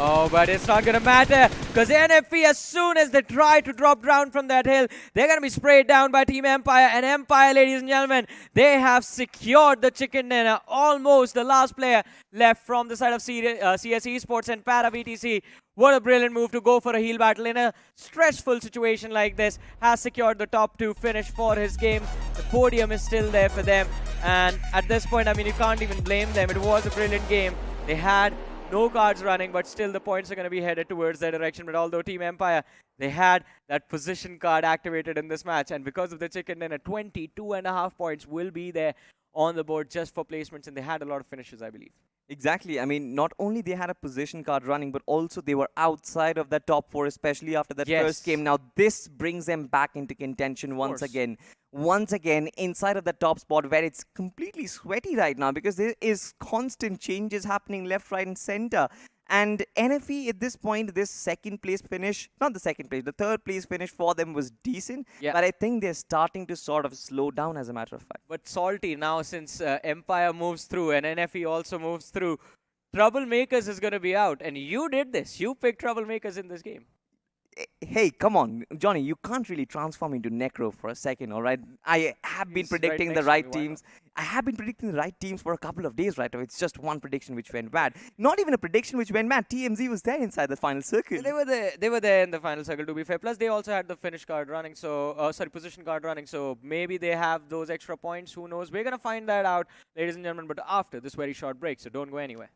Oh, but it's not going to matter, because NFE, as soon as they try to drop down from that hill, they're going to be sprayed down by Team Empire. And Empire, ladies and gentlemen, they have secured the chicken dinner. Almost the last player left from the side of CS Esports and Para VTC. What a brilliant move to go for a heal battle in a stressful situation like this. Has secured the top 2 finish for his game. The podium is still there for them. And at this point, I mean, you can't even blame them. It was a brilliant game. They had no cards running, but still the points are going to be headed towards their direction. But although Team Empire, they had that position card activated in this match, and because of the chicken dinner, 22.5 points will be there on the board just for placements, and they had a lot of finishes, I believe. Exactly. I mean, not only they had a position card running, but also they were outside of that top 4, especially after that first game. Now, this brings them back into contention once again. Once again, inside of the top spot, where it's completely sweaty right now, because there is constant changes happening left, right, and center. And NFE at this point, this second place finish, not the second place, the third place finish for them was decent. Yeah. But I think they're starting to sort of slow down, as a matter of fact. But salty now, since Empire moves through and NFE also moves through, Troublemakers is going to be out. And you did this. You picked Troublemakers in this game. Hey, come on, Johnny, you can't really transform into Necro for a second, all right? I have been predicting the right teams. I have been predicting the right teams for a couple of days, right? It's just one prediction which went bad. Not even a prediction which went bad. TMZ was there inside the final circle. They were there in the final circle, to be fair. Plus, they also had the finish card running, so position card running. So maybe they have those extra points. Who knows? We're gonna find that out, ladies and gentlemen. But after this very short break, so don't go anywhere.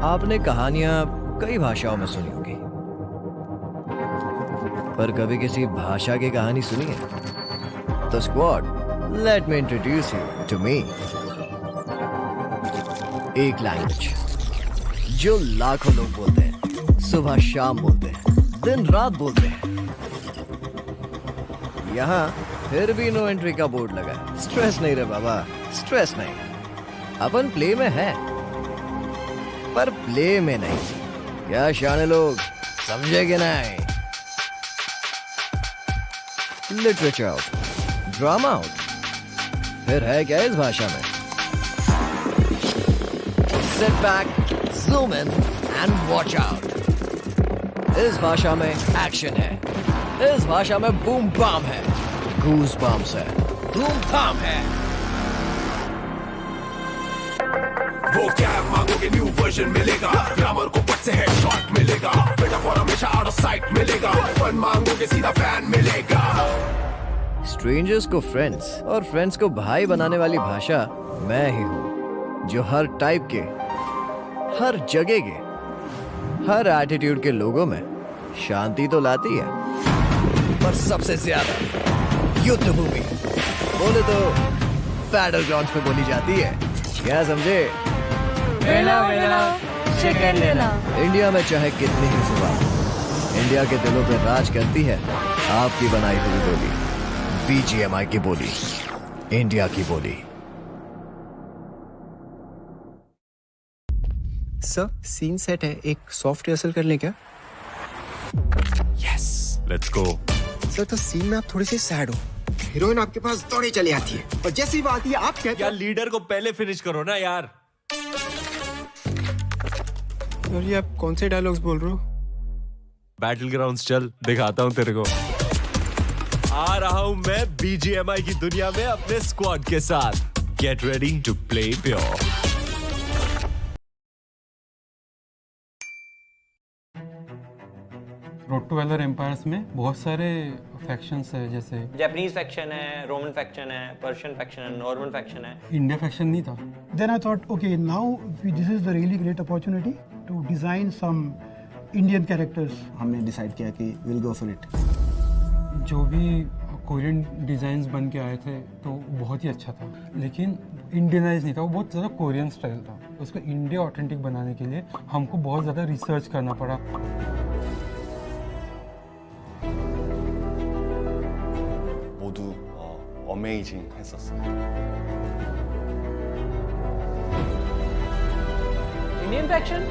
आपने कहानियां कई भाषाओं में सुनी होगी, पर कभी किसी भाषा की कहानी सुनी है? तो squad, let me introduce you to me. एक लैंग्वेज जो लाखों लोग बोलते हैं, सुबह शाम बोलते हैं, दिन रात बोलते हैं। यहाँ फिर भी नो एंट्री का बोर्ड लगा है। स्ट्रेस नहीं रे बाबा, स्ट्रेस नहीं। अपन प्ले में है, पर प्ले में नहीं। क्या शाने लोग, समझे कि नहीं? लिटरेचर आउट, ड्रामा आउट, फिर है क्या इस भाषा में? Sit back, zoom in and watch out. इस भाषा में एक्शन है, इस भाषा में बूम बाम है, गूज बम्स है, धूम धाम है। वो क्या मांगोगे न्यू वर्जन मिलेगा, ग्रामर को पट से हेडशॉट मिलेगा, मेटाफोर हमेशा आउट ऑफ साइट मिलेगा, फन मांगोगे सीधा बैन मिलेगा। स्ट्रेंजर्स को फ्रेंड्स और फ्रेंड्स को भाई बनाने वाली भाषा मैं ही हूँ, जो हर टाइप के, हर जगह के, हर एटीट्यूड के लोगों में शांति तो लाती है, पर सबसे ज्यादा युद्ध भूमि बोले तो बैटल ग्राउंड्स पे बोली जाती है। क्या समझे? वेला वेला चिकन लेला। इंडिया में चाहे कितनी ही जुबान, इंडिया के दिलों पे राज करती है आपकी बनाई हुई बोली, BGMI की बोली, इंडिया की बोली। सर, सीन सेट है, एक सॉफ्ट रिहर्सल कर लें क्या? Yes, let's go. सर, तो सीन में आप थोड़े से सैड हो, हीरोइन आपके पास दौड़े चली आती है और जैसी बात आती है आप कहते यार लीडर को पहले फिनिश करो ना यार। और ये आप कौन से डायलॉग्स बोल रहे हो? बैटल ग्राउंड्स चल, दिखाता हूँ तेरे को। आ रहा हूँ मैं BGMI की दुनिया में अपने स्क्वाड के साथ। Get ready to play pure. Road to Valor Empires में बहुत सारे फैक्शंस है, जैसे जापानीज फैक्शन है, रोमन फैक्शन है, पर्शियन फैक्शन है, नॉर्मन फैक्शन है। इंडिया फैक्शन नहीं था। Then I thought, okay, now this is the really great opportunity to design some Indian characters. हमने डिसाइड किया कि we'll go for it. जो भी कोरियन डिज़ाइंस बन के आए थे तो बहुत ही अच्छा था, लेकिन इंडियनाइज नहीं था, वो बहुत ज़्यादा कोरियन स्टाइल था। उसको इंडिया ऑथेंटिक बनाने के लिए हमको बहुत ज़्यादा रिसर्च करना पड़ा। 모두 어메이징 했었어요. Indian faction?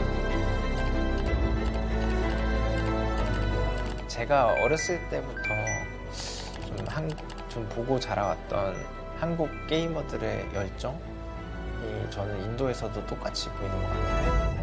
제가 어렸을 때부터 좀 보고 자라왔던 한국 게이머들의 열정이 저는 인도에서도 똑같이 보이는 것 같아요.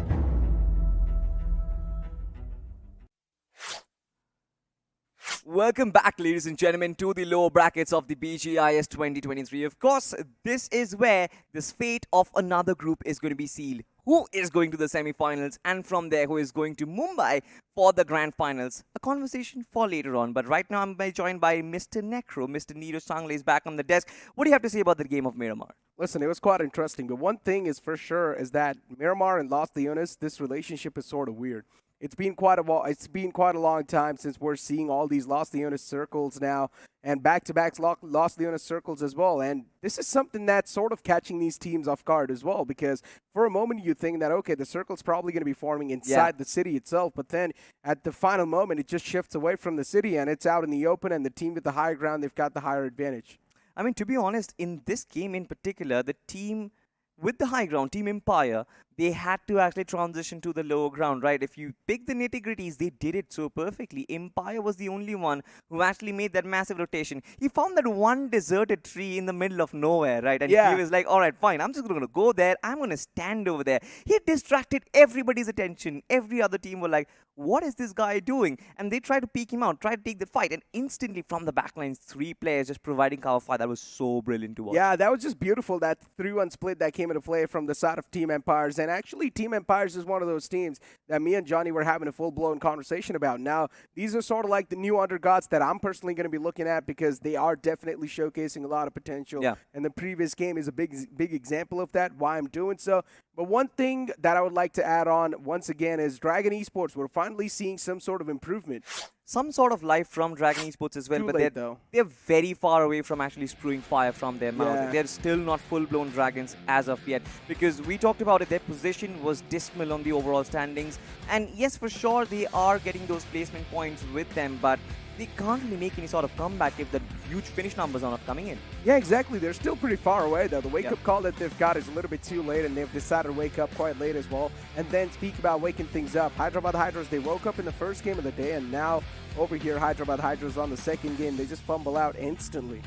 Welcome back, ladies and gentlemen, to the lower brackets of the BGIS 2023. Of course, this is where this fate of another group is going to be sealed. Who is going to the semi-finals, and from there, who is going to Mumbai for the grand finals? A conversation for later on. But right now, I'm joined by Mr. Necro. Mr. Neero Sangle is back on the desk. What do you have to say about the game of Miramar? Listen, it was quite interesting. But one thing is for sure is that Miramar and Los Leones, this relationship is sort of weird. It's been quite a while. It's been quite a long time since we're seeing all these Los Leones circles now, and back-to-back Los Leones circles as well. And this is something that's sort of catching these teams off guard as well, because for a moment you think that, okay, the circle's probably going to be forming inside the city itself, but then at the final moment it just shifts away from the city and it's out in the open, and the team with the higher ground, they've got the higher advantage. I mean, to be honest, in this game in particular, the team with the high ground, Team Empire, they had to actually transition to the lower ground, right? If you pick the nitty-gritties, they did it so perfectly. Empire was the only one who actually made that massive rotation. He found that one deserted tree in the middle of nowhere, right? And he was like, all right, fine, I'm just going to go there. I'm going to stand over there. He distracted everybody's attention. Every other team were like, what is this guy doing? And they tried to peek him out, tried to take the fight. And instantly from the backlines, 3 players just providing cover fire. That was so brilliant to watch. Yeah, that was just beautiful, that 3-1 split that came into play from the side of Team Empires. And actually, Team Empires is one of those teams that me and Johnny were having a full-blown conversation about. Now, these are sort of like the new undergods that I'm personally going to be looking at because they are definitely showcasing a lot of potential. Yeah. And the previous game is a big example of that, why I'm doing so. But one thing that I would like to add on once again is Dragon Esports. We're finally seeing some sort of improvement. Some sort of life from Dragon Esports as well, Too but late, though. they're very far away from actually spewing fire from their mouth. Yeah. They're still not full-blown dragons as of yet, because we talked about it, their position was dismal on the overall standings, and yes, for sure, they are getting those placement points with them, but they can't really make any sort of comeback if the huge finish numbers are not coming in. Yeah, exactly. They're still pretty far away, though. The wake-up call that they've got is a little bit too late, and they've decided to wake up quite late as well. And then speak about waking things up. Hyderabad Hydras, they woke up in the first game of the day, and now over here, Hyderabad Hydras on the second game, they just fumble out instantly.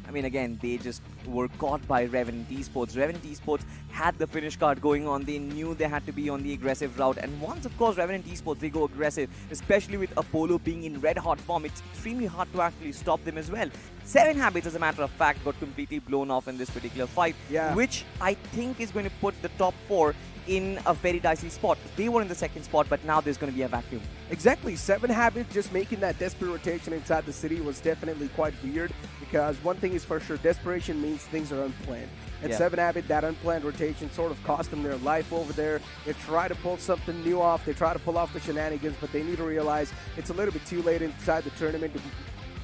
I mean, again, they just were caught by Revenant Esports. Revenant Esports had the finish card going on. They knew they had to be on the aggressive route. And once, of course, Revenant Esports, they go aggressive, especially with Apollo being in red-hot form, it's extremely hard to actually stop them as well. 7 Habits, as a matter of fact, got completely blown off in this particular fight, which I think is going to put the top 4 in a very dicey spot. They were in the second spot, but now there's going to be a vacuum. Exactly. 7 Habits just making that desperate rotation inside the city was definitely quite weird, because one thing is for sure, desperation means things are unplanned. And 7 Habit, that unplanned rotation sort of cost them their life over there. They try to pull something new off. They try to pull off the shenanigans, but they need to realize it's a little bit too late inside the tournament to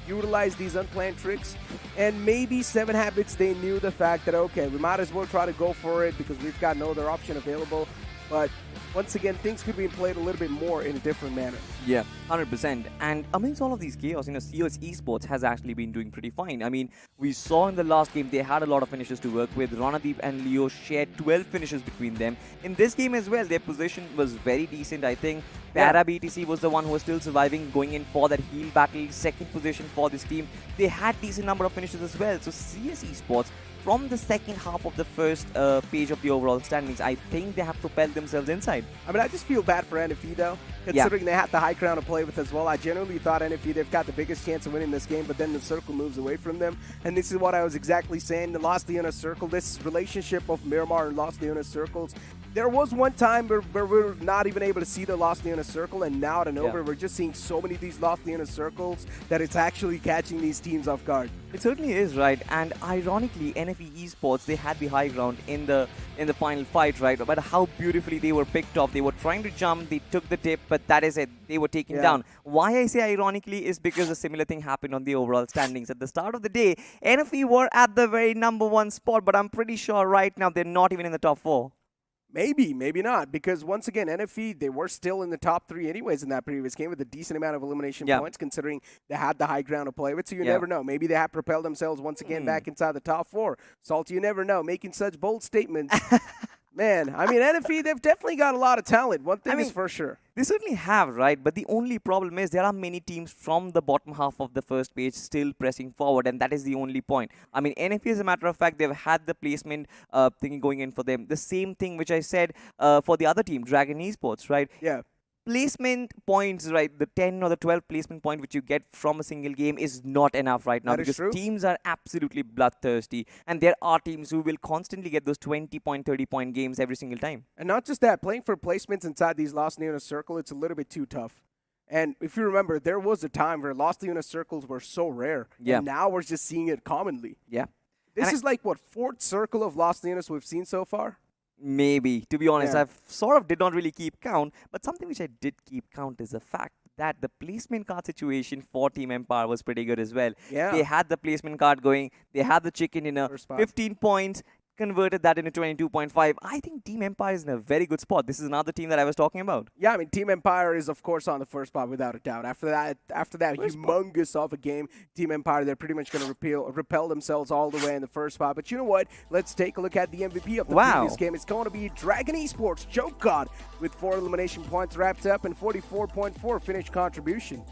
utilize these unplanned tricks. And maybe 7 Habits, they knew the fact that, okay, we might as well try to go for it because we've got no other option available. But once again, things could be played a little bit more in a different manner. Yeah, 100%. And amidst all of these chaos, CS Esports has actually been doing pretty fine. I mean, we saw in the last game, they had a lot of finishes to work with. Ranadeep and Leo shared 12 finishes between them. In this game as well, their position was very decent, I think. Para BTC was the one who was still surviving, going in for that heal battle, second position for this team. They had decent number of finishes as well. So CS Esports, from the second half of the first page of the overall standings, I think they have propelled themselves inside. I mean, I just feel bad for NFE, though, considering they had the high ground to play with as well. I genuinely thought NFE, they've got the biggest chance of winning this game, but then the circle moves away from them. And this is what I was exactly saying. The Los Leonas circle, this relationship of Miramar and Los Leonas circles, there was one time where we're not even able to see the Los Leonas circle, and now out of nowhere, we're just seeing so many of these Los Leonas circles that it's actually catching these teams off guard. It certainly is, right? And ironically, NFE Esports, they had the high ground in the final fight, right? No matter how beautifully they were picked off, they were trying to jump, they took the tip, but that is it. They were taken down. Why I say ironically is because a similar thing happened on the overall standings. At the start of the day, NFE were at the very #1 spot, but I'm pretty sure right now they're not even in the top 4. Maybe, maybe not, because once again, NFE, they were still in the top 3 anyways in that previous game with a decent amount of elimination points, considering they had the high ground to play with, so you never know. Maybe they have propelled themselves once again back inside the top 4. Salt, you never know, making such bold statements. Man, I mean, NFE, they've definitely got a lot of talent. One thing is for sure. They certainly have, right? But the only problem is there are many teams from the bottom half of the first page still pressing forward, and that is the only point. I mean, NFE, as a matter of fact, they've had the placement thing going in for them. The same thing which I said for the other team, Dragon Esports, right? Yeah. Placement points, right? The 10 or the 12 placement point which you get from a single game is not enough right now, because teams are absolutely bloodthirsty, and there are teams who will constantly get those 20-point, 30-point games every single time. And not just that, playing for placements inside these Los Leonas circle, it's a little bit too tough. And if you remember, there was a time where Los Leonas circles were so rare, and now we're just seeing it commonly. Yeah. This is like, what, 4th circle of Los Leonas we've seen so far? Maybe. To be honest, I've sort of did not really keep count, but something which I did keep count is the fact that the placement card situation for Team Empire was pretty good as well. Yeah. They had the placement card going, they had the chicken dinner, 15 points, converted that into 22.5. I think Team Empire is in a very good spot. This is another team that I was talking about. Yeah, I mean, Team Empire is, of course, on the first spot without a doubt. After that humongous of a game, Team Empire, they're pretty much going to repel themselves all the way in the first spot. But you know what? Let's take a look at the MVP of the previous game. It's going to be Dragon Esports, Choke God, with 4 elimination points wrapped up and 44.4 finish contribution.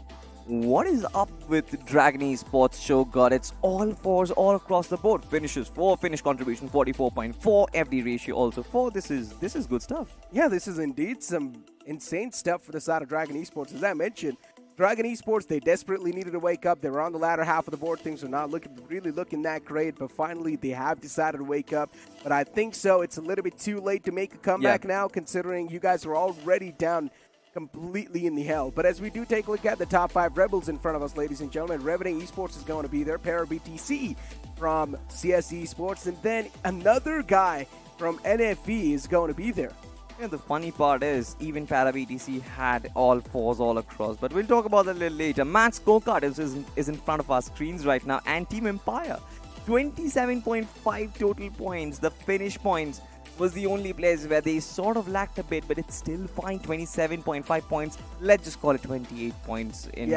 What is up with Dragon Esports Show God? It's all 4s all across the board. Finishes 4, finish contribution 44.4, FD ratio also 4. This is good stuff. Yeah, this is indeed some insane stuff for the side of Dragon Esports. As I mentioned, Dragon Esports, they desperately needed to wake up. They were on the latter half of the board. Things were not really looking that great, but finally they have decided to wake up. But I think so. It's a little bit too late to make a comeback now, considering you guys are already down completely in the hell. But as we do take a look at the top 5 Rebels in front of us, ladies and gentlemen, Revenant Esports is going to be there. Para BTC from CS Esports, and then another guy from NFE is going to be there. You know, the funny part is, even Para BTC had all 4s all across, but we'll talk about that a little later. Match scorecard is in front of our screens right now, and Team Empire, 27.5 total points. The finish points was the only place where they sort of lacked a bit, but it's still fine. 27.5 points. Let's just call it 28 points in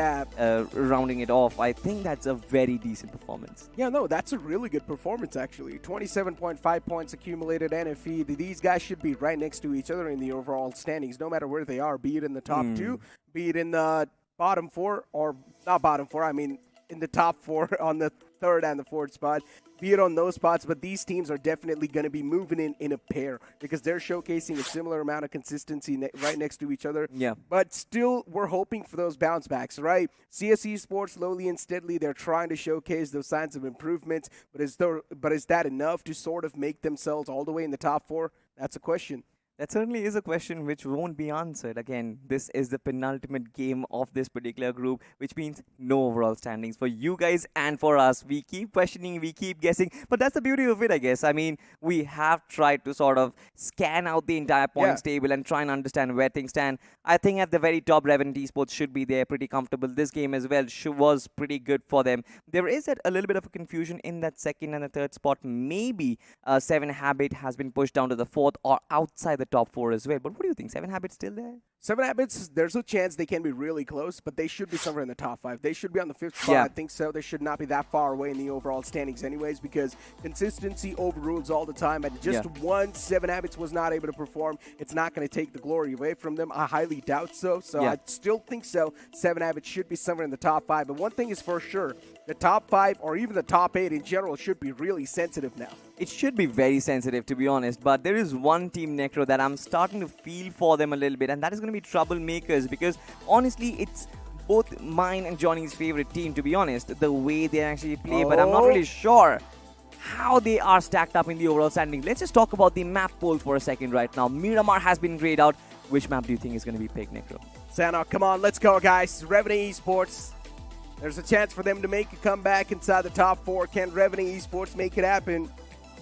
rounding it off. I think that's a very decent performance. Yeah, no, that's a really good performance, actually. 27.5 points accumulated NFE. These guys should be right next to each other in the overall standings, no matter where they are, be it in the top 2, be it in the bottom 4, or not bottom 4, I mean in the top 4 on the 3rd and the 4th spot, be it on those spots. But these teams are definitely going to be moving in a pair because they're showcasing a similar amount of consistency right next to each other. Yeah. But still, we're hoping for those bounce backs, right? CS Esports, slowly and steadily, they're trying to showcase those signs of improvement. But is that enough to sort of make themselves all the way in the top 4? That's a question. That certainly is a question which won't be answered. Again, this is the penultimate game of this particular group, which means no overall standings for you guys and for us. We keep questioning, we keep guessing, but that's the beauty of it, I guess. I mean, we have tried to sort of scan out the entire points table and try and understand where things stand. I think at the very top, Revenant Esports should be there, pretty comfortable. This game as well was pretty good for them. There is a little bit of a confusion in that 2nd and the 3rd spot. Maybe 7 Habit has been pushed down to the 4th or outside the top 4 as well. But what do you think? 7 Habits still there? 7 Habits, there's a chance they can be really close, but they should be somewhere in the top 5. They should be on the 5th spot. I think so. They should not be that far away in the overall standings anyways, because consistency overrules all the time. And just once 7 Habits was not able to perform, it's not going to take the glory away from them. I highly doubt so. So I still think so. 7 Habits should be somewhere in the top 5. But one thing is for sure, the top 5 or even the top 8 in general should be really sensitive now. It should be very sensitive, to be honest, but there is one team, Necro, that I'm starting to feel for them a little bit, and that is going to be Troublemakers, because honestly, it's both mine and Johnny's favorite team, to be honest, the way they actually play, but I'm not really sure how they are stacked up in the overall standing. Let's just talk about the map poll for a second right now. Miramar has been grayed out. Which map do you think is going to be picked, Necro? Sanok, come on, let's go, guys. Revenant Esports. There's a chance for them to make a comeback inside the top 4. Can Revenant Esports make it happen?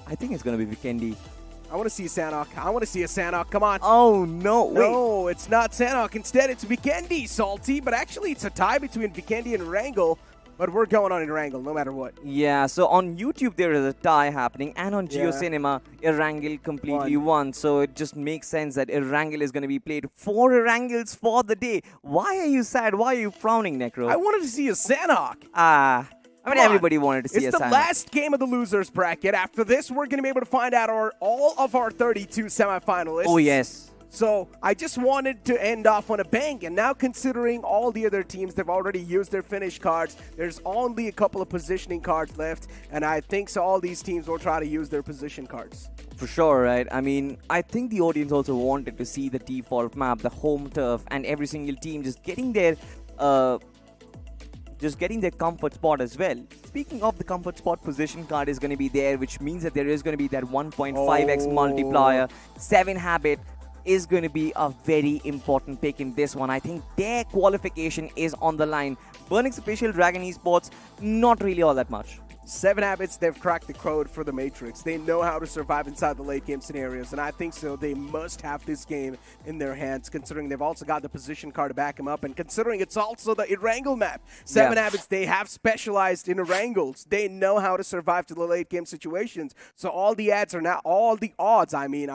I think it's going to be Vikendi. I want to see a Sanok. I want to see a Sanok. Come on. Oh, no. No, it's not Sanok. Instead, it's Vikendi, Salty. But actually, it's a tie between Vikendi and Erangel. But we're going on Erangel no matter what. Yeah, so on YouTube, there is a tie happening. And on GeoCinema, Erangel completely won. So it just makes sense that Erangel is going to be played. 4 Erangels for the day. Why are you sad? Why are you frowning, Necro? I wanted to see a Sanok. I mean, everybody wanted to see It's the last game of the losers bracket. After this, we're going to be able to find out all of our 32 semifinalists. Oh, yes. So I just wanted to end off on a bang. And now considering all the other teams, they've already used their finish cards. There's only a couple of positioning cards left. And I think so all these teams will try to use their position cards. For sure, right? I mean, I think the audience also wanted to see the default map, the home turf, and every single team just getting their comfort spot as well. Speaking of the comfort spot, position card is going to be there, which means that there is going to be that 1.5x multiplier. 7 Habit is going to be a very important pick in this one. I think their qualification is on the line. Burnix's official Dragon Esports, not really all that much. 7 Habits, they've cracked the code for the Matrix. They know how to survive inside the late game scenarios, and I think so they must have this game in their hands, considering they've also got the position card to back them up, and considering it's also the Erangel map. 7 Habits, they have specialized in Erangels. They know how to survive to the late game situations. So all the odds are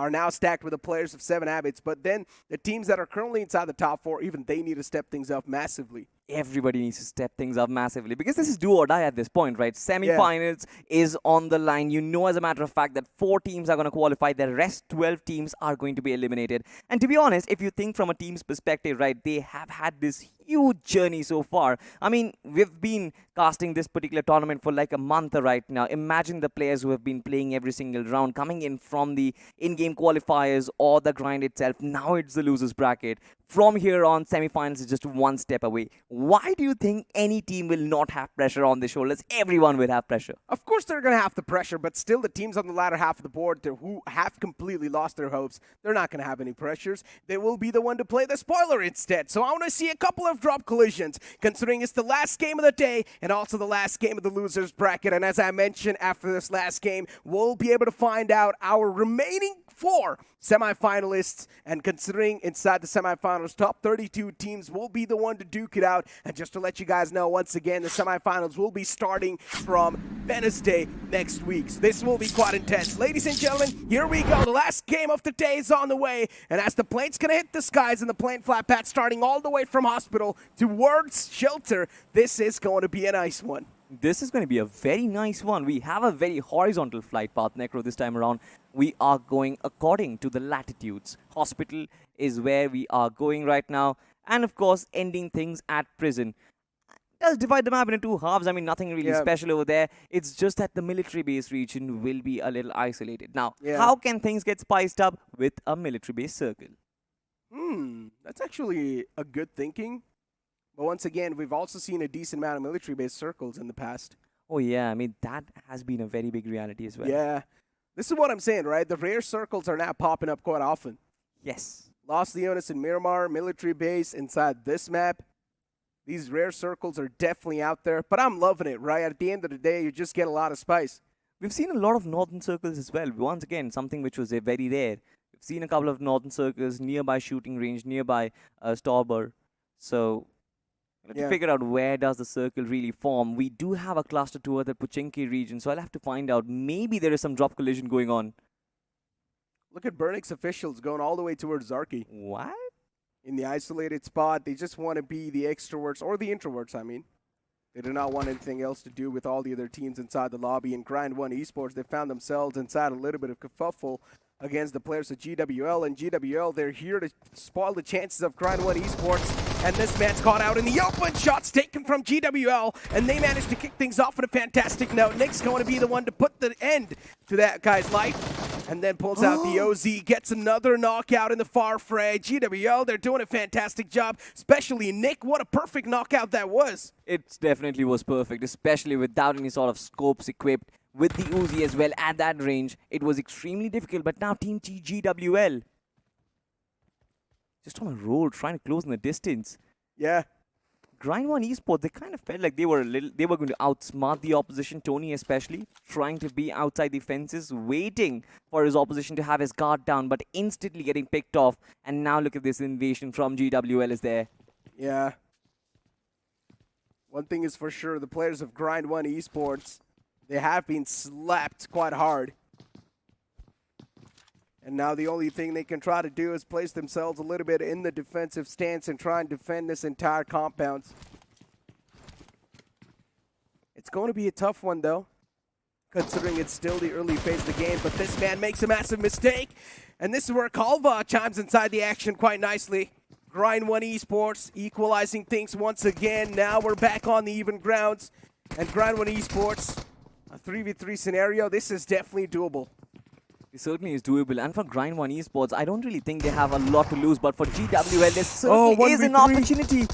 now stacked with the players of 7 Habits, but then the teams that are currently inside the top 4, even they need to step things up massively. Everybody needs to step things up massively because this is do or die at this point, right? Semi-finals is on the line. You know, as a matter of fact, that 4 teams are going to qualify. The rest 12 teams are going to be eliminated. And to be honest, if you think from a team's perspective, right, they have had this huge journey so far. I mean, we've been casting this particular tournament for like a month right now. Imagine the players who have been playing every single round, coming in from the in-game qualifiers or the grind itself. Now it's the losers bracket. From here on, semi-finals is just one step away. Why do you think any team will not have pressure on their shoulders? Everyone will have pressure. Of course they're going to have the pressure, but still the teams on the latter half of the board who have completely lost their hopes, they're not going to have any pressures. They will be the one to play the spoiler instead. So I want to see a couple of drop collisions, considering it's the last game of the day and also the last game of the losers bracket. And as I mentioned, after this last game, we'll be able to find out our remaining 4 semifinalists, and considering inside the semifinals, top 32 teams will be the one to duke it out. And just to let you guys know, once again, the semifinals will be starting from Wednesday next week. So this will be quite intense. Ladies and gentlemen, here we go. The last game of the day is on the way. And as the plane's going to hit the skies and the plane flat pad starting all the way from hospital towards shelter, this is going to be a nice one. This is going to be a very nice one. We have a very horizontal flight path, Necro, this time around. We are going according to the latitudes. Hospital is where we are going right now. And of course, ending things at prison. Let's divide the map into 2 halves. I mean, nothing really special over there. It's just that the military base region will be a little isolated. Now, how can things get spiced up with a military base circle? That's actually a good thinking. But once again, we've also seen a decent amount of military-based circles in the past. Oh, yeah. I mean, that has been a very big reality as well. Yeah. This is what I'm saying, right? The rare circles are now popping up quite often. Yes. Los Leones in Miramar, military base inside this map. These rare circles are definitely out there. But I'm loving it, right? At the end of the day, you just get a lot of spice. We've seen a lot of northern circles as well. Once again, something which was very rare. We've seen a couple of northern circles, nearby shooting range, nearby Stauber. So... to figure out where does the circle really form. We do have a cluster toward the Pochinki region, so I'll have to find out. Maybe there is some drop collision going on. Look at Burnix officials going all the way towards Zarki. What? In the isolated spot, they just want to be the extroverts, or the introverts, I mean. They do not want anything else to do with all the other teams inside the lobby. In Grind 1 Esports, they found themselves inside a little bit of kerfuffle against the players of GWL. And GWL, they're here to spoil the chances of Grind 1 Esports. And this man's caught out in the open. Shots taken from GWL. And they managed to kick things off on a fantastic note. Nick's going to be the one to put the end to that guy's life. And then pulls out the OZ, gets another knockout in the far fray. GWL, they're doing a fantastic job. Especially Nick, what a perfect knockout that was. It definitely was perfect, especially without any sort of scopes equipped. With the Uzi as well at that range, it was extremely difficult. But now Team GWL, just on a roll, trying to close in the distance. Yeah. Grind 1 Esports, they kind of felt like they were going to outsmart the opposition, Tony especially, trying to be outside the fences, waiting for his opposition to have his guard down, but instantly getting picked off. And now look at this invasion from GWL is there. Yeah. One thing is for sure, the players of Grind 1 Esports, they have been slapped quite hard. And now the only thing they can try to do is place themselves a little bit in the defensive stance and try and defend this entire compound. It's going to be a tough one, though, considering it's still the early phase of the game. But this man makes a massive mistake. And this is where Kalva chimes inside the action quite nicely. Grind 1 Esports equalizing things once again. Now we're back on the even grounds. And Grind 1 Esports, a 3v3 scenario, this is definitely doable. It certainly is doable. And for Grind 1 Esports, I don't really think they have a lot to lose. But for GWL, there certainly is an opportunity.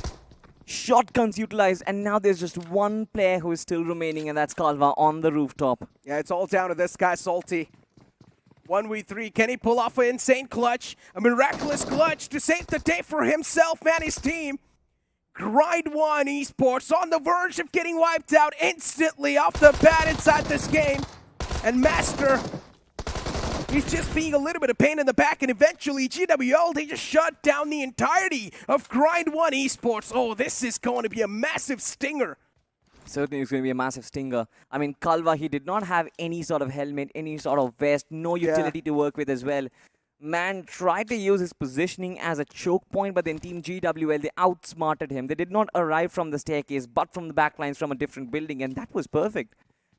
Shotguns utilized. And now there's just one player who is still remaining, and that's Kalva on the rooftop. Yeah, it's all down to this guy, Salty. 1v3. Can he pull off an insane clutch? A miraculous clutch to save the day for himself and his team. Grind 1 Esports on the verge of getting wiped out instantly off the bat inside this game. And Master, he's just being a little bit of pain in the back, and eventually GWL, they just shut down the entirety of Grind 1 Esports. Oh, this is going to be a massive stinger. Certainly it's going to be a massive stinger. I mean, Kalva, he did not have any sort of helmet, any sort of vest, no utility to work with as well. Man tried to use his positioning as a choke point, but then Team GWL, they outsmarted him. They did not arrive from the staircase, but from the backlines from a different building, and that was perfect.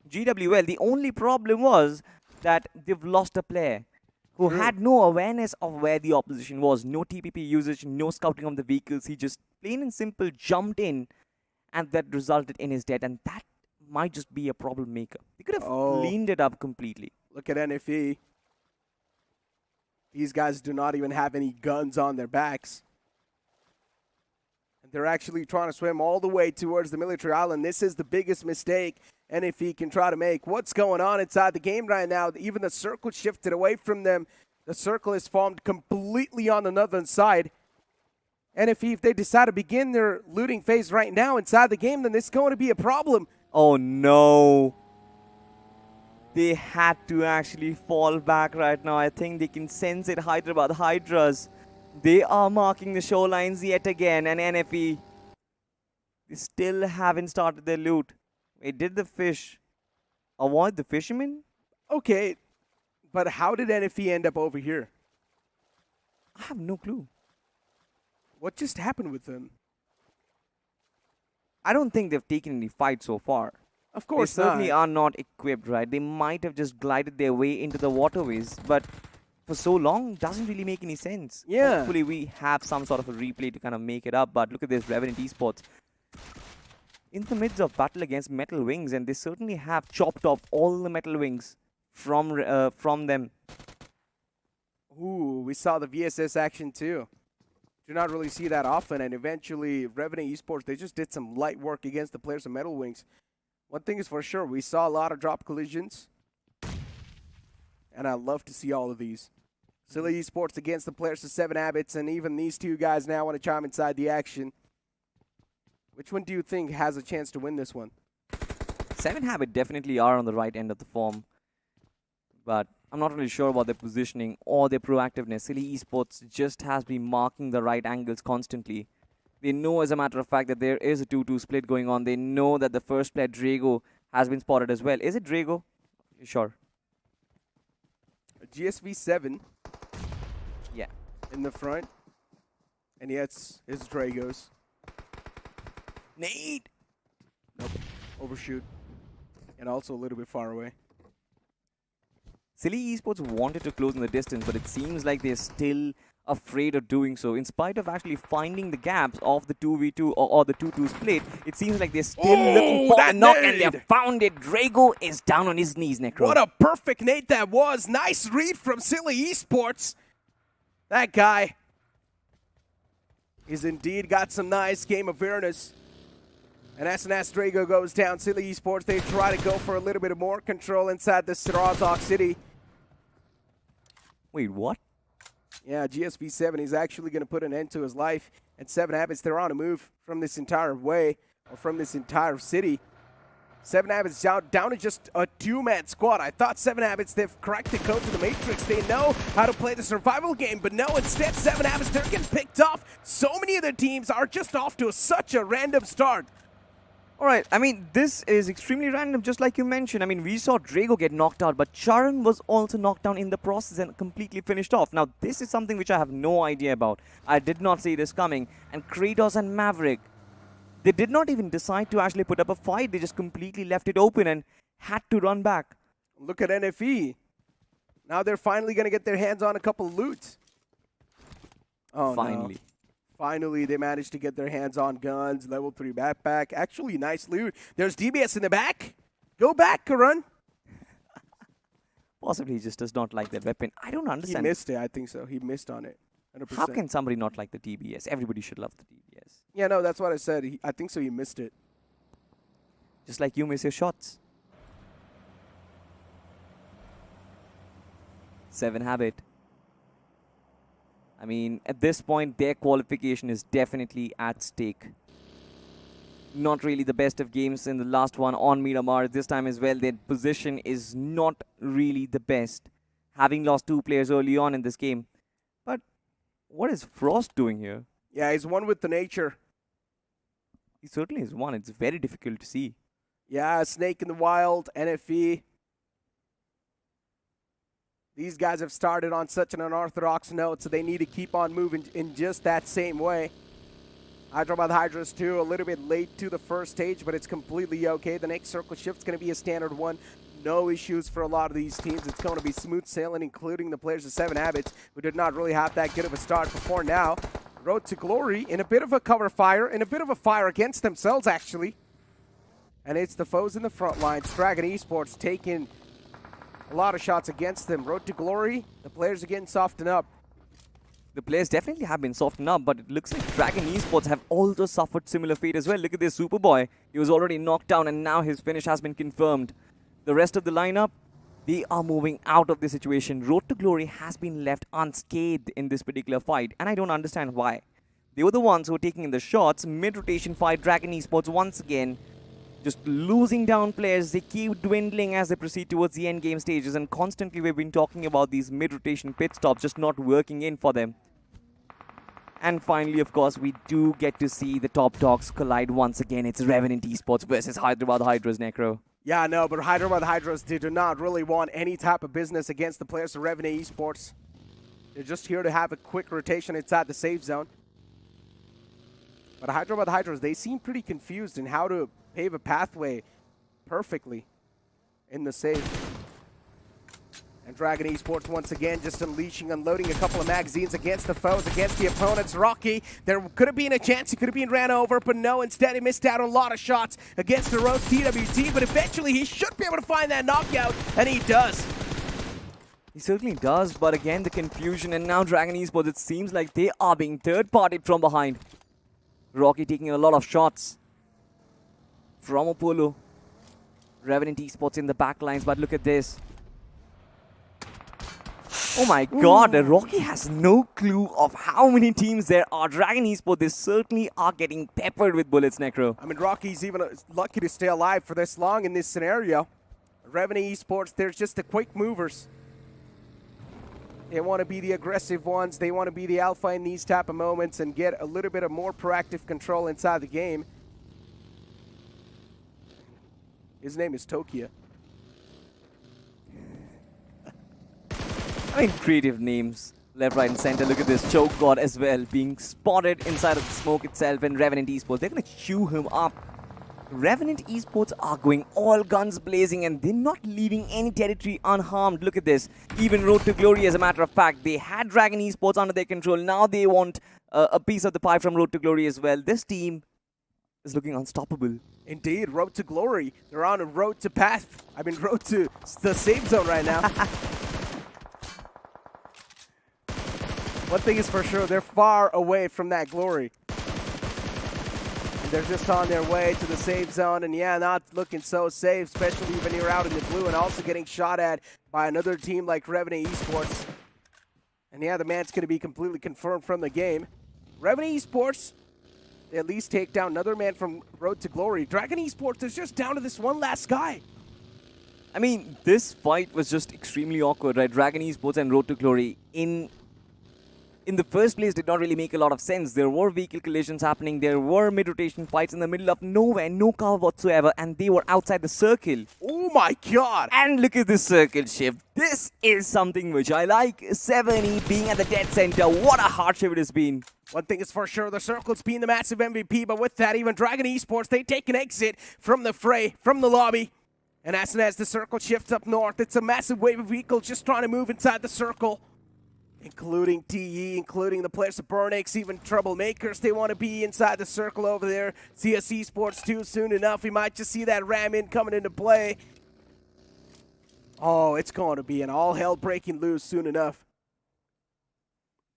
GWL, the only problem was that they've lost a player who had no awareness of where the opposition was. No TPP usage, no scouting of the vehicles. He just plain and simple jumped in, and that resulted in his death. And that might just be a problem maker. He could have cleaned it up completely. Look at NFE. These guys do not even have any guns on their backs. They're actually trying to swim all the way towards the military island. This is the biggest mistake NFE can try to make. What's going on inside the game right now? Even the circle shifted away from them. The circle is formed completely on the northern side. NFE, if they decide to begin their looting phase right now inside the game, then this is going to be a problem. Oh no. They had to actually fall back right now. I think they can sense it. Hyderabad Hydras. They are marking the shorelines yet again, and NFE, they still haven't started their loot. Wait, did the fish avoid the fishermen? Okay, but how did NFE end up over here? I have no clue. What just happened with them? I don't think they've taken any fight so far. Of course they certainly not. are not equipped, right? They might have just glided their way into the waterways, but for so long doesn't really make any sense. Yeah. Hopefully we have some sort of a replay to kind of make it up, but look at this, Revenant Esports. In the midst of battle against Metal Wings, and they certainly have chopped off all the Metal Wings from them. Ooh, we saw the VSS action too. Do not really see that often, and eventually Revenant Esports, they just did some light work against the players of Metal Wings. One thing is for sure, we saw a lot of drop collisions. And I love to see all of these. Silly Esports against the players of 7 Habits, and even these two guys now want to chime inside the action. Which one do you think has a chance to win this one? 7 Habit definitely are on the right end of the form. But I'm not really sure about their positioning or their proactiveness. Silly Esports just has been marking the right angles constantly. They know, as a matter of fact, that there is a 2-2 split going on. They know that the first player, Drago, has been spotted as well. Is it Drago? Sure. GSV 7. Yeah. In the front. And yeah, it's Drago's. Nade! Nope. Overshoot. And also a little bit far away. Silly Esports wanted to close in the distance, but it seems like they're still afraid of doing so. In spite of actually finding the gaps of the 2v2 or the 2-2 split, it seems like they're still looking for the knock, and they found it. Drago is down on his knees, Necro. What a perfect nade that was. Nice read from Silly Esports. That guy is indeed got some nice game awareness. And as soon as Drago goes down, Silly Esports, they try to go for a little bit of more control inside the Razak City. Wait, what? Yeah, GSV7 is actually going to put an end to his life. And 7 Habits, they're on a move from this entire way, or from this entire city. 7 Habits down to just a 2-man squad. I thought 7 Habits, they've cracked the code to the Matrix. They know how to play the survival game, but no, instead 7 Habits, they're getting picked off. So many of their teams are just off to such a random start. Alright, I mean, this is extremely random, just like you mentioned. I mean, we saw Drago get knocked out, but Charan was also knocked down in the process and completely finished off. Now, this is something which I have no idea about. I did not see this coming. And Kratos and Maverick, they did not even decide to actually put up a fight. They just completely left it open and had to run back. Look at NFE. Now they're finally going to get their hands on a couple of loots. Oh, finally. No. Finally, they managed to get their hands on guns, level 3 backpack. Actually, nice loot. There's DBS in the back. Go back, Karun. Possibly he just does not like that weapon. I don't understand. He missed it, I think so. He missed on it. 100%. How can somebody not like the DBS? Everybody should love the DBS. Yeah, no, that's what I said. I think so he missed it. Just like you miss your shots. 7 Habit. I mean, at this point, their qualification is definitely at stake. Not really the best of games in the last one on Miramar. This time as well, their position is not really the best, having lost 2 players early on in this game. But what is Frost doing here? Yeah, he's one with the nature. He certainly is one. It's very difficult to see. Yeah, Snake in the Wild, NFE. These guys have started on such an unorthodox note, so they need to keep on moving in just that same way. Hyderabad Hydras, too, a little bit late to the first stage, but it's completely okay. The next circle shift's going to be a standard one. no issues for a lot of these teams. It's going to be smooth sailing, including the players of 7 Habits, who did not really have that good of a start before now. Road to Glory in a bit of a cover fire, in a bit of a fire against themselves, actually. And it's the foes in the front lines. Dragon Esports taking a lot of shots against them. Road to Glory, the players are getting softened up. The players definitely have been softened up, but it looks like Dragon Esports have also suffered similar fate as well. Look at this Superboy. He was already knocked down and now his finish has been confirmed. The rest of the lineup, they are moving out of the situation. Road to Glory has been left unscathed in this particular fight, and I don't understand why. They were the ones who were taking in the shots. Mid-rotation fight, Dragon Esports once again just losing down players. They keep dwindling as they proceed towards the end game stages, and constantly we've been talking about these mid-rotation pit stops just not working in for them. And finally, of course, we do get to see the top dogs collide once again. It's Revenant Esports versus Hyderabad Hydras, Necro. Yeah, no, but Hyderabad Hydras, they do not really want any type of business against the players of Revenant Esports. They're just here to have a quick rotation inside the safe zone. But Hyderabad Hydras, they seem pretty confused in how to pave a pathway perfectly in the safe. And Dragon Esports once again just unloading a couple of magazines against the foes, against the opponents. Rocky, there could have been a chance, he could have been ran over, but no, instead he missed out on a lot of shots against the Rose TWT, but eventually he should be able to find that knockout, and he does. He certainly does, but again the confusion, and now Dragon Esports, it seems like they are being third-partied from behind. Rocky taking a lot of shots from Apollo. Revenant Esports in the back lines, but look at this. Oh my god, Rocky has no clue of how many teams there are. Dragon Esports, they certainly are getting peppered with bullets, Necro. I mean, Rocky's even lucky to stay alive for this long in this scenario. Revenant Esports, they're just the quick movers. They want to be the aggressive ones. They want to be the alpha in these type of moments and get a little bit of more proactive control inside the game. His name is Tokia. I mean, creative names. Left, right, and center. Look at this. Choke God as well, being spotted inside of the smoke itself. And Revenant Esports, they're going to chew him up. Revenant Esports are going all guns blazing, and they're not leaving any territory unharmed. Look at this. Even Road to Glory, as a matter of fact. They had Dragon Esports under their control. Now they want a piece of the pie from Road to Glory as well. This team is looking unstoppable. Indeed, Road to Glory. They're on a road to path. I mean, road to the safe zone right now. One thing is for sure, they're far away from that glory. And they're just on their way to the safe zone, and yeah, not looking so safe, especially when you're out in the blue and also getting shot at by another team like Revenant Esports. And yeah, the man's going to be completely confirmed from the game. Revenant Esports, they at least take down another man from Road to Glory. Dragon Esports is just down to this one last guy. I mean, this fight was just extremely awkward, right? Dragon Esports and Road to Glory in the first place did not really make a lot of sense. There were vehicle collisions happening. There were mid-rotation fights in the middle of nowhere, no cover whatsoever, and they were outside the circle. Oh my god! And look at this circle shift. This is something which I like. 7E being at the dead center. What a hardship it has been. One thing is for sure, the circle's been the massive MVP, but with that, even Dragon Esports, they take an exit from the fray, from the lobby. And as soon as the circle shifts up north, it's a massive wave of vehicles just trying to move inside the circle. Including TE, including the players of Burnix, even Troublemakers. They want to be inside the circle over there. CS Esports too, soon enough. We might just see that ram in coming into play. Oh, it's going to be an all hell breaking loose soon enough.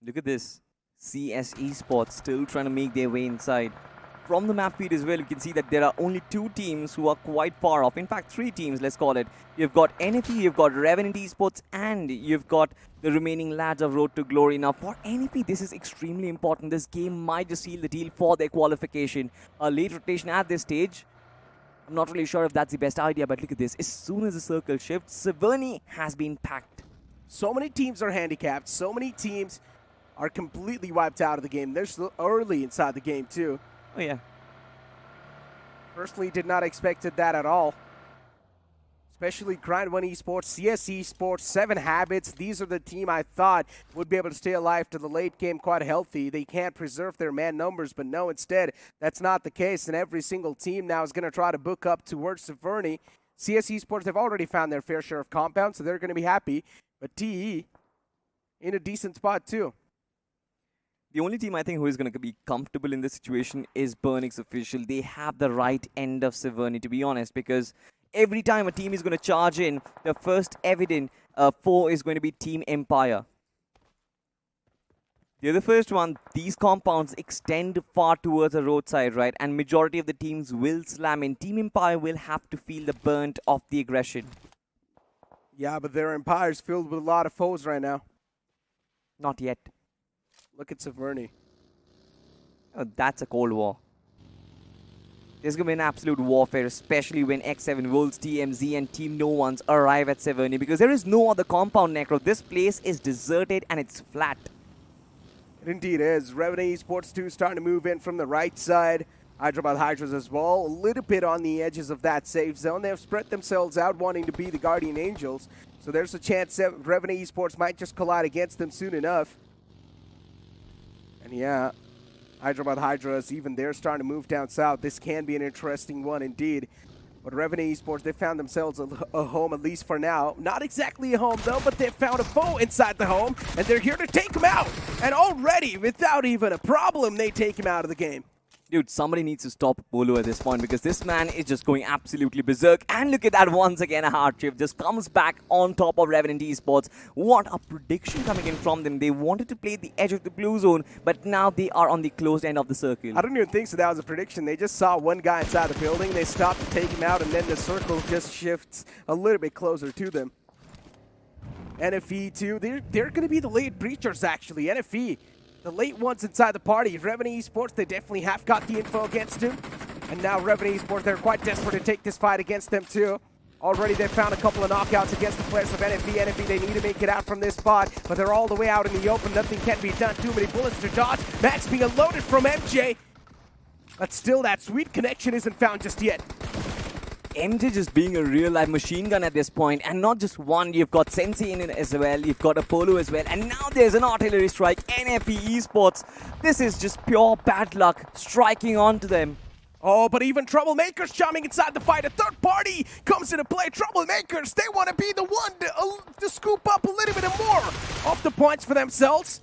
Look at this. CS Esports still trying to make their way inside. From the map feed as well, you can see that there are only 2 teams who are quite far off. In fact, 3 teams, let's call it. You've got NFE, you've got Revenant Esports, and you've got the remaining lads of Road to Glory. Now, for NFE, this is extremely important. This game might just seal the deal for their qualification. A late rotation at this stage, I'm not really sure if that's the best idea, but look at this. As soon as the circle shifts, Severny has been packed. So many teams are handicapped. So many teams are completely wiped out of the game. They're still early inside the game, too. Oh, yeah. Personally, did not expect that at all. Especially Grind 1 Esports, CS Esports, 7 Habits. These are the team I thought would be able to stay alive to the late game quite healthy. They can't preserve their man numbers, but no, instead, that's not the case. And every single team now is going to try to book up towards Severny. CS Esports, they've already found their fair share of compounds, so they're going to be happy. But TE in a decent spot too. The only team I think who is going to be comfortable in this situation is Burnix Official. They have the right end of Severny, to be honest, because every time a team is going to charge in, the first evident foe is going to be Team Empire. They're the first one. These compounds extend far towards the roadside, right? And majority of the teams will slam in. Team Empire will have to feel the burnt of the aggression. Yeah, but their Empire's filled with a lot of foes right now. Not yet. Look at Severny. Oh, that's a Cold War. There's going to be an absolute warfare, especially when X7 Wolves, TMZ, and Team No Ones arrive at Severny, because there is no other compound, Necro. This place is deserted and it's flat. It indeed is. Revenue Esports 2 starting to move in from the right side. Hyderabad Hydras as well, a little bit on the edges of that safe zone. They have spread themselves out, wanting to be the Guardian Angels. So there's a chance that Revenue Esports might just collide against them soon enough. And yeah, Hyderabad Hydras, even they're starting to move down south. This can be an interesting one indeed. But Revenue Esports, they found themselves a home, at least for now. Not exactly a home, though, but they found a foe inside the home, and they're here to take him out. And already, without even a problem, they take him out of the game. Dude, somebody needs to stop Polo at this point, because this man is just going absolutely berserk. And look at that once again, a hard shift just comes back on top of Revenant Esports. What a prediction coming in from them. They wanted to play the edge of the blue zone, but now they are on the closed end of the circle. I don't even think so that was a prediction. They just saw one guy inside the building. They stopped to take him out, and then the circle just shifts a little bit closer to them. NFE too. They're going to be the late breachers, actually. NFE. The late ones inside the party. Revenue Esports, they definitely have got the info against him. And now Revenue Esports, they're quite desperate to take this fight against them too. Already they've found a couple of knockouts against the players of NFE. NFE, they need to make it out from this spot, but they're all the way out in the open. Nothing can be done. Too many bullets to dodge. Max being loaded from MJ. But still, that sweet connection isn't found just yet. MJ just being a real-life machine gun at this point, and not just one. You've got Sensei in it as well, you've got Apollo as well, and now there's an artillery strike. NFE Esports, this is just pure bad luck striking onto them. Oh, but even Troublemakers chiming inside the fight. A third party comes into play. Troublemakers, they want to be the one to scoop up a little bit more off the points for themselves.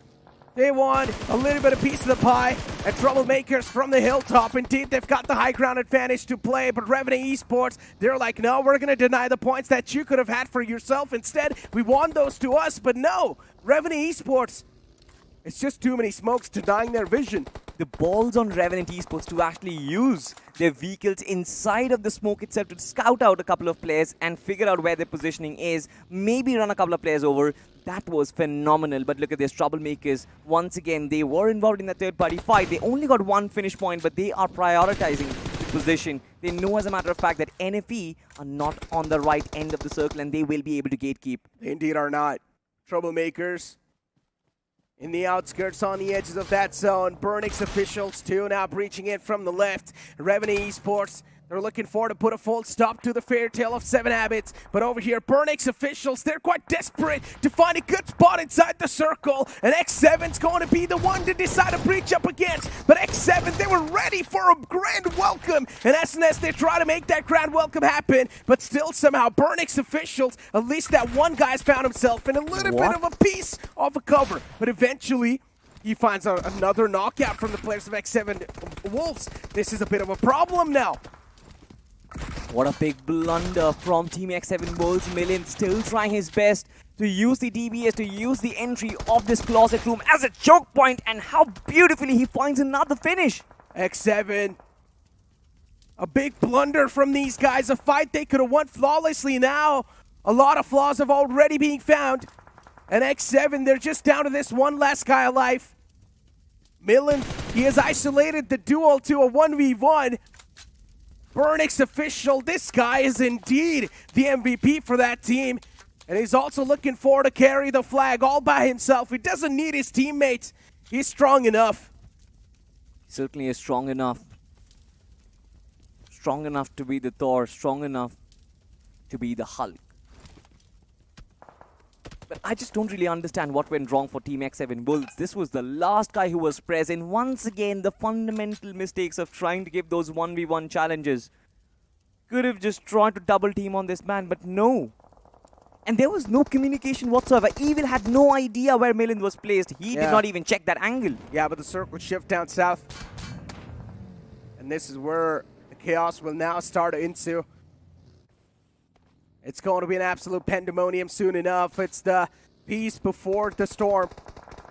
They want a little bit of piece of the pie, and Troublemakers from the hilltop. Indeed, they've got the high ground advantage to play, but Revenue Esports, they're like, no, we're going to deny the points that you could have had for yourself. Instead, we want those to us, but no, Revenue Esports, it's just too many smokes denying their vision. The balls on Revenant Esports to actually use their vehicles inside of the smoke itself to scout out a couple of players and figure out where their positioning is, maybe run a couple of players over. That was phenomenal. But look at this, Troublemakers. Once again, they were involved in the third-party fight. They only got one finish point, but they are prioritizing the position. They know, as a matter of fact, that NFE are not on the right end of the circle, and they will be able to gatekeep. They indeed are not. Troublemakers in the outskirts, on the edges of that zone. Burnix Officials too, now breaching in from the left. Revenue Esports, they're looking for to put a full stop to the fairy tale of 7 habits. But over here, Burnix Officials, they're quite desperate to find a good spot inside the circle. And X7's going to be the one to decide to breach up against. But X7, they were ready for a grand welcome. And SNS, they try to make that grand welcome happen. But still, somehow, Burnix Officials, at least that one guy's found himself in a little bit of a piece of a cover. But eventually, he finds another knockout from the players of X7 Wolves. This is a bit of a problem now. What a big blunder from Team X7 Wolves. Millen still trying his best to use the DBS, to use the entry of this closet room as a choke point, and how beautifully he finds another finish. X7, a big blunder from these guys. A fight they could have won flawlessly. Now, a lot of flaws have already been found. And X7, they're just down to this one last guy alive. Millen, he has isolated the duel to a 1v1. Burnix Official, this guy is indeed the MVP for that team. And he's also looking forward to carry the flag all by himself. He doesn't need his teammates. He's strong enough. Certainly is strong enough. Strong enough to be the Thor, strong enough to be the Hulk. But I just don't really understand what went wrong for Team X7 Wolves. This was the last guy who was present. Once again, the fundamental mistakes of trying to give those 1v1 challenges. could have just tried to double team on this man, but no. And there was no communication whatsoever. Evil had no idea where Milind was placed. He did not even check that angle. Yeah, but the circle shift down south. And this is where the chaos will now start to ensue. It's going to be an absolute pandemonium soon enough. It's the peace before the storm.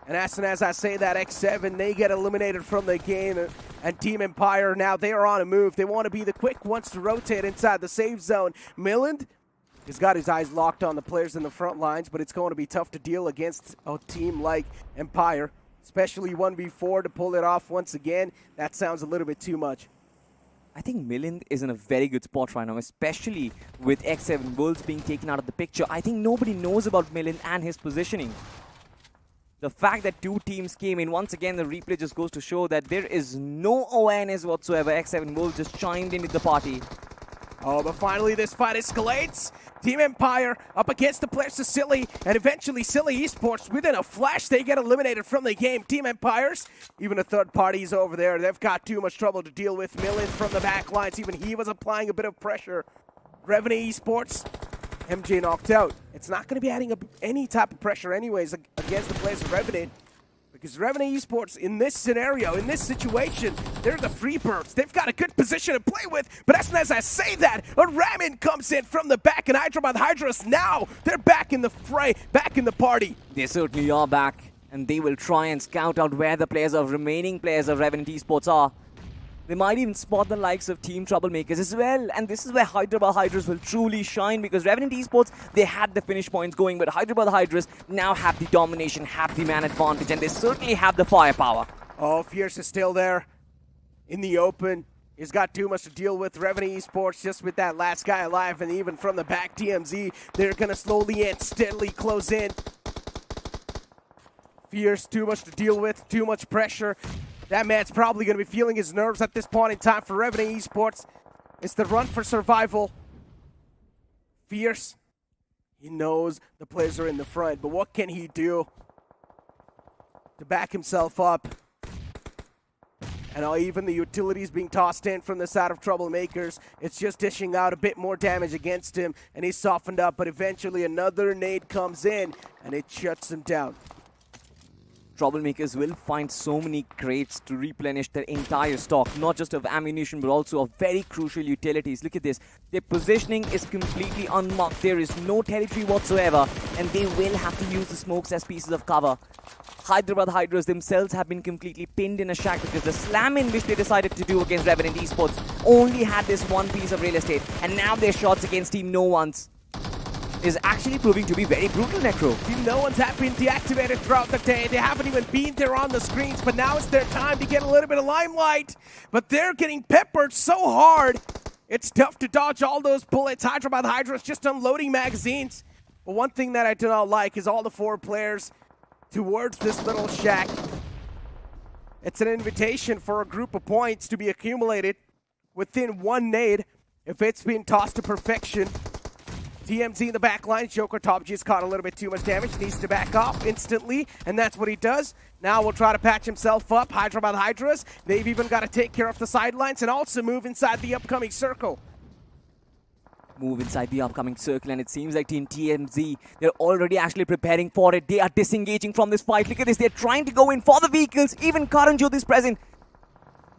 And as soon as I say that, X7, they get eliminated from the game. And Team Empire, now they are on a move. They want to be the quick ones to rotate inside the safe zone. Milind has got his eyes locked on the players in the front lines, but it's going to be tough to deal against a team like Empire. Especially 1v4 to pull it off once again. That sounds a little bit too much. I think Milind is in a very good spot right now, especially with X7 Bulls being taken out of the picture. I think nobody knows about Milind and his positioning. The fact that two teams came in, once again, the replay just goes to show that there is no awareness whatsoever. X7 Bulls just chimed into the party. Oh, but finally this fight escalates. Team Empire up against the players of Silly, and eventually Silly Esports, within a flash, they get eliminated from the game. Team Empires, even the third parties over there, they've got too much trouble to deal with. Milind from the back lines, even he was applying a bit of pressure. Revenue Esports, MJ knocked out. It's not going to be adding up any type of pressure anyways against the players of Revenue. Because Revenue Esports, in this scenario, in this situation, they're the free birds. They've got a good position to play with, but as soon as I say that, a Ramin comes in from the back, and Hyderabad Hydras now, they're back in the fray, back in the party. They certainly are back, and they will try and scout out where the remaining players of Revenant Esports are. They might even spot the likes of Team Troublemakers as well, and this is where Hyderabad Hydras will truly shine, because Revenant Esports, they had the finish points going, but Hyderabad Hydras now have the domination, have the man advantage, and they certainly have the firepower. Oh, Fierce is still there in the open. He's got too much to deal with. Revenue Esports just with that last guy alive, and even from the back, TMZ, they're going to slowly and steadily close in. Fierce, too much to deal with, too much pressure. That man's probably going to be feeling his nerves at this point in time for Revenue Esports. It's the run for survival. Fierce, he knows the players are in the front, but what can he do to back himself up? And even the utilities being tossed in from the side of Troublemakers, it's just dishing out a bit more damage against him, and he's softened up, but eventually another nade comes in, and it shuts him down. Troublemakers will find so many crates to replenish their entire stock, not just of ammunition, but also of very crucial utilities. Look at this. Their positioning is completely unmarked. There is no territory whatsoever, and they will have to use the smokes as pieces of cover. Hyderabad Hydras themselves have been completely pinned in a shack because the slam-in which they decided to do against Revenant Esports only had this one piece of real estate, and now their shots against Team No Ones is actually proving to be very brutal, Necro. Team No Ones have been deactivated throughout the day. They haven't even been there on the screens, but now it's their time to get a little bit of limelight. But they're getting peppered so hard, it's tough to dodge all those bullets. Hyderabad Hydras just unloading magazines. But one thing that I do not like is all the four players towards this little shack. It's an invitation for a group of points to be accumulated within one nade if it's been tossed to perfection. TMZ in the back line. Joker Top G's caught a little bit too much damage. Needs to back off instantly, and that's what he does. Now we'll try to patch himself up. Hyderabad Hydras, they've even got to take care of the sidelines and also move inside the upcoming circle. Move inside the upcoming circle, and it seems like Team TMZ, they're already actually preparing for it. They are disengaging from this fight. Look at this. They're trying to go in for the vehicles. Even Karanjot is present.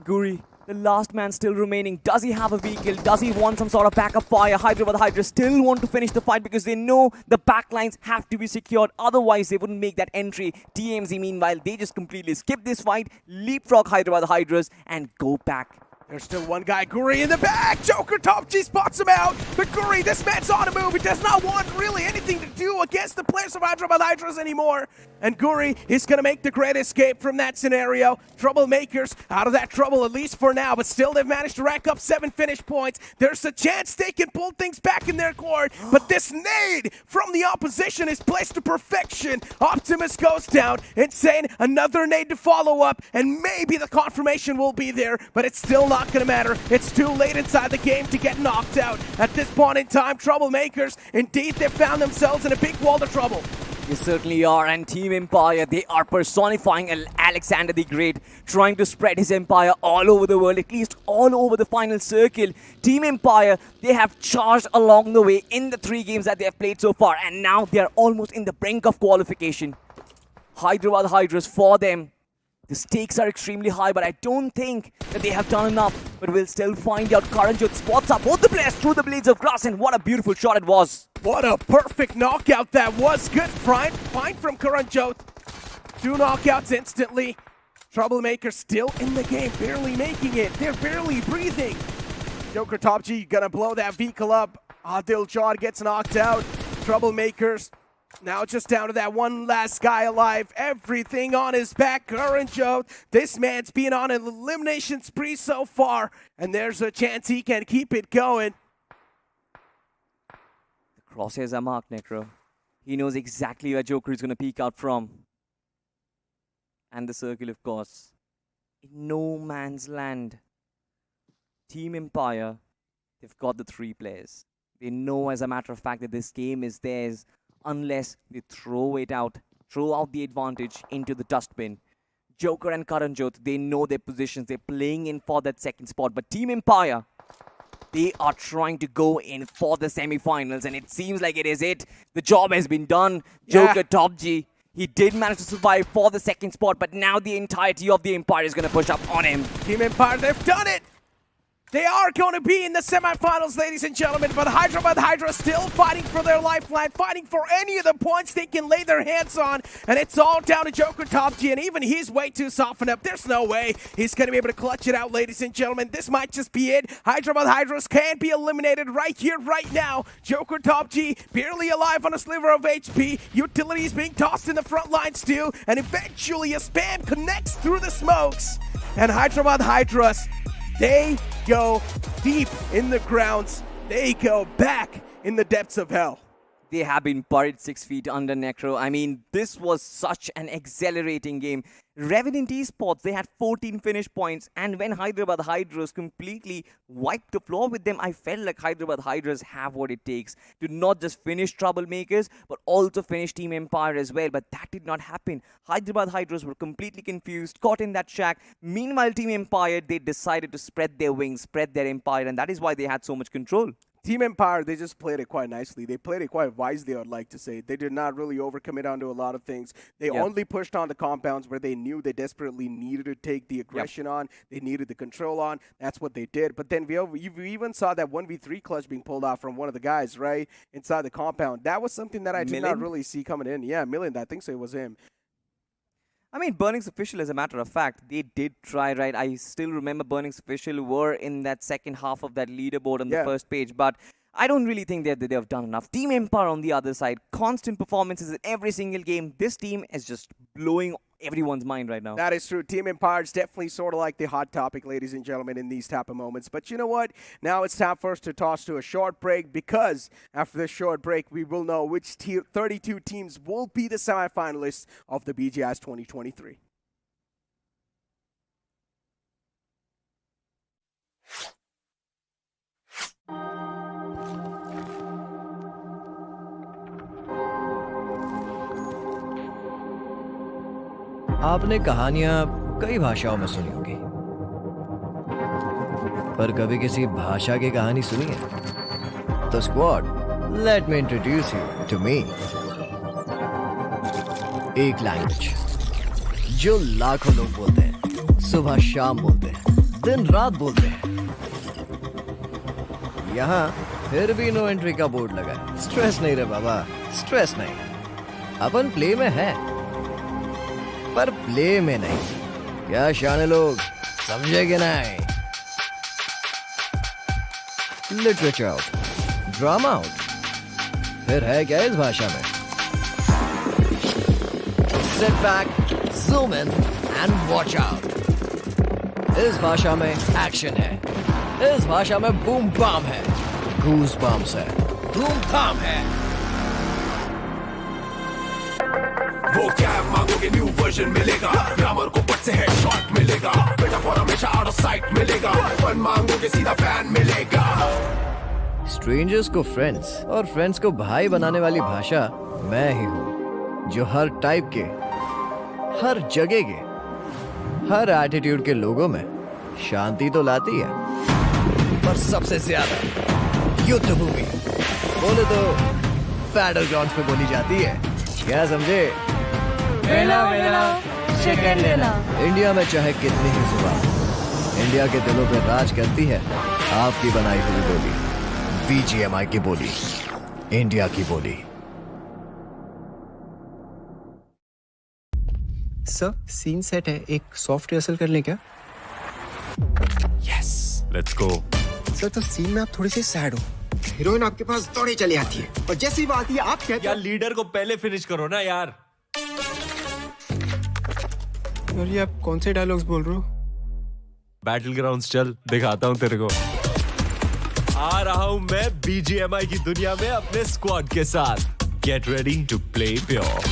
Guri, the last man still remaining. Does he have a vehicle? Does he want some sort of backup fire? Hyderabad Hydra still want to finish the fight because they know the backlines have to be secured. Otherwise, they wouldn't make that entry. TMZ, meanwhile, they just completely skip this fight, leapfrog Hyderabad Hydras, and go back. There's still one guy, Guri, in the back. Joker Top G spots him out. But Guri, this man's on a move. He does not want really anything to do against the players of Hyderabad Hydras anymore. And Guri is going to make the great escape from that scenario. Troublemakers out of that trouble, at least for now. But still, they've managed to rack up 7 finish points. There's a chance they can pull things back in their court. But this nade from the opposition is placed to perfection. Optimus goes down. Insane, another nade to follow up. And maybe the confirmation will be there. But it's still not going to matter. It's too late inside the game to get knocked out. At this point in time, Troublemakers, indeed, they've found themselves in a big world of trouble. They certainly are, and Team Empire, they are personifying Alexander the Great, trying to spread his empire all over the world, at least all over the final circle. Team Empire, they have charged along the way in the 3 games that they have played so far, and now they are almost in the brink of qualification. Hyderabad Hydras, for them, the stakes are extremely high, but I don't think that they have done enough. But we'll still find out. Karanjot spots up both the players through the blades of grass, and what a beautiful shot it was. What a perfect knockout that was. Good find from Karanjot. 2 knockouts instantly. Troublemaker still in the game, barely making it. They're barely breathing. Joker Top G gonna blow that vehicle up. Adil Jod gets knocked out. Troublemakers now just down to that one last guy alive. Everything on his back. Karanjot, this man's been on an elimination spree so far, and there's a chance he can keep it going. The crosshairs are marked, Necro. He knows exactly where Joker is going to peek out from. And the circle, of course. In no man's land. Team Empire, they've got the 3 players. They know, as a matter of fact, that this game is theirs unless they throw out the advantage into the dustbin. Joker and Karanjot, they know their positions. They're playing in for that second spot. But Team Empire, they are trying to go in for the semi-finals, and it seems like it is it. The job has been done. Joker Top G, he did manage to survive for the second spot, but now the entirety of the Empire is going to push up on him. Team Empire, they've done it! They are going to be in the semifinals, ladies and gentlemen, but Hyderabad Hydra still fighting for their lifeline, fighting for any of the points they can lay their hands on, and it's all down to Joker Top G, and even he's way too softened up. There's no way he's going to be able to clutch it out, ladies and gentlemen. This might just be it. Hyderabad Hydras can be eliminated right here, right now. Joker Top G barely alive on a sliver of HP. Utilities being tossed in the front lines too, and eventually a spam connects through the smokes, and Hyderabad Hydras, they go deep in the grounds. They go back in the depths of hell. They have been buried 6 feet under, Necro. I mean, this was such an exhilarating game. Revenant Esports, they had 14 finish points, and when Hyderabad Hydras completely wiped the floor with them, I felt like Hyderabad Hydras have what it takes to not just finish Troublemakers, but also finish Team Empire as well. But that did not happen. Hyderabad Hydras were completely confused, caught in that shack. Meanwhile, Team Empire, they decided to spread their wings, spread their empire, and that is why they had so much control. Team Empire, they just played it quite nicely. They played it quite wisely, I'd like to say. They did not really overcommit onto a lot of things. They only pushed on the compounds where they knew they desperately needed to take the aggression on. They needed the control on. That's what they did. But then you even saw that 1v3 clutch being pulled off from one of the guys, right, inside the compound. That was something that I did not really see coming in. Yeah, Million, I think so, it was him. I mean, Burning's Official, as a matter of fact, they did try, right? I still remember Burning's Official were in that second half of that leaderboard on the first page, but I don't really think that they have done enough. Team Empire on the other side, constant performances in every single game. This team is just blowing everyone's mind right now. That is true. Team Empire is definitely sort of like the hot topic, ladies and gentlemen, in these type of moments. But you know what? Now it's time for us to toss to a short break, because after this short break, we will know which 32 teams will be the semifinalists of the BGIS 2023. आपने कहानियां कई भाषाओं में सुनी होगी, पर कभी किसी भाषा की कहानी सुनी है? तो squad, let me introduce you to me. एक लैंग्वेज जो लाखों लोग बोलते हैं, सुबह शाम बोलते हैं, दिन रात बोलते हैं। यहाँ फिर भी नो एंट्री का बोर्ड लगा है। स्ट्रेस नहीं रे बाबा, स्ट्रेस नहीं। अपन प्ले में है, पर प्ले में नहीं। क्या शाने लोग समझे कि नहीं? लिटरेचर आउट, ड्रामा आउट, फिर है क्या इस भाषा में? Sit back, zoom in and watch out. इस भाषा में एक्शन है, इस भाषा में बूम बाम है, गूज बम्स है, धूमधाम है। वो क्या मांगोगे न्यू वर्जन मिलेगा, ग्रामर को पट से हेडशॉट मिलेगा, मेटाफोर हमेशा आउट ऑफ साइट मिलेगा, फन मांगोगे सीधा बैन मिलेगा। स्ट्रेंजर्स को फ्रेंड्स और फ्रेंड्स को भाई बनाने वाली भाषा मैं ही हूँ, जो हर टाइप के, हर जगह के, हर एटीट्यूड के लोगों में शांति तो लाती है, पर सबसे ज्यादा युद्ध भूमि बोले तो बैटल ग्राउंड्स पे बोली जाती है। क्या समझे? वेला वेला चिकन लेला। इंडिया में चाहे कितनी ही जुबान, इंडिया के दिलों पे राज करती है आपकी बनाई हुई बोली, BGMI की बोली, इंडिया की बोली। सर सीन सेट है, एक सॉफ्ट रिहर्सल कर लें क्या? Yes, let's go. सर तो सीन में आप थोड़े से सैड हो, हीरोइन आपके पास दौड़े चली आती है और जैसे ही वो आती है आप कहते यार लीडर को पहले फिनिश करो ना यार। और ये आप कौन से डायलॉग्स बोल रहे हो? बैटल ग्राउंड्स चल, दिखाता हूँ तेरे को। आ रहा हूँ मैं BGMI की दुनिया में अपने स्क्वाड के साथ। Get ready to play pure.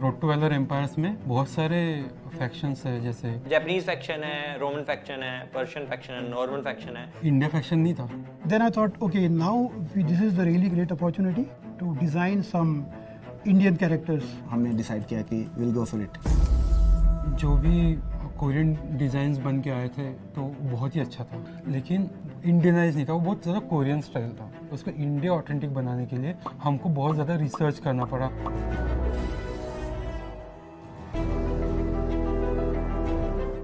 Road to Valor Empires में बहुत सारे फैक्शंस है, जैसे जापानीज फैक्शन है, रोमन फैक्शन है, पर्शियन फैक्शन है, नॉर्मन फैक्शन है। इंडिया फैक्शन नहीं था। Then I thought, okay, now this is the really great opportunity to design some Indian characters. हमने डिसाइड किया कि we'll go for it. जो भी कोरियन डिज़ाइंस बन के आए थे तो बहुत ही अच्छा था, लेकिन इंडियनाइज नहीं था, वो बहुत ज़्यादा कोरियन स्टाइल था। उसको इंडिया ऑथेंटिक बनाने के लिए हमको बहुत ज़्यादा रिसर्च करना पड़ा।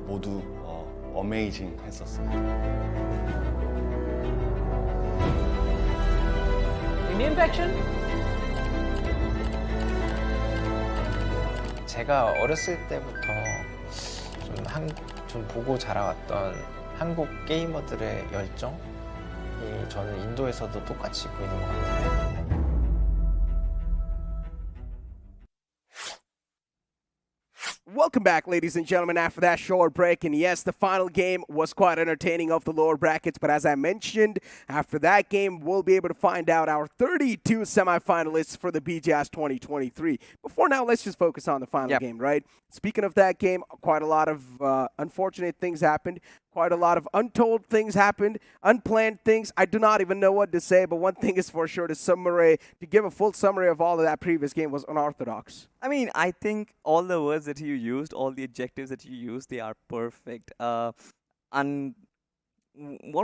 모두 어메이징 했었어요. Indian faction? 제가 어렸을 때부터 좀 보고 자라왔던 한국 게이머들의 열정이 저는 인도에서도 똑같이 보이는 것 같아요. Welcome back, ladies and gentlemen, after that short break. And yes, the final game was quite entertaining of the lower brackets. But as I mentioned, after that game, we'll be able to find out our 32 semifinalists for the BGIS 2023. Before now, let's just focus on the final game, right? Speaking of that game, quite a lot of unfortunate things happened. Quite a lot of untold things happened, unplanned things. I do not even know what to say, but one thing is for sure, to give a full summary of all of that previous game was unorthodox. I mean, I think all the words that you used, all the adjectives that you used, they are perfect. What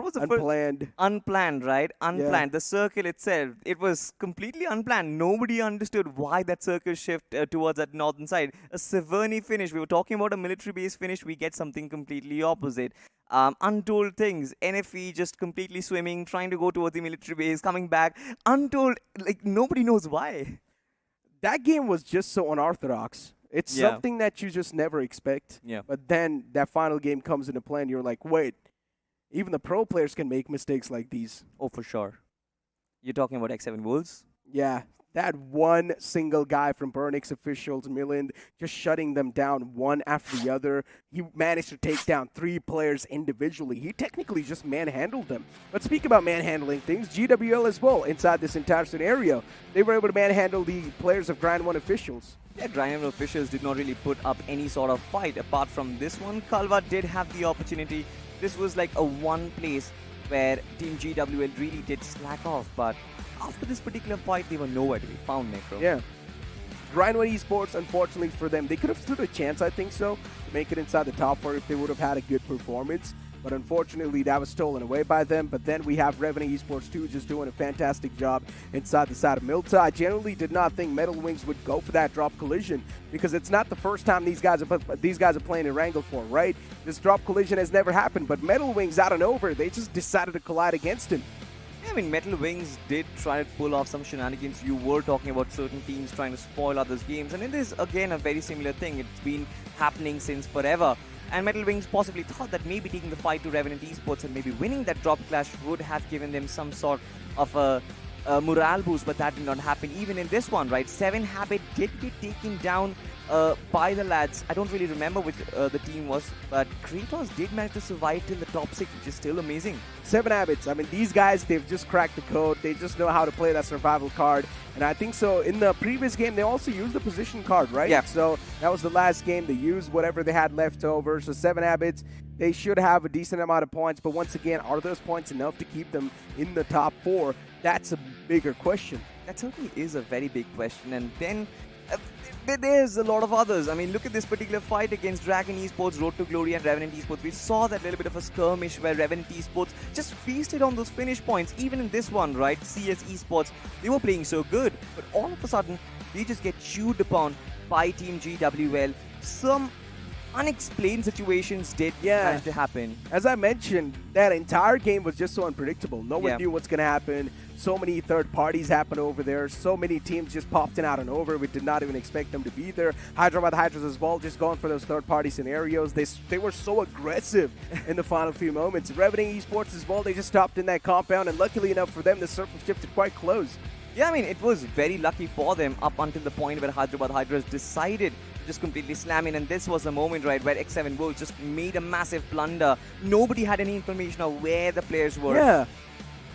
was the unplanned? First? Unplanned, right? Unplanned. Yeah. The circle itself, it was completely unplanned. Nobody understood why that circle shift towards that northern side. A Severny finish. We were talking about a military base finish. We get something completely opposite. Untold things. NFE just completely swimming, trying to go towards the military base, coming back. Untold, like nobody knows why. That game was just so unorthodox. It's something that you just never expect. Yeah. But then that final game comes into play and you're like, wait, even the pro players can make mistakes like these. Oh, for sure. You're talking about X7 Wolves? Yeah. That one single guy from Burnix officials, Milland, just shutting them down one after the other. He managed to take down 3 players individually. He technically just manhandled them. But speak about manhandling things, GWL as well, inside this entire scenario, they were able to manhandle the players of Grand 1 officials. Yeah, Grand 1 officials did not really put up any sort of fight. Apart from this one, Kalva did have the opportunity. This was like a one place where Team GWL really did slack off, but after this particular fight, they were nowhere to be found, Necro. Yeah. Grand 1 Esports, unfortunately for them, they could have stood a chance, I think so, to make it inside the top 4 if they would have had a good performance. But unfortunately, that was stolen away by them. But then we have Revenue Esports 2 just doing a fantastic job inside the side of Milta. I generally did not think Metal Wings would go for that drop collision because it's not the first time these guys are playing in Wrangle 4, right? This drop collision has never happened. But Metal Wings, out and over, they just decided to collide against him. I mean, Metal Wings did try to pull off some shenanigans. You were talking about certain teams trying to spoil others' games. And it is, again, a very similar thing. It's been happening since forever. And Metal Wings possibly thought that maybe taking the fight to Revenant Esports and maybe winning that drop clash would have given them some sort of a morale boost, but that did not happen. Even in this one, right? 7 Habit did get taken down by the lads. I don't really remember which the team was, but Kratos did manage to survive till the top 6, which is still amazing. 7 Habits. I mean, these guys, they've just cracked the code. They just know how to play that survival card. And I think so in the previous game, they also used the position card, right? Yeah. So that was the last game. They used whatever they had left over. So 7 Habits, they should have a decent amount of points. But once again, are those points enough to keep them in the top 4? That's a bigger question. That certainly is a very big question. And then there's a lot of others. I mean, look at this particular fight against Dragon Esports, Road to Glory and Revenant Esports. We saw that little bit of a skirmish where Revenant Esports just feasted on those finish points. Even in this one, right, CS Esports, they were playing so good. But all of a sudden, they just get chewed upon by Team GWL. Some unexplained situations did manage to happen. As I mentioned, that entire game was just so unpredictable. No one knew what's going to happen. So many third parties happened over there. So many teams just popped in out and over. We did not even expect them to be there. Hyderabad Hydras as well, just going for those third party scenarios. They were so aggressive in the final few moments. Revenant Esports as well, they just stopped in that compound, and luckily enough for them, the circle shifted quite close. Yeah, I mean, it was very lucky for them up until the point where Hyderabad Hydras decided to just completely slam in. And this was the moment, right, where X7 Wolves just made a massive blunder. Nobody had any information of where the players were. Yeah.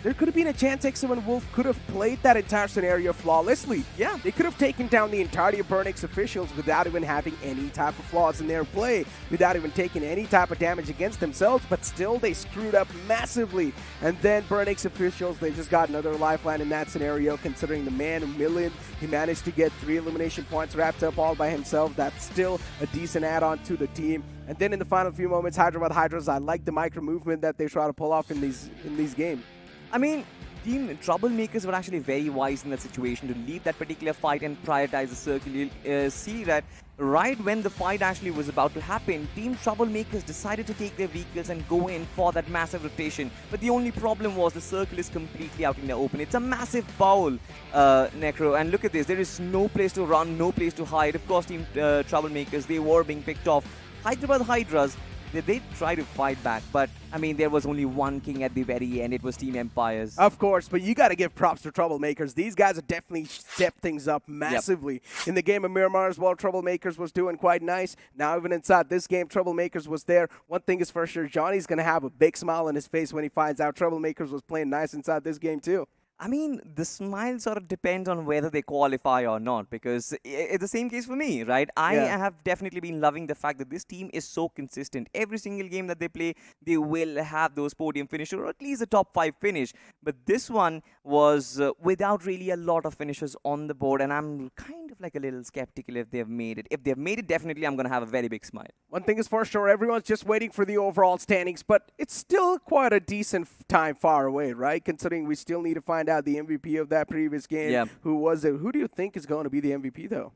There could have been a chance X7 Wolf could have played that entire scenario flawlessly. Yeah. They could have taken down the entirety of Burnix officials without even having any type of flaws in their play, without even taking any type of damage against themselves, but still they screwed up massively. And then Burnix officials, they just got another lifeline in that scenario, considering the man Million, he managed to get 3 elimination points wrapped up all by himself. That's still a decent add-on to the team. And then in the final few moments, Hyderabad Hydras, I like the micro movement that they try to pull off in these games. I mean, Team Troublemakers were actually very wise in that situation to leave that particular fight and prioritize the circle. You'll see that right when the fight actually was about to happen, Team Troublemakers decided to take their vehicles and go in for that massive rotation. But the only problem was the circle is completely out in the open. It's a massive bowl, Necro. And look at this. There is no place to run, no place to hide. Of course, Team Troublemakers, they were being picked off. Hyderabad Hydras, they tried to fight back, but I mean, there was only one king at the very end. It was Team Empires. Of course, but you got to give props to Troublemakers. These guys have definitely stepped things up massively. In the game of Miramar as well, Troublemakers was doing quite nice. Now, even inside this game, Troublemakers was there. One thing is for sure, Johnny's going to have a big smile on his face when he finds out Troublemakers was playing nice inside this game too. I mean, the smile sort of depends on whether they qualify or not, because it's the same case for me, right? I have definitely been loving the fact that this team is so consistent. Every single game that they play, they will have those podium finishes, or at least a top 5 finish. But this one was without really a lot of finishes on the board, and I'm kind of like a little skeptical if they've made it. If they've made it, definitely I'm going to have a very big smile. One thing is for sure, everyone's just waiting for the overall standings, but it's still quite a decent time far away, right? Considering we still need to find out the MVP of that previous game. Yeah. Who was it? Who do you think is going to be the MVP though?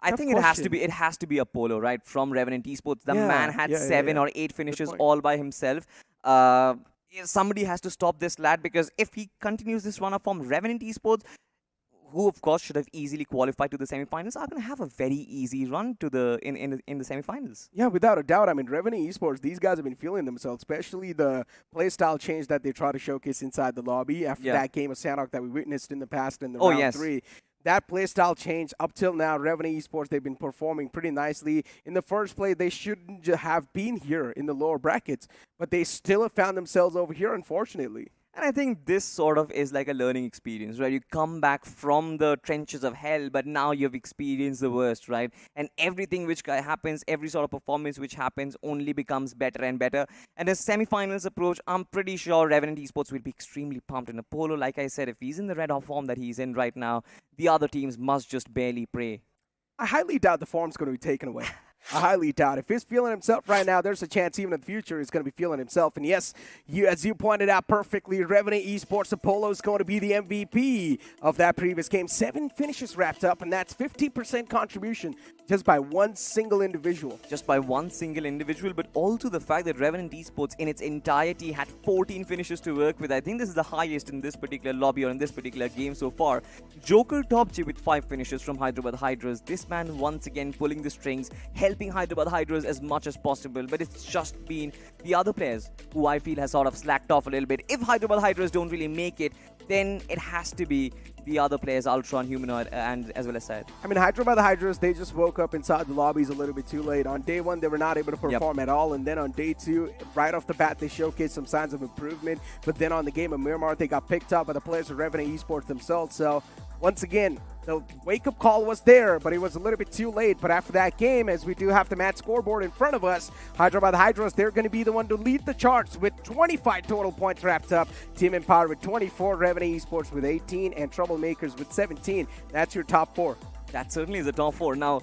I think it has to be Apollo, right? From Revenant Esports. The man had 7 or 8 finishes all by himself. Somebody has to stop this lad, because if he continues this run up from Revenant Esports, who of course should have easily qualified to the semifinals, are going to have a very easy run to the in the semifinals. Yeah, without a doubt. I mean, Revenant Esports, these guys have been feeling themselves, especially the playstyle change that they try to showcase inside the lobby after that game of Sanok that we witnessed in the past in the round 3. That playstyle change, up till now, Revenant Esports, they've been performing pretty nicely. In the first play, they shouldn't have been here in the lower brackets, but they still have found themselves over here, unfortunately. And I think this sort of is like a learning experience, right? You come back from the trenches of hell, but now you've experienced the worst, right? And everything which happens, every sort of performance which happens only becomes better and better. And as semifinals approach, I'm pretty sure Revenant Esports will be extremely pumped. And Apollo, like I said, if he's in the red hot form that he's in right now, the other teams must just barely pray. I highly doubt the form's going to be taken away. I highly doubt. If he's feeling himself right now, there's a chance even in the future he's going to be feeling himself. And yes, as you pointed out perfectly, Revenant Esports Apollo is going to be the MVP of that previous game. 7 finishes wrapped up, and that's 50% contribution just by one single individual. Just by one single individual, but also the fact that Revenant Esports in its entirety had 14 finishes to work with. I think this is the highest in this particular lobby or in this particular game so far. Joker topped you with 5 finishes from Hyderabad Hydras. This man once again pulling the strings, helping Hyderabad Hydras as much as possible, but it's just been the other players who I feel has sort of slacked off a little bit. If Hyderabad Hydras don't really make it, then it has to be the other players, Ultron, Humanoid, and as well as Syed. I mean, Hyderabad Hydras, they just woke up inside the lobbies a little bit too late. On day one, they were not able to perform at all. And then on day two, right off the bat, they showcased some signs of improvement. But then on the game of Miramar, they got picked up by the players of Revenant Esports themselves. So once again, the wake-up call was there, but it was a little bit too late. But after that game, as we do have the match scoreboard in front of us, Hyderabad Hydras, they're going to be the one to lead the charts with 25 total points wrapped up. Team Empower with 24, Revenant Esports with 18, and Troublemakers with 17. That's your top four. That certainly is the top four. Now,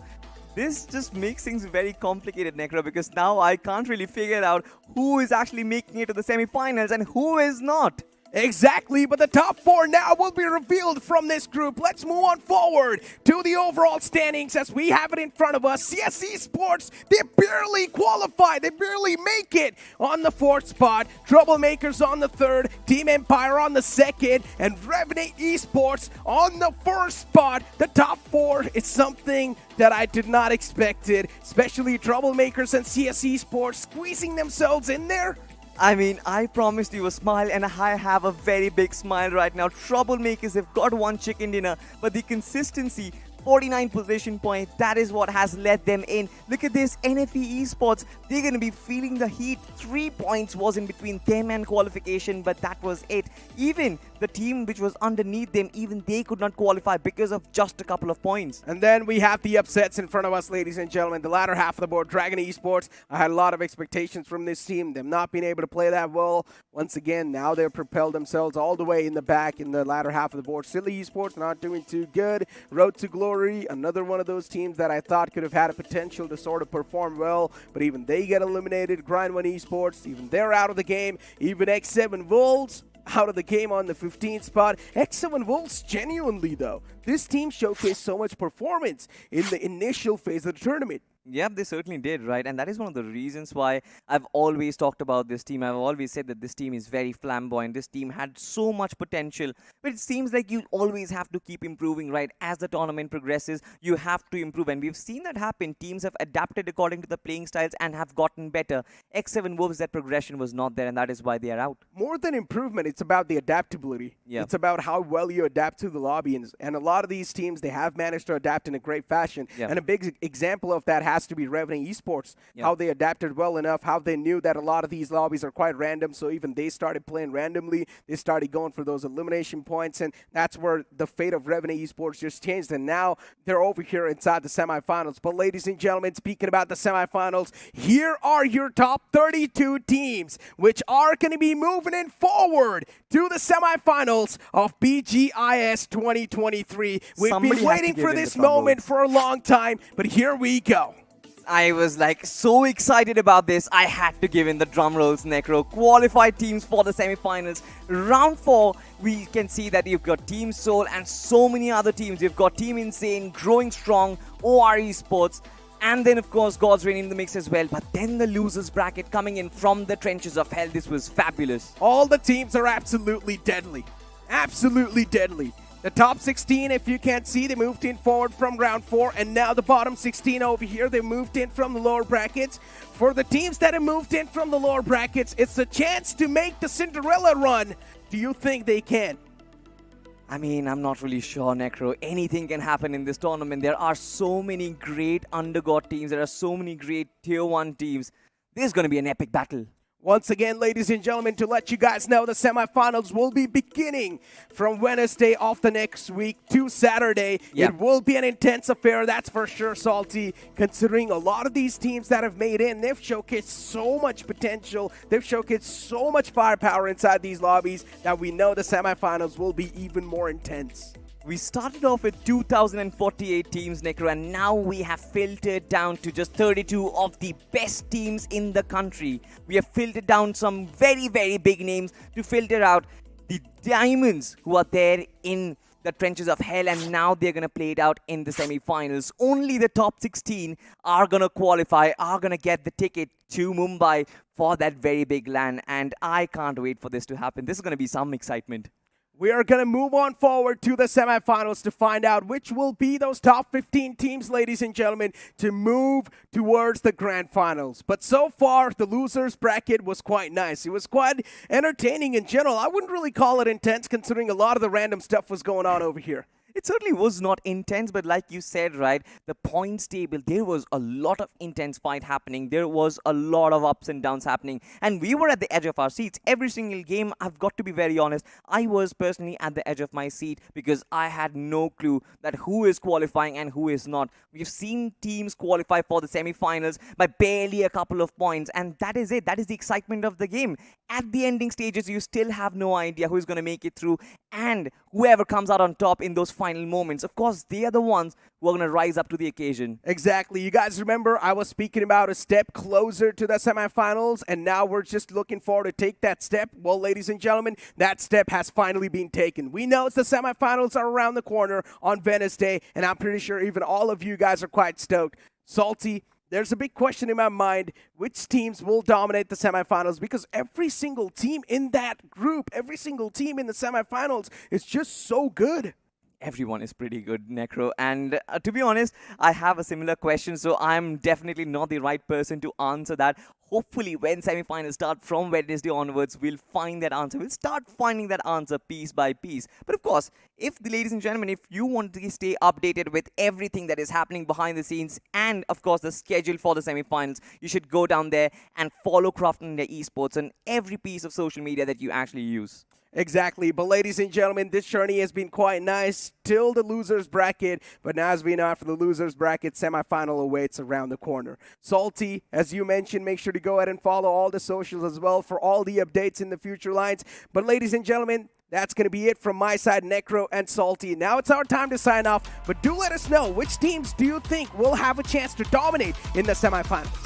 this just makes things very complicated, Necro, because now I can't really figure out who is actually making it to the semi-finals and who is not. Exactly, but the top four now will be revealed from this group. Let's move on forward to the overall standings as we have it in front of us. CS Esports, they barely qualify. They barely make it on the fourth spot. Troublemakers on the third, Team Empire on the second, and Revenant Esports on the first spot. The top four is something that I did not expect it, especially Troublemakers and CS Esports squeezing themselves in there. I mean, I promised you a smile and I have a very big smile right now. Troublemakers have got one chicken dinner, but the consistency, 49 position point, that is what has led them in. Look at this, NFE Esports, they're going to be feeling the heat. 3 points was in between them and qualification, but that was it. Even the team which was underneath them, even they could not qualify because of just a couple of points. And then we have the upsets in front of us, ladies and gentlemen. The latter half of the board, Dragon Esports. I had a lot of expectations from this team. Them not being able to play that well. Once again, now they've propelled themselves all the way in the back in the latter half of the board. Silly Esports not doing too good. Road to Glory, another one of those teams that I thought could have had a potential to sort of perform well, but even they get eliminated. Grind 1 Esports, even they're out of the game. Even X7 Wolves out of the game on the 15th spot. X7 Wolves, genuinely though, this team showcased so much performance in the initial phase of the tournament. Yep, they certainly did, right? And that is one of the reasons why I've always talked about this team. I've always said that this team is very flamboyant. This team had so much potential, but it seems like you always have to keep improving, right? As the tournament progresses, you have to improve. And we've seen that happen. Teams have adapted according to the playing styles and have gotten better. X7 Wolves, that progression was not there, and that is why they are out. More than improvement, it's about the adaptability. Yeah. It's about how well you adapt to the lobby. And a lot of these teams, they have managed to adapt in a great fashion. Yeah. And a big example of that has to be Revenant Esports, how they adapted well enough, how they knew that a lot of these lobbies are quite random, so even they started playing randomly. They started going for those elimination points, and that's where the fate of Revenant Esports just changed, and now they're over here inside the semifinals. But ladies and gentlemen, speaking about the semifinals, here are your top 32 teams, which are going to be moving in forward to the semifinals of BGIS 2023. We've been waiting for this moment for a long time, but here we go. I was like so excited about this. I had to give in the drum rolls, Necro. Qualified teams for the semifinals. Round 4, we can see that you've got Team Soul and so many other teams. You've got Team Insane, Growing Strong, OR Esports, and then of course God's Reign in the mix as well. But then the losers bracket coming in from the trenches of hell. This was fabulous. All the teams are absolutely deadly. Absolutely deadly. The top 16, if you can't see, they moved in forward from round 4, and now the bottom 16 over here, they moved in from the lower brackets. For the teams that have moved in from the lower brackets, it's a chance to make the Cinderella run. Do you think they can? I mean, I'm not really sure, Necro. Anything can happen in this tournament. There are so many great underdog teams. There are so many great tier 1 teams. This is going to be an epic battle. Once again, ladies and gentlemen, to let you guys know, the semifinals will be beginning from Wednesday of the next week to Saturday. Yep. It will be an intense affair, that's for sure, Salty, considering a lot of these teams that have made in, they've showcased so much potential, they've showcased so much firepower inside these lobbies that we know the semifinals will be even more intense. We started off with 2,048 teams, Necro, and now we have filtered down to just 32 of the best teams in the country. We have filtered down some very, very big names to filter out the diamonds who are there in the trenches of hell, and now they're going to play it out in the semi-finals. Only the top 16 are going to qualify, are going to get the ticket to Mumbai for that very big LAN, and I can't wait for this to happen. This is going to be some excitement. We are going to move on forward to the semifinals to find out which will be those top 15 teams, ladies and gentlemen, to move towards the grand finals. But so far, the losers bracket was quite nice. It was quite entertaining in general. I wouldn't really call it intense considering a lot of the random stuff was going on over here. It certainly was not intense, but like you said, right, the points table, there was a lot of intense fight happening. There was a lot of ups and downs happening. And we were at the edge of our seats. Every single game, I've got to be very honest, I was personally at the edge of my seat because I had no clue that who is qualifying and who is not. We've seen teams qualify for the semi-finals by barely a couple of points. And that is it. That is the excitement of the game. At the ending stages, you still have no idea who's going to make it through. And whoever comes out on top in those final moments, of course, they are the ones who are going to rise up to the occasion. Exactly. You guys remember I was speaking about a step closer to the semifinals, and now we're just looking forward to take that step. Well, ladies and gentlemen, that step has finally been taken. We know it's the semifinals are around the corner on Wednesday, and I'm pretty sure even all of you guys are quite stoked. Salty, there's a big question in my mind, which teams will dominate the semifinals, because every single team in that group, every single team in the semifinals is just so good. Everyone is pretty good, Necro. And to be honest, I have a similar question, so I'm definitely not the right person to answer that. Hopefully, when semi-finals start from Wednesday onwards, we'll find that answer. We'll start finding that answer piece by piece. But of course, ladies and gentlemen, if you want to stay updated with everything that is happening behind the scenes and, of course, the schedule for the semi-finals, you should go down there and follow Craft India Esports on every piece of social media that you actually use. Exactly. But ladies and gentlemen, this journey has been quite nice till the losers bracket. But now, as we know, after the losers bracket, semifinal awaits around the corner. Salty, as you mentioned, make sure to go ahead and follow all the socials as well for all the updates in the future lines. But ladies and gentlemen, that's going to be it from my side, Necro and Salty. Now it's our time to sign off. But do let us know, which teams do you think will have a chance to dominate in the semifinals?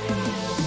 Bye.